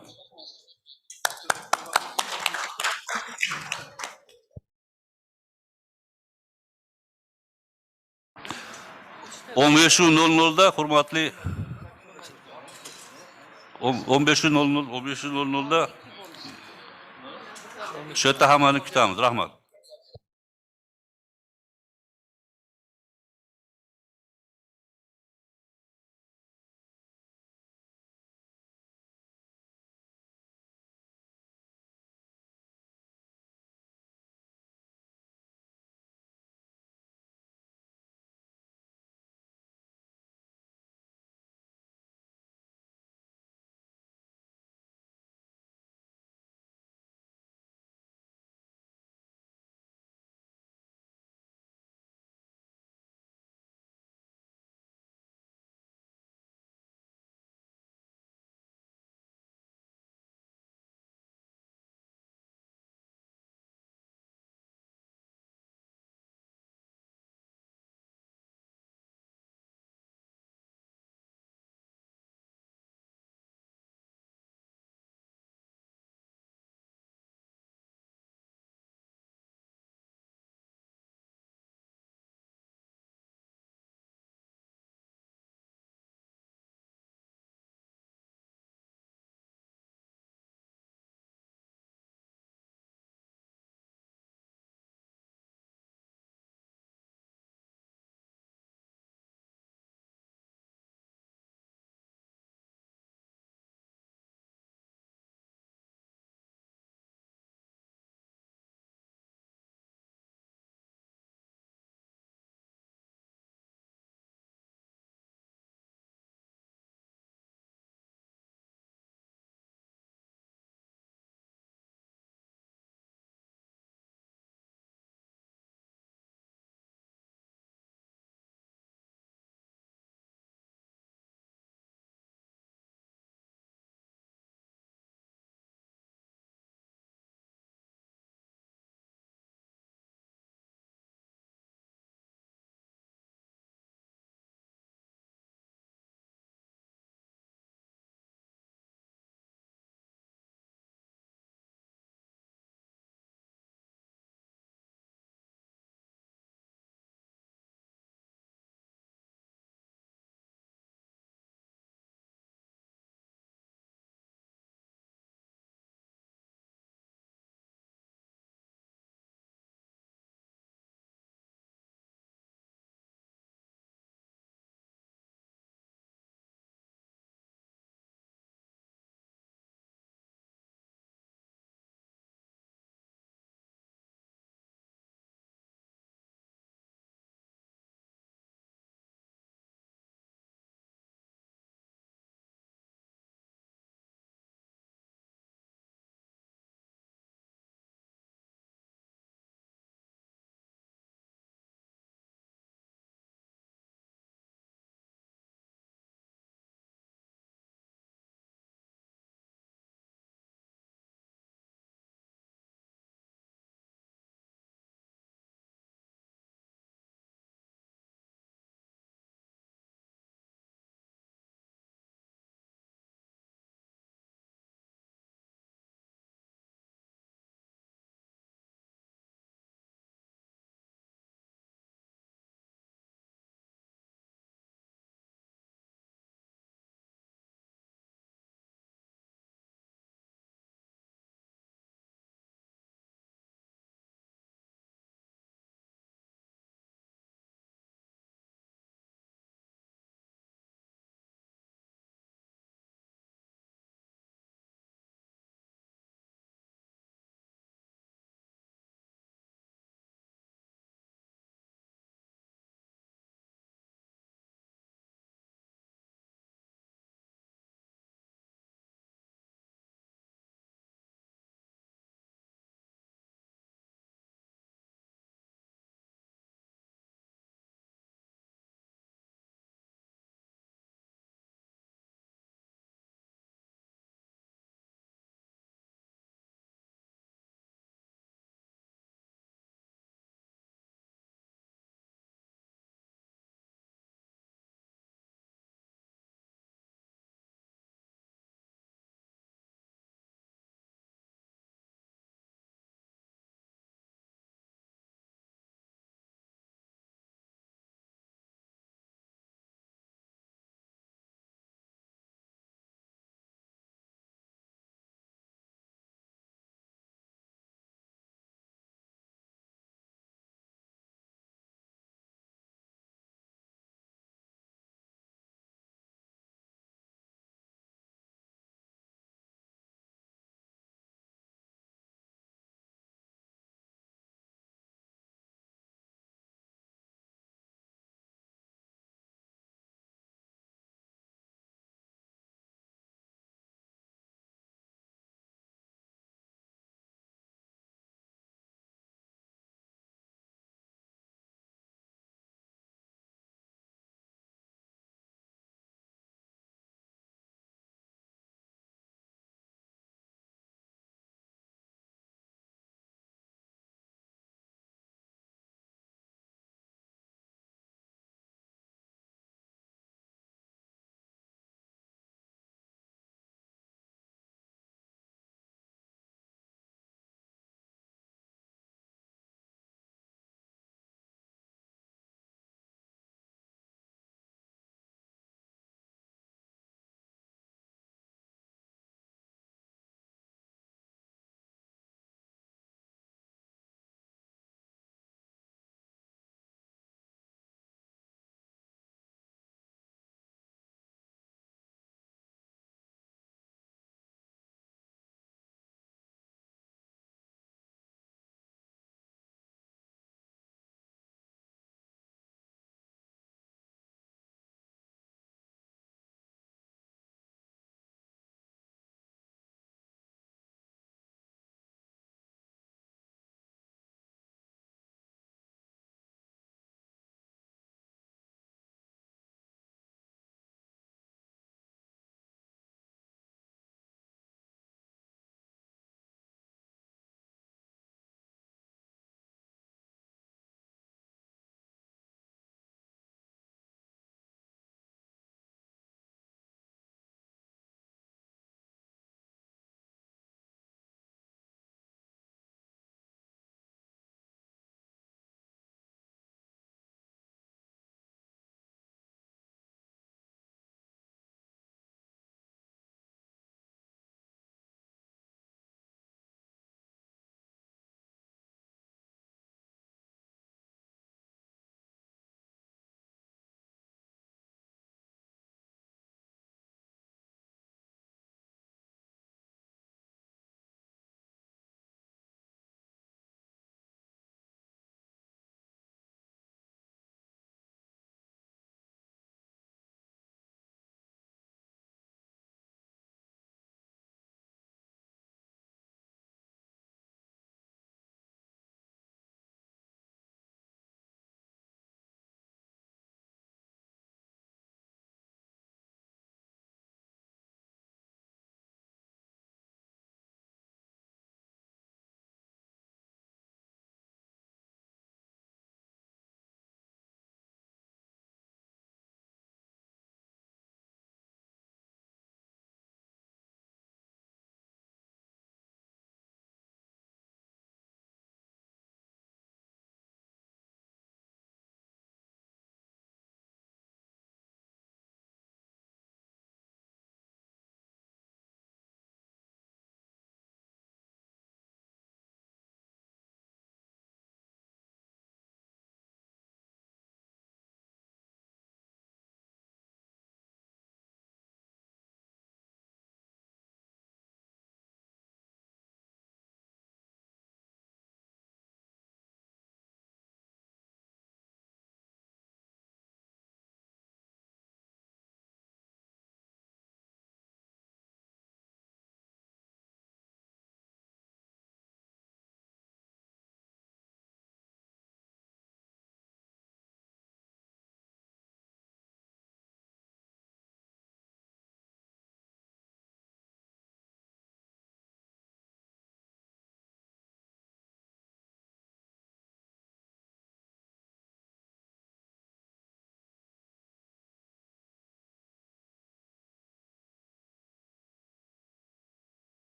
.00'da hurmatli 15:00'da shu yerda hammani kutamiz. Rahmat.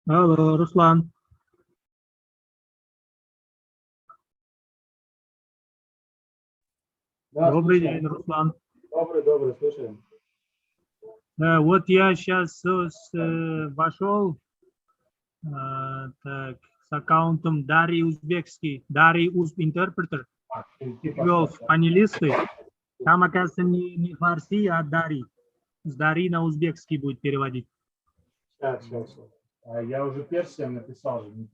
Алло, Руслан. Да, Добрый слушаем. день, Руслан. Добрый, слушаем. Вот я сейчас вошел так, с аккаунтом Дарий Узбекский, Дарий Интерпретер, ввел в панелисты. Там, оказывается, не Фарси, а Дарий. С Дарий на узбекский будет переводить. Сейчас. Я уже персиям написал же.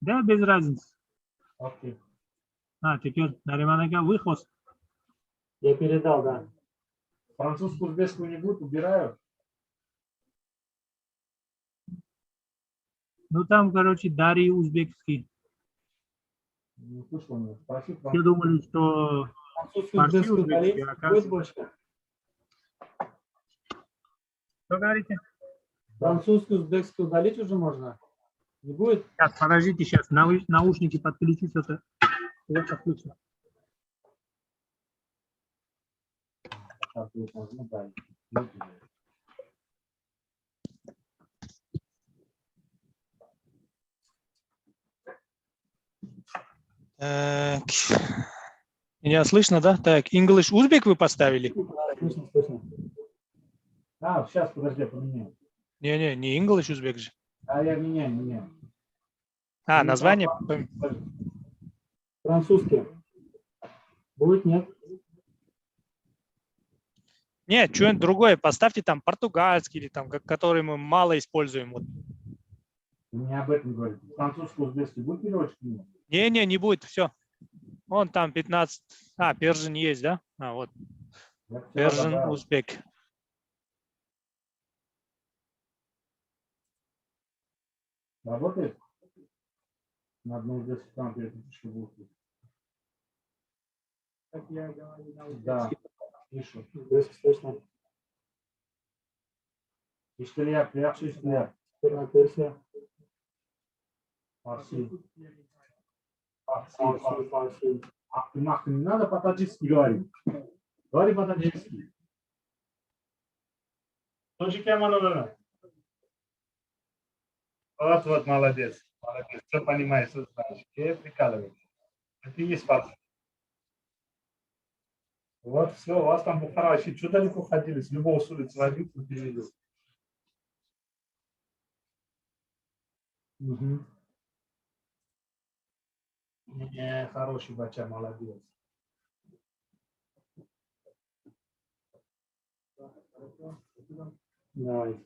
Да, без разницы. Окей. Теперь Нариманака выход. Я передал, да. Французскую, узбекскую не будет, убираю. Ну там, короче, Дарий узбекский. Не слышал меня. Спроси Все думали, что французский, фарси узбекский узбекский, удалить а будет оказывается... больше. Что говорите? Французский, узбекский удалить уже можно? Не будет? Сейчас, подождите, сейчас наушники подключу, что-то плохо слышно. Так, вот можно, да. Так. Меня слышно, да? Так, English узбек вы поставили? Слышно, слышно. А, сейчас, подожди, поменяю. Не English узбек же. А я меняю. А, название? Французский. Будет, нет? Нет, что-нибудь другое. Поставьте там португальский или там, который мы мало используем. Вот. Не об этом говорит. Французский, узбекский будет переводчик? Не будет, все. Вон там 15. А, Persian есть, да? А, вот. Persian, узбек. Работает? На одном из этих там перепиши будет. Как я говорю, на узбекский. Да, пишу. Узбекский слышно. İştiriyak, yaxshi ishtiryapti. Versiya. Farsi. Farsi. Не надо по-таджикски говорить. Говори по-таджикски. Тоже кемана. Вот, молодец. Молодец. Все понимаешь, все знаешь. Прикалывайся. Это и есть фарси. Вот, все, у вас там Бухара вообще что далеко ходили, с любого с улицы возьмите, переведу. Угу. Не, хороший бача, молодец. Давай.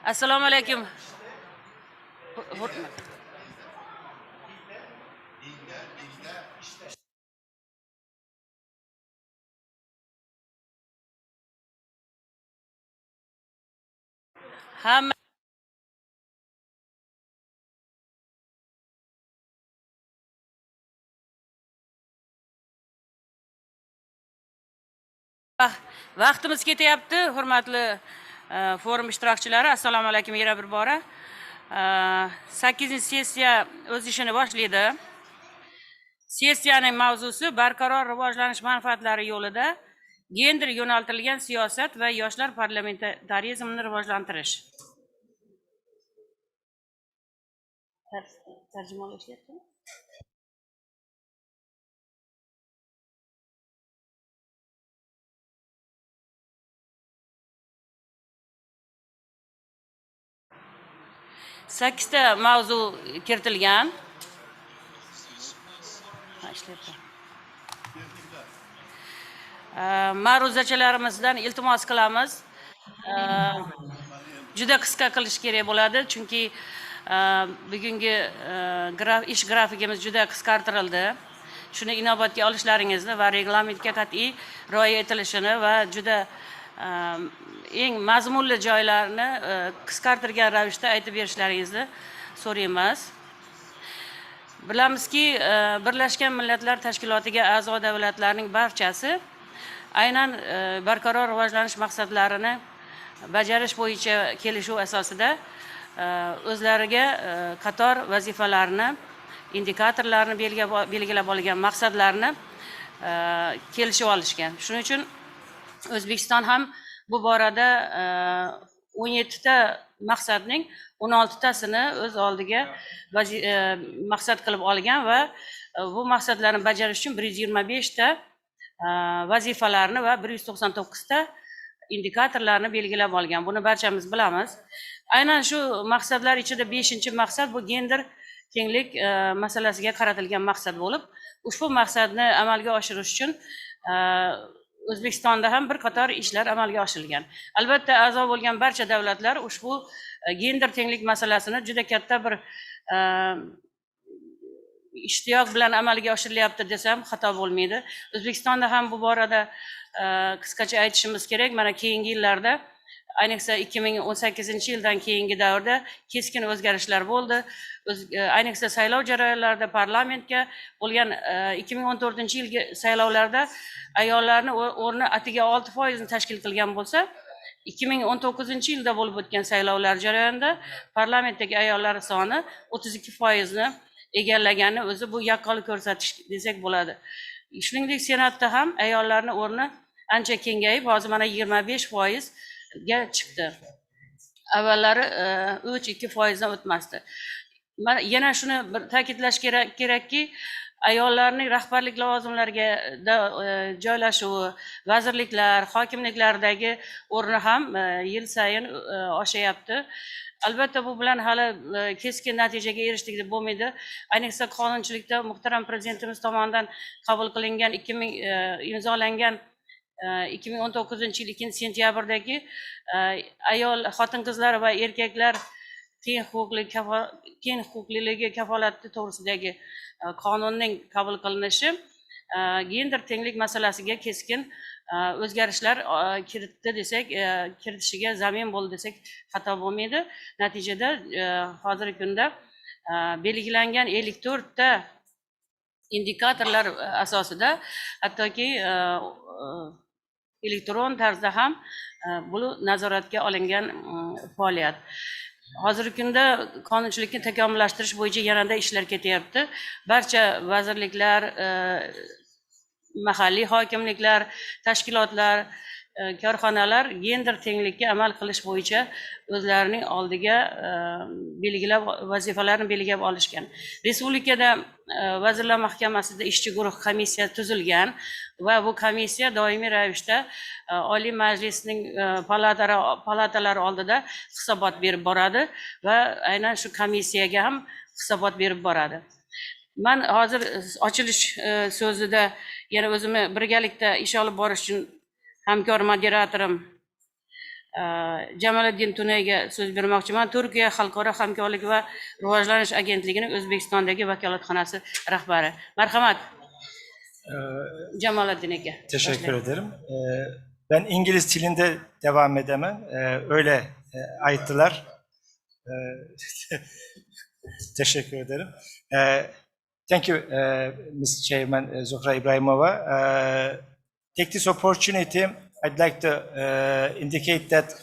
Assalomu alaykum. Hamma vaqtimiz ketyapti, hurmatli forum ishtirokchilari. Assalomu alaykum yana bir bora. 8-sessiya o'z ishini boshlaydi. Sessiyaning mavzusi barqaror rivojlanish manfaatlari yo'lida gender yo'naltirilgan siyosat va yoshlar parlamentarizmini rivojlantirish. Tarjima qilishyapti. Sakkizta mavzu kiritilgan. Ma'ruzachalarimizdan iltimos qilamiz. Juda qisqa qilish kerak bo'ladi, chunki bugungi ish grafikimiz juda qisqartirildi. Shuni inobatga olishlaringizni va reglamentga qat'iy rioya etilishini va juda eng mazmunli joylarni qisqartirgan ravishda aytib berishlaringizni so'raymiz. Bilamizki, Birlashgan Millatlar Tashkilotiga a'zo davlatlarning barchasi aynan barqaror rivojlanish maqsadlarini bajarish bo'yicha kelishuv asosida o'zlariga qator vazifalarni, indikatorlarni belgilab olgan, maqsadlarni kelishib olishgan. Shuning uchun O'zbekiston ham bu borada 17 ta maqsadning 16 tasini o'z oldiga maqsad qilib olgan va bu maqsadlarni bajarish uchun 125 ta vazifalarni va 199 ta indikatorlarni belgilab olgan. Buni barchamiz bilamiz. Aynan shu maqsadlar ichida 5-maqsad bu gender tenglik masalasiga qaratilgan maqsad bo'lib, ushbu maqsadni amalga oshirish uchun O'zbekistonda ham bir qator ishlar amalga oshirilgan. Albatta, a'zo bo'lgan barcha davlatlar ushbu gender tenglik masalasini juda katta bir ishtiyoq bilan amalga oshirilyapti desam xato bo'lmaydi. O'zbekistonda ham bu borada qisqacha aytishimiz kerak. Mana keyingi yillarda, ayniqsa 2018-yildan keyingi davrda keskin o'zgarishlar bo'ldi. Ayniqsa saylov jarayonlarida parlamentga bo'lgan 2014-yilgi saylovlarda ayollarning o'rni atiga 6% tashkil qilgan bo'lsa, 2019-yilda bo'lib o'tgan saylovlar jarayonida parlamentdagi ayollar soni 32% egallagani o'zi bu yaqqol ko'rsatish desak bo'ladi. Shuningdek, Senatda ham ayollarning o'rni ancha kengayib, hozir mana 25% ga chiqdi. Avvallari 3-2% dan o'tmasdi. Yana shuni bir ta'kidlash kerakki, ayollarning rahbarlik lavozimlariga joylashuvi, vazirliklar, hokimliklardagi o'rni ham yil sayin oshayapti. Albatta, bu bilan hali keskin natijaga erishdik deb bo'lmaydi. Ayniqsa qonunchilikda muhtaram prezidentimiz tomonidan qabul qilingan imzolangan 2019-yil 2-sentyabrdagi ayol, xotin-qizlar va erkaklar teng huquqliligi kafolati to'g'risidagi qonunning qabul qilinishi gender tenglik masalasiga keskin o'zgarishlar kiritdi desak, kiritishiga zamin bo'ldi desak xato bo'lmaydi. Natijada hozirgi kunda belgilangan 54 ta indikatorlar asosida, hattoki elektron tarzda ham bu nazoratga olingan faoliyat. Hozirgi kunda qonunchilikni takomillashtirish bo'yicha yanada ishlar ketyapti. Barcha vazirliklar, mahalliy hokimliklar, tashkilotlar, korxonalar gender tenglikka amal qilish bo'yicha o'zlarining oldiga vazifalarni belgilab olishgan. Respublikada Vazirlar Mahkamasida ishchi guruh komissiya tuzilgan va bu komissiya doimiy ravishda Oliy Majlisning palatalari oldida hisobot berib boradi va aynan shu komissiyaga ham hisobot berib boradi. Men hozir ochilish so'zida yana o'zimni birgalikda ish olib borish uchun hamkor moderatorim Jamoliddin Tunayga so'z bermoqchiman. Turkiya Xalqaro hamkorlik va rivojlanish agentligining O'zbekistondagi vakolatxonasi rahbari. Marhamat. Jamoliddin aka. Teşekkür ederim. Ben İngiliz dilinde devam edemem. Öyle ayettiler. Teşekkür ederim. Thank you, Mr. Chairman Zuhra Ibrahimova. Take this opportunity, I'd like to indicate that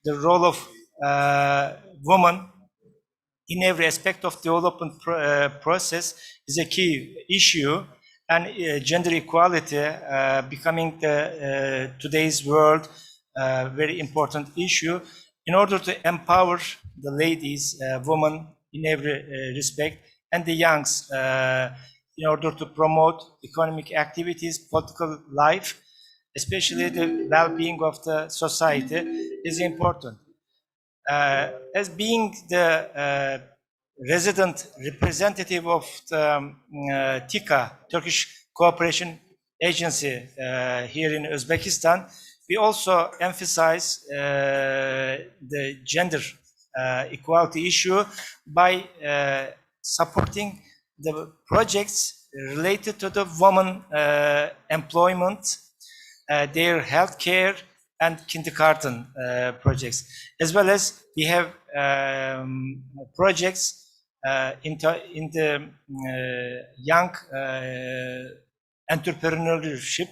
the role of women in every aspect of development process is a key issue, and gender equality becoming today's world very important issue. In order to empower the ladies, women in every respect, and the youngs, in order to promote economic activities, political life, especially the well-being of the society, is important. As being the resident representative of the TİKA, Turkish Cooperation Agency here in Uzbekistan, we also emphasize the gender equality issue by supporting the projects related to the women employment, their healthcare and kindergarten projects, as well as we have projects in the young entrepreneurship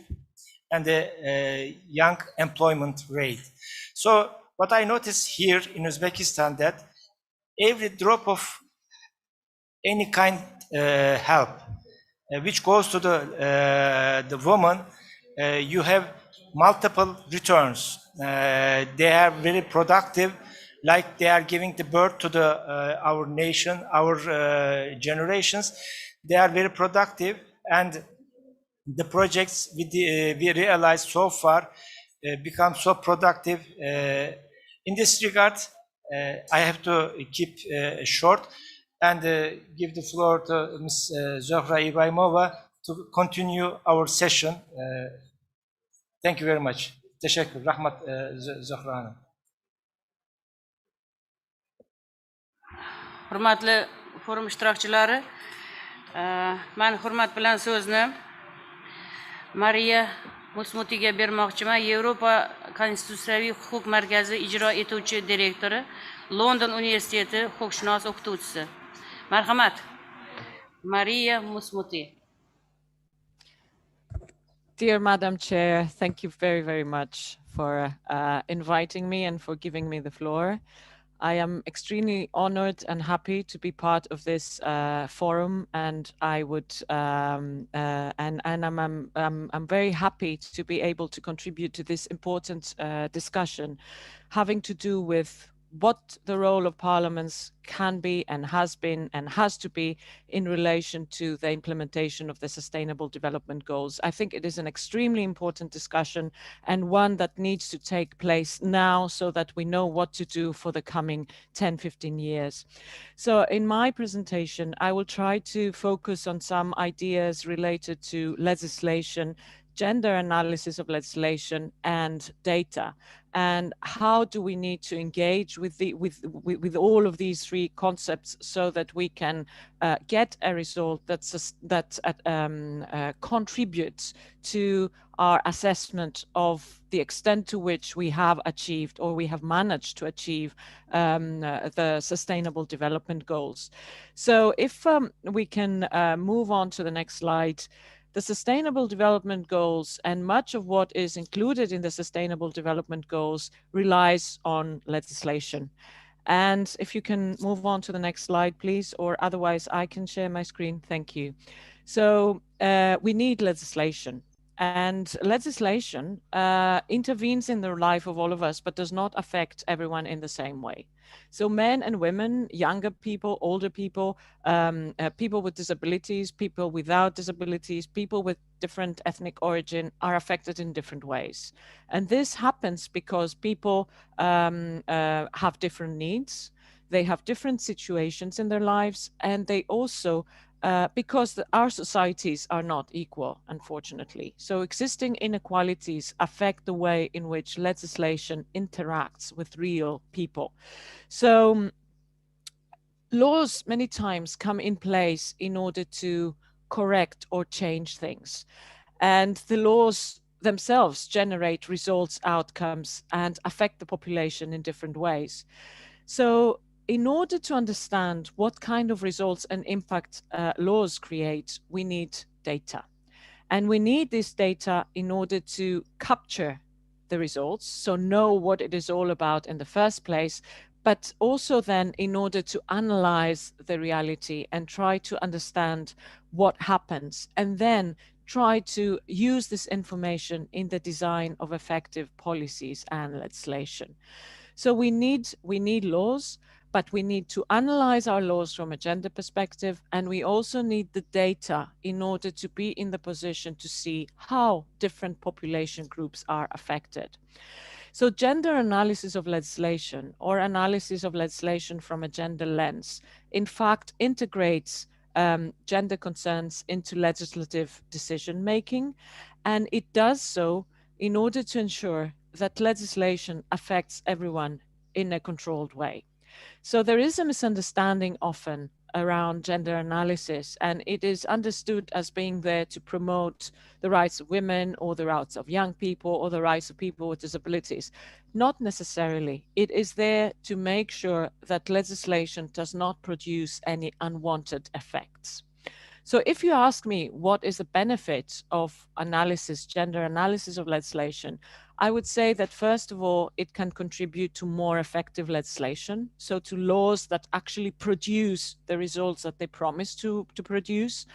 and the young employment rate. So what I notice here in Uzbekistan, that every drop of any kind help which goes to the woman, you have multiple returns. They are very productive, like they are giving the birth to our nation, our generations. They are very productive, and the projects we realized so far become so productive. In this regard, I have to keep short and give the floor to Ms. Zohra Ibrahimova to continue our session. Thank you very much. Teşekkür. Rahmat Zohra Hanım. Hurmatli forum ishtirokchilari, men hurmat bilan so'zni Mariya Musmutiga bermoqchiman. Yevropa Konstitutsiyaviy huquq markazi ijro etuvchi direktori, London universiteti huquqshunos o'qituvchisi. Marhamat. Mariya Musmuti. Dear Madam Chair, thank you very, very much for inviting me and for giving me the floor. I am extremely honored and happy to be part of this forum, and I would I'm very happy to be able to contribute to this important discussion having to do with what the role of parliaments can be and has been and has to be in relation to the implementation of the Sustainable Development Goals. I think it is an extremely important discussion and one that needs to take place now so that we know what to do for the coming 10-15 years. So in my presentation, I will try to focus on some ideas related to legislation, gender analysis of legislation, and data. And how do we need to engage with all of these three concepts so that we can get a result that contributes to our assessment of the extent to which we have achieved or we have managed to achieve the Sustainable Development Goals. So if we can move on to the next slide. The Sustainable Development Goals and much of what is included in the Sustainable Development Goals relies on legislation. And if you can move on to the next slide, please, or otherwise I can share my screen. Thank you. So we need legislation. And legislation intervenes in the life of all of us, but does not affect everyone in the same way. So men and women, younger people, older people, people with disabilities, people without disabilities, people with different ethnic origin are affected in different ways. And this happens because people have different needs. They have different situations in their lives, and they also because our societies are not equal, unfortunately. So existing inequalities affect the way in which legislation interacts with real people. So laws many times come in place in order to correct or change things. And the laws themselves generate results, outcomes, and affect the population in different ways. So in order to understand what kind of results and impact laws create, we need data. And we need this data in order to capture the results, so know what it is all about in the first place, but also then in order to analyze the reality and try to understand what happens, and then try to use this information in the design of effective policies and legislation. So we need laws, but we need to analyze our laws from a gender perspective, and we also need the data in order to be in the position to see how different population groups are affected. So gender analysis of legislation, or analysis of legislation from a gender lens, in fact integrates gender concerns into legislative decision making, and it does so in order to ensure that legislation affects everyone in a controlled way. So there is a misunderstanding often around gender analysis, and it is understood as being there to promote the rights of women or the rights of young people or the rights of people with disabilities. Not necessarily. It is there to make sure that legislation does not produce any unwanted effects. So if you ask me what is the benefit of analysis, gender analysis of legislation, I would say that first of all, it can contribute to more effective legislation, so to laws that actually produce the results that they promise to produce.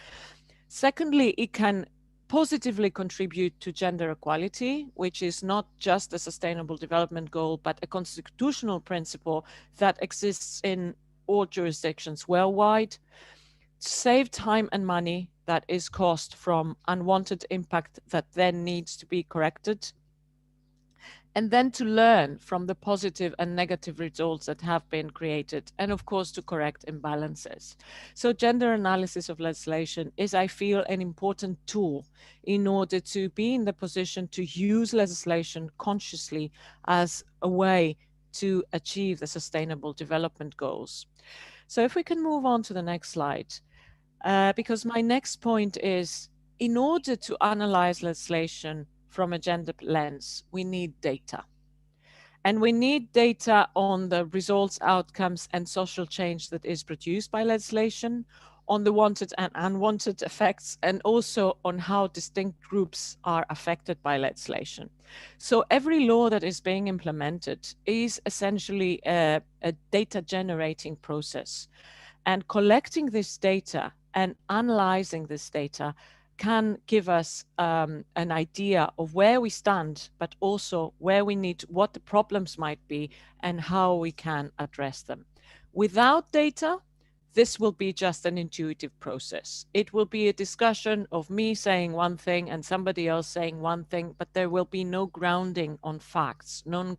Secondly, it can positively contribute to gender equality, which is not just a sustainable development goal, but a constitutional principle that exists in all jurisdictions worldwide. Save time and money that is cost from unwanted impact that then needs to be corrected, and then to learn from the positive and negative results that have been created, and of course to correct imbalances. So gender analysis of legislation is, I feel, an important tool in order to be in the position to use legislation consciously as a way to achieve the sustainable development goals. So if we can move on to the next slide. Because my next point is, in order to analyze legislation from a gender lens, we need data. And we need data on the results, outcomes, and social change that is produced by legislation, on the wanted and unwanted effects, and also on how distinct groups are affected by legislation. So every law that is being implemented is essentially a data generating process. And collecting this data and analyzing this data can give us an idea of where we stand, but also where we need, what the problems might be, and how we can address them. Without data, this will be just an intuitive process. It will be a discussion of me saying one thing and somebody else saying one thing, but there will be no grounding on facts, no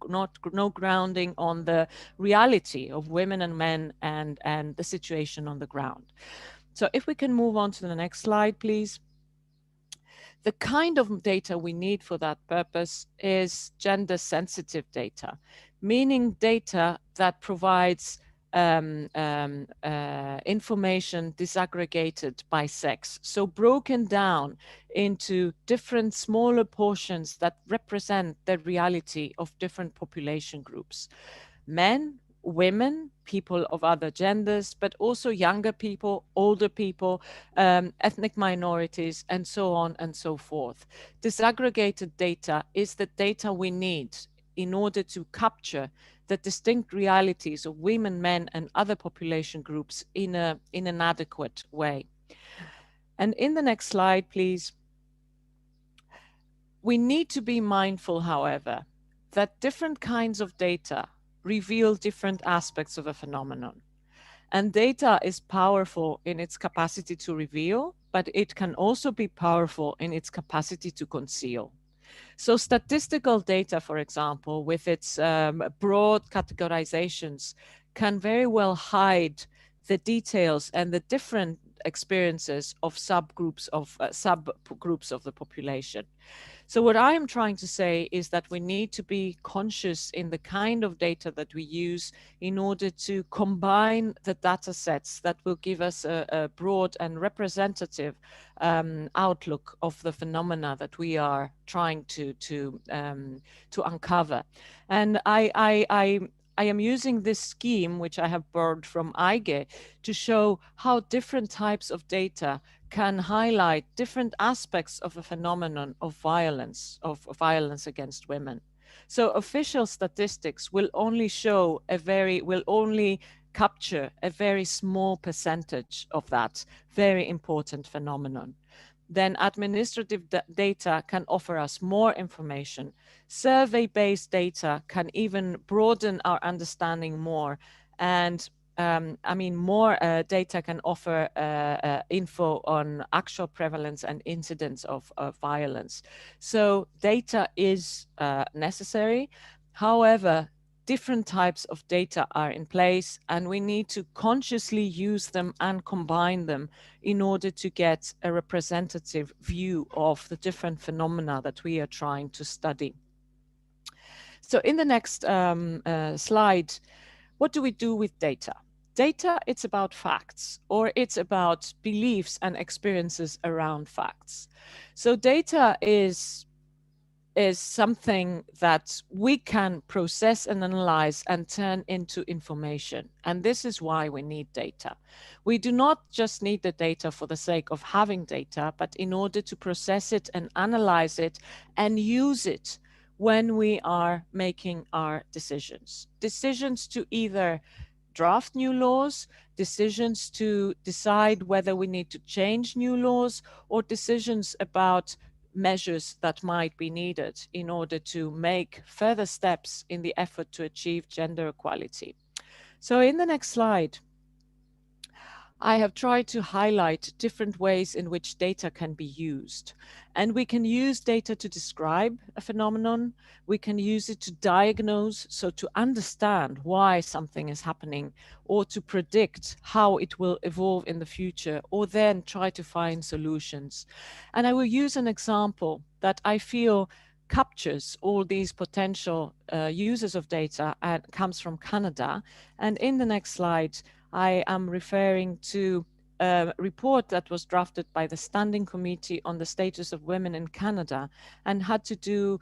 grounding on the reality of women and men and the situation on the ground. So if we can move on to the next slide, please. The kind of data we need for that purpose is gender sensitive data, meaning data that provides information disaggregated by sex, so broken down into different smaller portions that represent the reality of different population groups. Men, women, people of other genders, but also younger people, older people, ethnic minorities, and so on and so forth. Disaggregated data is the data we need in order to capture the distinct realities of women, men, and other population groups in an adequate way. And in the next slide, please. We need to be mindful, however, that different kinds of data reveal different aspects of a phenomenon. And data is powerful in its capacity to reveal, but it can also be powerful in its capacity to conceal. So statistical data, for example, with its broad categorizations, can very well hide the details and the different experiences of subgroups of the population. So what I am trying to say is that we need to be conscious in the kind of data that we use in order to combine the data sets that will give us a broad and representative outlook of the phenomena that we are trying to uncover. And I am using this scheme, which I have borrowed from EIGE, to show how different types of data can highlight different aspects of a phenomenon of violence against women. So official statistics will only capture a very small percentage of that very important phenomenon. Then administrative data can offer us more information. Survey-based data can even broaden our understanding more. And more data can offer info on actual prevalence and incidence of violence. So data is necessary. However, different types of data are in place, and we need to consciously use them and combine them in order to get a representative view of the different phenomena that we are trying to study. So in the next slide, what do we do with data? Data, it's about facts, or it's about beliefs and experiences around facts. So data is something that we can process and analyze and turn into information. And this is why we need data. We do not just need the data for the sake of having data, but in order to process it and analyze it and use it when we are making our decisions. Decisions to either draft new laws, decisions to decide whether we need to change new laws, or decisions about measures that might be needed in order to make further steps in the effort to achieve gender equality. So in the next slide, I have tried to highlight different ways in which data can be used. And we can use data to describe a phenomenon. We can use it to diagnose, so to understand why something is happening, or to predict how it will evolve in the future, or then try to find solutions. And I will use an example that I feel captures all these potential users of data and comes from Canada. And in the next slide, I am referring to a report that was drafted by the Standing Committee on the Status of Women in Canada and had to do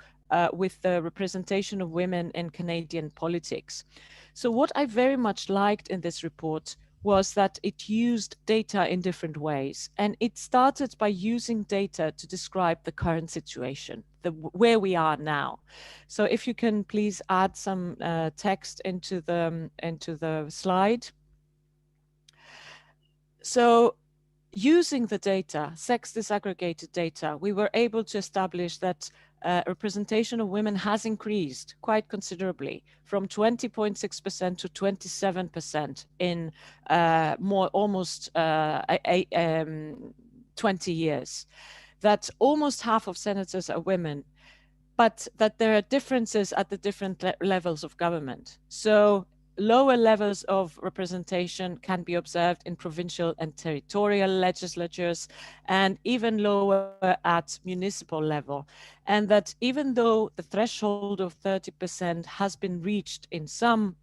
with the representation of women in Canadian politics. So what I very much liked in this report was that it used data in different ways. And it started by using data to describe the current situation, where we are now. So if you can please add some text into the slide. So using the data, sex disaggregated data, we were able to establish that representation of women has increased quite considerably from 20.6% to 27% in almost 20 years. That almost half of senators are women, but that there are differences at the different levels of government. So lower levels of representation can be observed in provincial and territorial legislatures, and even lower at municipal level. And that even though the threshold of 30% has been reached in some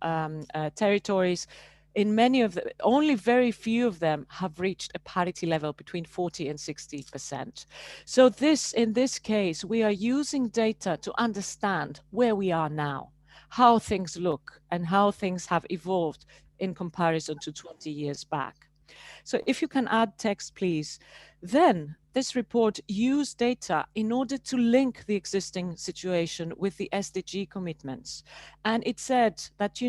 territories, in many of them, only very few of them have reached a parity level between 40 and 60%. So in this case, we are using data to understand where we are now, how things look, and how things have evolved in comparison to 20 years back. So if you can add text, please. Then this report used data in order to link the existing situation with the SDG commitments. And it said that,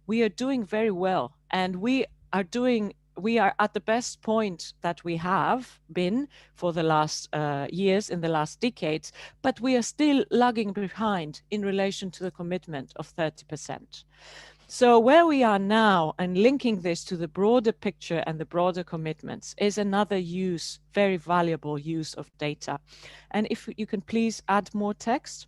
we are doing very well, and we are at the best point that we have been for the last years, in the last decades, but we are still lagging behind in relation to the commitment of 30%. So where we are now, and linking this to the broader picture and the broader commitments, is another very valuable use of data. And if you can please add more text.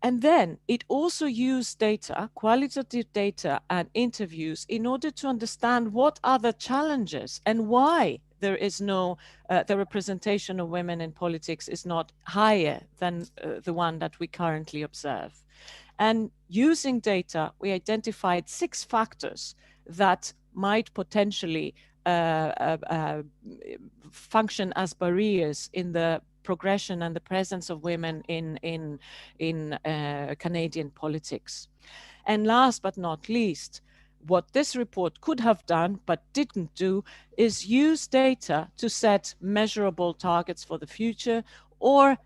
And then it also used data, qualitative data and interviews in order to understand what are the challenges and why there is no, the representation of women in politics is not higher than the one that we currently observe. And using data, we identified 6 factors that might potentially function as barriers in the progression and the presence of women in Canadian politics. And last but not least, what this report could have done but didn't do is use data to set measurable targets for the future or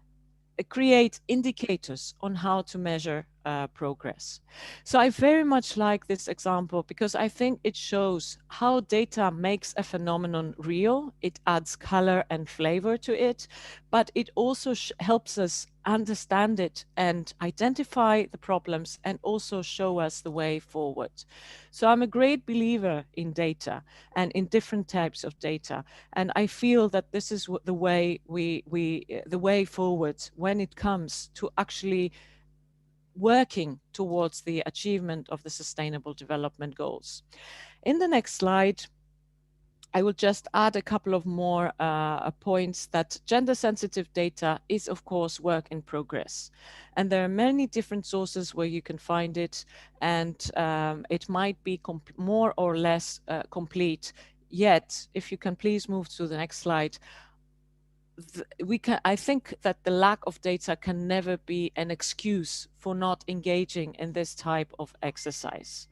create indicators on how to measure progress. So I very much like this example because I think it shows how data makes a phenomenon real. It adds color and flavor to it, but it also helps us understand it and identify the problems and also show us the way forward. So I'm a great believer in data and in different types of data. And I feel that this is the way the way forward when it comes to actually working towards the achievement of the Sustainable Development Goals. In the next slide, I will just add a couple of more points that gender-sensitive data is, of course, work in progress. And there are many different sources where you can find it, and it might be more or less complete. Yet, if you can please move to the next slide, I think that the lack of data can never be an excuse for not engaging in this type of exercise.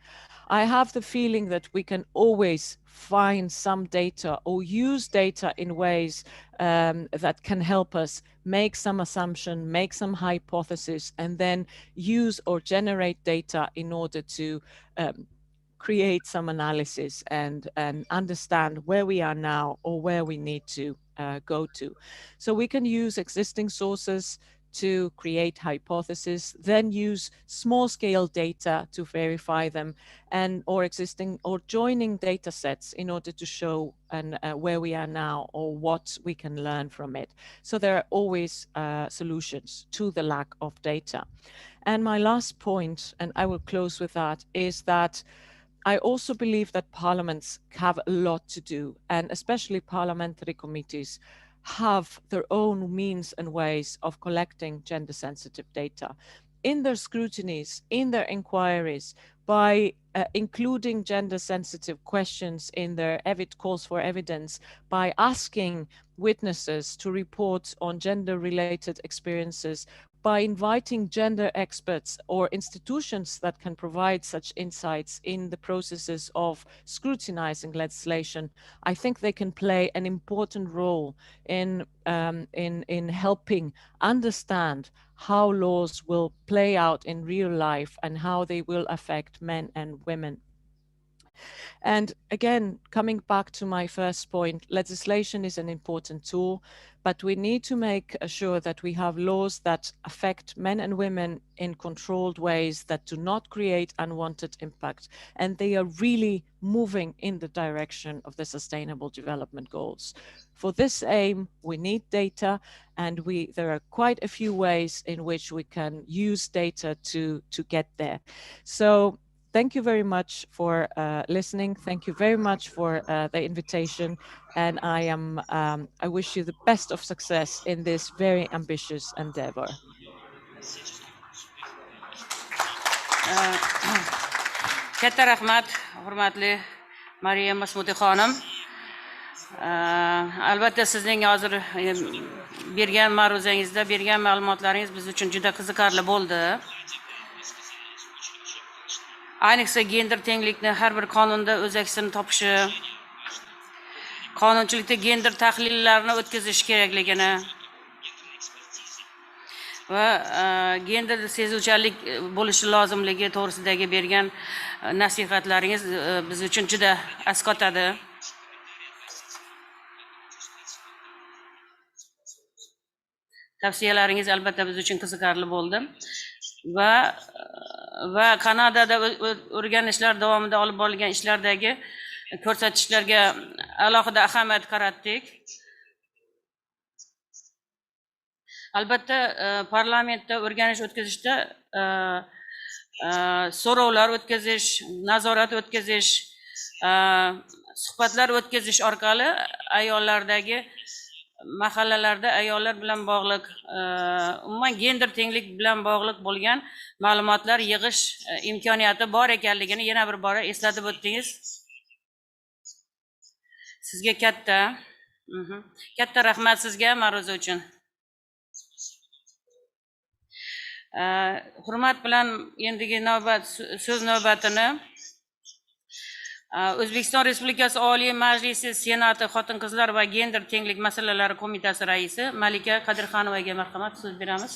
I have the feeling that we can always find some data or use data in ways that can help us make some assumption, make some hypothesis, and then use or generate data in order to create some analysis and understand where we are now or where we need to go to. So we can use existing sources to create hypotheses, then use small scale data to verify them, and or joining data sets in order to show where we are now or what we can learn from it. So there are always solutions to the lack of data. And my last point, and I will close with that, is that I also believe that parliaments have a lot to do, and especially parliamentary committees have their own means and ways of collecting gender-sensitive data in their scrutinies, in their inquiries, by including gender-sensitive questions in their calls for evidence, by asking witnesses to report on gender-related experiences, by inviting gender experts or institutions that can provide such insights in the processes of scrutinizing legislation. I think they can play an important role in helping understand how laws will play out in real life and how they will affect men and women. And again, coming back to my first point, legislation is an important tool, but we need to make sure that we have laws that affect men and women in controlled ways that do not create unwanted impact. And they are really moving in the direction of the Sustainable Development Goals. For this aim, we need data, and there are quite a few ways in which we can use data to get there. So thank you very much for listening. Thank you very much for the invitation, and I wish you the best of success in this very ambitious endeavor. Katta rahmat, hurmatli Mariya Masmudi xonim. Albatta sizning hozir bergan ma'ruzangizda bergan ma'lumotlaringiz biz uchun juda qiziqarli bo'ldi. Ayniqsa gender tenglikni har bir qonunda o'z aksini topishi, qonunchilikda gender tahlillarini o'tkazish kerakligini va gender sezuvchanlik bo'lishi lozimligi to'g'risidagi bergan nasihatlaringiz biz uchun juda asqotadi. Tavsiyalaringiz albatta biz uchun qiziqarli bo'ldi. Va Kanadada o'rganishlar davomida olib borilgan ishlardagi ko'rsatishlarga alohida ahamiyat qaratdik. albatta parlamentda o'rganish o'tkazishda so'rovlar o'tkazish, nazorat o'tkazish, suhbatlar o'tkazish orqali ayollardagi mahallalarda ayollar bilan bog'liq, umuman gender tenglik bilan bog'liq bo'lgan ma'lumotlar yig'ish imkoniyati bor ekanligini yana bir bora eslatib o'tdingiz. Sizga katta rahmat sizga ma'ruza uchun. Hurmat bilan endigi so'z navbatini O'zbekiston Respublikasi Oliy Majlisi Senati Xotin-qizlar va gender tenglik masalalari qo'mitasi raisi Malika Qadirxonovaga marhamat so'z beramiz.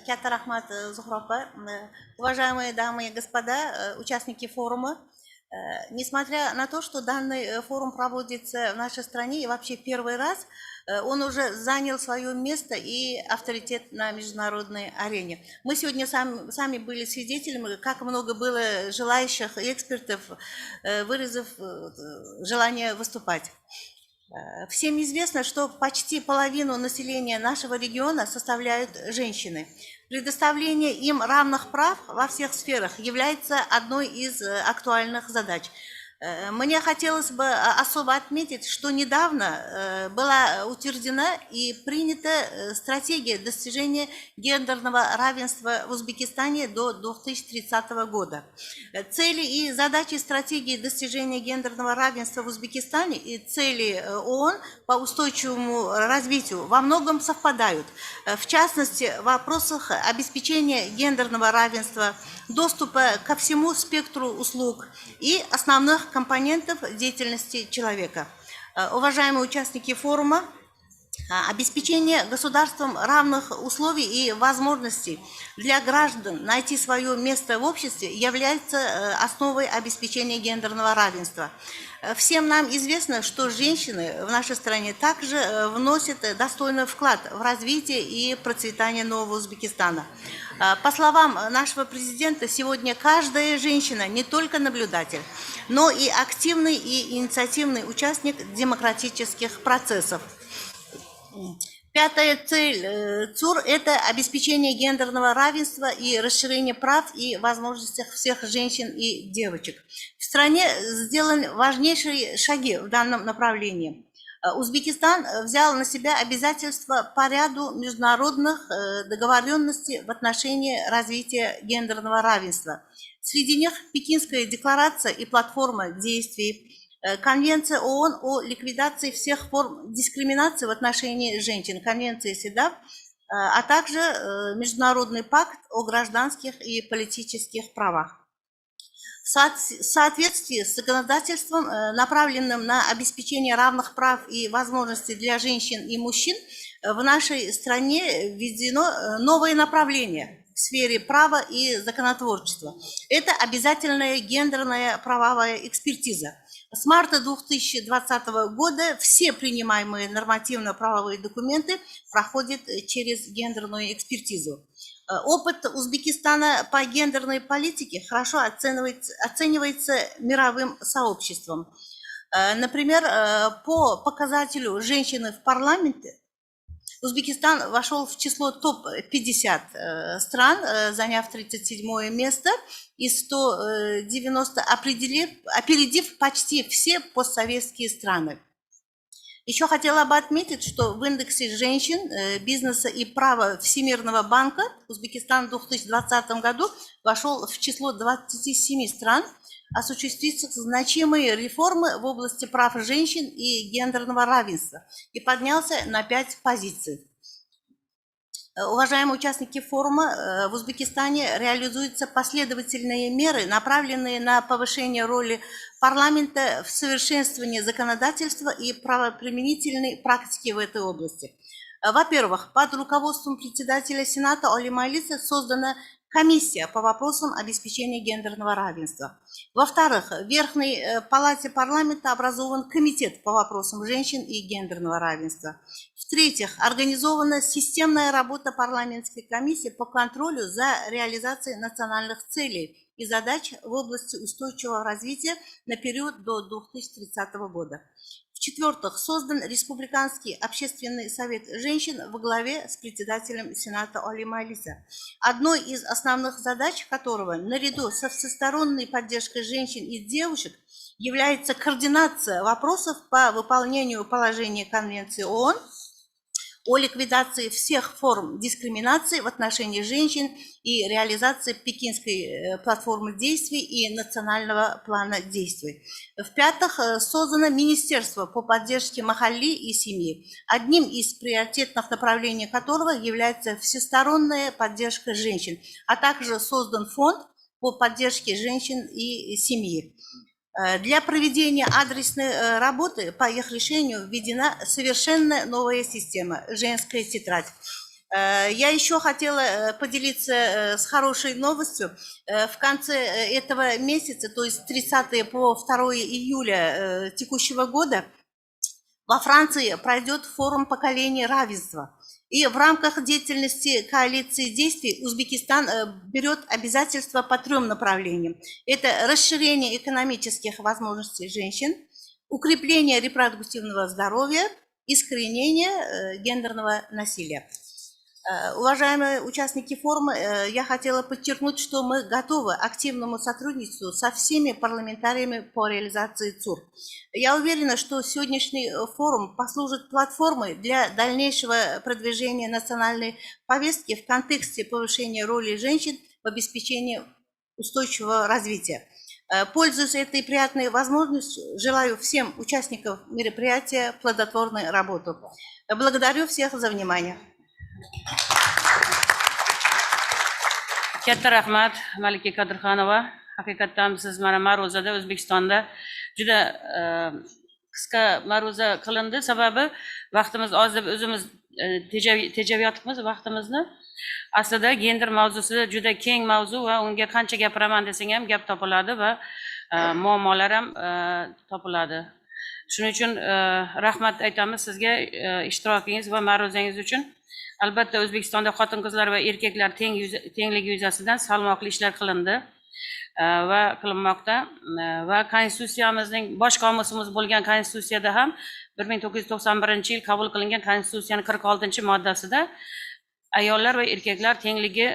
Katta rahmat Zuhra opa. Уважаемые дамы и господа, участники форума, несмотря на то, что данный форум проводится в нашей стране и вообще первый раз, он уже занял свое место и авторитет на международной арене. Мы сегодня сами были свидетелями, как много было желающих экспертов, выразив желание выступать. Всем известно, что почти половину населения нашего региона составляют женщины. Предоставление им равных прав во всех сферах является одной из актуальных задач. Мне хотелось бы особо отметить, что недавно была утверждена и принята стратегия достижения гендерного равенства в Узбекистане до 2030 года. Цели и задачи стратегии достижения гендерного равенства в Узбекистане и цели ООН по устойчивому развитию во многом совпадают. В частности, в вопросах обеспечения гендерного равенства, доступа ко всему спектру услуг и основных компонентов деятельности человека. Уважаемые участники форума, обеспечение государством равных условий и возможностей для граждан найти свое место в обществе является основой обеспечения гендерного равенства. Всем нам известно, что женщины в нашей стране также вносят достойный вклад в развитие и процветание нового Узбекистана. По словам нашего президента, сегодня каждая женщина не только наблюдатель, но и активный и инициативный участник демократических процессов. Пятая цель ЦУР – это обеспечение гендерного равенства и расширение прав и возможностей всех женщин и девочек. В стране сделаны важнейшие шаги в данном направлении. Узбекистан взял на себя обязательства по ряду международных договоренностей в отношении развития гендерного равенства. Среди них Пекинская декларация и платформа действий, Конвенция ООН о ликвидации всех форм дискриминации в отношении женщин, Конвенция СИДАВ, а также Международный пакт о гражданских и политических правах. В соответствии с законодательством, направленным на обеспечение равных прав и возможностей для женщин и мужчин, в нашей стране введено новое направление в сфере права и законотворчества. Это обязательная гендерная правовая экспертиза. С марта 2020 года все принимаемые нормативно-правовые документы проходят через гендерную экспертизу. Опыт Узбекистана по гендерной политике хорошо оценивается мировым сообществом. Например, по показателю женщины в парламенте Узбекистан вошел в число топ-50 стран, заняв 37 место из 190, опередив почти все постсоветские страны. Еще хотела бы отметить, что в индексе женщин, бизнеса и права Всемирного банка Узбекистан в 2020 году вошел в число 27 стран, осуществить значимые реформы в области прав женщин и гендерного равенства и поднялся на 5 позиций. Уважаемые участники форума, в Узбекистане реализуются последовательные меры, направленные на повышение роли парламента в совершенствовании законодательства и правоприменительной практики в этой области. Во-первых, под руководством председателя Сената Олий Майлиса создана комиссия по вопросам обеспечения гендерного равенства. Во-вторых, в Верхней палате парламента образован комитет по вопросам женщин и гендерного равенства. В-третьих, организована системная работа парламентской комиссии по контролю за реализацией национальных целей и задач в области устойчивого развития на период до 2030 года. В-четвертых, создан Республиканский общественный совет женщин во главе с председателем Сената Алима Алиса, одной из основных задач которого, наряду со всесторонней поддержкой женщин и девушек, является координация вопросов по выполнению положения Конвенции ООН о ликвидации всех форм дискриминации в отношении женщин и реализации Пекинской платформы действий и национального плана действий. В-пятых, создано Министерство по поддержке махалли и семьи, одним из приоритетных направлений которого является всесторонняя поддержка женщин, а также создан фонд по поддержке женщин и семьи. Для проведения адресной работы по их решению введена совершенно новая система – женская тетрадь. Я еще хотела поделиться с хорошей новостью. В конце этого месяца, то есть 30 по 2 июля текущего года, во Франции пройдет форум поколения равенства. И в рамках деятельности коалиции действий Узбекистан берет обязательства по 3 направлениям. Это расширение экономических возможностей женщин, укрепление репродуктивного здоровья, искоренение гендерного насилия. Уважаемые участники форума, я хотела подчеркнуть, что мы готовы к активному сотрудничеству со всеми парламентариями по реализации ЦУР. Я уверена, что сегодняшний форум послужит платформой для дальнейшего продвижения национальной повестки в контексте повышения роли женщин в обеспечении устойчивого развития. Пользуясь этой приятной возможностью, желаю всем участникам мероприятия плодотворной работы. Благодарю всех за внимание. Katta rahmat Malika Qadirxonova. Haqiqatdan siz mana ma'ruzada O'zbekistonda juda qisqa ma'ruza qilindi. Sababi vaqtimiz oz deb o'zimiz tejayotibmiz vaqtimizni. Aslida gender mavzusi juda keng mavzu va unga qancha gapiraman desang ham gap topiladi va muammolar ham topiladi. Shuning uchun rahmat aytamiz sizga ishtirokingiz va ma'ruzangiz uchun. Albatta O'zbekistonda xotin-qizlar va erkaklar tengligi yuzasidan salmoqli ishlar qilindi va qilinmoqda va konstitutsiyamizning bosh qomusimiz bo'lgan konstitutsiyada ham 1991-yil qabul qilingan konstitutsiyaning 46-moddasida ayollar va erkaklar tengligi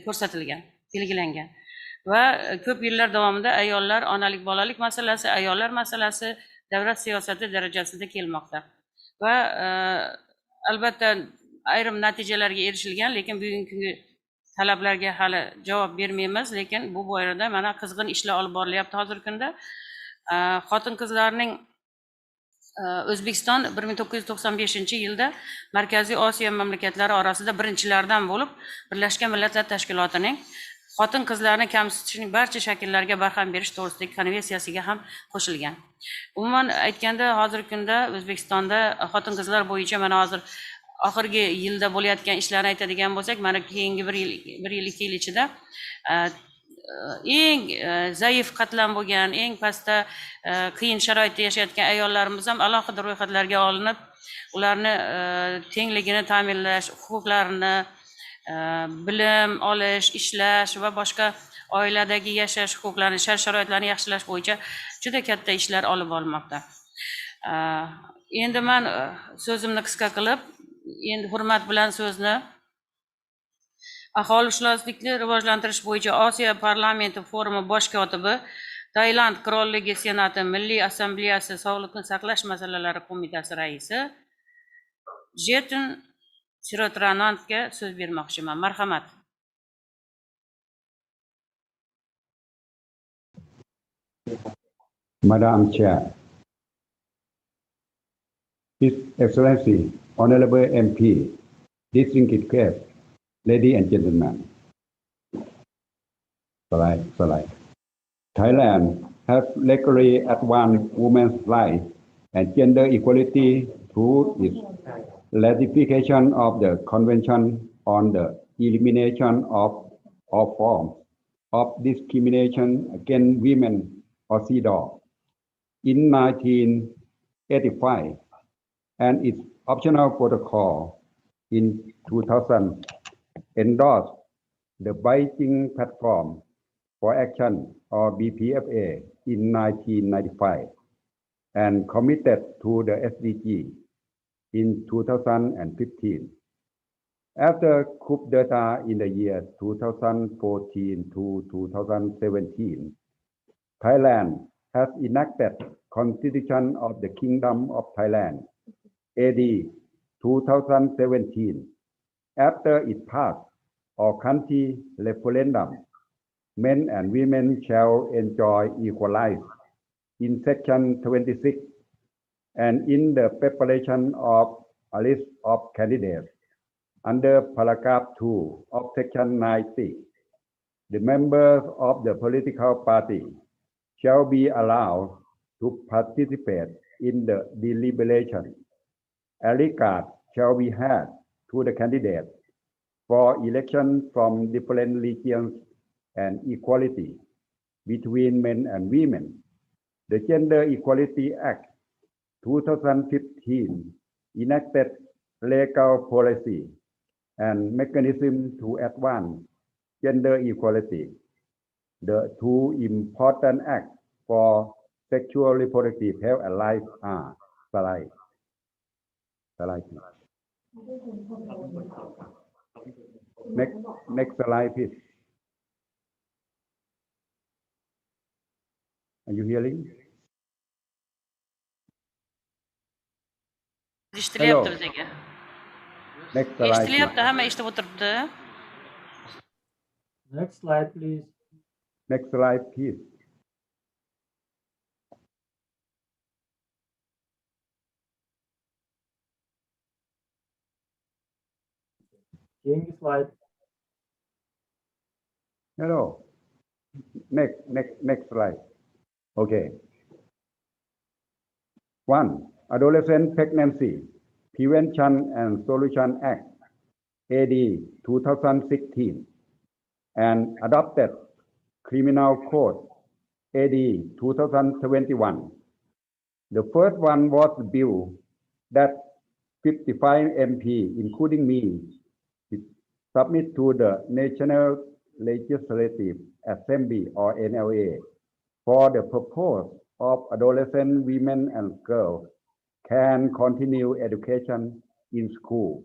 ko'rsatilgan, belgilangan. Va ko'p yillar davomida ayollar onalik bolalik masalasi, ayollar masalasi davlat siyosati darajasida kelmoqda. Va albatta ayrim natijalarga erishilgan, lekin bugungi talablarga hali javob bermaymiz, lekin bu borada mana qizg'in ishlar olib borilyapti hozirgi kunda. Xotin-qizlarning O'zbekiston 1995-yilda Markaziy Osiyo mamlakatlari orasida birinchilardan bo'lib, Birlashgan Millatlar Tashkilotining xotin-qizlarni kamsitishning barcha shakllariga barham berish to'g'risidagi konvensiyasiga ham qo'shilgan. Umuman aytganda, hozirgi kunda O'zbekistonda xotin-qizlar bo'yicha mana hozir oxirgi yilda bo'layotgan ishlarni aytadigan bo'lsak, mana keyingi 1 yil 2 yil ichida eng zaif qatlam bo'lgan, eng pastda qiyin sharoitda yashayotgan ayollarimiz ham alohida ro'yxatlarga olinib, ularni tengligini ta'minlash, huquqlarini, bilim olish, ishlash va boshqa oiladagi yashash huquqlarini, shart-sharoitlarni yaxshilash bo'yicha juda katta ishlar olib borilmoqda. Endi men so'zimni qisqa qilib, endi hurmat bilan so'zni aholishunoslikni rivojlantirish bo'yicha Osiyo parlamenti forumi bosh kotibi, Tailand Qirolligi Senati Milliy Assambleyasi Sog'liqni saqlash masalalari qo'mitasi raisi Jetin Sirotranandga so'z bermoqchiman. Marhamat. Madam Chair, His Excellency, Honorable MP, distinguished guests, ladies and gentlemen. Thailand has legally advanced women's rights and gender equality through its ratification of the Convention on the Elimination of all forms of discrimination against women or CEDAW in 1985 and its optional protocol in 2000 endorsed the Beijing Platform for Action, or BPFA, in 1995 and committed to the SDG in 2015. After coup d'etat in the years 2014 to 2017, Thailand has enacted Constitution of the Kingdom of Thailand, AD 2017. After it passed our country referendum, men and women shall enjoy equal rights in Section 26 and in the preparation of a list of candidates under paragraph 2 of Section 90. The members of the political party shall be allowed to participate in the deliberation. A regard shall be had to the candidates for election from different regions and equality between men and women. The Gender Equality Act 2015 enacted legal policy and mechanism to advance gender equality. The two important acts for sexual reproductive health and life are slide. Next slide, please. Are you hearing? Eshitilyapti bizga. Next slide. Eshitilyapti, hamma eshitib o'tiribdi. Next slide, please. Next slide, please. Keyingi slide. Hello. Next slide. Okay. 1. Adolescent Pregnancy Prevention and Solution Act, AD 2016, and adopted Criminal Code, AD 2021. The first one was a bill that 55 MP, including me, submit to the National Legislative Assembly, or NLA, for the purpose of adolescent women and girls can continue education in school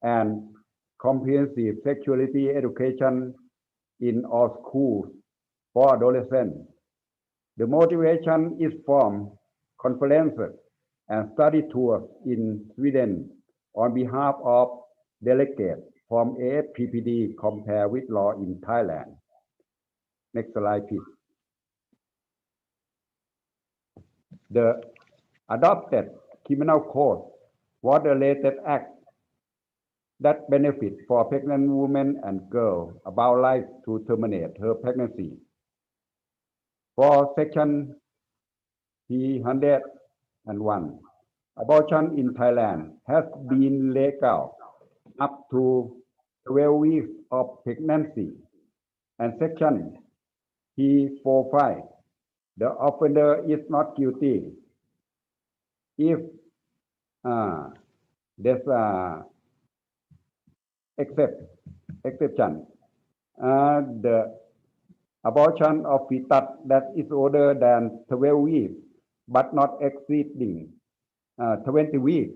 and comprehensive sexuality education in all schools for adolescents. The motivation is from conferences and study tours in Sweden on behalf of delegates from AFPPD compared with law in Thailand. Next slide, please. The adopted Criminal Code was the latest act that benefits for pregnant women and girls about life to terminate her pregnancy. For Section 301, abortion in Thailand has been legal up to 12 weeks of pregnancy. And Section 345, the offender is not guilty if there's a exception. The abortion of fetus that is older than 12 weeks but not exceeding 20 weeks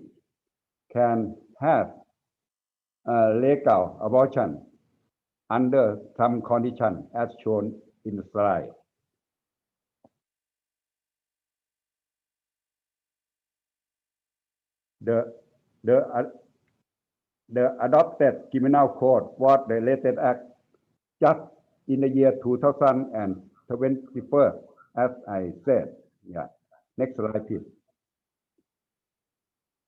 can have legal abortion under some conditions as shown in the slide. The adopted Criminal Code was the latest act just in the year 2021, as I said. Yeah. Next slide, please.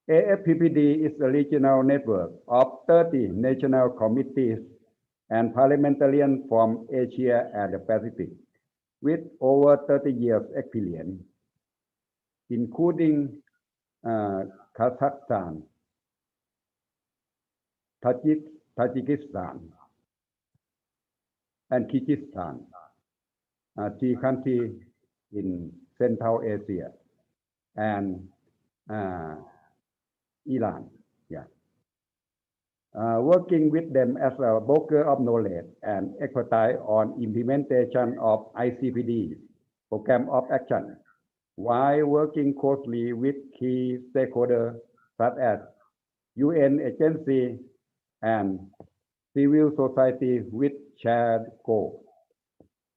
AFPPD is a regional network of 30 national committees and parliamentarians from Asia and the Pacific, with over 30 years experience, including Kazakhstan, Tajikistan, and Kyrgyzstan, 3 countries in Central Asia, and Iran. Yeah. working with them as a broker of knowledge and expertise on implementation of ICPD program of action, while working closely with key stakeholders such as UN agencies and civil society with shared goals.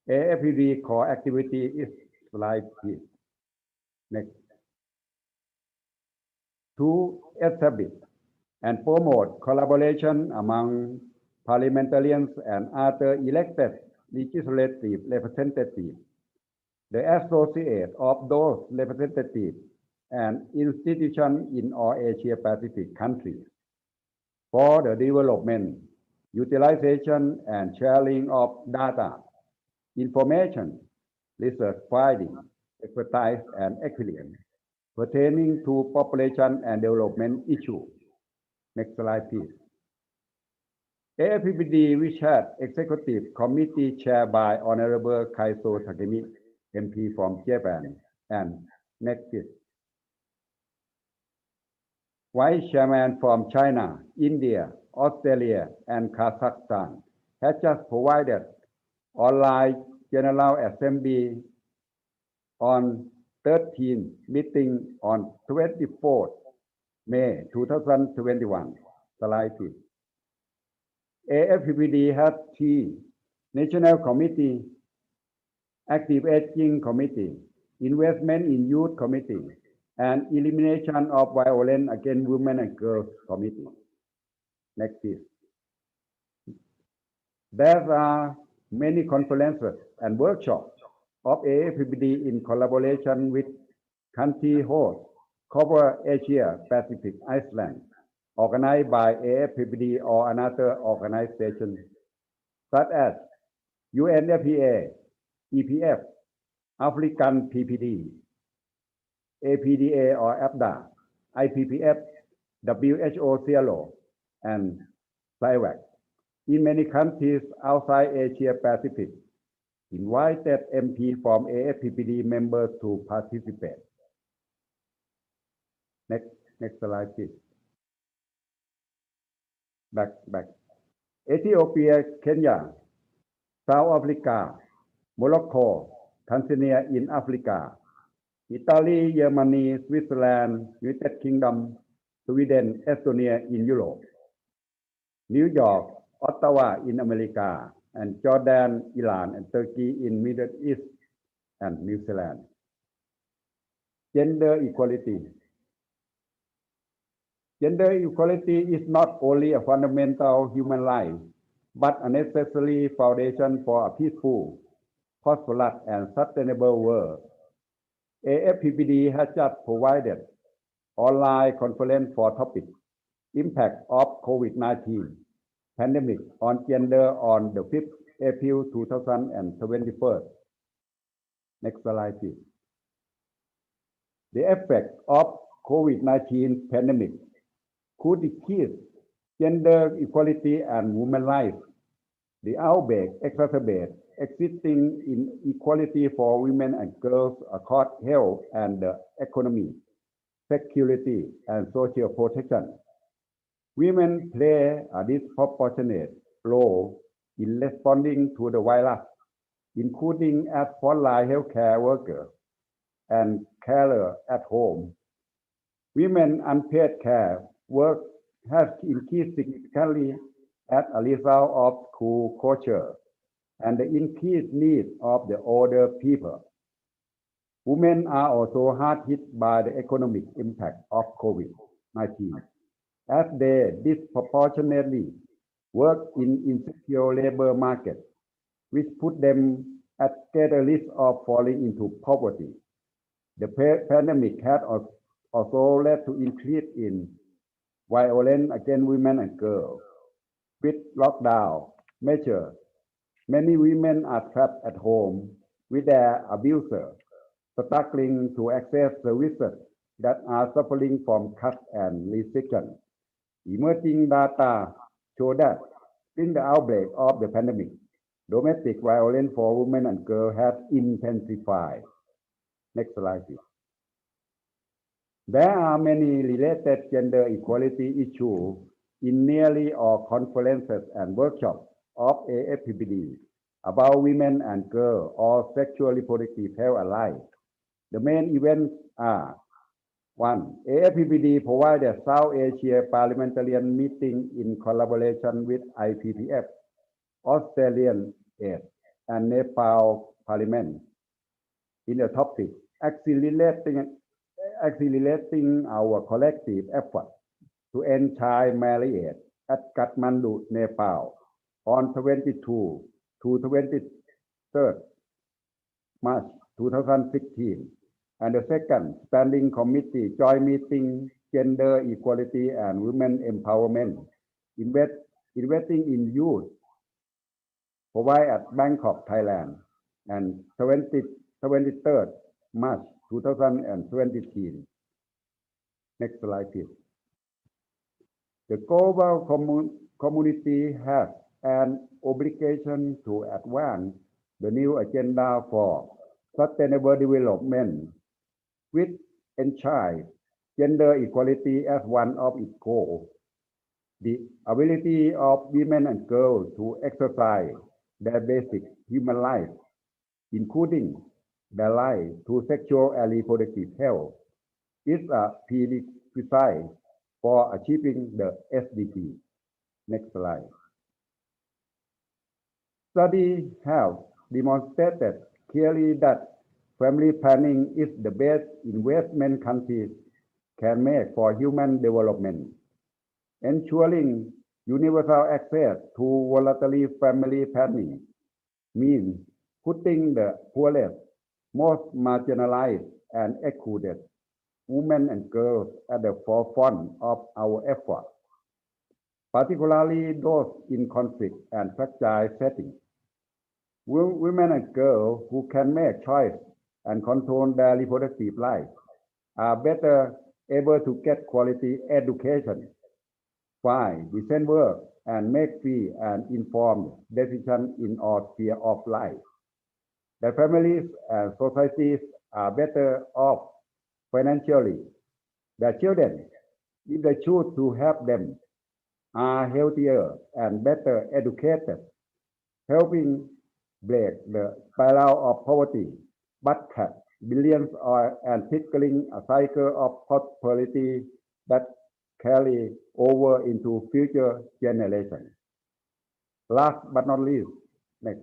AFPD core activity is like this. Next. To establish and promote collaboration among parliamentarians and other elected legislative representatives, the associate of those representatives and institutions in all Asia Pacific countries for the development, utilization, and sharing of data, information, research finding, expertise, and experience pertaining to population and development issues. Next slide, please. AFPD, which had executive committee chaired by Honorable Kaiso Takemi, MP from Japan, and next is Vice Chairman from China, India, Australia, and Kazakhstan, has just provided online General Assembly on 13 meeting on 24th May 2021. Slide please. AFPD has 3 National Committee, Active Aging Committee, Investment in Youth Committee, and Elimination of Violence Against Women and Girls Committee. Next please. There are many conferences and workshops of AFPD in collaboration with country hosts cover Asia, Pacific, Iceland, organized by AFPD or another organization such as UNFPA, EPF, African PPD, APDA or APDA, IPPF, WHO Cielo, and CIVAC. In many countries outside Asia Pacific, invited MP from AFPD members to participate. Next slide, please. Back. Ethiopia, Kenya, South Africa, Morocco, Tanzania in Africa, Italy, Germany, Switzerland, United Kingdom, Sweden, Estonia in Europe, New York, Ottawa in America, and Jordan, Iran, and Turkey in Middle East and New Zealand. Gender equality. Gender equality is not only a fundamental human right, but a necessary foundation for a peaceful, prosperous, and sustainable world. AFPD has just provided online conference for topic impact of COVID-19 pandemic on gender on the 5th April 2021. Next slide, please. The effect of COVID-19 pandemic could decrease gender equality and women's rights. The outbreak exacerbates existing inequality for women and girls across health and economy, security, and social protection. Women play a disproportionate role in responding to the virus, including as frontline healthcare workers and carers at home. Women unpaid care work has increased significantly as a result of school closure and the increased need of the older people. Women are also hard hit by the economic impact of COVID-19, as they disproportionately work in insecure labor markets, which put them at greater risk of falling into poverty. The pandemic has also led to increase in violence against women and girls. With lockdown measures, many women are trapped at home with their abusers, struggling to access services that are suffering from cuts and restrictions. Emerging data show that since the outbreak of the pandemic, domestic violence for women and girls has intensified. Next slide, please. There are many related gender equality issues in nearly all conferences and workshops of AFPBD about women and girls or sexual reproductive health alike. The main events are: 1. AFPBD provided South Asia Parliamentarian meeting in collaboration with IPPF, Australian Aid, and Nepal Parliament in the topic accelerating our collective effort to end child marriage at Kathmandu, Nepal on 22 to 23rd March 2016. And the second, Standing Committee Joint Meeting, Gender Equality and Women Empowerment, investing in youth, provide at Bangkok, Thailand, and 23rd March 2017. Next slide, please. The global community has an obligation to advance the new agenda for sustainable development, which enshrines gender equality as one of its goals. The ability of women and girls to exercise their basic human rights, including their right to sexual and reproductive health, is a prerequisite for achieving the SDGs. Next slide. Studies have demonstrated clearly that family planning is the best investment countries can make for human development. Ensuring universal access to voluntary family planning means putting the poorest, most marginalized, and excluded women and girls at the forefront of our efforts, particularly those in conflict and fragile settings. Women and girls who can make choice and control their reproductive life are better able to get quality education, find decent work, and make free and informed decisions in all spheres of life. Their families and societies are better off financially. Their children, if they choose to have them, are healthier and better educated, helping break the spiral of poverty, but cut billions and trickling a cycle of prosperity that carry over into future generations. Last but not least, next.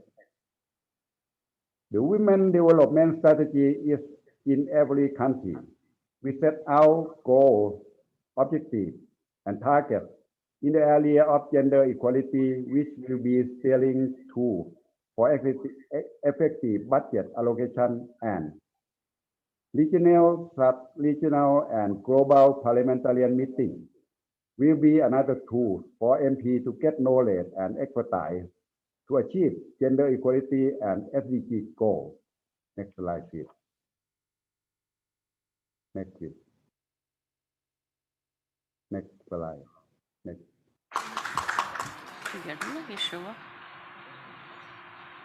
The Women Development Strategy is in every country. We set out goals, objectives, and targets in the area of gender equality, which will be steering tool for effective budget allocation, and regional, sub-regional, and global parliamentarian meetings will be another tool for MP to get knowledge and expertise to achieve gender equality and SDG goals. Next slide, please. Next, please. Next slide. Next.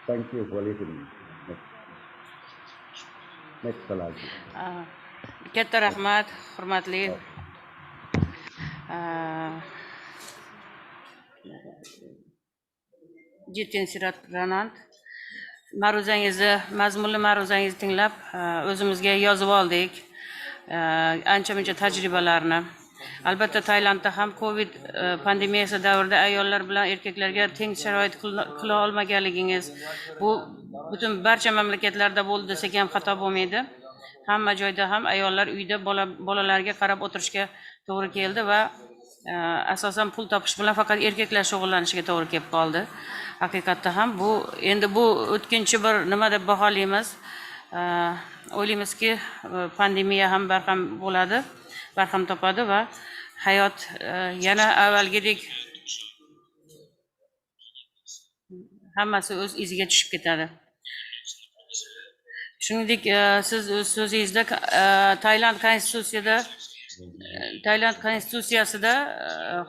Thank you for listening. Next slide. Katta rahmat, hurmatli. Jiten Sirat Ranand. Ma'ruzangizni, mazmunli ma'ruzangizni tinglab, o'zimizga yozib oldik. Ancha-muncha tajribalarni. Albatta Tailandda ham Covid pandemiyasi davrida ayollar bilan erkaklarga teng sharoit qila olmaganligingiz bu butun barcha mamlakatlarda bo'ldi desak ham xato bo'lmaydi. Hamma joyda ham ayollar uyda bolalarga qarab o'tirishga to'g'ri keldi va asosan pul topish bilan faqat erkaklar shug'ullanishiga to'g'ri kelib qoldi. Haqiqatda ham bu endi bu o'tkinchi bir nima deb baholaymiz. O'ylaymizki pandemiya ham barham bo'ladi, barham topadi va hayot yana avvalgidek hammasi o'z iziga tushib ketadi. Shuningdek, siz o'z so'zingizda Tailand konstitutsiyasida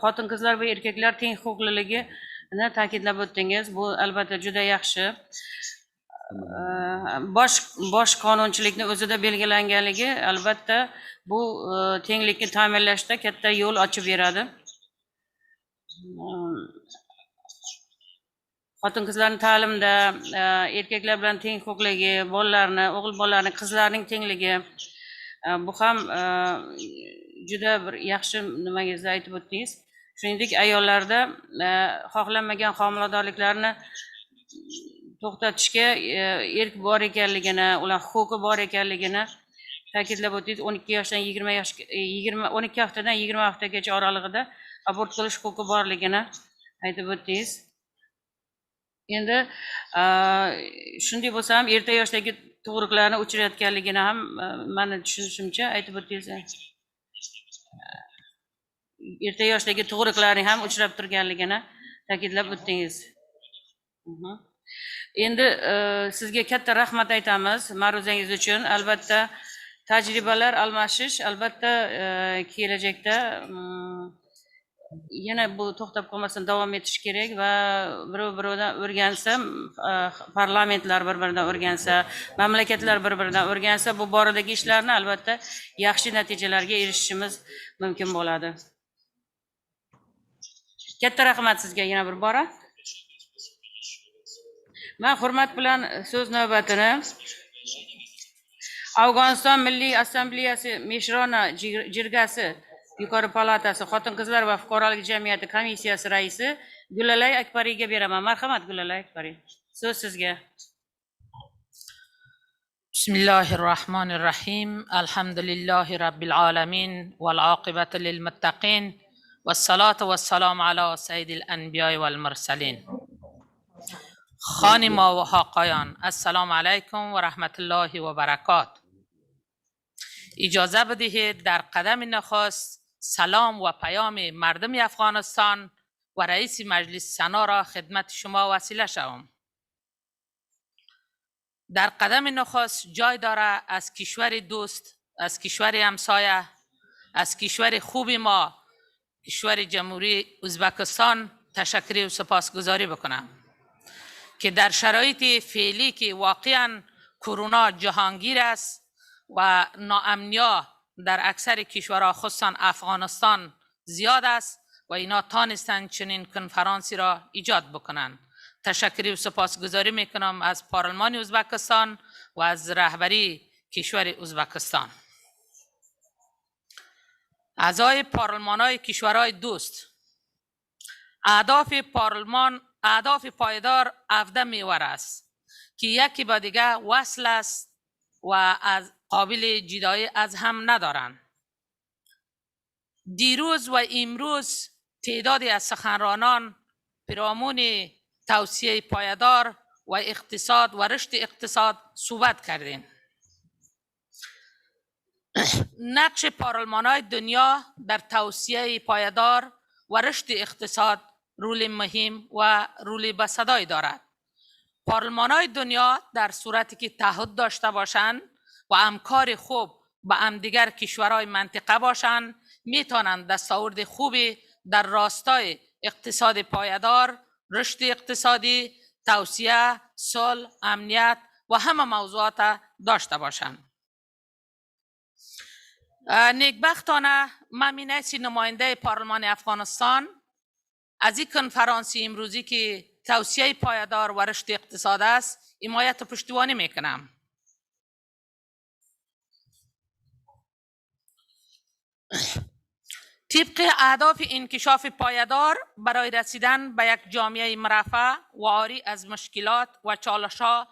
xotin-qizlar va erkaklar teng huquqliligini ta'kidlab o'tdingiz. Bu albatta juda yaxshi. Bosh qonunchilikni o'zida belgilanganligi albatta bu tenglikni ta'minlashda katta yo'l ochib beradi. xotin qizlarning ta'limida erkaklar bilan teng huquqligi, bolalarni, o'g'il bolalarni, qizlarning tengligi bu ham juda bir yaxshi nimangizni aytib o'tdingiz. Shuningdek, ayollarda xohlanmagan homiladorliklarni to'xtatishga erk bor ekanligini, ular huquqi bor ekanligini ta'kidlab o'tdingiz. 12 yoshdan 12 haftadan 20 haftagacha oralig'ida abort qilish huquqi borligini aytib o'tdingiz. Endi shunday bo'lsa ham erta yoshdagi tug'ruqlarni o'chirayotganligini ham meni tushunishimcha aytib o'tdingiz. Erta yoshdagi tug'ruqlarning ham uchrab turganligini ta'kidlab o'tdingiz. Endi sizga katta rahmat aytamiz ma'ruzangiz uchun. Albatta tajribalar almashish albatta kelajakda yana bu to'xtab qolmasdan davom etish kerak va bir-biridan o'rgansa, parlamentlar bir-biridan o'rgansa, mamlakatlar bir-biridan o'rgansa, bu boradagi ishlarni albatta yaxshi natijalarga erishishimiz mumkin bo'ladi. Katta rahmat sizga yana bir bora. Men hurmat bilan so'z navbatini Afg'oniston Milliy Assambleyasi Meshirona jirgasi Yuqori palatasi Xotin-qizlar va fuqarolik jamiyati komissiyasi raisi Gulalay Akbariga beraman. Marhamat Gulalay Akbari. So'z sizga. Bismillahirrahmanirrahim. Alhamdulillahi rabbil alamin wal aqibatu lil muttaqin wassalatu wassalamu ala sayyidil anbiya'i wal mursalin. خانما و حقایان السلام علیکم و رحمت الله و برکات. اجازه بدهید در قدم نخست سلام و پیام مردم افغانستان و رئیس مجلس سنا را خدمت شما وسیله شوم. در قدم نخست جای داره از کشور دوست، از کشور همسایه، از کشور خوب ما، کشور جمهوری ازبکستان تشکر و سپاسگزاری بکنم که در شرایط فعلی که واقعا کرونا جهانگیر است و ناامنیا در اکثر کشورها خصوصا افغانستان زیاد است و اینا تانستند چنین کنفرانسی را ایجاد بکنند. تشکر و سپاسگزاری میکنم از پارلمان ازبکستان و از رهبری کشور ازبکستان. اعضای پارلمان‌های کشورهای دوست، اهداف پارلمان اهداف پایدار 17 محور است که یکی با دیگر وصل است و از قابل جدایی از هم ندارند. دیروز و امروز تعدادی از سخنرانان پیرامون توسعه پایدار و اقتصاد و رشد اقتصاد صحبت کردند. نقش پارلمان‌های دنیا در توسعه پایدار و رشد اقتصاد رول مهم و رول بصدایی دارد. پارلمان‌های دنیا در صورتی که تعهد داشته باشند و همکار خوب با همدیگر کشورهای منطقه باشند میتوانند دستاورد خوبی در راستای اقتصاد پایدار، رشد اقتصادی، توسعه، صلح، امنیت و همه موضوعات داشته باشند. نیکبختانه من مینیسی نماینده پارلمان افغانستان از این کنفرانسی امروزی که توسعه پایدار و رشد اقتصاد است حمایت و پشتیبانی میکنم. طبق اهداف انکشاف پایدار برای رسیدن به یک جامعه مرفه و عاری از مشکلات و چالش‌ها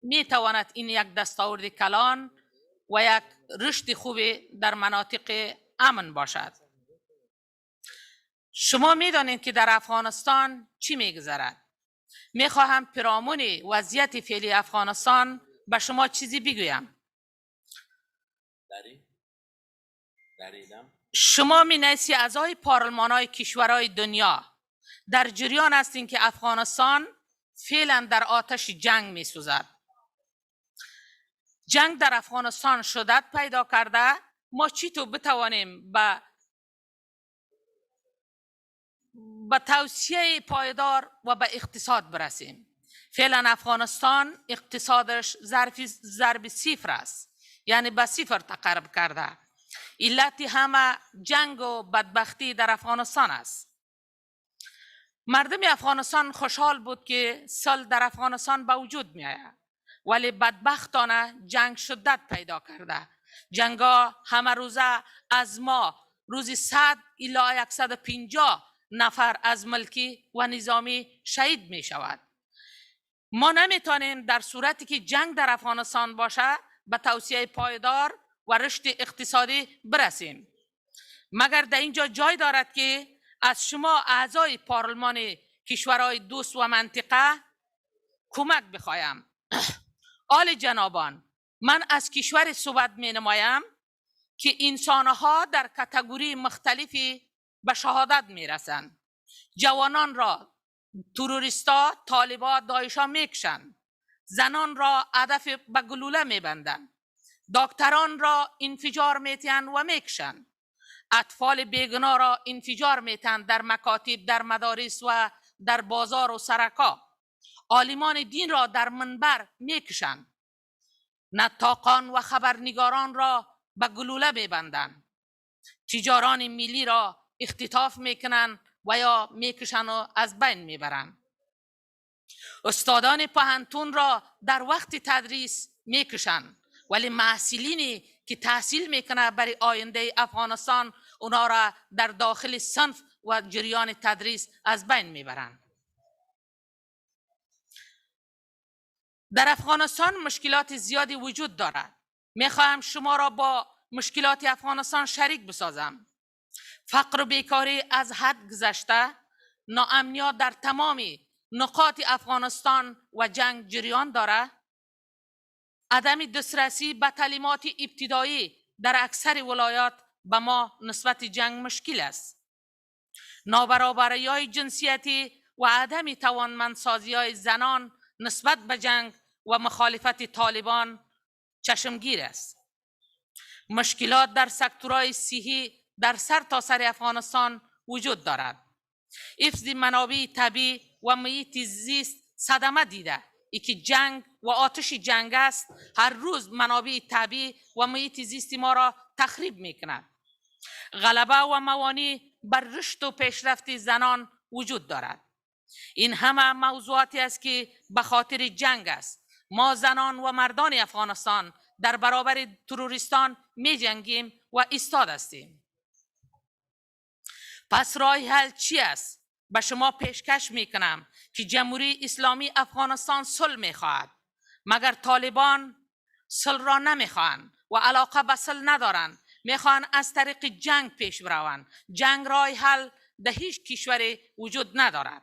میتواند این یک دستاورد کلان و یک رشد خوبی در مناطق امن باشد. شما میدانید که در افغانستان چی میگذرد. میخواهم پیرامون وضعیت فعلی افغانستان به شما چیزی بگویم. شما مینیسی اعضای پارلمان‌های کشورهای دنیا در جریان هستید که افغانستان فعلا در آتش جنگ میسوزد. جنگ در افغانستان شدت پیدا کرده. ما چطور بتوانیم به توسعه پایدار و به اقتصاد برسیم؟ فعلا افغانستان اقتصادش ضرب صفر است، یعنی به صفر تقرب کرده. علت همه جنگ و بدبختی در افغانستان است. مردم افغانستان خوشحال بود که صلح در افغانستان به وجود می آید، ولی بدبختانه جنگ شدت پیدا کرده. جنگا همه روزه از ما روزی 100 الی 150 نفر از ملکی و نظامی شهید می شود. ما نمیتونیم در صورتی که جنگ در افغانستان باشه به توسعه پایدار و رشد اقتصادی برسیم. مگر در اینجا جای دارد که از شما اعضای پارلمان کشورهای دوست و منطقه کمک بخوایم. آل جنابان، من از کشور صحبت می نمایم که انسانها در کاتگوری مختلفی به شهادت می رسند. جوانان را تروریستا، طالبا، داعشا می کشند. زنان را هدف به گلوله می بندند. دکتران را انفجار می تیند و می کشند. اطفال بیگناه را انفجار میتند در مکاتب، در مدارس و در بازار و سرکا. عالمان دین را در منبر میکشند. نطاقان و خبرنگاران را به گلوله میبندند. تجاران ملی را اختطاف میکنند و یا میکشند و از بین میبرند. استادان پهنتون را در وقت تدریس میکشند، ولی محصلینی که تحصیل میکنه برای آینده افغانستان اونا را در داخل صنف و جریان تدریس از بین میبرند. در افغانستان مشکلات زیادی وجود دارد. میخواهم شما را با مشکلات افغانستان شریک بسازم. فقر و بیکاری از حد گذشته، ناامنیت در تمام نقاط افغانستان و جنگ جریان دارد. عدم دسترسی به تعلیمات ابتدایی در اکثر ولایات به ما نسبت جنگ مشکل است. نابرابری‌های جنسیتی و عدم توانمندسازی‌های زنان نسبت به جنگ و مخالفت طالبان چشمگیر است. مشکلات در سکتورهای صحی در سرتاسر افغانستان وجود دارد. حفظ منابع طبیعی و محیط زیست صدمه دیده. ای که جنگ و آتش جنگ است، هر روز منابع طبیعی و محیط زیست ما را تخریب میکند. غلبه و موانع بر رشد و پیشرفت زنان وجود دارد. این همه موضوعاتی است که به خاطر جنگ است. ما زنان و مردان افغانستان در برابر تروریستان می جنگیم و ایستاد هستیم. پس راه حل چی است؟ به شما پیشکش می کنم که جمهوری اسلامی افغانستان صلح می خواهد. مگر طالبان صلح را نمی خواهند و علاقه به صلح ندارند. می خواهند از طریق جنگ پیش بروند. جنگ راه حل در هیچ کشوری وجود ندارد.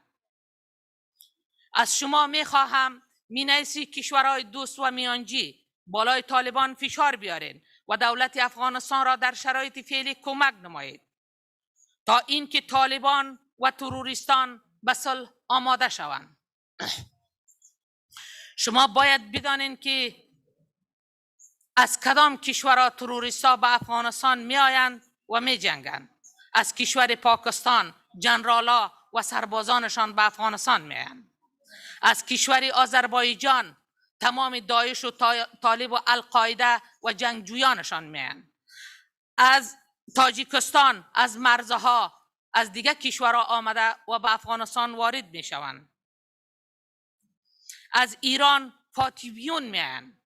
از شما می خواهم مینیسی کشورهای دوست و میانجی بالای طالبان فشار بیارین و دولت افغانستان را در شرایط فعلی کمک نمایید تا اینکه طالبان و تروریستان به صلح آماده شوند. شما باید بدانین که از کدام کشورها تروریستا به افغانستان می آیند و می جنگند. از کشور پاکستان جنرالا و سربازانشان به افغانستان می آیند. از کشور آذربایجان تمام داعش و طالب و القاعده و جنگجویانشان می آیند. از تاجیکستان، از مرزها، از دیگر کشورها آمده و به افغانستان وارد می شوند. از ایران فاتحیون می آیند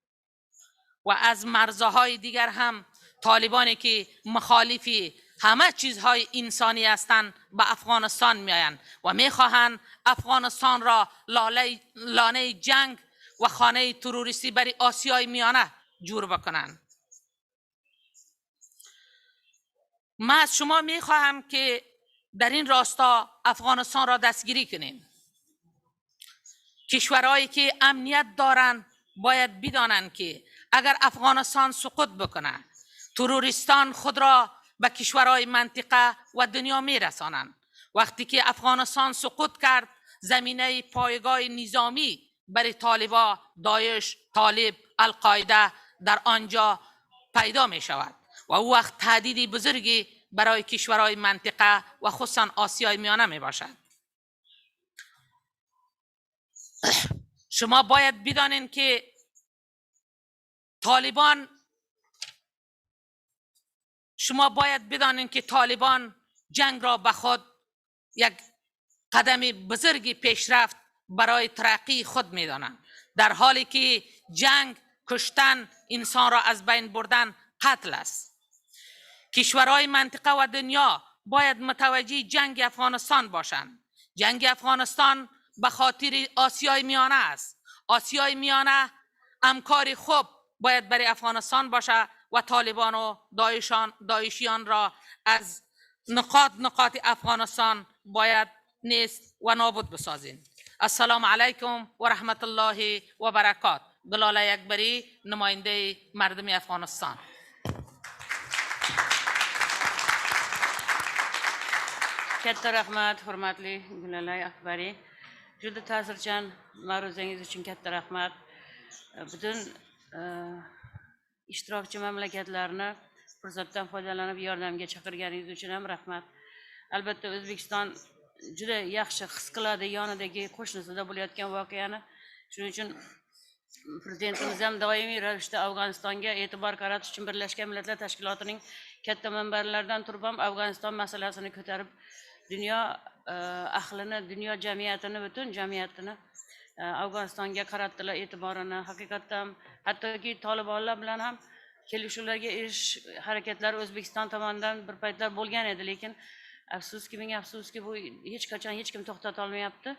و از مرزهای دیگر هم طالبانی که مخالفی همه چیزهای انسانی هستند به افغانستان می آیند و می خواهند افغانستان را لانه جنگ و خانه تروریستی برای آسیای میانه جور بکنند. من از شما می خواهم که در این راستا افغانستان را دستگیری کنیم. کشورهایی که امنیت دارند باید بدانند که اگر افغانستان سقوط بکنه تروریستان خود را به کشورهای منطقه و دنیا می رسانند. وقتی که افغانستان سقوط کرد زمینه پایگاه نظامی برای طالبا، داعش، طالب، القاعده در آنجا پیدا می شود و او وقت تهدیدی بزرگی برای کشورهای منطقه و خصوصا آسیای میانه می باشد. شما باید بدانید که طالبان جنگ را به خود یک قدمی بزرگی پیشرفت برای ترقی خود می‌دانند. در حالی که جنگ، کشتن، انسان را از بین بردن قتل است. کشورهای منطقه و دنیا باید متوجه جنگ افغانستان باشند. جنگ افغانستان به خاطر آسیای میانه است. آسیای میانه همکار خوب باید برای افغانستان باشه و طالبان و داعشیان را از نقاط افغانستان باید نیست و نابود بسازیم. السلام علیکم و رحمت الله و برکات. بلال اکبری، نماینده مردم افغانستان. Katta rahmat, hurmatli Gullalay Akbari. Juda ta'sirchan ma'ruzangiz uchun katta rahmat. Butun ishtirokchi mamlakatlarni fursatdan foydalanib yordamga chaqirganingiz uchun ham rahmat. Albatta O'zbekiston juda yaxshi his qiladi yonidagi qo'shnisida bo'layotgan voqeani. Shuning uchun prezidentimiz ham doimiy ravishda Afg'onistonga e'tibor qaratish uchun Birlashgan Millatlar Tashkilotining katta manbalaridan turib ham Afg'oniston masalasini ko'tarib dünya ahlini, dünya jamiyatini, butun jamiyatini Afg'onistonga qaratdilar e'tiborini. Haqiqatan hattoki Tolibonlar bilan ham kelishuvlarga erishish harakatlari O'zbekiston tomonidan bir paytlar bo'lgan edi, lekin afsuski, ming afsuski bu hech qachon hech kim to'xtata olmayapti.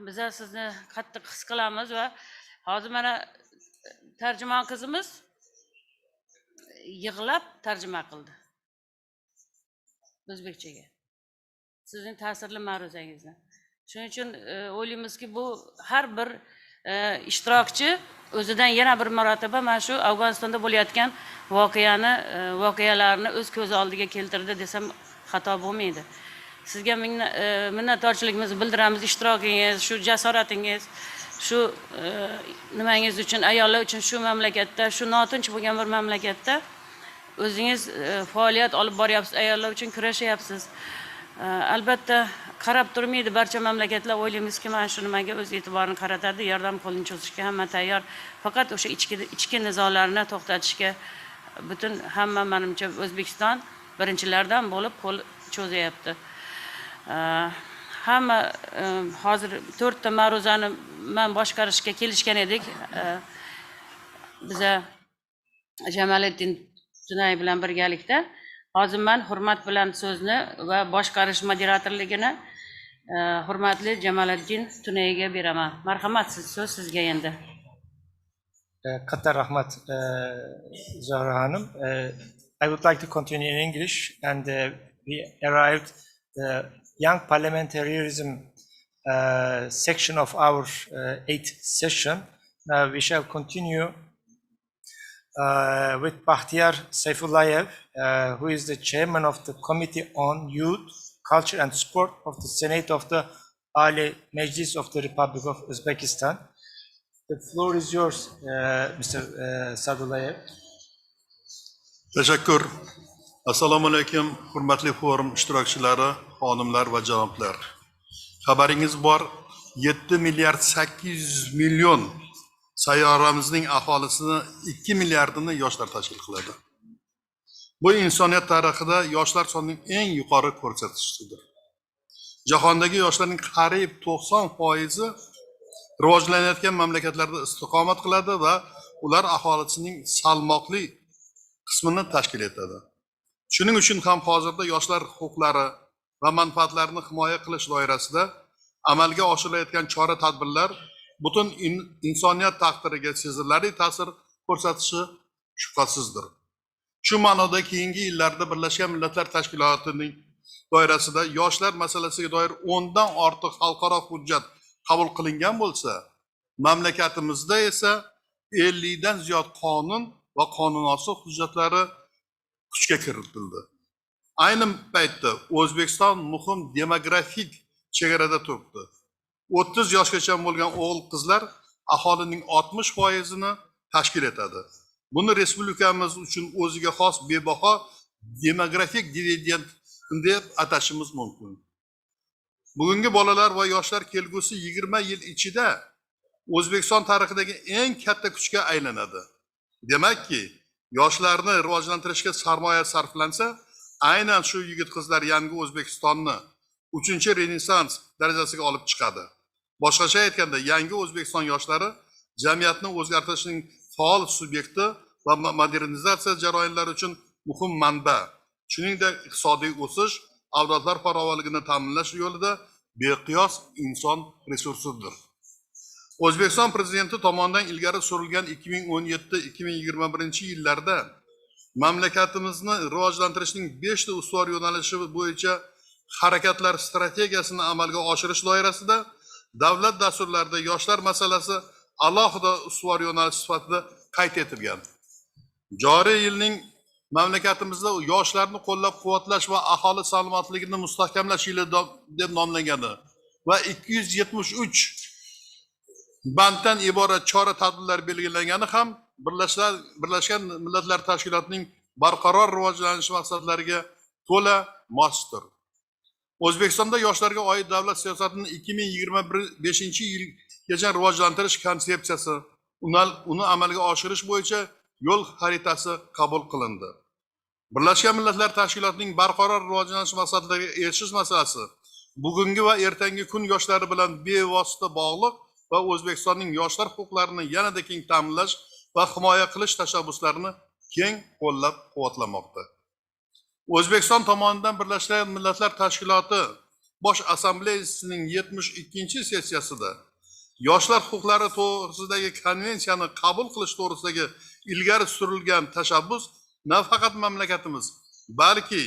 Biz sizni qattiq his qilamiz va hozir mana tarjimon qizimiz yig'lab tarjima qildi o'zbekchaga. Sizning ta'sirli ma'ruzangizni. Shuning uchun o'ylaymizki, bu har bir ishtirokchi o'zidan yana bir marotaba mana shu Afg'onistonda bo'layotgan voqealarni o'z ko'zi oldiga keltirdi desam xato bo'lmaydi. Sizga minnatdorchiligimizni bildiramiz, ishtirokingiz, shu jasoratingiz, shu nimangiz uchun, ayollar uchun shu mamlakatda, shu notinch bo'lgan bir mamlakatda o'zingiz faoliyat olib boryapsiz, ayollar uchun kurashyapsiz. Albatta qarab turmaydi barcha mamlakatlar, o'ylaymizki, mana shu nimaga o'z e'tiborini qaratadi, yordam qo'lini cho'zishga hamma tayyor. Faqat o'sha ichki nizolarni to'xtatishga butun hamma, menimcha O'zbekiston birinchilardan bo'lib qo'l cho'zyapti. Hamma hozir 4 ta ma'ruzani men boshqarishga kelishgan edik. Biza Jamoliddin Tunay bilan birgalikda. Hozir men hurmat bilan so'zni va boshqarish moderatorligini hurmatli Jamoliddin Tunayga beraman. Marhamat, so'z sizga endi. Katta rahmat Zahra Hanım. I would like to continue in English, and we arrived the young parliamentarism section of our 8th session. Now we shall continue with Bakhtiyar Sayfullayev, who is the chairman of the Committee on Youth, Culture and Sport of the Senate of the Ali Meclis of the Republic of Uzbekistan. The floor is yours, Mr. Sayfullayev. Teşekkür. Assalomu alaykum, hurmatli forum ishtirokchilari, xonimlar va janoblar. Xabaringiz bor, 7 milliard 800 million sayyoramizning aholisini 2 milliardini yoshlar tashkil qiladi. Bu insoniyat tarixida yoshlar sonining eng yuqori ko'rsatkichidir. Jahondagi yoshlarning qariyb 90% rivojlanayotgan mamlakatlarda istiqomat qiladi va ular aholisining salmoqli qismini tashkil etadi. Shuning uchun ham hozirda yoshlar huquqlari va manfaatlarini himoya qilish doirasida amalga oshirilayotgan chora-tadbirlar butun insoniyat taqdiriga sezilarli ta'sir ko'rsatishi shubhasizdir. Shu ma'noda keyingi yillarda Birlashgan Millatlar Tashkilotining doirasida yoshlar masalasiga doir 10 dan ortiq xalqaro hujjat qabul qilingan bo'lsa, mamlakatimizda esa 50 dan ziyod qonun va qonunchilik hujjatlari kuchga kiritildi. Ayni paytda O'zbekiston muhim demografik chegarada turibdi. 30 yoshgacha bo'lgan o'g'il-qizlar aholining 60%ni tashkil etadi. Buni respublikamiz uchun o'ziga xos bebaho demografik dividend deb atashimiz mumkin. Bugungi bolalar va yoshlar kelgusi 20 yil ichida O'zbekiston tarixidagi eng katta kuchga aylanadi. Demakki, yoshlarni rivojlantirishga sarmoya sarflansa, aynan shu yigit-qizlar yangi O'zbekistonni 3-chi renessans darajasiga olib chiqadi. Boshqacha aytganda, yangi O'zbekiston yoshlari jamiyatni o'zgartirishning faol subyekti va modernizatsiya jarayonlari uchun muhim manba. Shuningdek, iqtisodiy o'sish, avlodlar farovonligini ta'minlash yo'lida beqiyos inson resursidir. O'zbekiston prezidenti tomonidan ilgari surilgan 2017-2021 yillarda mamlakatimizni rivojlantirishning 5 ta ustuvor yo'nalishi bo'yicha harakatlar strategiyasini amalga oshirish doirasida davlat dasturlarida yoshlar masalasi alohida ustuvor yo'nalish sifatida qayd etilgan. Joriy yilning mamlakatimizda yoshlarni qo'llab-quvvatlash va aholi salomatligini mustahkamlash yili deb nomlangani va 273 banddan iborat chora-tadbirlar belgilangani ham Birlashgan Millatlar Tashkilotining barqaror rivojlanish maqsadlariga to'la mosdir. O'zbekistonda yoshlarga oid davlat siyosatining 2025-yilgacha rivojlantirish konsepsiyasi, uni amalga oshirish bo'yicha yo'l xaritasi qabul qilindi. Birlashgan Millatlar Tashkilotining barqaror rivojlanish maqsadlariga erishish masalasi bugungi va ertangi kun yoshlari bilan bevosita bog'liq va O'zbekistonning yoshlar huquqlarini yanada keng ta'minlash va himoya qilish tashabbuslarini keng qo'llab-quvvatlamoqda. O'zbekiston tomonidan Birlashgan Millatlar Tashkiloti Bosh Assambleyasining 72-sessiyasida yoshlar huquqlari to'g'risidagi konvensiyani qabul qilish to'g'risidagi ilgari surilgan tashabbus nafaqat mamlakatimiz, balki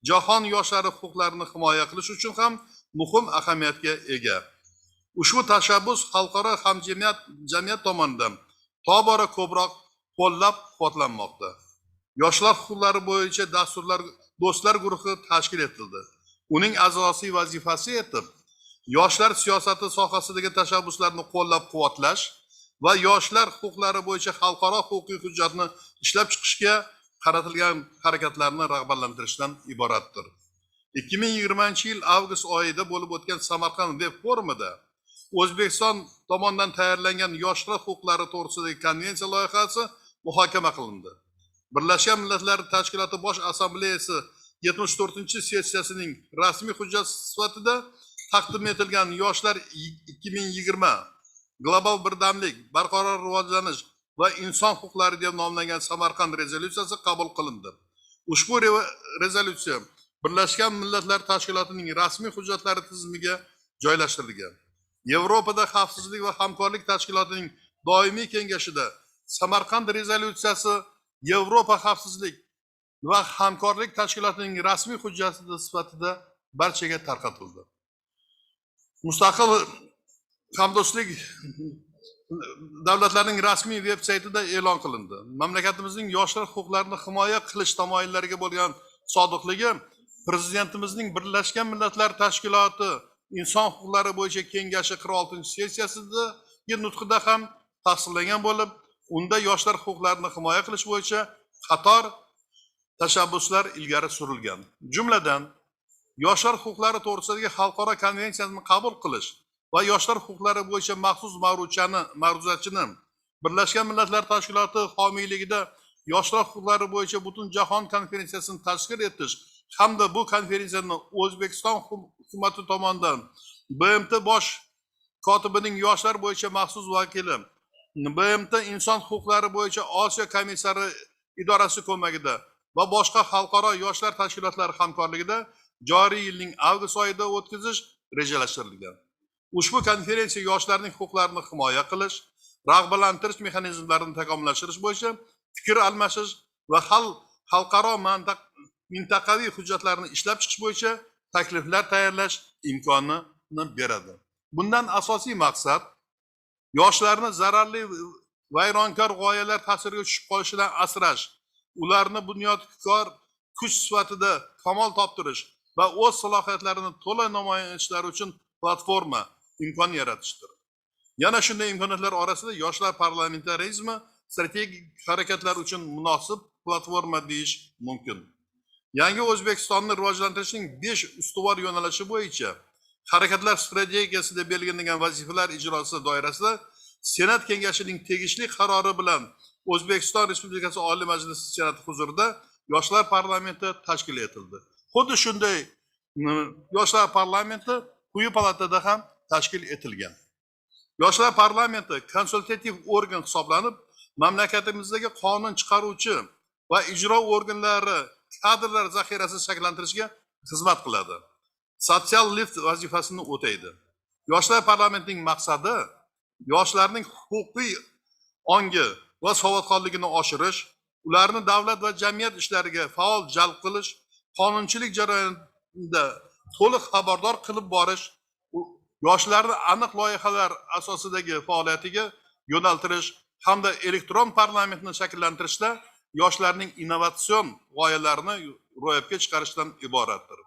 jahon yoshlari huquqlarini himoya qilish uchun ham muhim ahamiyatga ega. Ushbu tashabbus xalqaro hamjamiyat tomonidan tobora ko'proq qo'llab-quvvatlanmoqda. Yoshlar huquqlari bo'yicha do'stlar guruhi tashkil etildi. Uning asosiy vazifasi etib, yoshlar siyosati sohasidagi tashabbuslarni qo'llab-quvvatlash va yoshlar huquqlari bo'yicha xalqaro huquqiy hujjatni ishlab chiqishga qaratilgan harakatlarni rag'batlantirishdan iboratdir. 2020-yil avgust oyida bo'lib o'tgan Samarqand veb forumida O'zbekiston tomonidan tayyorlangan yoshlar huquqlari to'g'risidagi konvensiya loyihasi muhokama qilindi. Birlashgan Millatlar Tashkiloti Bosh Assambleyasi 74-sessiyasining rasmiy hujjati sifatida taqdim etilgan Yoshlar 2020 global birdamlik, barqaror rivojlanish va inson huquqlari deb nomlangan Samarqand rezolyutsiyasi qabul qilindi. Ushbu rezolyutsiya Birlashgan Millatlar Tashkilotining rasmiy hujjatlari tizimiga joylashtirilgan. Yevropada xavfsizlik va hamkorlik tashkilotining doimiy kengashida Samarqand rezolyutsiyasi Yevropa xavfsizlik va hamkorlik tashkilotining rasmiy hujjati sifatida barchaga tarqatildi. Mustaqil hamdo'stlik davlatlarining rasmiy veb-saytida e'lon qilindi. Mamlakatimizning yoshlar huquqlarini himoya qilish tamoyillariga bo'lgan sodiqligi Prezidentimizning Birlashgan Millatlar Tashkiloti Inson huquqlari bo'yicha kengashi 46-sessiyasidagi nutqida ham tasdiqlangan bo'lib, unda yoshlar huquqlarini himoya qilish bo'yicha qator tashabbuslar ilgari surilgan. Jumladan, yoshlar huquqlari to'g'risidagi xalqaro konvensiyani qabul qilish va yoshlar huquqlari bo'yicha maxsus ma'ruzachini Birlashgan Millatlar Tashkiloti homiyligida yoshlar huquqlari bo'yicha butun jahon konferensiyasini tashkil etish hamda bu konferensiyani O'zbekiston hukumati tomonidan BMT bosh kotibining yoshlar bo'yicha maxsus vakili, BMT inson huquqlari bo'yicha Osiyo komissari idorasi ko'magida va boshqa xalqaro yoshlar tashkilotlari hamkorligida joriy yilning avgust oyida o'tkazish rejalashtirilgan. Ushbu konferensiya yoshlarning huquqlarini himoya qilish, rag'batlantirish mexanizmlarini takomillashtirish bo'yicha fikr almashish va xalqaro mintaqaviy hujjatlarni ishlab chiqish bo'yicha takliflar tayyorlash imkonini beradi. Bundan asosiy maqsad yoshlarni zararli vayronkor g'oyalar ta'siriga tushib qolishidan asrash, ularni bunyodkor kuch sifatida kamol toptirish va o'z salohiyatlarini to'la namoyon etishlari uchun platforma imkon yaratishdir. Yana shunday imkoniyatlar orasida yoshlar parlamentarizmi strategik harakatlar uchun munosib platforma deyish mumkin. Yangi O'zbekistonni rivojlantirishning 5 ustuvor yo'nalishi bo'yicha harakatlar strategiyasida belgilangan vazifalar ijrosi doirasida Senat kengashining tegishli qarori bilan O'zbekiston Respublikasi Oliy Majlisi Senati huzurida Yoshlar parlamenti tashkil etildi. Xuddi shunday Yoshlar parlamenti quyi palatada ham tashkil etilgan. Yoshlar parlamenti konsultativ organ hisoblanib, mamlakatimizdagi qonun chiqaruvchi va ijro organlari kadrlar zaxirasini shakllantirishga xizmat qiladi. Sotsial lift vazifasini o'taydi. Yoshlar parlamentining maqsadi yoshlarning huquqiy ongi va savodxonligini oshirish, ularni davlat va jamiyat ishlariga faol jalb qilish, qonunchilik jarayonida to'liq xabardor qilib borish, yoshlarni aniq loyihalar asosidagi faoliyatiga yo'naltirish hamda elektron parlamentni shakllantirishda yoshlarning innovatsion g'oyalarini ro'yobga chiqarishdan iboratdir.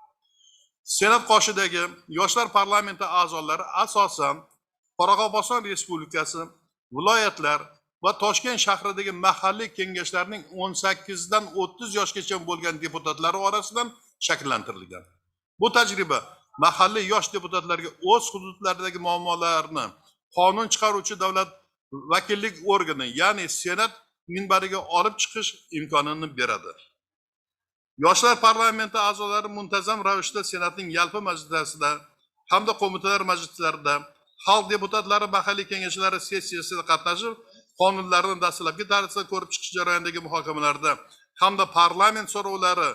Senat qoshidagi yoshlar parlamenti a'zolari asosan Qoraqalpog'iston Respublikasi, viloyatlar va Toshkent shahridagi mahalliy kengashlarning 18 dan 30 yoshgacha bo'lgan deputatlari orasidan shakllantirilgan. Bu tajriba mahalliy yosh deputatlarga o'z hududlaridagi muammolarni qonun chiqaruvchi davlat vakillik organi, ya'ni Senat minbariga olib chiqish imkonini beradi. Yoshlar parlamenti a'zolari muntazam ravishda Senatning yalpi majlislarida hamda qo'mitalar majlislarida, xalq deputatlari mahalliy kengashlari sessiyasida qatnashib, qonunlarni dastlabki tarzda ko'rib chiqish jarayonidagi muhokamalarda hamda parlament so'rovlari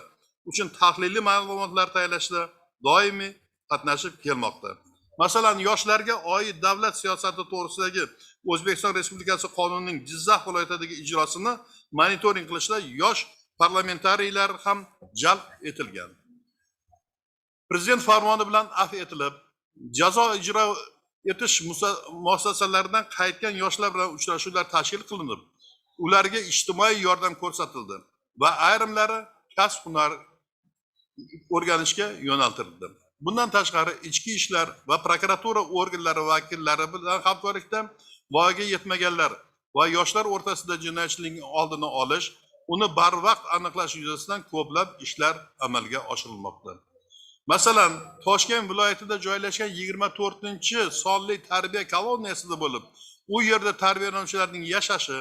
uchun tahliliy ma'lumotlar tayyorlashda doimiy qatnashib kelmoqda. Masalan, yoshlarga oid davlat siyosati to'g'risidagi O'zbekiston Respublikasi qonunining Jizzax viloyatidagi ijrosini monitoring qilishda yosh parlamentariylar ham jalb etilgan. Prezident farmoni bilan afv etilib, jazo ijro etish muassasalaridan qaytgan yoshlar bilan uchrashuvlar tashkil qilinib, ularga ijtimoiy yordam ko'rsatildi va ayrimlari kasb hunar o'rganishga yo'naltirildi. Bundan tashqari ichki ishlar va prokuratura organlari vakillari bilan hamkorlikda voyaga yetmaganlar va yoshlar o'rtasida jinoyatchilikning oldini olish, uni barvaqt aniqlash yuzasidan ko'plab ishlar amalga oshirilmoqda. Masalan, Toshkent viloyatida joylashgan 24-sonli tarbiya koloniyasida bo'lib, u yerda tarbiyalanuvchilarning yashashi,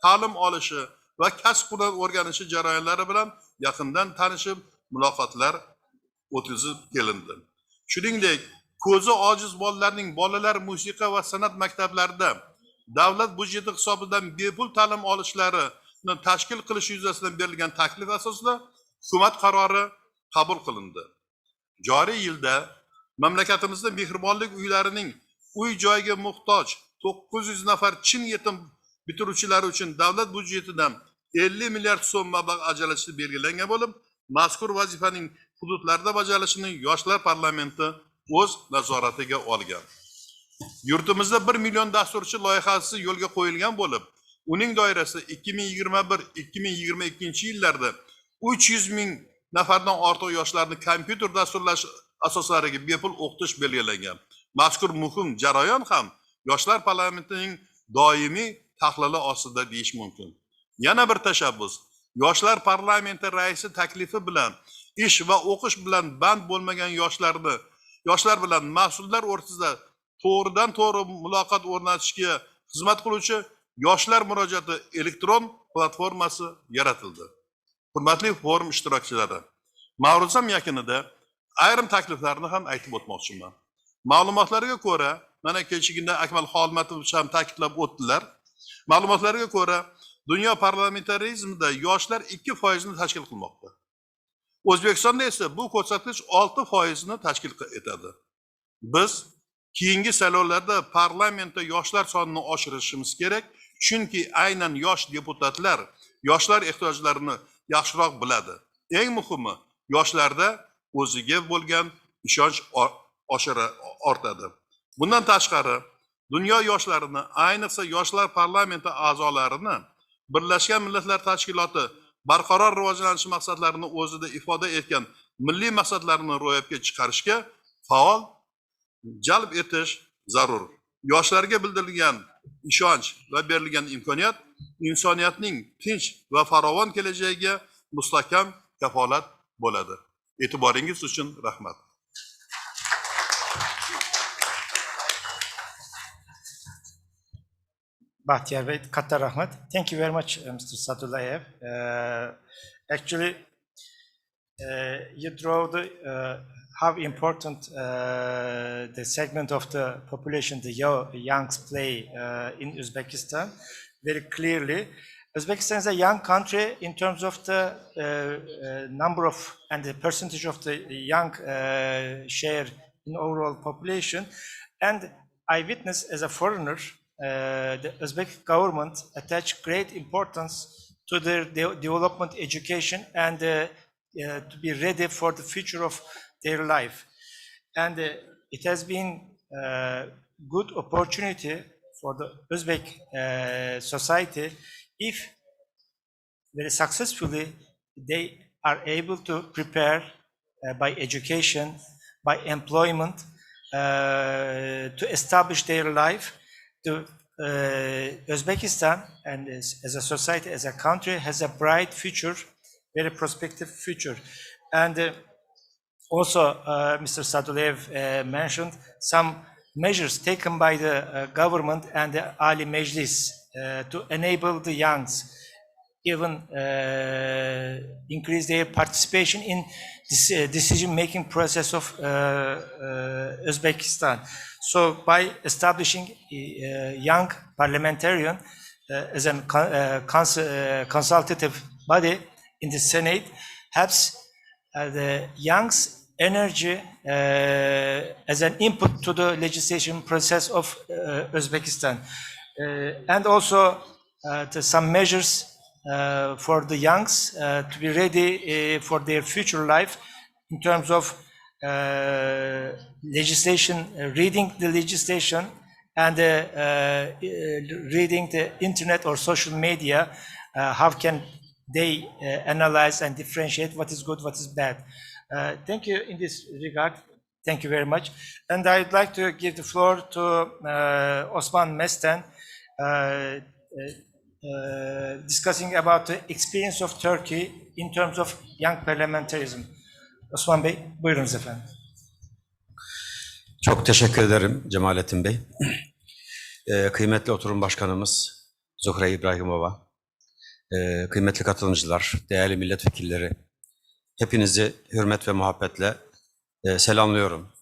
ta'lim olishi va kasb hunar o'rganishi jarayonlari bilan yaqindan tanishib, muloqotlar o'tkazib kelindi. Shuningdek, ko'zi ojiz bolalarning bolalar musiqa va san'at maktablarida davlat byudjeti hisobidan bepul ta'lim olishlarini tashkil qilish yuzasidan berilgan taklif asosida hukumat qarori qabul qilindi. Joriy yilda mamlakatimizda mehribonlik uylarining uy-joyga muhtoj 900 nafar chin yetim bitiruvchilar uchun davlat byudjetidan 50 milliard so'm mablag' ajratish belgilangan bo'lib, mazkur vazifaning hududlarda bajarilishini yoshlar parlamenti o'z nazoratiga olgan. Yurtimizda 1 million dasturchi loyihasi yo'lga qo'yilgan bo'lib, uning doirasida 2021-2022 yillarda 300 ming nafardan ortiq yoshlarni kompyuter dasturlash asoslariga bepul o'qitish belgilangan. Mazkur muhim jarayon ham yoshlar parlamentining doimiy tahlili ostida deyish mumkin. Yana bir tashabbus, yoshlar parlamenti raisi taklifi bilan ish va o'qish bilan band bo'lmagan yoshlar bilan mas'ullar o'rtasida to'g'ridan to'g'ri muloqot o'rnatishga xizmat qiluvchi yoshlar murojaati elektron platformasi yaratildi. Hurmatli forum ishtirokchilari, ma'ruzam yakunida ayrim takliflarni ham aytib o'tmoqchiman. Ma'lumotlarga ko'ra, mana kechagina Akmal Xolmatovich ham ta'kidlab o'tdilar. Ma'lumotlarga ko'ra, dunyo parlamentarizmida yoshlar 2% ni tashkil qilmoqda. O'zbekistonda esa bu ko'rsatkich 6% ni tashkil etadi. Biz keyingi saylovlarda parlamentda yoshlar sonini oshirishimiz kerak, chunki aynan yosh deputatlar yoshlar ehtiyojlarini yaxshiroq biladi. Eng muhimi, yoshlarda o'ziga bo'lgan ishonch ortadi. Bundan tashqari, dunyo yoshlarini, ayniqsa yoshlar parlamenti a'zolarini Birlashgan Millatlar Tashkiloti barqaror rivojlanish maqsadlarini o'zida ifoda etgan milliy maqsadlarni ro'yobga chiqarishga faol jalb etish zarur. Yoshlarga bildirilgan ishonch va berilgan imkoniyat insoniyatning tinch va farovon kelajagiga mustahkam kafolat bo'ladi. E'tiboringiz uchun rahmat. Bahtiyar Bey, katta rahmat. Thank you very much, Mr. Sadullayev. Actually, you draw the how important the segment of the population, the youngs, play in Uzbekistan very clearly. Uzbekistan is a young country in terms of the number of and the percentage of the young share in overall population. And I witnessed as a foreigner, the Uzbek government attach great importance to their development, education, and to be ready for the future of their life. And it has been a good opportunity for the Uzbek society if very successfully they are able to prepare by education, by employment, to establish their life. Uzbekistan, and as a society, as a country, has a bright future, very prospective future. And also, Mr. Sadulev mentioned some measures taken by the government and the Ali Mejlis to enable the youngs, even increase their participation in this decision-making process of Uzbekistan. So by establishing a young parliamentarian as a consultative body in the Senate helps the youngs' energy as an input to the legislation process of Uzbekistan. And also some measures for the youngs to be ready for their future life in terms of legislation, reading the legislation and reading the internet or social media, how can they analyze and differentiate what is good, what is bad. Thank you in this regard. Thank you very much. And I'd like to give the floor to Osman Mesten, discussing about the experience of Turkey in terms of young parliamentarism. Osman Bey, buyurunuz efendim. Çok teşekkür ederim Cemalettin Bey. Kıymetli oturum başkanımız Zuhre İbrahimova, kıymetli katılımcılar, değerli milletvekilleri, hepinizi hürmet ve muhabbetle selamlıyorum.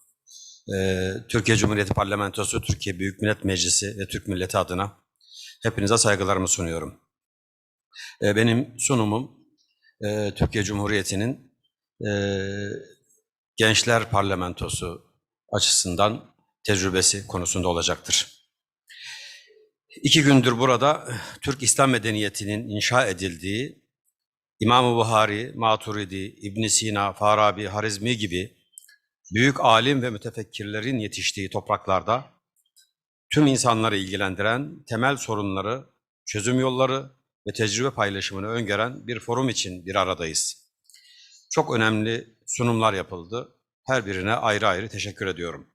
Türkiye Cumhuriyeti Parlamentosu, Türkiye Büyük Millet Meclisi ve Türk milleti adına hepinize saygılarımı sunuyorum. Benim sunumum Türkiye Cumhuriyeti'nin Gençler Parlamentosu açısından tecrübesi konusunda olacaktır. 2 gündür burada Türk İslam medeniyetinin inşa edildiği İmam-ı Bukhari, Maturidi, İbn Sina, Farabi, Harizmi gibi büyük alim ve mütefekkirlerin yetiştiği topraklarda tüm insanları ilgilendiren temel sorunları, çözüm yolları ve tecrübe paylaşımını öngören bir forum için bir aradayız. Çok önemli sunumlar yapıldı. Her birine ayrı ayrı teşekkür ediyorum.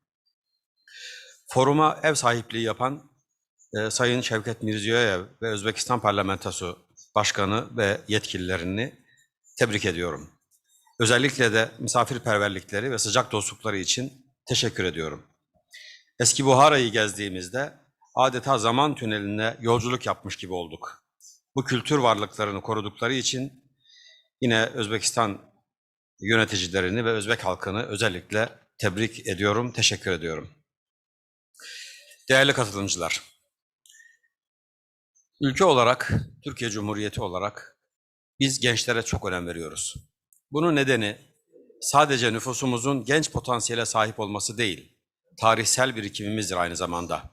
Foruma ev sahipliği yapan Sayın Şevket Mirziyoyev ve Özbekistan Parlamentosu Başkanı ve yetkililerini tebrik ediyorum. Özellikle de misafirperverlikleri ve sıcak dostlukları için teşekkür ediyorum. Eski Bukhara'yı gezdiğimizde adeta zaman tüneline yolculuk yapmış gibi olduk. Bu kültür varlıklarını korudukları için yine Özbekistan yöneticilerini ve Özbek halkını özellikle tebrik ediyorum, teşekkür ediyorum. Değerli katılımcılar, ülke olarak, Türkiye Cumhuriyeti olarak biz gençlere çok önem veriyoruz. Bunun nedeni sadece nüfusumuzun genç potansiyele sahip olması değil, tarihsel birikimimizdir aynı zamanda.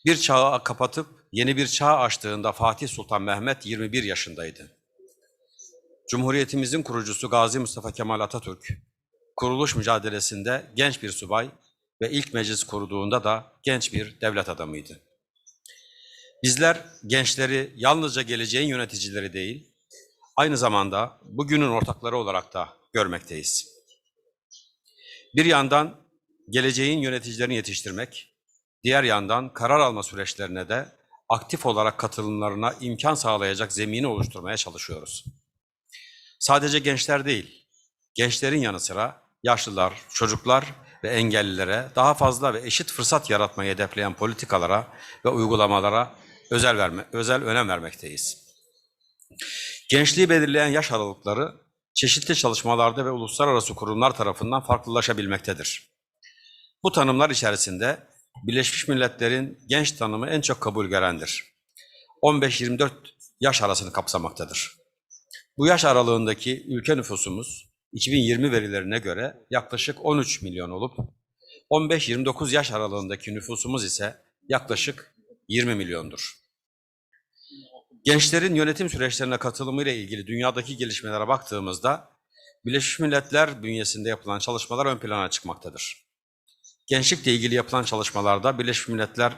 Bir çağı kapatıp yeni bir çağ açtığında Fatih Sultan Mehmet 21 yaşındaydı. Cumhuriyetimizin kurucusu Gazi Mustafa Kemal Atatürk, kuruluş mücadelesinde genç bir subay ve ilk meclis kurduğunda da genç bir devlet adamıydı. Bizler gençleri yalnızca geleceğin yöneticileri değil, aynı zamanda bugünün ortakları olarak da görmekteyiz. Bir yandan geleceğin yöneticilerini yetiştirmek, diğer yandan karar alma süreçlerine de aktif olarak katılımlarına imkan sağlayacak zemini oluşturmaya çalışıyoruz. Sadece gençler değil, gençlerin yanı sıra yaşlılar, çocuklar ve engellilere daha fazla ve eşit fırsat yaratmayı hedefleyen politikalara ve uygulamalara özel önem vermekteyiz. Gençliği belirleyen yaş aralıkları çeşitli çalışmalarda ve uluslararası kurumlar tarafından farklılaşabilmektedir. Bu tanımlar içerisinde Birleşmiş Milletler'in genç tanımı en çok kabul görendir. 15-24 yaş arasını kapsamaktadır. Bu yaş aralığındaki ülke nüfusumuz 2020 verilerine göre yaklaşık 13 milyon olup 15-29 yaş aralığındaki nüfusumuz ise yaklaşık 20 milyondur. Gençlerin yönetim süreçlerine katılımıyla ilgili dünyadaki gelişmelere baktığımızda Birleşmiş Milletler bünyesinde yapılan çalışmalar ön plana çıkmaktadır. Gençlikle ilgili yapılan çalışmalarda Birleşmiş Milletler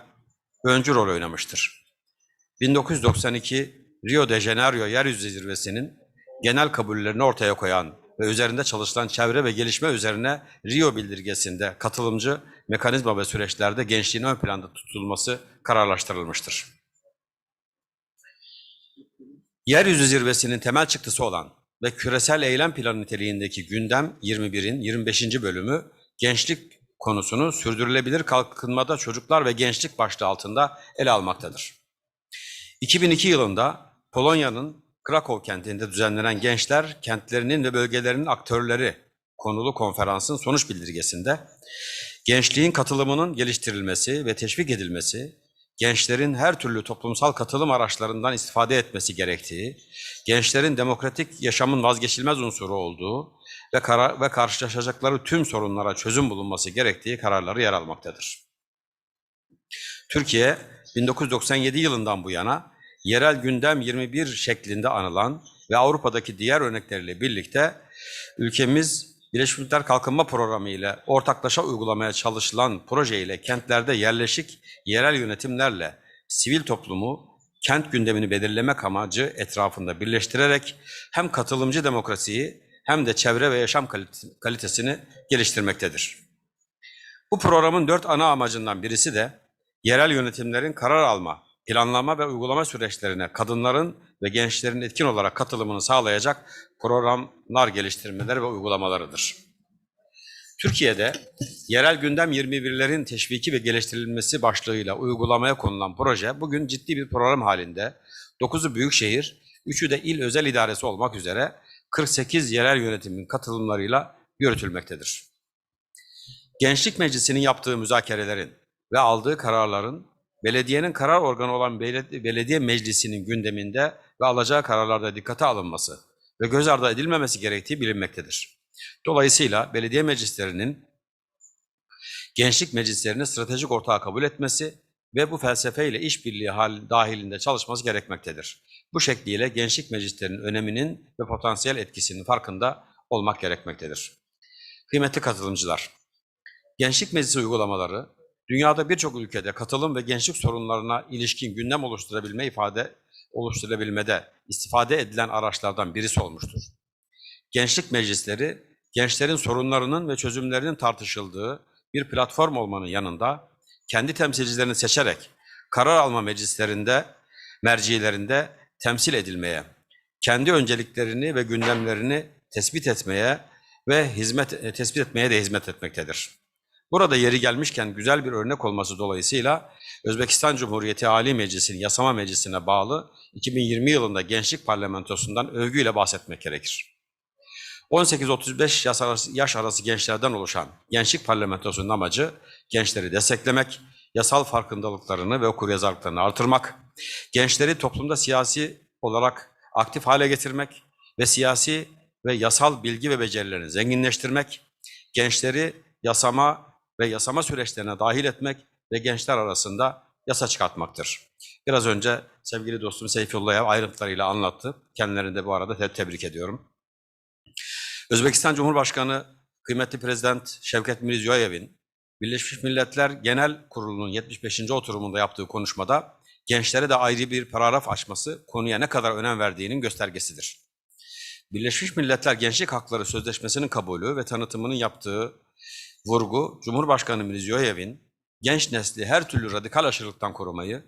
öncü rol oynamıştır. 1992 Rio de Janeiro Yeryüzü Zirvesi'nin genel kabullerini ortaya koyan ve üzerinde çalışılan çevre ve gelişme üzerine Rio bildirgesinde katılımcı mekanizma ve süreçlerde gençliğin ön planda tutulması kararlaştırılmıştır. Yeryüzü Zirvesi'nin temel çıktısı olan ve küresel eylem planı niteliğindeki gündem 21'in 25. bölümü gençlik konusunu sürdürülebilir kalkınmada çocuklar ve gençlik başlığı altında ele almaktadır. 2002 yılında Polonya'nın Krakow kentinde düzenlenen gençler kentlerinin ve bölgelerinin aktörleri konulu konferansın sonuç bildirgesinde gençliğin katılımının geliştirilmesi ve teşvik edilmesi, gençlerin her türlü toplumsal katılım araçlarından istifade etmesi gerektiği, gençlerin demokratik yaşamın vazgeçilmez unsuru olduğu ve karşılaşacakları tüm sorunlara çözüm bulunması gerektiği kararları yer almaktadır. Türkiye, 1997 yılından bu yana yerel gündem 21 şeklinde anılan ve Avrupa'daki diğer örnekleriyle birlikte ülkemiz Birleşmiş Milletler Kalkınma Programı ile ortaklaşa uygulamaya çalışılan proje ile kentlerde yerleşik yerel yönetimlerle sivil toplumu kent gündemini belirlemek amacı etrafında birleştirerek hem katılımcı demokrasiyi hem de çevre ve yaşam kalitesini geliştirmektedir. Bu programın 4 ana amacından birisi de yerel yönetimlerin karar alma, planlama ve uygulama süreçlerine kadınların ve gençlerin etkin olarak katılımını sağlayacak programlar geliştirmeleri ve uygulamalarıdır. Türkiye'de yerel gündem 21'lerin teşviki ve geliştirilmesi başlığıyla uygulamaya konulan proje bugün ciddi bir program halinde 9'u büyükşehir, 3'ü de il özel idaresi olmak üzere 48 yerel yönetimin katılımlarıyla yürütülmektedir. Gençlik Meclisi'nin yaptığı müzakerelerin ve aldığı kararların belediyenin karar organı olan belediye meclisinin gündeminde ve alacağı kararlarda dikkate alınması ve göz ardı edilmemesi gerektiği bilinmektedir. Dolayısıyla belediye meclislerinin gençlik meclislerini stratejik ortağı kabul etmesi ve bu felsefeyle işbirliği dahilinde çalışması gerekmektedir. Bu şekliyle gençlik meclislerinin öneminin ve potansiyel etkisinin farkında olmak gerekmektedir. Kıymetli katılımcılar, gençlik meclisi uygulamaları dünyada birçok ülkede katılım ve gençlik sorunlarına ilişkin gündem oluşturabilmede istifade edilen araçlardan birisi olmuştur. Gençlik meclisleri, gençlerin sorunlarının ve çözümlerinin tartışıldığı bir platform olmanın yanında, kendi temsilcilerini seçerek karar alma mercilerinde temsil edilmeye, kendi önceliklerini ve gündemlerini tespit etmeye de hizmet etmektedir. Burada yeri gelmişken güzel bir örnek olması dolayısıyla Özbekistan Cumhuriyeti Ali Meclisi'nin Yasama Meclisi'ne bağlı 2020 yılında Gençlik Parlamentosu'ndan övgüyle bahsetmek gerekir. 18-35 yaş arası gençlerden oluşan Gençlik Parlamentosu'nun amacı gençleri desteklemek, yasal farkındalıklarını ve okuryazarlıklarını artırmak, gençleri toplumda siyasi olarak aktif hale getirmek ve siyasi ve yasal bilgi ve becerilerini zenginleştirmek, gençleri yasama süreçlerine dahil etmek ve gençler arasında yasa çıkartmaktır. Biraz önce sevgili dostum Seyfullah ayrıntılarıyla anlattı. Kendilerini de bu arada tebrik ediyorum. Özbekistan Cumhurbaşkanı kıymetli Prezident Şevket Mirziyoyev'in Birleşmiş Milletler Genel Kurulu'nun 75. oturumunda yaptığı konuşmada gençlere de ayrı bir paragraf açması konuya ne kadar önem verdiğinin göstergesidir. Birleşmiş Milletler Gençlik Hakları Sözleşmesi'nin kabulü ve tanıtımının yaptığı vurgu, Cumhurbaşkanı Mirziyoyev'in genç nesli her türlü radikal aşırılıktan korumayı,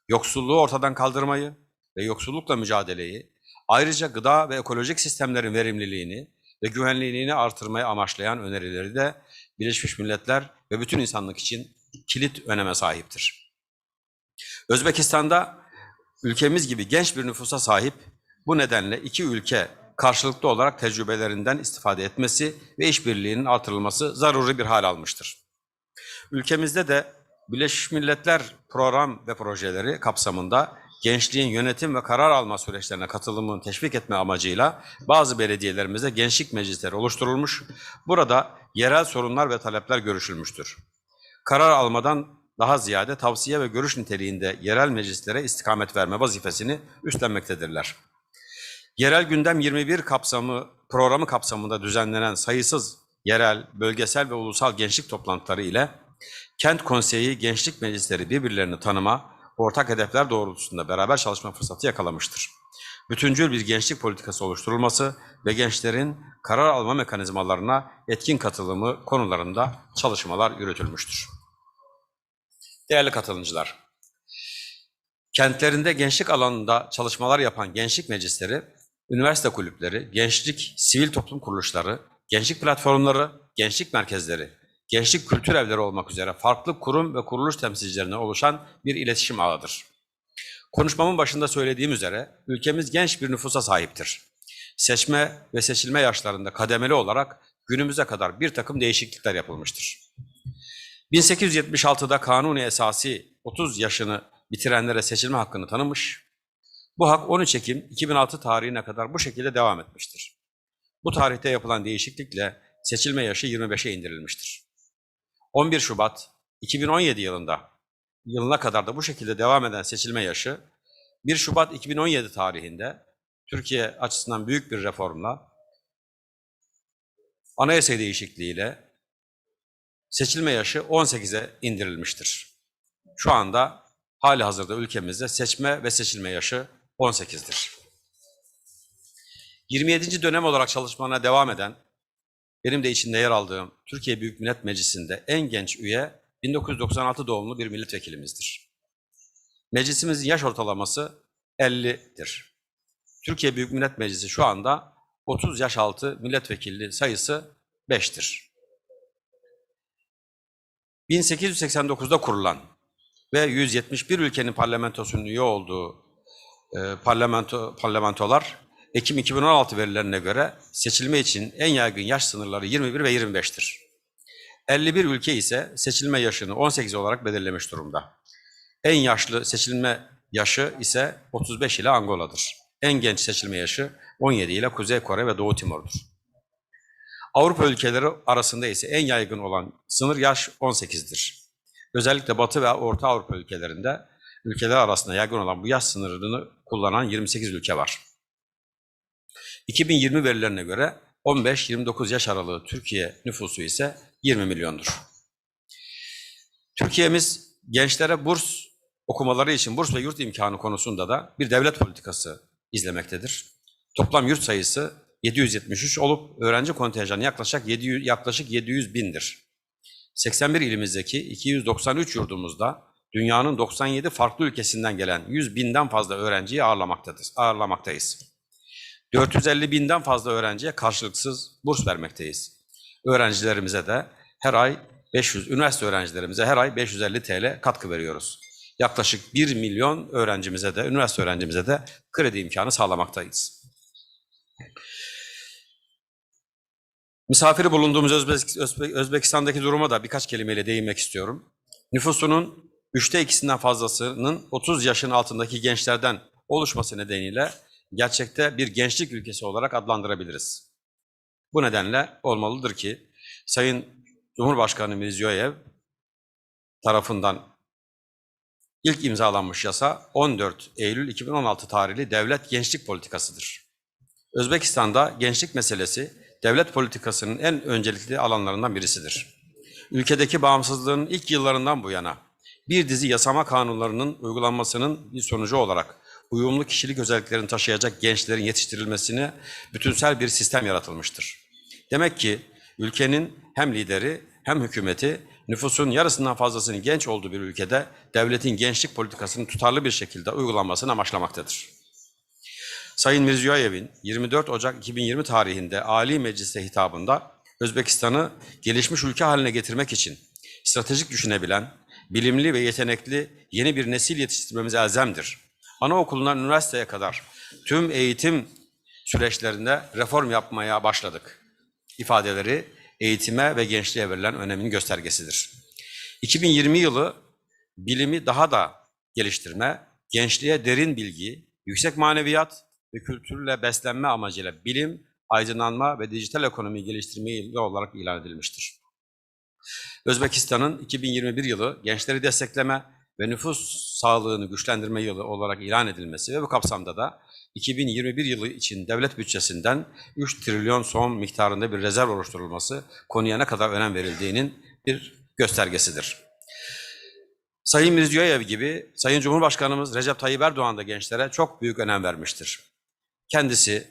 yoksulluğu ortadan kaldırmayı ve yoksullukla mücadeleyi, ayrıca gıda ve ekolojik sistemlerin verimliliğini ve güvenliğini artırmaya amaçlayan önerileri de Birleşmiş Milletler ve bütün insanlık için kilit öneme sahiptir. Özbekistan'da ülkemiz gibi genç bir nüfusa sahip, bu nedenle iki ülke karşılıklı olarak tecrübelerinden istifade etmesi ve işbirliğinin artırılması zaruri bir hal almıştır. Ülkemizde de Birleşmiş Milletler program ve projeleri kapsamında gençliğin yönetim ve karar alma süreçlerine katılımını teşvik etme amacıyla bazı belediyelerimizde gençlik meclisleri oluşturulmuş, burada yerel sorunlar ve talepler görüşülmüştür. Karar almadan daha ziyade tavsiye ve görüş niteliğinde yerel meclislere istikamet verme vazifesini üstlenmektedirler. Yerel Gündem 21 programı kapsamında düzenlenen sayısız yerel, bölgesel ve ulusal gençlik toplantıları ile Kent Konseyi Gençlik Meclisleri birbirlerini tanıma, ortak hedefler doğrultusunda beraber çalışma fırsatı yakalamıştır. Bütüncül bir gençlik politikası oluşturulması ve gençlerin karar alma mekanizmalarına etkin katılımı konularında çalışmalar yürütülmüştür. Değerli katılımcılar, kentlerinde gençlik alanında çalışmalar yapan gençlik meclisleri, üniversite kulüpleri, gençlik, sivil toplum kuruluşları, gençlik platformları, gençlik merkezleri, gençlik kültür evleri olmak üzere farklı kurum ve kuruluş temsilcilerine oluşan bir iletişim ağıdır. Konuşmamın başında söylediğim üzere ülkemiz genç bir nüfusa sahiptir. Seçme ve seçilme yaşlarında kademeli olarak günümüze kadar bir takım değişiklikler yapılmıştır. 1876'da Kanuni Esası 30 yaşını bitirenlere seçilme hakkını tanımış, bu hak 13 Ekim 2006 tarihine kadar bu şekilde devam etmiştir. Bu tarihte yapılan değişiklikle seçilme yaşı 25'e indirilmiştir. 11 Şubat 2017 yılına kadar da bu şekilde devam eden seçilme yaşı 1 Şubat 2017 tarihinde Türkiye açısından büyük bir reformla, anayasa değişikliğiyle seçilme yaşı 18'e indirilmiştir. Şu anda hali hazırda ülkemizde seçme ve seçilme yaşı 18'dir. 27. dönem olarak çalışmalarına devam eden, benim de içinde yer aldığım Türkiye Büyük Millet Meclisi'nde en genç üye 1996 doğumlu bir milletvekilimizdir. Meclisimizin yaş ortalaması 50'dir. Türkiye Büyük Millet Meclisi şu anda 30 yaş altı milletvekili sayısı 5'tir. 1889'da kurulan ve 171 ülkenin parlamentosunun üye olduğu parlamentolar Ekim 2016 verilerine göre seçilme için en yaygın yaş sınırları 21 ve 25'tir. 51 ülke ise seçilme yaşını 18 olarak belirlemiş durumda. En yaşlı seçilme yaşı ise 35 ile Angola'dır. En genç seçilme yaşı 17 ile Kuzey Kore ve Doğu Timor'dur. Avrupa ülkeleri arasında ise en yaygın olan sınır yaş 18'dir. Özellikle Batı ve Orta Avrupa ülkeler arasında yaygın olan bu yaş sınırını kullanan 28 ülke var. 2020 verilerine göre 15-29 yaş aralığı Türkiye nüfusu ise 20 milyondur. Türkiye'miz gençlere burs okumaları için burs ve yurt imkanı konusunda da bir devlet politikası izlemektedir. Toplam yurt sayısı 773 olup öğrenci kontenjanı yaklaşık 700 bindir. 81 ilimizdeki 293 yurdumuzda dünyanın 97 farklı ülkesinden gelen 100 binden fazla öğrenciyi ağırlamaktayız. 450 binden fazla öğrenciye karşılıksız burs vermekteyiz. Öğrencilerimize de her ay üniversite öğrencilerimize her ay 550 TL katkı veriyoruz. Yaklaşık 1 milyon üniversite öğrencimize de kredi imkanı sağlamaktayız. Misafiri bulunduğumuz Özbekistan'daki duruma da birkaç kelimeyle değinmek istiyorum. Nüfusunun 2/3'ünden fazlasının 30 yaşın altındaki gençlerden oluşması nedeniyle gerçekte bir gençlik ülkesi olarak adlandırabiliriz. Bu nedenle olmalıdır ki Sayın Cumhurbaşkanı Mirziyoyev tarafından ilk imzalanmış yasa 14 Eylül 2016 tarihli devlet gençlik politikasıdır. Özbekistan'da gençlik meselesi devlet politikasının en öncelikli alanlarından birisidir. Ülkedeki bağımsızlığın ilk yıllarından bu yana bir dizi yasama kanunlarının uygulanmasının bir sonucu olarak uyumlu kişilik özelliklerini taşıyacak gençlerin yetiştirilmesine bütünsel bir sistem yaratılmıştır. Demek ki ülkenin hem lideri hem hükümeti nüfusun yarısından fazlasının genç olduğu bir ülkede devletin gençlik politikasının tutarlı bir şekilde uygulanmasını amaçlamaktadır. Sayın Mirziyoyev'in 24 Ocak 2020 tarihinde Ali Meclis'e hitabında Özbekistan'ı gelişmiş ülke haline getirmek için stratejik düşünebilen, bilimli ve yetenekli yeni bir nesil yetiştirmemiz elzemdir. Anaokulundan üniversiteye kadar tüm eğitim süreçlerinde reform yapmaya başladık ifadeleri eğitime ve gençliğe verilen önemin göstergesidir. 2020 yılı bilimi daha da geliştirme, gençliğe derin bilgi, yüksek maneviyat ve kültürle beslenme amacıyla bilim, aydınlanma ve dijital ekonomiyi geliştirme yılı olarak ilan edilmiştir. Özbekistan'ın 2021 yılı gençleri destekleme ve nüfus sağlığını güçlendirme yılı olarak ilan edilmesi ve bu kapsamda da 2021 yılı için devlet bütçesinden 3 trilyon son miktarında bir rezerv oluşturulması konuya ne kadar önem verildiğinin bir göstergesidir. Sayın Mirziyoyev gibi Sayın Cumhurbaşkanımız Recep Tayyip Erdoğan da gençlere çok büyük önem vermiştir. Kendisi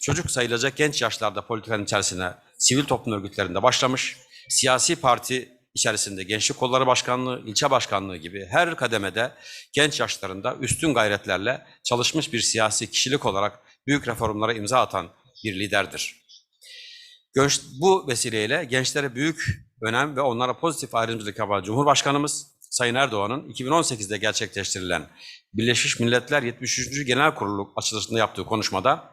çocuk sayılacak genç yaşlarda politikanın içerisine sivil toplum örgütlerinde başlamış, siyasi parti içerisinde Gençlik Kolları Başkanlığı, ilçe başkanlığı gibi her kademede genç yaşlarında üstün gayretlerle çalışmış bir siyasi kişilik olarak büyük reformlara imza atan bir liderdir. Bu vesileyle gençlere büyük önem ve onlara pozitif ayrımcılık yapan Cumhurbaşkanımız Sayın Erdoğan'ın 2018'de gerçekleştirilen Birleşmiş Milletler 73. Genel Kurulu açılışında yaptığı konuşmada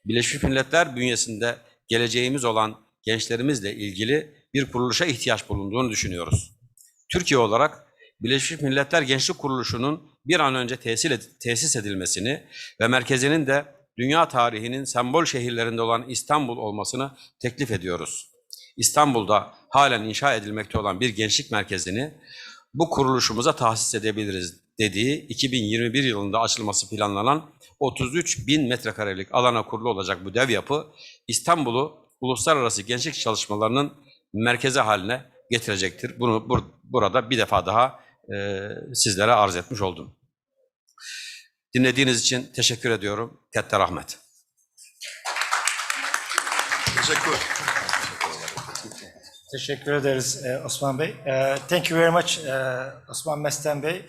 Birleşmiş Milletler bünyesinde geleceğimiz olan gençlerimizle ilgili bir kuruluşa ihtiyaç bulunduğunu düşünüyoruz. Türkiye olarak Birleşmiş Milletler Gençlik Kuruluşu'nun bir an önce tesis edilmesini ve merkezinin de dünya tarihinin sembol şehirlerinde olan İstanbul olmasını teklif ediyoruz. İstanbul'da halen inşa edilmekte olan bir gençlik merkezini bu kuruluşumuza tahsis edebiliriz dediği 2021 yılında açılması planlanan 33 bin metrekarelik alana kurulu olacak bu dev yapı İstanbul'u uluslararası gençlik çalışmalarının merkezi haline getirecektir. Bunu burada bir defa daha sizlere arz etmiş oldum. Dinlediğiniz için teşekkür ediyorum. Ketter rahmet. Teşekkür. Teşekkür ederiz Osman Bey. Thank you very much Osman Mestem Bey.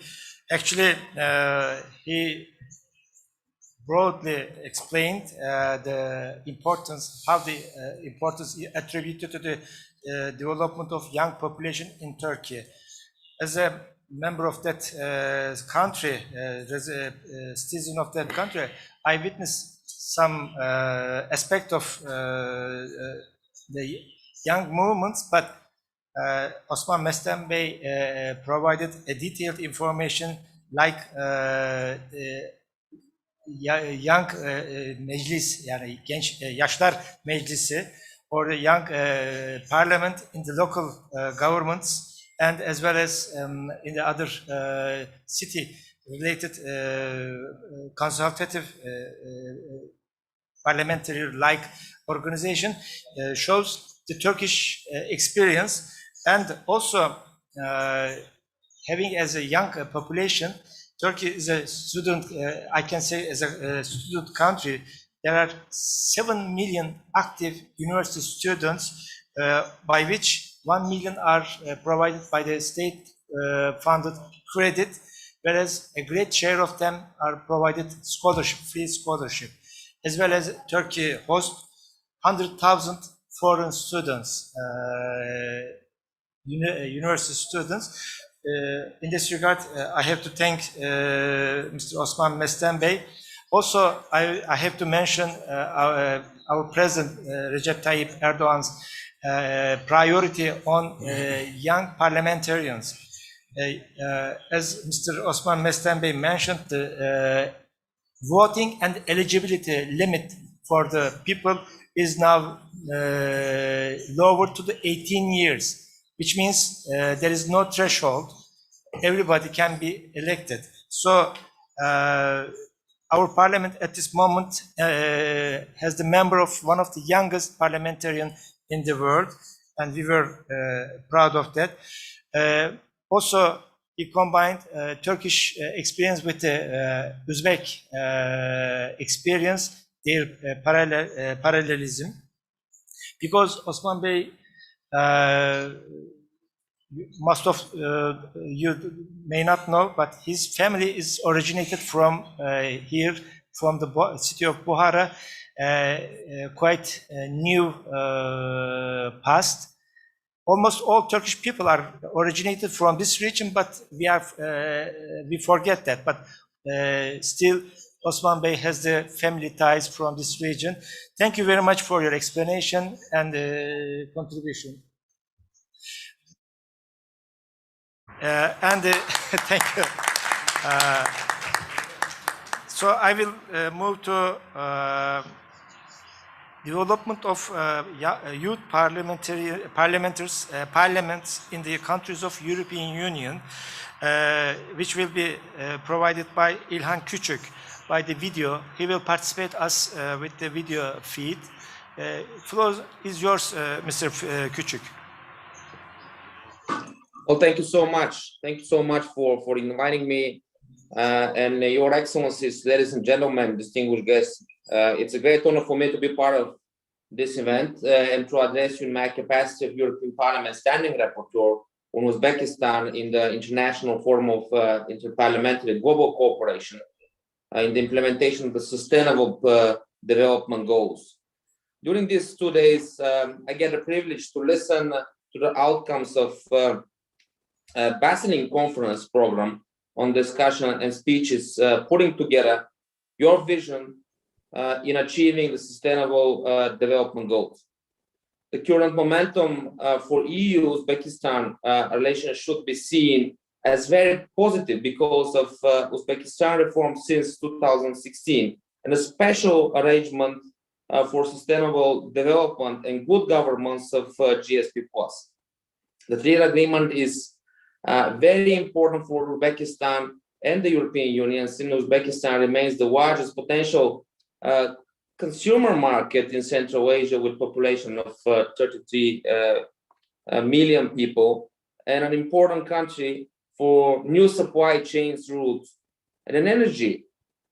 Actually, he broadly explained the importance, how the importance attributed to the development of young population in Turkey. As a member of that country, as a citizen of that country, I witnessed some aspect of the young movements, but Osman Mestem Bey provided a detailed information like Young Meclis, yani Genç Yaşlar Meclisi, or the Young Parliament in the local governments, and as well as in the other city-related consultative parliamentary like organization shows the Turkish experience, and also having as a young population, Turkey is a student, I can say as a student country, there are 7 million active university students, by which 1 million are provided by the state funded credit, whereas a great share of them are provided scholarship, free scholarship, as well as Turkey hosts 100,000 foreign students, university students. In this regard, I have to thank Mr. Osman Mestem Bey. Also, I have to mention our President Recep Tayyip Erdogan's priority on young parliamentarians. As Mr. Osman Mestem Bey mentioned, the voting and eligibility limit for the people is now lowered to the 18 years, which means there is no threshold. Everybody can be elected. So our parliament at this moment has the member of one of the youngest parliamentarian in the world, and we were proud of that. Also, he combined Turkish experience with the Uzbek experience, their parallelism, because Osman Bey most of you may not know, but his family is originated from here, from the city of Bukhara, quite new past. Almost all Turkish people are originated from this region, but we forget that. But still, Osman Bey has the family ties from this region. Thank you very much for your explanation and contribution. Thank you. So I will move to development of youth parliaments in the countries of European Union, which will be provided by İlhan Küçük by the video. He will participate us with the video feed. Floor is yours, Mr. Küçük. Well, thank you so much. Thank you so much for inviting me. And Your Excellencies, ladies and gentlemen, distinguished guests, it's a great honor for me to be part of this event and to address you in my capacity of European Parliament Standing Rapporteur on Uzbekistan in the International Forum of Interparliamentary Global Cooperation in the implementation of the Sustainable Development Goals. During these 2 days, I get the privilege to listen to the outcomes of Baseline Conference program on discussion and speeches putting together your vision in achieving the Sustainable Development Goals. The current momentum for EU-Uzbekistan relations should be seen as very positive because of Uzbekistan reforms since 2016 and a special arrangement for sustainable development and good governance of GSP+. The trade agreement is very important for Uzbekistan and the European Union, since Uzbekistan remains the largest potential consumer market in Central Asia with population of 33 million people and an important country for new supply chains routes and an energy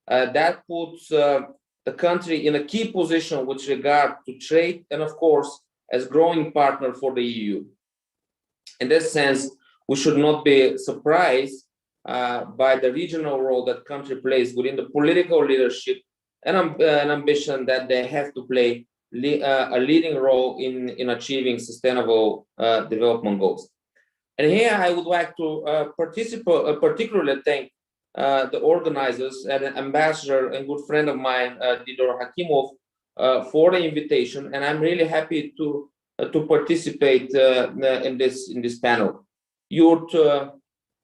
that puts the country in a key position with regard to trade and of course as growing partner for the EU. In this sense, we should not be surprised by the regional role that country plays within the political leadership and an ambition that they have to play a leading role in achieving sustainable development goals. And here I would like to particularly thank the organizers and Ambassador and good friend of mine, Didor Hakimov, for the invitation. And I'm really happy to participate in this panel. Youth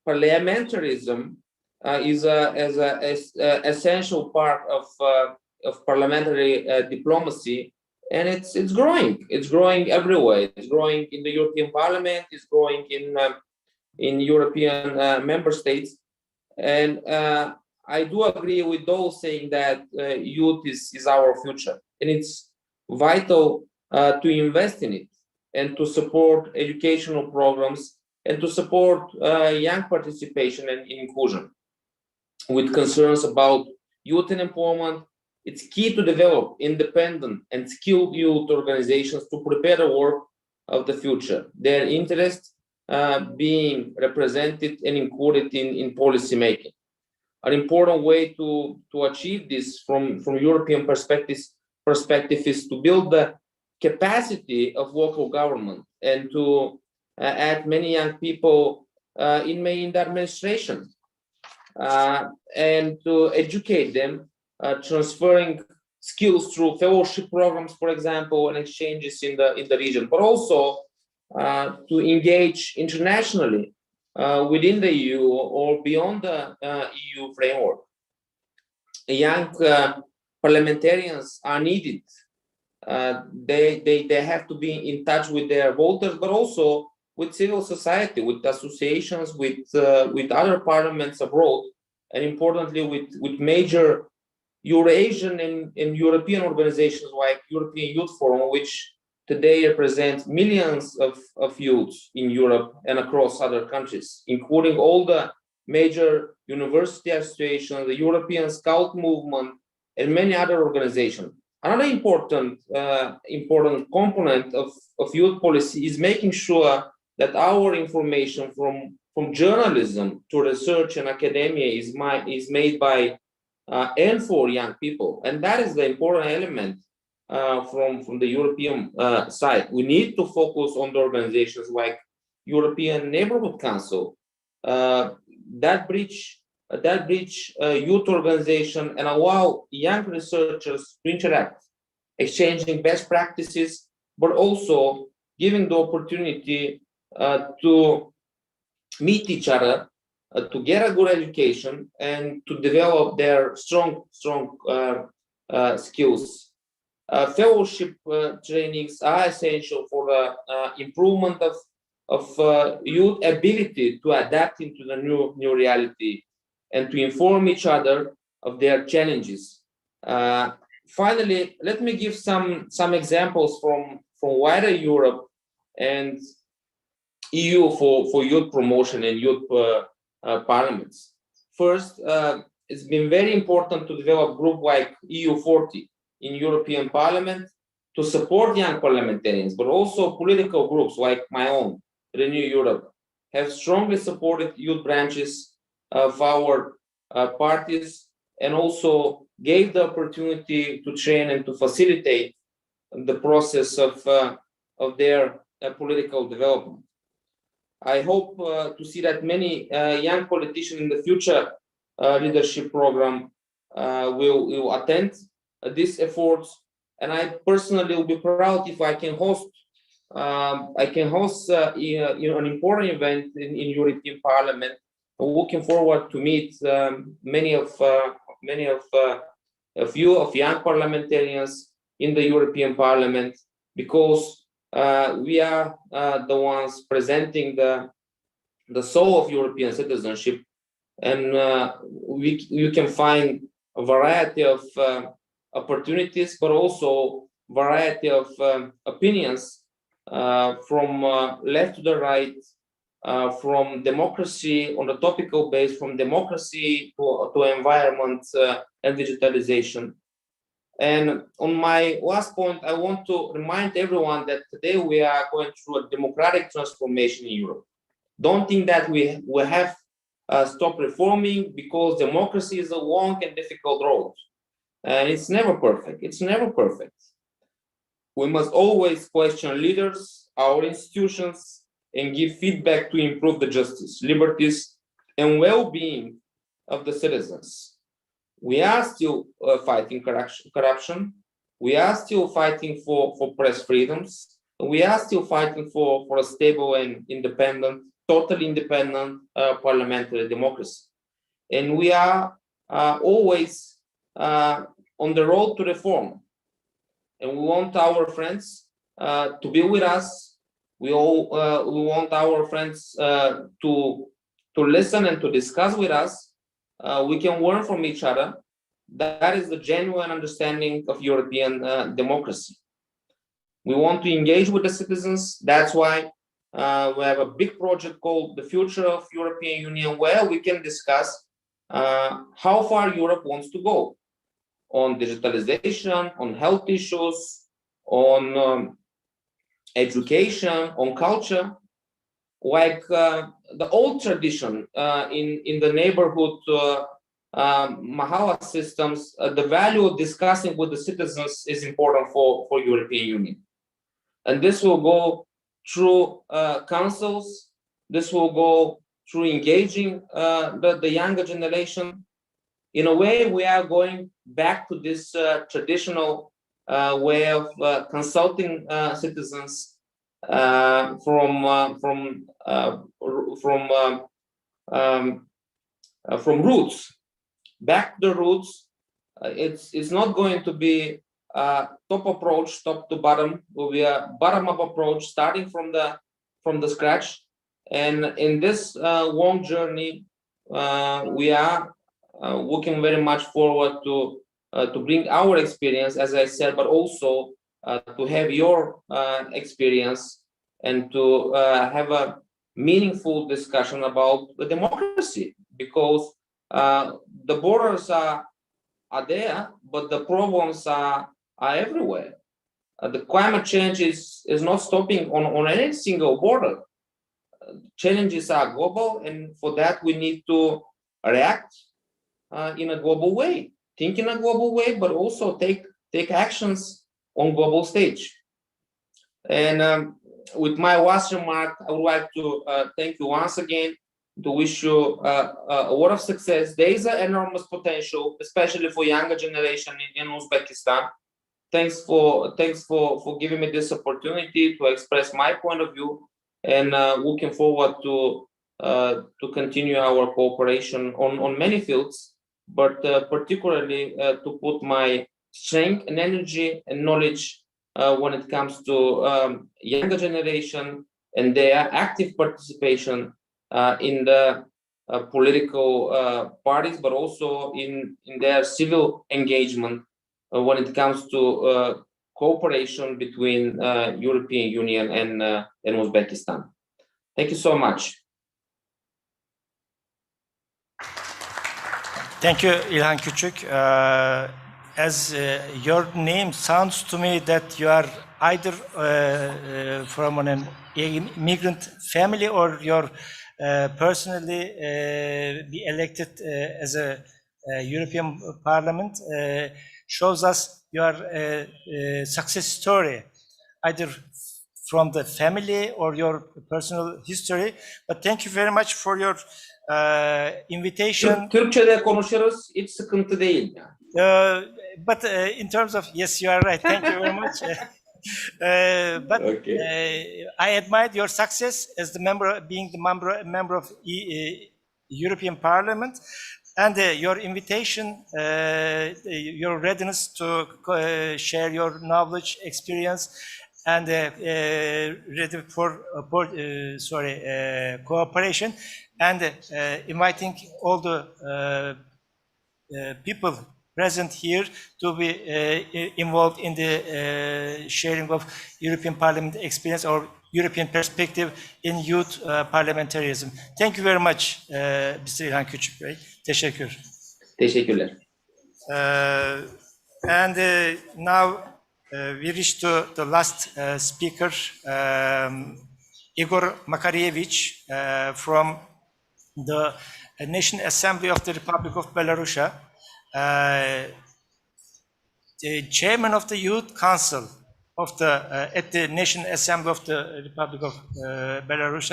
parliamentarism is an essential part of parliamentary diplomacy, and it's growing. It's growing everywhere. It's growing in the European Parliament. It's growing in European member states, and I do agree with those saying that youth is our future, and it's vital to invest in it and to support educational programs and to support young participation and inclusion. With concerns about youth unemployment, it's key to develop independent and skilled youth organizations to prepare the work of the future, their interests being represented and included in policy making. An important way to achieve this from European perspective is to build the capacity of local government and to add many young people in the administration and to educate them, transferring skills through fellowship programs, for example, and exchanges in the region, but also to engage internationally within the EU or beyond the EU framework. Young parliamentarians are needed. They have to be in touch with their voters, but also with civil society, with associations, with other parliaments abroad, and importantly with major Eurasian and European organizations like European Youth Forum, which today represents millions of youths in Europe and across other countries, including all the major university associations, the European Scout Movement, and many other organizations. Another important component of youth policy is making sure that our information from journalism to research and academia is made by and for young people, and that is the important element from the European side. We need to focus on the organizations like European Neighborhood Council that bridge that bridge youth organization and allow young researchers to interact, exchanging best practices, but also giving the opportunity to meet each other, to get a good education, and to develop their strong skills. Fellowship trainings are essential for the improvement of youth ability to adapt into the new reality and to inform each other of their challenges. Finally, let me give some examples from wider Europe and EU for youth promotion and youth parliaments. First, it's been very important to develop a group like EU40 in European Parliament to support young parliamentarians, but also political groups like my own, Renew Europe, have strongly supported youth branches of our parties and also gave the opportunity to train and to facilitate the process of their political development. I hope to see that many young politicians in the future leadership program will attend these efforts, and I personally will be proud if I can host an important event in European Parliament. I'm looking forward to meet many of young parliamentarians in the European Parliament, because we are the ones presenting the soul of European citizenship, and you can find a variety of opportunities, but also variety of opinions from left to the right, from democracy on the topical base, from democracy to environment and digitalization. And on my last point, I want to remind everyone that today we are going through a democratic transformation in Europe. Don't think that we have stopped reforming, because democracy is a long and difficult road. And it's never perfect. It's never perfect. We must always question leaders, our institutions, and give feedback to improve the justice, liberties, and well-being of the citizens. We are still fighting corruption. We are still fighting for press freedoms. We are still fighting for a stable and independent, totally independent parliamentary democracy. And we are always on the road to reform. And we want our friends to be with us. We want our friends to listen and to discuss with us. We can learn from each other. That is the genuine understanding of European democracy. We want to engage with the citizens. That's why we have a big project called The Future of European Union, where we can discuss how far Europe wants to go on digitalization, on health issues, on education, on culture. Like the old tradition in the neighborhood Mahala systems, the value of discussing with the citizens is important for European Union. And this will go through councils. This will go through engaging the younger generation. In a way, we are going back to this traditional way of consulting citizens from roots, back to the roots. It's not going to be top approach, top to bottom. It will be a bottom up approach, starting from the scratch. And in this long journey, we are looking very much forward to bring our experience, as I said, but also to have your experience and to have a meaningful discussion about the democracy, because the borders are there, but the problems are everywhere. The climate change is not stopping on any single border. Challenges are global, and for that we need to react in a global way, think in a global way, but also take actions on global stage. And with my last remark, I would like to thank you once again to wish you a lot of success. There is an enormous potential, especially for younger generation in Uzbekistan. Thanks for giving me this opportunity to express my point of view, and looking forward to continue our cooperation on many fields, but particularly to put my strength and energy and knowledge when it comes to younger generation and their active participation in the political parties, but also in their civil engagement when it comes to cooperation between European Union and Uzbekistan. Thank you so much. Thank you, İlhan Küçük. As your name sounds to me that you are either from an immigrant family or you're personally be elected as a European Parliament, shows us your success story, either from the family or your personal history. But thank you very much for your invitation. Türkçe'de konuşuruz, hiç sıkıntı değil. But in terms of, yes, you are right. Thank you very much. But Okay. I admired your success as the member of European Parliament, and your invitation, your readiness to share your knowledge, experience, and ready for cooperation, and inviting all the people present here to be involved in the sharing of European Parliament experience or European perspective in youth parliamentarism. Thank you very much, Mr. İlhan Küçük Bey. Teşekkür. Teşekkürler. And now we reach to the last speaker, Igor Makarevich, from the National Assembly of the Republic of Belarus, the chairman of the Youth Council of the at the National Assembly of the Republic of Belarus.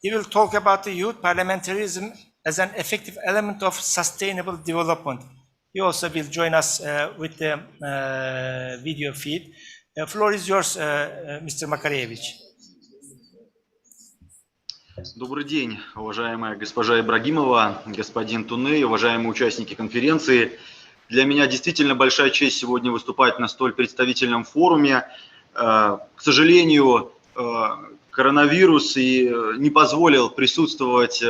He will talk about the youth parliamentarism as an effective element of sustainable development. He also will join us with the video feed. The floor is yours, Mr. Makarevich. Добрый день, уважаемая госпожа Ибрагимова, господин Туне, уважаемые участники конференции. Для меня действительно большая честь сегодня выступать на столь представительном форуме. К сожалению, коронавирус не позволил присутствовать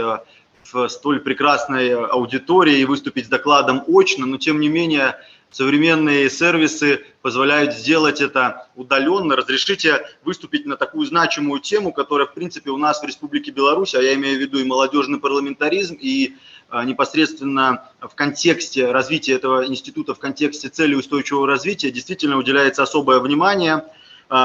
в столь прекрасной аудитории и выступить с докладом очно, но тем не менее современные сервисы позволяют сделать это удаленно. Разрешите выступить на такую значимую тему, которая, в принципе, у нас в Республике Беларусь, а я имею в виду и молодежный парламентаризм, и непосредственно в контексте развития этого института, в контексте цели устойчивого развития, действительно уделяется особое внимание.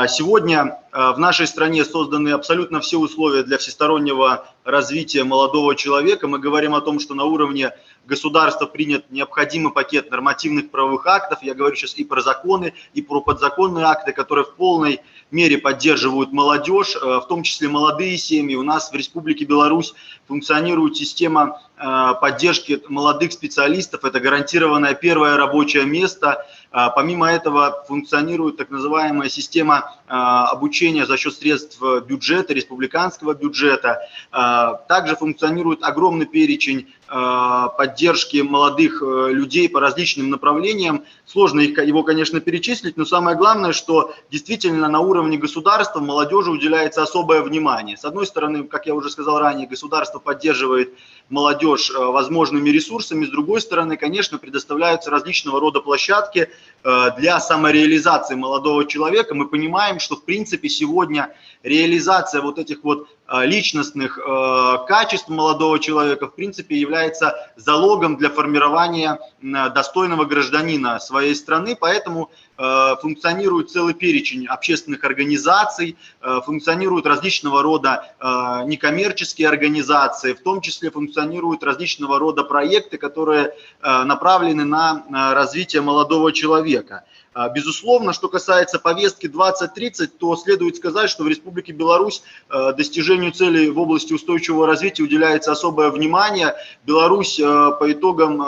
Сегодня в нашей стране созданы абсолютно все условия для всестороннего развития молодого человека. Мы говорим о том, что на уровне государства принят необходимый пакет нормативных правовых актов. Я говорю сейчас и про законы, и про подзаконные акты, которые в полной мере поддерживают молодежь, в том числе молодые семьи. У нас в Республике Беларусь функционирует система поддержки молодых специалистов. Это гарантированное первое рабочее место. Помимо этого функционирует так называемая система обучения за счет средств бюджета, республиканского бюджета. Также функционирует огромный перечень поддержки молодых людей по различным направлениям. Сложно его, конечно, перечислить, но самое главное, что действительно на уровне государства молодежи уделяется особое внимание. С одной стороны, как я уже сказал ранее, государство поддерживает молодежь возможными ресурсами, с другой стороны, конечно, предоставляются различного рода площадки для самореализации молодого человека. Мы понимаем, что в принципе сегодня реализация вот этих вот личностных качеств молодого человека в принципе является залогом для формирования достойного гражданина своей страны, поэтому функционирует целый перечень общественных организаций, функционируют различного рода некоммерческие организации, в том числе функционируют различного рода проекты, которые направлены на развитие молодого человека. Безусловно, что касается повестки 2030, то следует сказать, что в Республике Беларусь достижению целей в области устойчивого развития уделяется особое внимание. Беларусь по итогам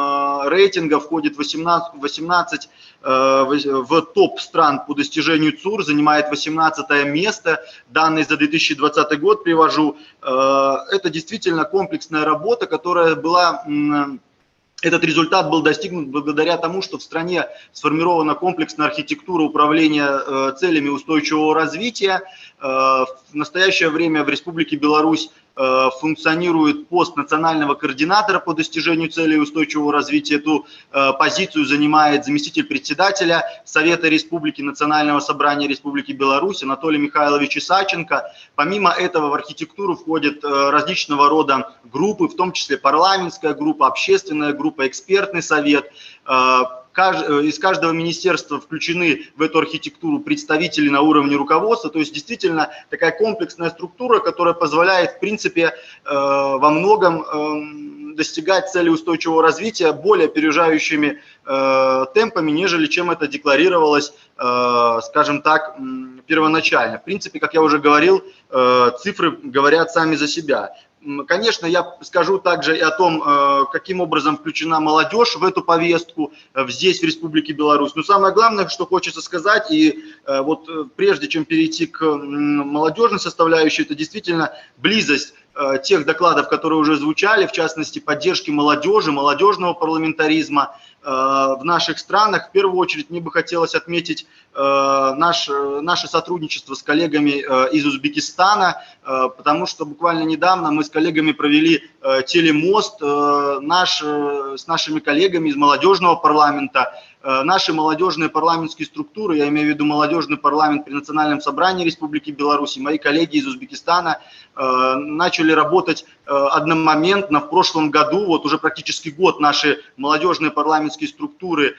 рейтинга входит в 18 в топ стран по достижению ЦУР, занимает 18 место. Данные за 2020 год привожу. Это действительно комплексная работа, которая была... Этот результат был достигнут благодаря тому, что в стране сформирована комплексная архитектура управления целями устойчивого развития. В настоящее время в Республике Беларусь функционирует пост национального координатора по достижению целей устойчивого развития. Эту позицию занимает заместитель председателя Совета Республики, Национального собрания Республики Беларусь Анатолий Михайлович Исаченко. Помимо этого в архитектуру входят различного рода группы, в том числе парламентская группа, общественная группа, экспертный совет. Из каждого министерства включены в эту архитектуру представители на уровне руководства, то есть действительно такая комплексная структура, которая позволяет в принципе во многом достигать цели устойчивого развития более опережающими темпами, нежели чем это декларировалось, скажем так, первоначально. В принципе, как я уже говорил, цифры говорят сами за себя. Конечно, я скажу также и о том, каким образом включена молодежь в эту повестку здесь, в Республике Беларусь. Но самое главное, что хочется сказать, и вот прежде чем перейти к молодежной составляющей, это действительно близость тех докладов, которые уже звучали, в частности, поддержки молодежи, молодежного парламентаризма в наших странах. В первую очередь мне бы хотелось отметить наше сотрудничество с коллегами из Узбекистана, потому что буквально недавно мы с коллегами провели телемост с нашими коллегами из молодежного парламента. Наши молодежные парламентские структуры, я имею в виду молодежный парламент при Национальном собрании Республики Беларусь, мои коллеги из Узбекистана начали работать одномоментно. В прошлом году, вот уже практически год, наши молодежные парламентские структуры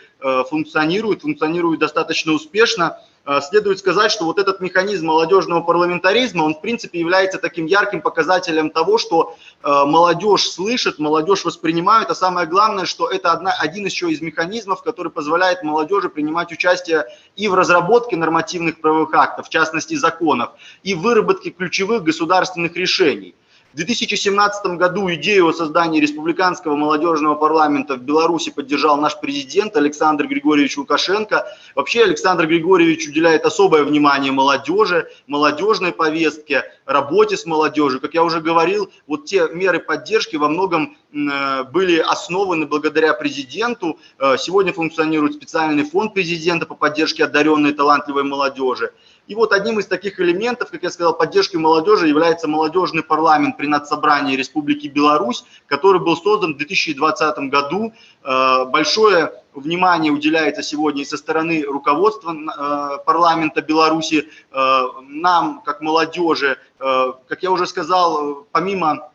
функционируют достаточно успешно. Следует сказать, что вот этот механизм молодежного парламентаризма, он в принципе является таким ярким показателем того, что молодежь слышит, молодежь воспринимает, а самое главное, что это один еще из механизмов, который позволяет молодежи принимать участие и в разработке нормативных правовых актов, в частности законов, и в выработке ключевых государственных решений. В 2017 году идею о создании республиканского молодежного парламента в Беларуси поддержал наш президент Александр Григорьевич Лукашенко. Вообще Александр Григорьевич уделяет особое внимание молодежи, молодежной повестке, работе с молодежью. Как я уже говорил, вот те меры поддержки во многом были основаны благодаря президенту. Сегодня функционирует специальный фонд президента по поддержке одаренной и талантливой молодежи. И вот одним из таких элементов, как я сказал, поддержки молодежи является молодежный парламент при Надсобрании Республики Беларусь, который был создан в 2020 году. Большое внимание уделяется сегодня и со стороны руководства парламента Беларуси нам, как молодежи. Как я уже сказал, помимо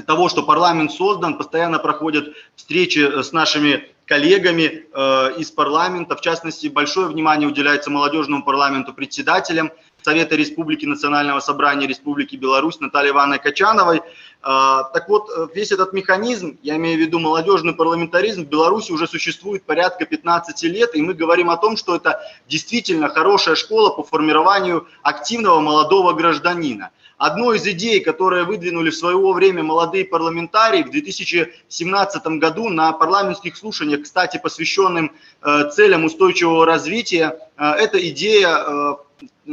того, что парламент создан, постоянно проходят встречи с нашими коллегами из парламента. В частности, большое внимание уделяется молодежному парламенту председателям Совета Республики, Национального собрания Республики Беларусь Натальей Ивановной Качановой. Так вот, весь этот механизм, я имею в виду молодежный парламентаризм, в Беларуси уже существует порядка 15 лет, и мы говорим о том, что это действительно хорошая школа по формированию активного молодого гражданина. Одной из идей, которые выдвинули в свое время молодые парламентарии в 2017 году на парламентских слушаниях, кстати, посвященным целям устойчивого развития, это идея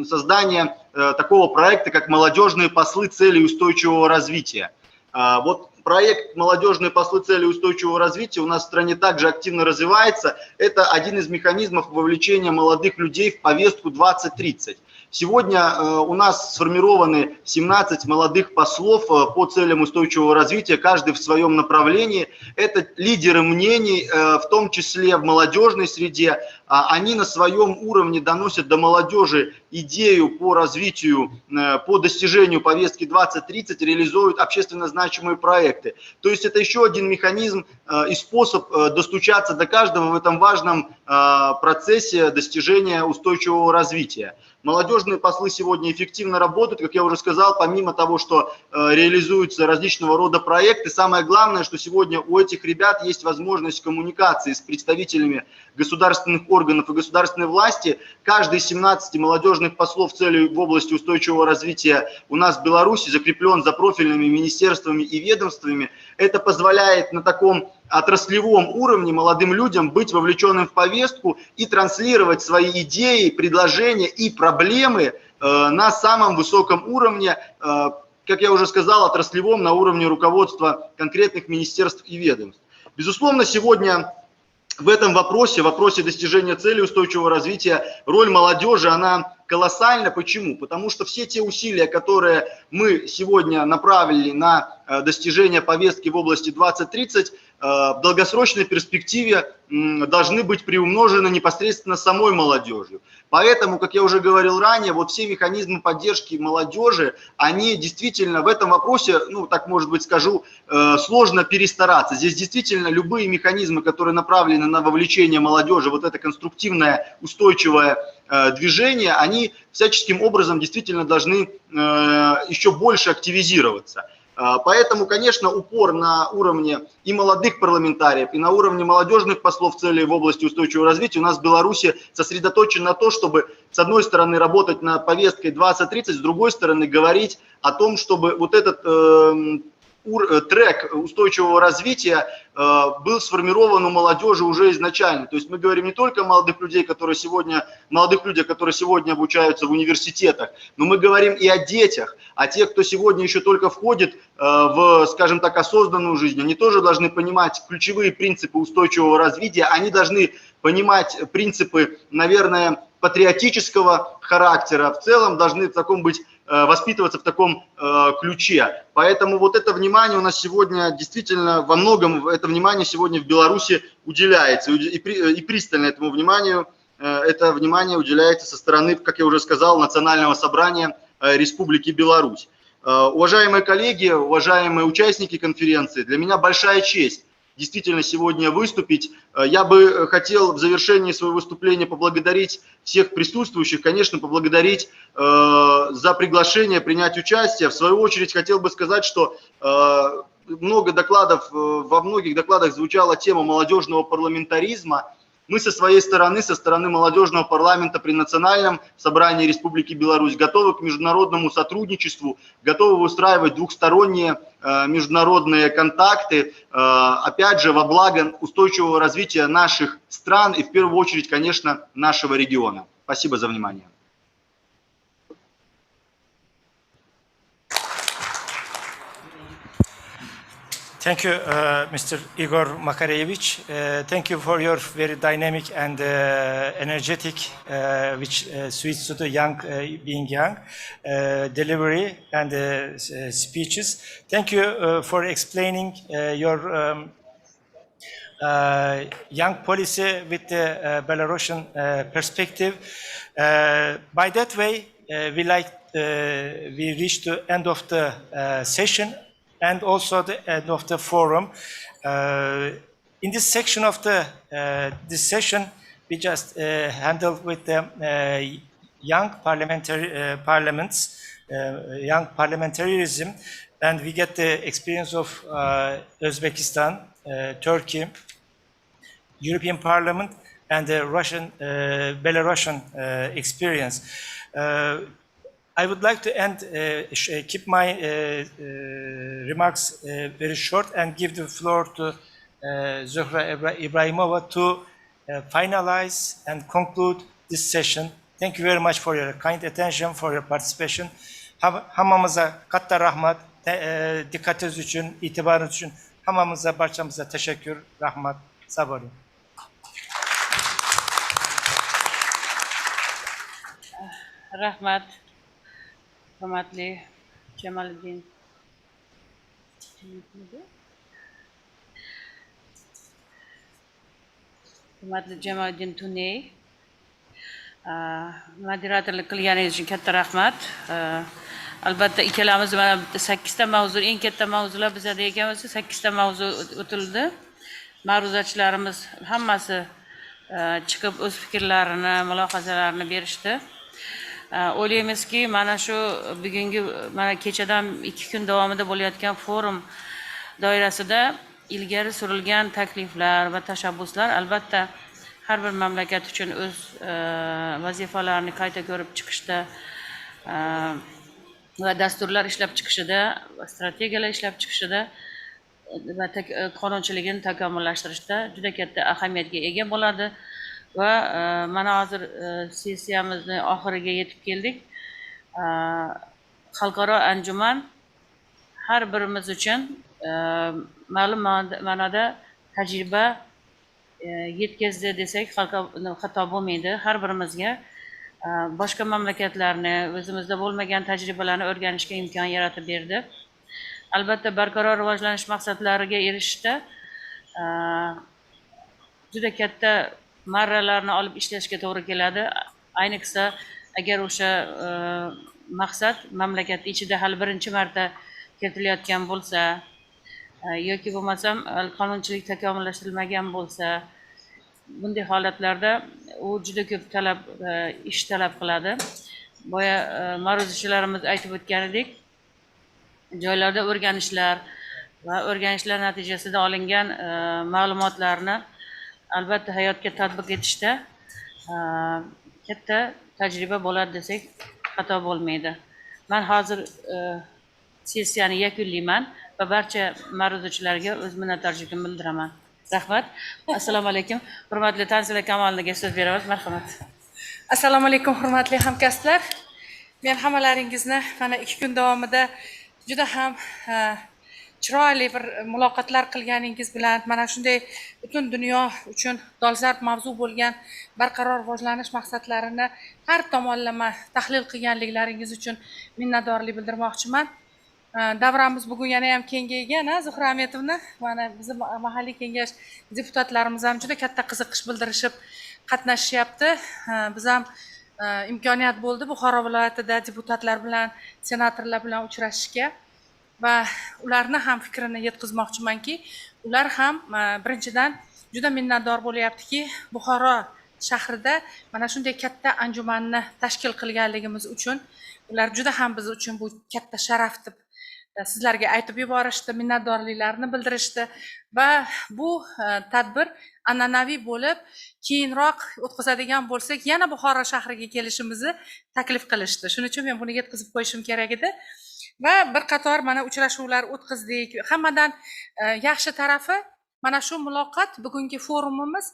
создания такого проекта, как «Молодежные послы целей устойчивого развития». Вот проект «Молодежные послы целей устойчивого развития» у нас в стране также активно развивается. Это один из механизмов вовлечения молодых людей в повестку 2030. Сегодня у нас сформированы 17 молодых послов по целям устойчивого развития, каждый в своем направлении. Это лидеры мнений, в том числе в молодежной среде. Они на своем уровне доносят до молодежи идею по развитию, по достижению повестки 2030, реализуют общественно значимые проекты. То есть это еще один механизм и способ достучаться до каждого в этом важном процессе достижения устойчивого развития. Молодежные послы сегодня эффективно работают, как я уже сказал, помимо того, что реализуются различного рода проекты, самое главное, что сегодня у этих ребят есть возможность коммуникации с представителями государственных органов и государственной власти. Каждый из 17 молодежных послов в области устойчивого развития у нас в Беларуси закреплен за профильными министерствами и ведомствами. Это позволяет на таком отраслевом уровне молодым людям быть вовлеченным в повестку и транслировать свои идеи, предложения и проблемы на самом высоком уровне, как я уже сказал, отраслевом, на уровне руководства конкретных министерств и ведомств. Безусловно, сегодня в этом вопросе достижения цели устойчивого развития, роль молодежи, она колоссальна. Почему? Потому что все те усилия, которые мы сегодня направили на достижение повестки в области 2030, в долгосрочной перспективе должны быть приумножены непосредственно самой молодежью. Поэтому, как я уже говорил ранее, вот все механизмы поддержки молодежи, они действительно в этом вопросе, ну так может быть скажу, сложно перестараться. Здесь действительно любые механизмы, которые направлены на вовлечение молодежи, вот это конструктивное, устойчивое движение, они всяческим образом действительно должны еще больше активизироваться. Поэтому, конечно, упор на уровне и молодых парламентариев, и на уровне молодежных послов целей в области устойчивого развития у нас в Беларуси сосредоточен на то, чтобы, с одной стороны, работать над повесткой 2030, с другой стороны, говорить о том, чтобы вот этот трек устойчивого развития был сформирован у молодежи уже изначально. То есть мы говорим не только о молодых людях, которые сегодня обучаются в университетах, но мы говорим и о детях, о тех, кто сегодня еще только входит в, скажем так, осознанную жизнь. Они тоже должны понимать ключевые принципы устойчивого развития, они должны понимать принципы, наверное, патриотического характера, в целом должны в таком быть, воспитываться в таком ключе. Поэтому вот это внимание у нас сегодня действительно во многом, это внимание сегодня в Беларуси уделяется. И пристально этому вниманию, это внимание уделяется со стороны, как я уже сказал, Национального собрания Республики Беларусь. Уважаемые коллеги, уважаемые участники конференции, для меня большая честь действительно сегодня выступить. Я бы хотел в завершении своего выступления поблагодарить всех присутствующих, конечно, поблагодарить за приглашение принять участие. В свою очередь хотел бы сказать, что во многих докладах звучала тема молодежного парламентаризма. Мы со своей стороны, со стороны молодежного парламента при Национальном собрании Республики Беларусь готовы к международному сотрудничеству, готовы устраивать двухсторонние международные контакты, опять же, во благо устойчивого развития наших стран и в первую очередь, конечно, нашего региона. Спасибо за внимание. Thank you, Mr. Igor Makarevich. Thank you for your very dynamic and energetic, which suits to the young, being young, delivery and speeches. Thank you for explaining your young policy with the Belarusian perspective. By that way, we reach the end of the session and also the end of the forum. In this section of the this session, we just handle with the young young parliamentarism, and we get the experience of Uzbekistan, Turkey, European Parliament, and the Belarusian experience. I would like to keep my remarks very short and give the floor to Zuhra Ibrahimova to finalize and conclude this session. Thank you very much for your kind attention, for your participation. Hamamıza katta rahmat, dikkatiniz için, itibarınız için hamamıza, barçamıza teşekkür, rahmat, sabır. Rahmat. Hurmatli Jamoliddin Tuney, moderatorlik qilganingiz uchun katta rahmat. Albatta ikkalamiz mana 8 ta mavzu, eng katta mavzular bizda ekan bo'lsa 8 ta mavzu o'tildi. Ma'ruzachilarimiz hammasi chiqib o'z fikrlarini, mulohazalarini berishdi. O'ylaymizki, mana shu bugungi mana kechadan 2 kun davomida bo'layotgan forum doirasida ilgari surilgan takliflar va tashabbuslar albatta har bir mamlakat uchun o'z vazifalarini qayta ko'rib chiqishda va dasturlar ishlab chiqishida, strategiyalar ishlab chiqishida va qonunchiligini takomillashtirishda juda katta ahamiyatga ega bo'ladi va mana hozir sessiyamizni oxiriga yetib keldik. Xalqaro anjuman har birimiz uchun ma'lum ma'noda tajriba yetkazdi desak xato bo'lmaydi. Har birimizga boshqa mamlakatlarni, o'zimizda bo'lmagan tajribalarni o'rganishga imkon yaratib berdi. Albatta barqaror rivojlanish maqsadlariga erishishda juda katta marralarni olib ishlashga to'g'ri keladi. Ayniqsa agar o'sha maqsad mamlakat ichida hali birinchi marta keltirilayotgan bo'lsa yoki bo'lmasam qonunchilik takomillashtirilmagan bo'lsa, bunday holatlarda u juda ko'p ish talab qiladi. Boya ma'ruzachilarimiz aytib o'tganidek, joylarda o'rganishlar va o'rganishlar natijasida olingan ma'lumotlarni albatta hayotga tatbiq etishda katta tajriba bo'ladi desak xato bo'lmaydi. Men hozir sessiyani yakunlayman va barcha ma'ruzachilarga o'z minnatdorchiligimni bildiraman. Rahmat. Assalomu alaykum. Hurmatli Tanzila Kamolniga so'z beramiz. Marhamat. Assalomu alaykum hurmatli hamkasblar. Men hammalaringizni mana 2 kun davomida juda ham chiroyli bir muloqotlar qilganingiz bilan mana shunday butun dunyo uchun dolzarb mavzu bo'lgan barqaror rivojlanish maqsadlarini har tomonlama tahlil qilganliklaringiz uchun minnatdorlik bildirmoqchiman. Davramiz bugun yana ham kengaygan, Zuhra Ahmedovna, mana bizim mahalliy kengash deputatlarimiz ham juda katta qiziqish bildirishib qatnashyapti. Biz ham imkoniyat bo'ldi Bukhara viloyatida deputatlar bilan, senatorlar bilan uchrashishga va ularni ham fikrini yetkazmoqchimanki, ular ham birinchidan juda minnatdor bo'lyaptiki, Bukhara shahrida mana shunday katta anjumanni tashkil qilganligimiz uchun ular juda ham biz uchun bu katta sharaf deb sizlarga aytib yuborishdi, minnatdorliklarini bildirishdi va bu tadbir an'anaviy bo'lib, keyinroq o'tkazadigan bo'lsak, yana Buxoro shahriga kelishimizni taklif qilishdi. Shuning uchun men buni yetkazib qo'yishim kerak edi. Va bir qator mana uchrashuvlar o'tkazdik. Hammadan yaxshi tarafi mana shu muloqot, bugungi forumimiz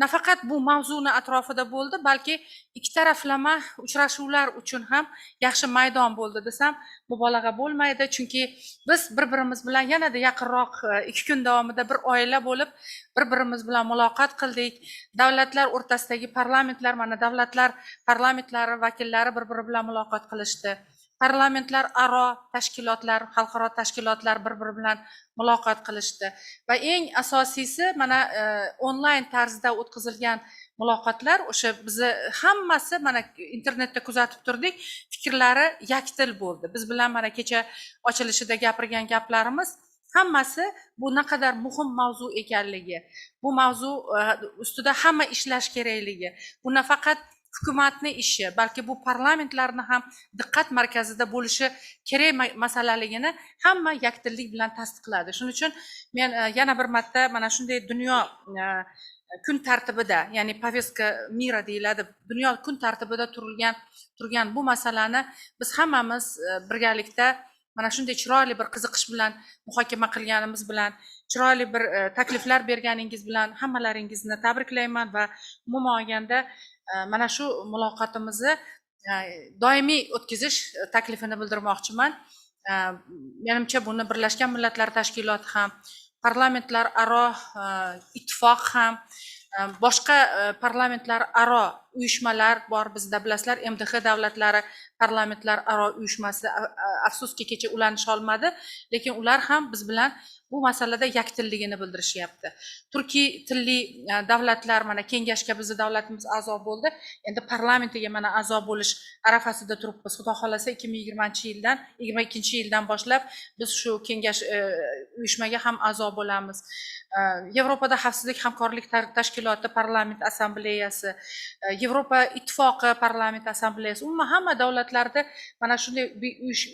nafaqat bu mavzuni atrofida bo'ldi, balki ikki taraflama uchrashuvlar uchun ham yaxshi maydon bo'ldi desam mubolag'a bo'lmaydi, chunki biz bir-birimiz bilan yanada yaqinroq 2 kun davomida bir oila bo'lib, bir-birimiz bilan muloqot qildik. Davlatlar o'rtasidagi parlamentlar, mana davlatlar parlamentlari vakillari bir-biri bilan muloqot qilishdi. Parlamentlar aro tashkilotlar, xalqaro tashkilotlar bir-biri bilan muloqot qilishdi va eng asosiysi mana onlayn tarzda o'tkazilgan muloqotlar o'sha bizni hammasi mana internetda kuzatib turdik, fikrlari yakdil bo'ldi. Biz bilan mana kecha ochilishida gapirgan gaplarimiz hammasi bu naqadar muhim mavzu ekanligi, bu mavzu ustida hamma ishlash kerakligi, bu nafaqat hukumatning ishi, balki bu parlamentlarni ham diqqat markazida bo'lishi kerak masalaligini hamma yakdillik bilan tasdiqladi. Shuning uchun men yana bir marta mana shunday dunyo kun tartibida, ya'ni повестка mira deyiladi, dunyo kun tartibida turgan bu masalani biz hammamiz birgalikda mana shunday chiroyli bir qiziqish bilan muhokama qilganimiz bilan, chiroyli bir takliflar berganingiz bilan hammalaringizni tabriklayman va umuman olganda mana shu muloqotimizni doimiy o'tkazish taklifini bildirmoqchiman. Menimcha buni Birlashgan Millatlar Tashkiloti ham, parlamentlar aro ittifoq ham, boshqa parlamentlar aro uyushmalar bor bizda, bilasizlar, MDH davlatlari parlamentlar aro uyushmasi, afsuski kecha ulanisha olmadi, lekin ular ham biz bilan bu masalada yakdilligini bildirishyapti. Turkiy tilli davlatlar mana kengashga bizni davlatimiz a'zo bo'ldi. Endi parlamentiga mana a'zo bo'lish arafasida turibmiz. Xudo xolasa 2022-yildan boshlab biz shu kengash uyushmaga ham a'zo bo'lamiz. Yevropada xavfsizlik hamkorlik tashkiloti parlament assambleyasi, Yevropa Ittifoqi parlament assambleyasi, umuman hamma davlatlarda mana shunday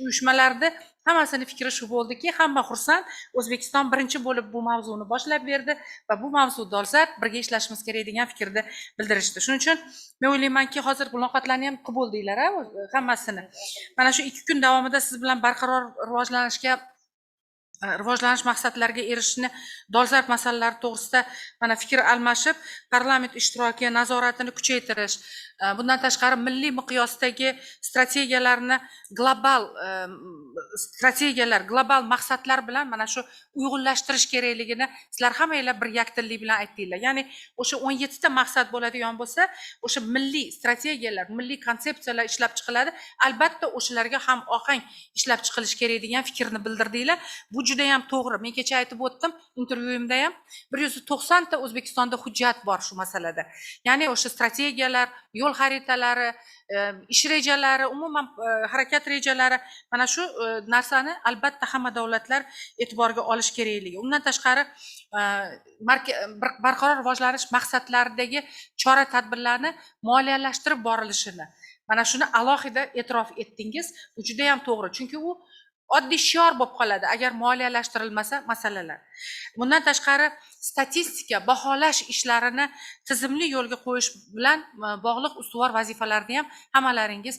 uyushmalarda hammasini fikri shu bo'ldiki, hamma xursand, O'zbekiston birinchi bo'lib bu mavzuni boshlab berdi va bu mavzu dolzarb, birga ishlashimiz kerak degan fikrni bildirishdi. Shuning uchun men o'ylaymanki, hozir muloqotlarni ham qilib bo'ldinglar, hammasini. Mana shu 2 kun davomida siz bilan barqaror rivojlanish maqsadlariga erishishni dolzarb masalalar to'g'risida mana fikr almashib, parlament ishtiroki, nazoratini kuchaytirish, bundan tashqari milliy miqyosdagi strategiyalarni global maqsadlar bilan mana shu uyg'unlashtirish kerakligini sizlar hammanglar bir yakdillik bilan aytdinglar. Ya'ni o'sha 17 ta maqsad bo'ladigan bo'lsa, o'sha milliy strategiyalar, milliy konsepsiyalar ishlab chiqiladi. Albatta o'shalarga ham ohang ishlab chiqilish kerak degan fikrni bildirdinglar. Bu juda ham to'g'ri. Men kecha aytib o'tdim intervyuimda ham 190 ta O'zbekistonda hujjat bor shu masalada. Ya'ni o'sha strategiyalar, yo'l xaritalari, ish rejalari, umuman harakat rejalari, mana shu narsani albatta hamma davlatlar e'tiborga olish kerakligi. Undan tashqari barqaror rivojlanish maqsadlaridagi chora-tadbirlarni moliyalashtirib borilishini, mana shuni alohida e'tirof etdingiz. Bu juda ham to'g'ri, chunki u oddiy shior bo'lib qoladi agar moliyalashtirilmasa masalalar. Bundan tashqari statistika, baholash ishlarini tizimli yo'lga qo'yish bilan bog'liq ustuvor vazifalarni ham hammalaringiz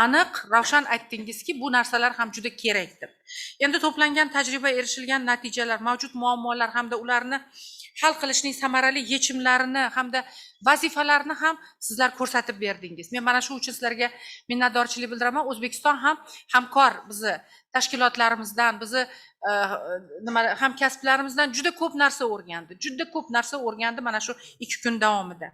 aniq, ravshan aytdingizki, bu narsalar ham juda kerak deb. Endi to'plangan tajriba, erishilgan natijalar, mavjud muammolar hamda ularni hal qilishning samarali yechimlarini hamda vazifalarni ham sizlar ko'rsatib berdingiz. Men mana shu uchun sizlarga minnatdorchilik bildiraman. O'zbekiston ham hamkor bizni tashkilotlarimizdan, bizni hamkasblarimizdan juda ko'p narsa o'rgandi mana shu 2 kun davomida.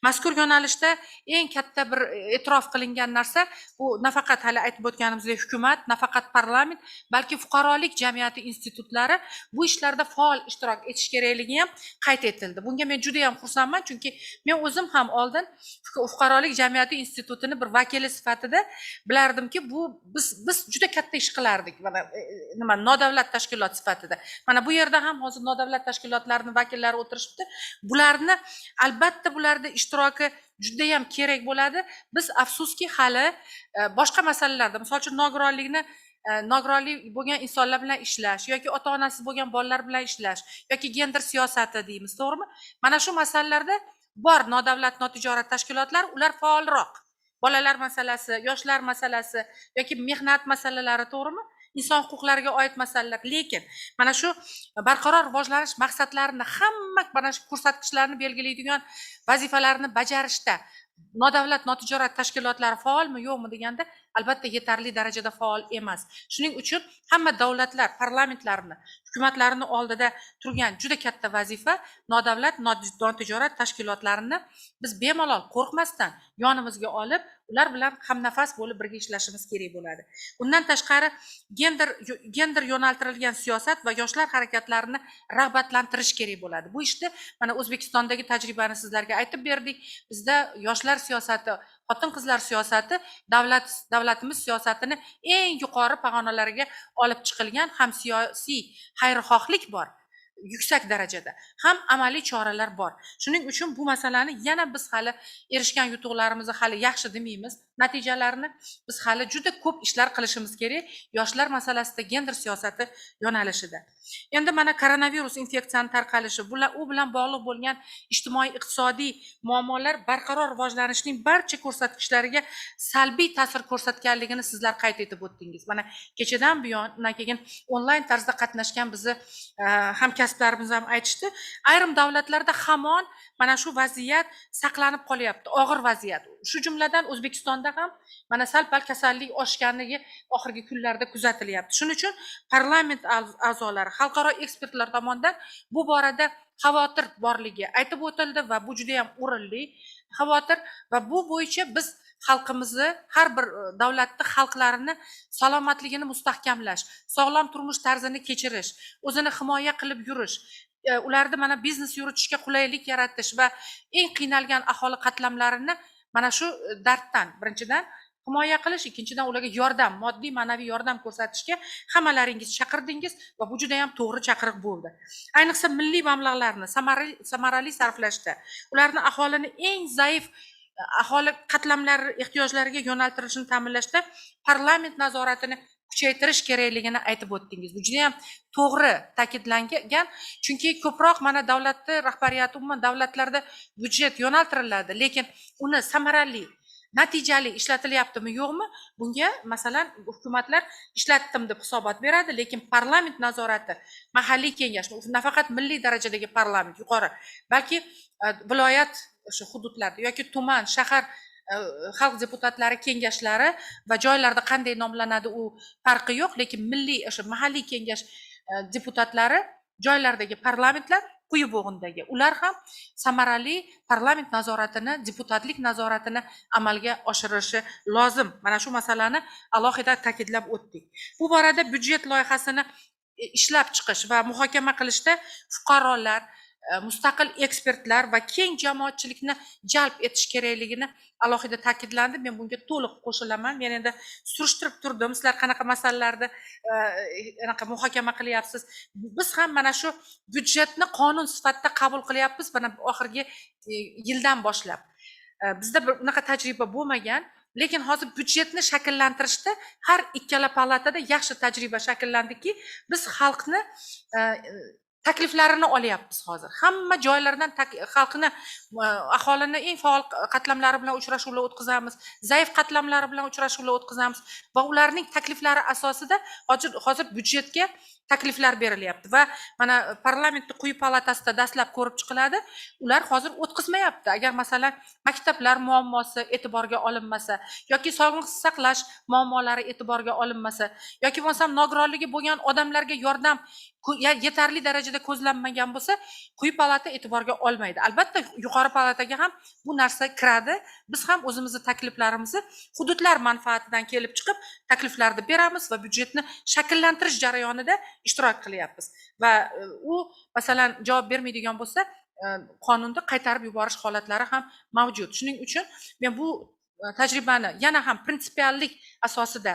Mazkur yo'nalishda eng katta bir e'tirof qilingan narsa bu nafaqat hali aytib o'tganimizdek hukumat, nafaqat parlament, balki fuqarolik jamiyati institutlari bu ishlarda faol ishtirok etish kerakligi ham qayd etildi. Bunga men juda ham xursandman, chunki men o'zim ham oldin fuqarolik jamiyati institutini bir vakili sifatida bilardimki, bu biz juda katta ish qilardik. Mana nodavlat tashkilot sifatida. Mana bu yerda ham hozir nodavlat tashkilotlarining vakillari o'tirishibdi. Bularni albatta ishtiroki juda ham kerak bo'ladi. Biz afsuski hali boshqa masalalarda, misol uchun nogironli bo'lgan insonlar bilan ishlash yoki ota-onasiz bo'lgan bolalar bilan ishlash yoki gender siyosati deymiz, to'g'rimi? Mana shu masalalarda bor nodavlat notijorat tashkilotlar, ular faolroq. Bolalar masalasi, yoshlar masalasi yoki mehnat masalalari, to'g'rimi? Inson huquqlariga oid masalalar. Lekin mana shu barqaror rivojlanish maqsadlarini hamma mana shu ko'rsatkichlarni belgilaydigan vazifalarni bajarishda nodavlat notijorat tashkilotlari faolmi yo'qmi deganda albatta yetarli darajada faol emas. Shuning uchun hamma davlatlar parlamentlarini, hukumatlarini oldida turgan juda katta vazifa nodavlat notijorat tashkilotlarini biz bemalol qo'rqmasdan yonimizga olib, ular bilan hamnafas bo'lib birga ishlashimiz kerak bo'ladi. Undan tashqari gender yo'naltirilgan siyosat va yoshlar harakatlarini rag'batlantirish kerak bo'ladi. Bu ishda mana O'zbekistondagi tajribani sizlarga aytib berdik. Bizda yoshlar siyosati, xotin-qizlar siyosati davlatimiz siyosatini eng yuqori pog'onalariga olib chiqilgan, ham siyosiy xayrixohlik bor yuksak darajada, ham amaliy choralar bor. Shuning uchun bu masalani yana biz hali erishgan yutuqlarimizni hali yaxshi demaymiz, natijalarini biz hali juda ko'p ishlar qilishimiz kerak yoshlar masalasida, gender siyosati yo'nalishida. Endi mana koronavirus infeksiyani tarqalishi, u bilan bog'liq bo'lgan ijtimoiy iqtisodiy muammolar barqaror rivojlanishning barcha ko'rsatkichlariga salbiy ta'sir ko'rsatganligini sizlar qayd etib o'tdingiz. Mana kechadan buyon, undan keyin onlayn tarzda qatnashgan bizni hamkasblarimiz ham aytishdi. Ayrim davlatlarda hamon mana shu vaziyat saqlanib qolyapti, og'ir vaziyat. Shu jumladan O'zbekistonda ham mana sal-pal kasallik oshganligi oxirgi kunlarda kuzatilyapti. Shuning uchun parlament a'zolari, xalqaro ekspertlar tomonidan bu borada xavotir borligi aytib o'tildi va bu juda ham o'rinli xavotir va bu bo'yicha biz xalqimizni, har bir davlatni xalqlarini salomatligini mustahkamlash, sog'lom turmush tarzini kechirish, o'zini himoya qilib yurish, ularni mana biznes yuritishga qulaylik yaratish va eng qiynalgan aholi qatlamlarini mana shu darddan birinchidan himoya qilish, ikkinchidan ularga yordam, moddiy, ma'naviy yordam ko'rsatishga hammalaringiz chaqirdingiz va bu juda ham to'g'ri chaqiriq bo'ldi. Ayniqsa milliy mablag'larni samarali sarflashda, ularni aholini eng zaif aholi qatlamlari ehtiyojlariga yo'naltirishini ta'minlashda parlament nazoratini kuchaytirish kerakligini aytib o'tdingiz. Bu juda ham to'g'ri ta'kidlangan. Chunki ko'proq mana davlatni rahbariyati umuman davlatlarda byudjet yo'naltiriladi, lekin uni samarali, natijali ishlatilyaptimi yo'qmi? Bunga masalan hukumatlar ishlatdim deb hisobot beradi, lekin parlament nazorati, mahalliy kengash, nafaqat milliy darajadagi parlament yuqori, balki viloyat o'sha hududlarda yoki tuman, shahar xalq deputatlari kengashlari va joylarda qanday nomlanadi u farqi yo'q, lekin milliy o'sha mahalliy kengash deputatlari joylardagi parlamentlar quyi bo'g'indagi ular ham samarali parlament nazoratini, deputatlik nazoratini amalga oshirishi lozim. Mana shu masalani alohida ta'kidlab o'tdik. Bu borada byudjet loyihasini ishlab chiqish va muhokama qilishda fuqarolar, mustaqil ekspertlar va keng jamoatchilikni jalb etish kerakligini alohida ta'kidlandi. Men bunga to'liq qo'shilaman. Men endi surishtirib turdim, sizlar qanaqa masalalarni muhokama qilyapsiz. Biz ham mana shu byudjetni qonun sifatida qabul qilyapmiz, mana oxirgi yildan boshlab. Bizda bunaqa tajriba bo'lmagan. Lekin hozir byudjetni shakllantirishda har ikkala palatada yaxshi tajriba shakllandiki, biz xalqni takliflarini olyapmiz hozir. Hamma joylardan xalqni, aholini eng faol qatlamlari bilan uchrashuvlar o'tkazamiz, zaif qatlamlari bilan uchrashuvlar o'tkazamiz va ularning takliflari asosida hozir byudjetga takliflar berilyapti va mana parlamentning quyi palatasida dastlab ko'rib chiqiladi. Ular hozir o'tkazmayapti. Agar masalan maktablar muammosi e'tiborga olinmasa yoki sog'liqni saqlash muammolari e'tiborga olinmasa yoki bo'lmasam nogironligi bo'lgan odamlarga yordam yetarli darajada ko'zlanmagan bo'lsa, quyi palata e'tiborga olmaydi. Albatta, yuqori palataga ham bu narsa kiradi. Biz ham o'zimizning takliflarimizni hududlar manfaatidan kelib chiqib, takliflarni beramiz va byudjetni shakllantirish jarayonida ishtirok qilyapmiz. Va u masalan javob bermaydigan bo'lsa, qonunda qaytarib yuborish holatlari ham mavjud. Shuning uchun men bu tajribani yana ham prinsipiallik asosida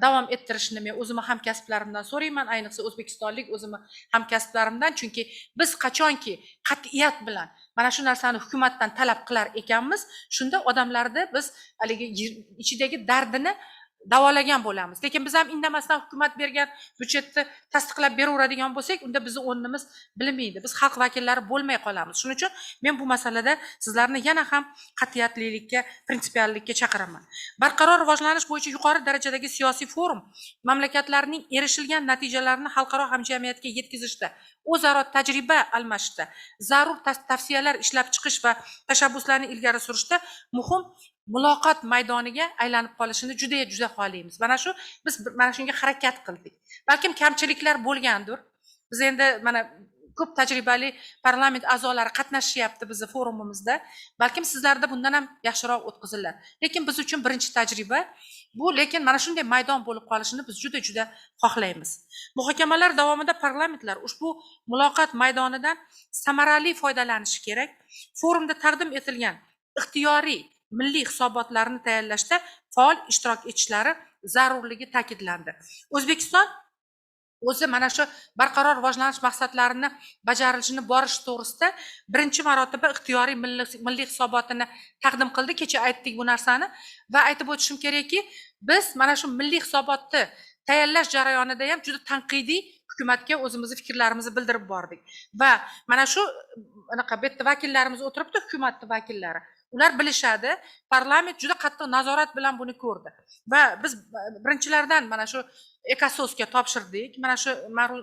davom ettirishni men o'zimning hamkasblarimdan so'rayman, ayniqsa o'zbekistonlik o'zimning hamkasblarimdan, chunki biz qachonki qat'iyat bilan mana shu narsani hukumatdan talab qilar ekanmiz, shunda odamlarni biz haligi ichidagi dardini davolagan bo'lamiz. Lekin biz ham indamasdan hukumat bergan byudjetni tasdiqlab beraveradigan bo'lsak, unda bizning o'rnimiz bilinmaydi. Biz xalq vakillari bo'lmay qolamiz. Shuning uchun men bu masalada sizlarni yana ham qat'iyatlilikka, prinsipiallikka chaqiraman. Barqaror rivojlanish bo'yicha yuqori darajadagi siyosiy forum mamlakatlarning erishilgan natijalarini xalqaro hamjamiyatga yetkazishda, o'zaro tajriba almashishda, zarur tavsiyalar ishlab chiqish va tashabbuslarni ilgari surishda muhim muloqot maydoniga aylanib qolishini juda xohlaymiz. Biz mana shunga harakat qildik. Balkim kamchiliklar bo'lgandir. Biz endi mana ko'p tajribali parlament a'zolari qatnashyapti bizning forumimizda. Balkim sizlarda bundan ham yaxshiroq o'tkaziladi. Lekin biz uchun birinchi tajriba bu, lekin mana shunday maydon bo'lib qolishini biz juda xohlaymiz. Muhokamalar davomida parlamentlar ushbu muloqot maydonidan samarali foydalanishi kerak. Forumda taqdim etilgan ixtiyoriy milliy hisobotlarni tayyorlashda faol ishtirok etishlari zarurligi ta'kidlandi. O'zbekiston o'zi mana shu barqaror rivojlanish maqsadlarini bajarilishini borish to'g'risida birinchi marotaba ixtiyoriy milliy hisobotini taqdim qildi. Kecha aytdik bu narsani va aytib o'tishim kerakki, biz mana shu milliy hisobotni tayyorlash jarayonida ham juda tanqidiy hukumatga o'zimizni fikrlarimizni bildirib bordik. Va mana shu anaqa bu yerda vakillarimiz o'tiribdi, hukumatning vakillari. Ular bilishadi, parlament juda qattiq nazorat bilan buni ko'rdi. Va biz birinchilardan mana shu ekososga topshirdik, mana shu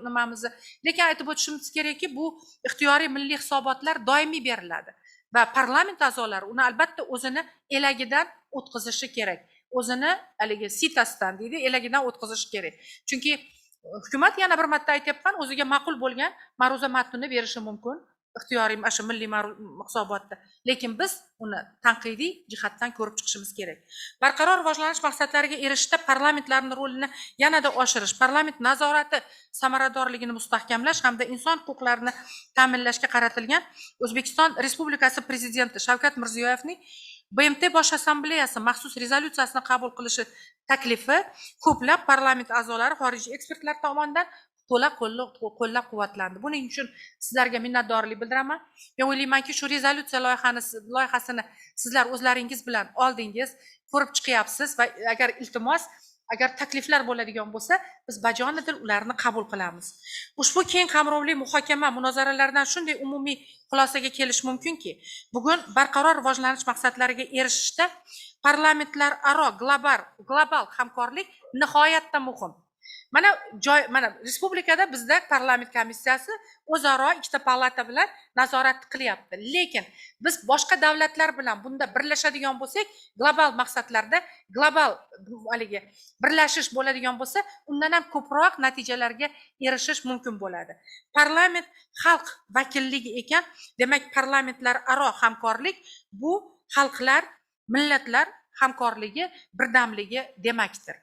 nimamizni. Lekin aytib o'tishimiz kerakki, bu ixtiyoriy milliy hisobotlar doimiy beriladi va parlament a'zolari uni albatta o'zini elagidan o'tkazishi kerak. O'zini haligi sitasidan deydi, elagidan o'tkazishi kerak. Chunki hukumat yana bir marta aytayapman, o'ziga ma'qul bo'lgan ma'ruza matnini berishi mumkin. ixtiyoriy shu milliy hisobotda. Lekin biz uni tanqidiy jihatdan ko'rib chiqishimiz kerak. Barqaror rivojlanish maqsadlariga erishishda parlamentlarning rolini yanada oshirish, parlament nazorati samaradorligini mustahkamlash hamda inson huquqlarini ta'minlashga qaratilgan O'zbekiston Respublikasi Prezidenti Shavkat Mirziyoyevning BMT Bosh Assambleyasi maxsus rezolyutsiyasini qabul qilishi taklifi ko'plab parlament a'zolari, xorijiy ekspertlar tomonidan to'la qo'llab quvvatlandi. Buning uchun sizlarga minnatdorlik bildiraman. Men o'ylaymanki, shu rezolyutsiya loyihasini sizlar o'zlaringiz bilan oldingiz, ko'rib chiqyapsiz va agar iltimos, agar takliflar bo'ladigan bo'lsa, biz bajonidil ularni qabul qilamiz. Ushbu keng qamrovli muhokama, munozaralardan shunday umumiy xulosaga kelish mumkinki, bugun barqaror rivojlanish maqsadlariga erishishda parlamentlararo global hamkorlik nihoyatda muhim. Mana respublikada bizda parlament komissiyasi o'zaro ikkita palata bilan nazorat qilyapti. Lekin biz boshqa davlatlar bilan bunda birlashadigan bo'lsak, global maqsadlarda global birlashish bo'ladigan bo'lsa, undan ham ko'proq natijalarga erishish mumkin bo'ladi. Parlament xalq vakilligi ekan, demak parlamentlararo hamkorlik bu xalqlar, millatlar hamkorligi, birdamligi demakdir.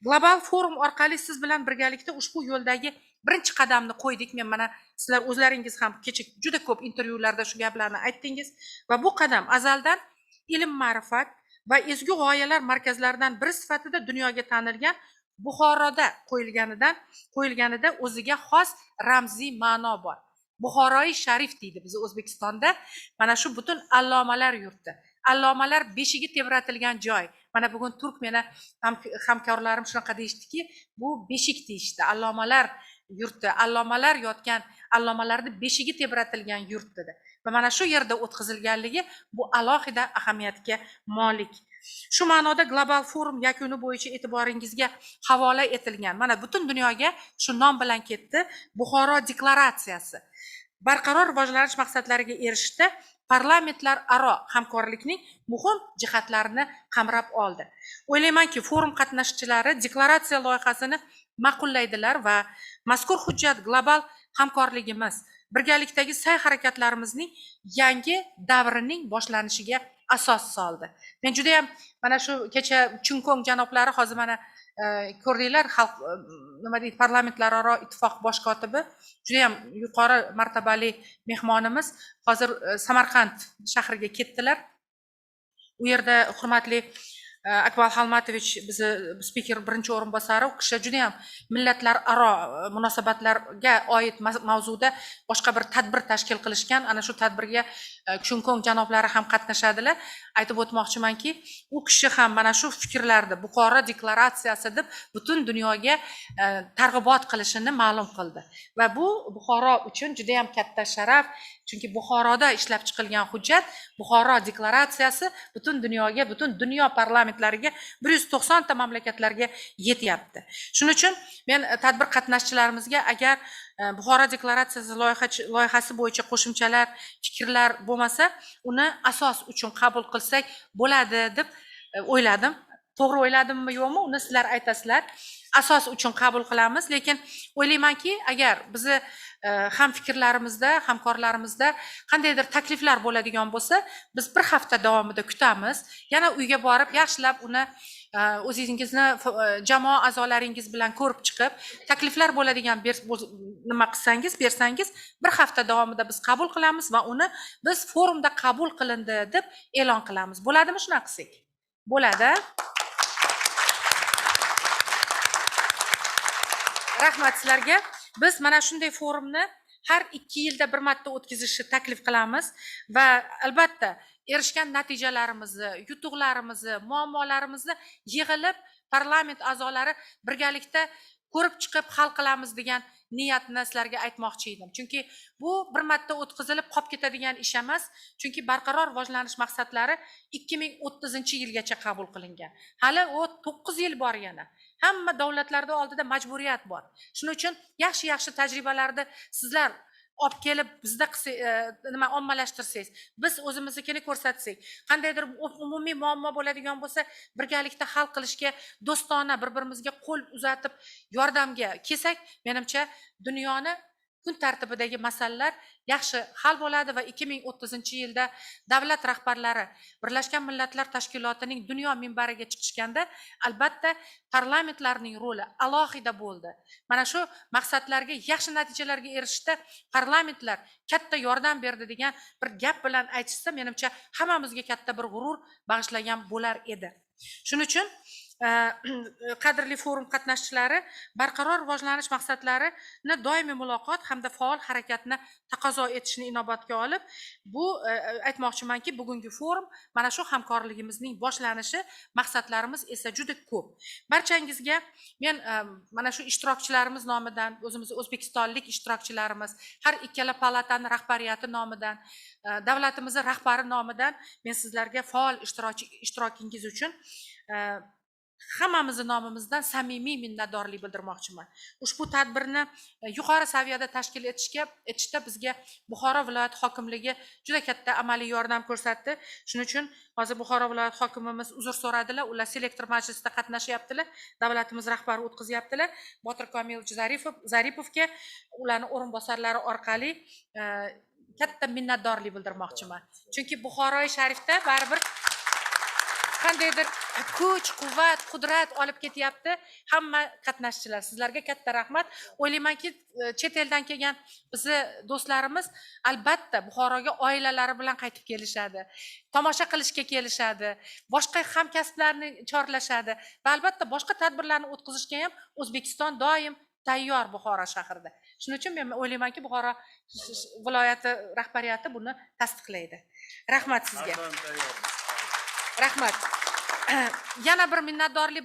Global forum orqali siz bilan birgalikda ushbu yo'ldagi birinchi qadamni qo'ydik. Men mana sizlar o'zlaringiz ham kecha juda ko'p intervyularda shu gaplarni aytdingiz va bu qadam azaldan ilm, ma'rifat va ezgu g'oyalar markazlaridan biri sifatida dunyoga tanilgan Buxoroda qo'yilganida o'ziga xos ramziy ma'no bor. Buxoroi sharif deydi biz O'zbekistonda. Mana shu butun allomalar yurti, allomalar beshigi tebratilgan joy. Mana bugun turk meni hamkorlarim shunaqa deyishdiki, bu beshik deyishdi, allomalar yurti, allomalar yotgan, allomalarni beshigi tebratilgan yurt dedi. Va mana shu yerda o'tkazilganligi bu alohida ahamiyatga molik. Shu ma'noda global forum yakuni bo'yicha e'tiboringizga havola etilgan. Mana butun dunyoga shu nom bilan ketdi, Buxoro deklaratsiyasi. Barqaror rivojlanish maqsadlariga erishishda parlamentlararo hamkorlikning muhim jihatlarini qamrab oldi. O'ylaymanki, forum qatnashchilari deklaratsiya loyihasini ma'qullaydilar va mazkur hujjat global hamkorligimiz, birgalikdagi sa'y-harakatlarimizning yangi davrining boshlanishiga asos soldi. Men juda ham mana shu kecha Chunkong janoblari hozir mana ko'rdinglar, xalq nima deydi, parlamentlararo ittifoq bosh kotibi, juda ham yuqori martabali mehmonimiz hozir Samarqand shahriga ketdilar. U yerda hurmatli Akmal Xalmatovich bizni spiker birinchi o'rinbosari, u kishi juda ham millatlararo munosabatlarga oid mavzuda boshqa bir tadbir tashkil qilishgan. Ana shu tadbirga Chunkong janoblari ham qatnashadilar. Aytib o'tmoqchimanki, u kishi ham mana shu fikrlarni Buxoro deklaratsiyasi deb butun dunyoga targ'ibot qilishini ma'lum qildi. Va bu Buxoro uchun juda ham katta sharaf, chunki Buxoroda ishlab chiqilgan hujjat, Buxoro deklaratsiyasi butun dunyoga, butun dunyo parlamentlariga 190 ta mamlakatlarga yetyapti. Shuning uchun men tadbir qatnashchilarimizga agar Buxoro deklaratsiyasi loyihasi bo'yicha qo'shimchalar, fikrlar bo'lmasa, uni asos uchun qabul qilsak bo'ladi deb o'yladim. To'g'ri o'yladimmi yo'qmi, uni sizlar aytasizlar. Asos uchun qabul qilamiz, lekin o'ylaymanki, agar bizni ham fikrlarimizda, hamkorlarimizda qandaydir takliflar bo'ladigan bo'lsa, biz bir hafta davomida kutamiz. Yana uyga borib, yaxshilab uni o'zingizni jamoa a'zolaringiz bilan ko'rib chiqib, takliflar bo'ladigan nima qilsangiz, bersangiz, bir hafta davomida biz qabul qilamiz va uni biz forumda qabul qilindi deb e'lon qilamiz. Bo'ladimi shunaqa qilsak? Bo'ladi. Rahmat sizlarga. Biz mana shunday forumni har 2 yilda bir marta o'tkazishni taklif qilamiz va albatta erishgan natijalarimizni, yutuqlarimizni, muammolarimizni yig'ilib parlament a'zolari birgalikda ko'rib chiqib hal qilamiz degan niyatni sizlarga aytmoqchi edim. Chunki bu bir marta o'tkazilib qolib ketadigan ish emas. Chunki barqaror rivojlanish maqsadlari 2030-yilgacha qabul qilingan. Hali o 9 yil bor yana. Hamma davlatlarda oldida majburiyat bor. Shuning uchun yaxshi tajribalarni sizlar olib kelib bizda nima ommalashtirsangiz, biz o'zimiznikini ko'rsatsak, qandaydir umumiy muammo bo'ladigan bo'lsa, birgalikda hal qilishga, do'stona bir-birimizga qo'l uzatib yordamga kelsak, menimcha dunyoni kun tartibidagi masalalar yaxshi hal bo'ladi va 2030-yilda davlat rahbarlari Birlashgan Millatlar Tashkilotining dunyo minbariga chiqishganda albatta parlamentlarning roli alohida bo'ldi. Mana shu maqsadlarga, yaxshi natijalarga erishishda parlamentlar katta yordam berdi degan bir gap bilan aytishsa, menimcha hammamizga katta bir g'urur bag'ishlagan bo'lar edi. Shuning uchun qadrli forum qatnashchilari barqaror rivojlanish maqsadlarini doimiy muloqot hamda faol harakatni taqozo etishini inobatga olib, bu aytmoqchimanki, bugungi forum mana shu hamkorligimizning boshlanishi, maqsadlarimiz esa juda ko'p. Barchangizga men mana shu ishtirokchilarimiz nomidan, o'zimiz o'zbekistonlik ishtirokchilarimiz, har ikkala palataning rahbariyati nomidan, davlatimizning rahbari nomidan men sizlarga faol ishtirokingiz uchun hammamizni nomimizdan samimiy minnatdorlik bildirmoqchiman. Ushbu tadbirni yuqori saviyada tashkil etishda bizga Buxoro viloyat hokimligi juda katta amaliy yordam ko'rsatdi. Shuning uchun hozir Buxoro viloyat hokimimiz uzr so'radilar, ular selektor majlisida qatnashyaptilar, davlatimiz rahbari o'tkazyaptilar. Botir Komil Zaripovga ularning o'rinbosarlari orqali katta minnatdorlik bildirmoqchiman. Chunki Buxoroi Sharifda baribir qandaydir kuch, quvvat, qudrat olib ketyapti hamma qatnashchilar. Sizlarga katta rahmat. O'ylaymanki, chet eldan kelgan bizni do'stlarimiz albatta Buxoroga oilalari bilan qaytib kelishadi. Tomosha qilishga kelishadi. Boshqa hamkasblarni chorlashadi va albatta boshqa tadbirlarni o'tkazishga ham O'zbekiston doim tayyor Buxoro shahrida. Shuning uchun men o'ylaymanki, Buxoro viloyati rahbariyati buni tasdiqlaydi. Rahmat sizga. Rahmat. Yana bir minnatdorlik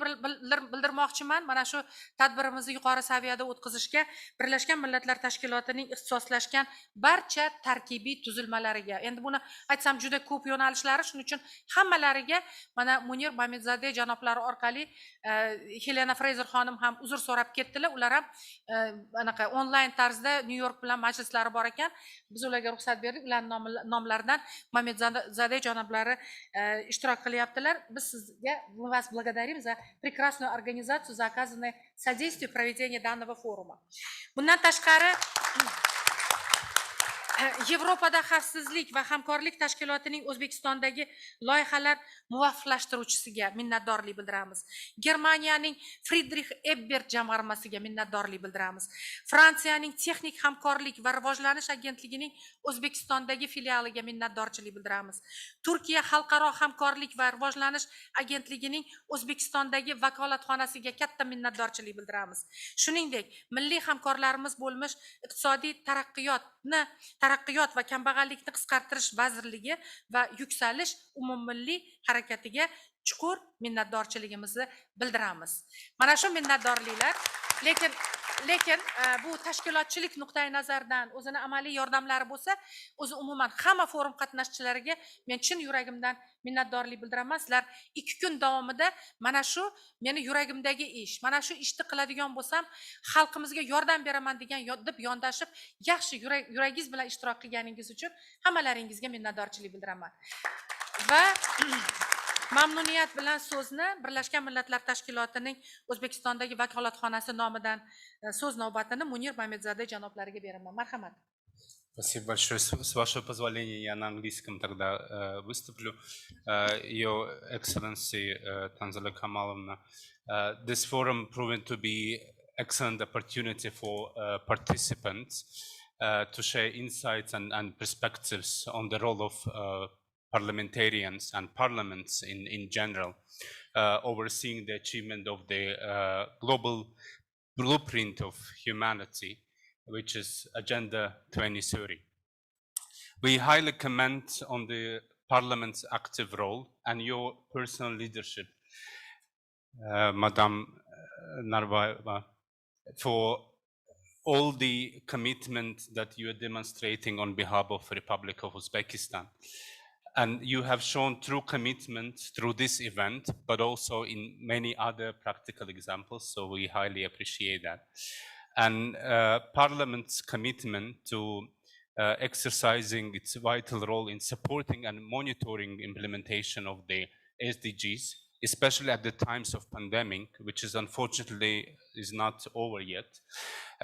bildirmoqchiman. Mana shu tadbirimizni yuqori saviyada o'tkazishga Birlashgan Millatlar Tashkilotining ixtisoslashgan barcha tarkibiy tuzilmalariga. Endi buni aytsam juda ko'p yo'nalishlari, shuning uchun hammalariga mana Munir Mamidzadeh janoblari orqali Helena Fraser xonim ham uzr so'rab ketdilar. Ular ham anaqa onlayn tarzda New York bilan majlislari bor ekan. Biz ularga ruxsat berdik. Ularning nomlaridan Mamidzadeh janoblari ishtirok qilyaptilar. Biz мы вас благодарим за прекрасную организацию, за оказанное содействие проведения данного форума. Bundan tashqari Yevropada xavfsizlik va hamkorlik tashkilotining O'zbekistondagi loyihalar muvofiqlashtiruvchisiga minnatdorlik bildiramiz. Germaniyaning Friedrich Ebert jamg'armasiga minnatdorlik bildiramiz. Fransiyaning Texnik hamkorlik va rivojlanish agentligining O'zbekistondagi filialiga minnatdorchilik bildiramiz. Turkiya xalqaro hamkorlik va rivojlanish agentligining O'zbekistondagi vakolatxonasiga katta minnatdorchilik bildiramiz. Shuningdek, milliy hamkorlarimiz bo'lmish iqtisodiy taraqqiyot va kambag'allikni qisqartirish vazirligi va yuksalish umummilliy harakatiga chuqur minnatdorchiligimizni bildiramiz. Mana shu minnatdorliklar, lekin bu tashkilotchilik nuqtai nazaridan o'zini amaliy yordamlari bo'lsa, o'zi umuman hamma forum qatnashchilariga men chin yuragimdan minnatdorlik bildiraman. Sizlar 2 kun davomida mana shu meni yuragimdagi ish, mana shu ishni qiladigan bo'lsam, xalqimizga yordam beraman degan deb yondashib, yaxshi yuragingiz bilan ishtirok qilganingiz uchun hammalaringizga minnatdorchilik bildiraman. Va mamnuniyat bilan so'zni Birlashgan Millatlar Tashkilotining O'zbekistondagi vakolatxonasi nomidan so'z navbatini Munir Mamidzadeh janoblariga beraman. Marhamat. Спасибо большое. С вашего позволения я на английском тогда выступлю. Your Excellency Tanzila Kamalovna, this forum proven to be excellent opportunity for participants to share insights and perspectives on the role of parliamentarians and parliaments in general, overseeing the achievement of the global blueprint of humanity, which is Agenda 2030. We highly commend on the Parliament's active role and your personal leadership, Madam Narvaeva, for all the commitment that you are demonstrating on behalf of the Republic of Uzbekistan. And you have shown true commitment through this event, but also in many other practical examples, so we highly appreciate that. And Parliament's commitment to exercising its vital role in supporting and monitoring implementation of the SDGs, especially at the times of pandemic, which is unfortunately is not over yet,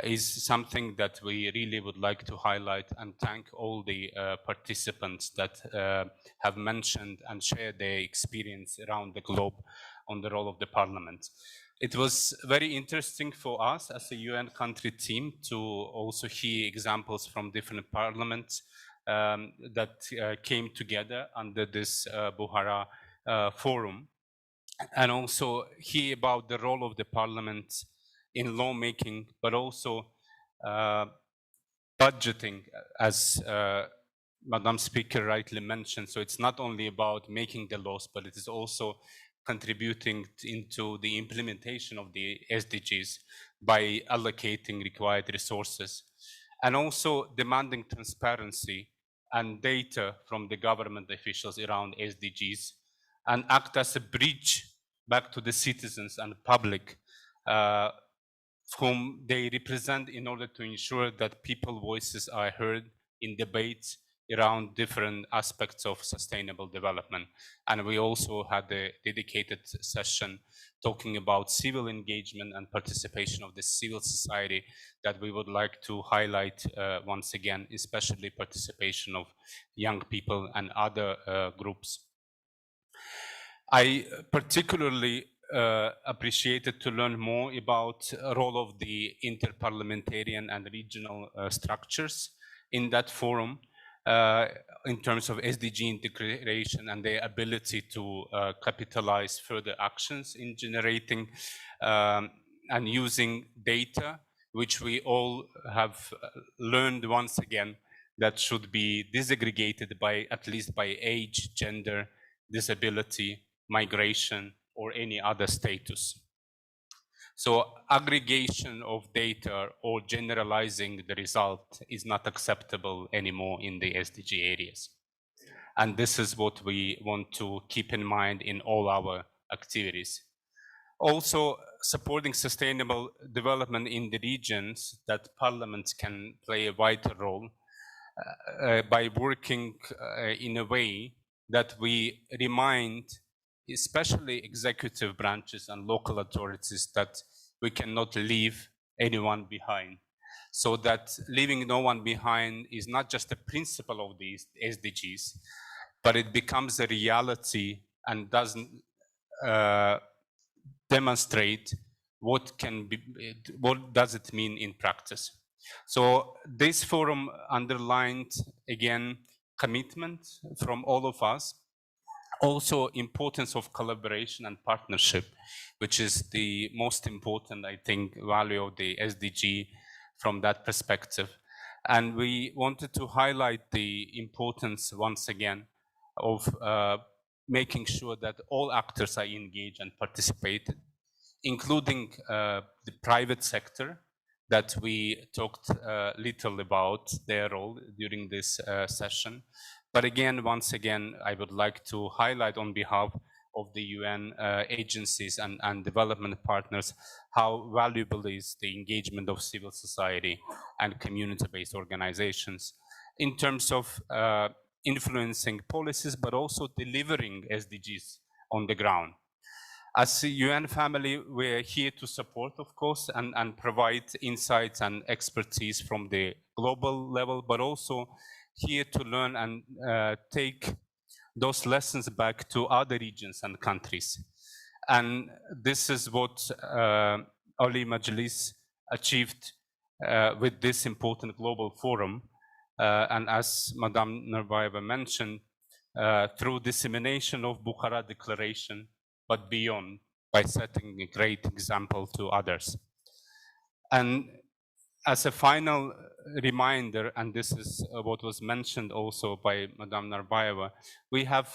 is something that we really would like to highlight and thank all the participants that have mentioned and shared their experience around the globe on the role of the Parliament. It was very interesting for us as a UN country team to also hear examples from different parliaments that came together under this Bukhara forum. and also hear about the role of the parliament in lawmaking, but also budgeting, as Madam Speaker rightly mentioned. So it's not only about making the laws, but it is also contributing into the implementation of the SDGs by allocating required resources, and also demanding transparency and data from the government officials around SDGs, and act as a bridge back to the citizens and public whom they represent, in order to ensure that people's voices are heard in debates around different aspects of sustainable development. And we also had a dedicated session talking about civil engagement and participation of the civil society that we would like to highlight once again, especially participation of young people and other groups. I particularly appreciated to learn more about the role of the interparliamentarian and regional structures in that forum in terms of SDG integration and their ability to capitalize further actions in generating and using data, which we all have learned once again that should be disaggregated by at least by age, gender, disability, migration, or any other status. So aggregation of data or generalizing the result is not acceptable anymore in the SDG areas. And this is what we want to keep in mind in all our activities. Also, supporting sustainable development in the regions that parliaments can play a vital role by working in a way that we remind especially executive branches and local authorities that we cannot leave anyone behind. So that leaving no one behind is not just a principle of these SDGs, but it becomes a reality and doesn't demonstrate what does it mean in practice. So this forum underlined again commitment from all of us, also importance of collaboration and partnership, which is the most important, I think, value of the SDG from that perspective. And we wanted to highlight the importance once again of making sure that all actors are engaged and participated, including the private sector, that we talked little about their role during this session. But again, once again, I would like to highlight on behalf of the UN agencies and development partners how valuable is the engagement of civil society and community-based organizations in terms of influencing policies, but also delivering SDGs on the ground. As a UN family, we're here to support, of course, and provide insights and expertise from the global level, but also here to learn and take those lessons back to other regions and countries. And this is what Ali Majlis achieved with this important global forum. And as Madame Narbayeva mentioned, through dissemination of Bukhara Declaration, but beyond, by setting a great example to others. And as a final reminder, and this is what was mentioned also by Madame Narbayeva, we have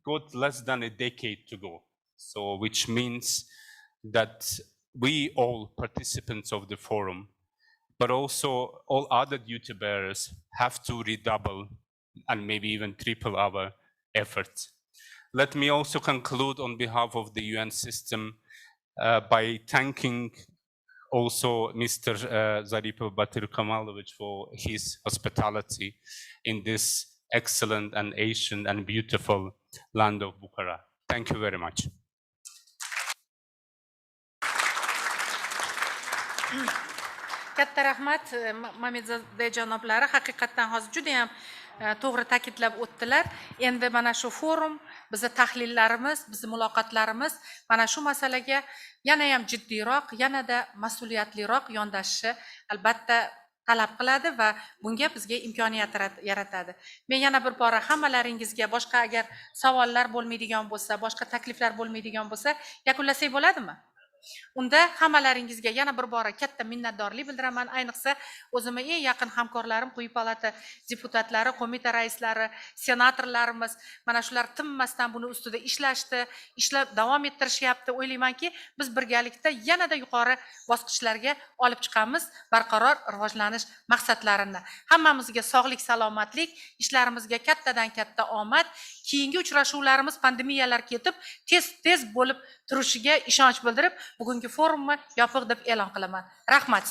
got less than a decade to go. So, which means that we all participants of the forum, but also all other duty bearers, have to redouble and maybe even triple our efforts. Let me also conclude on behalf of the UN system by thanking also Mr. Zaripov Batir Kamalovich for his hospitality in this excellent and ancient and beautiful land of Bukhara. Thank you very much. Katta rahmat Mamedzoda janoblari, haqiqatdan hozir juda ham to'g'ri ta'kidlab o'tdilar. Endi mana shu forum, bizning tahlillarimiz, bizning muloqotlarimiz mana shu masalaga yana ham jiddiyroq, yanada mas'uliyatliroq yondashishi albatta talab qiladi va bunga bizga imkoniyat yaratadi. Men yana bir bora hammalaringizga boshqa agar savollar bo'lmaydigan bo'lsa, boshqa takliflar bo'lmaydigan bo'lsa, yakunlasak bo'ladimi? Unda hammalaringizga yana bir bora katta minnatdorlik bildiraman. Ayniqsa o'zimga eng yaqin hamkorlarim, quyi palata deputatlari, qo'mita raislari, senatorlarimiz, mana shular tinmasdan buni ustida ishlashdi, ishlab davom ettirishyapti. O'ylaymanki, biz birgalikda yanada yuqori bosqichlarga olib chiqamiz barqaror rivojlanish maqsadlarini. Hammamizga sog'lik, salomatlik, ishlarimizga kattadan katta omad, keyingi uchrashuvlarimiz pandemiyalar ketib, tez bo'lib turishiga ishonch bildirib, bugungi forumni yopiq deb e'lon qilaman. Rahmat.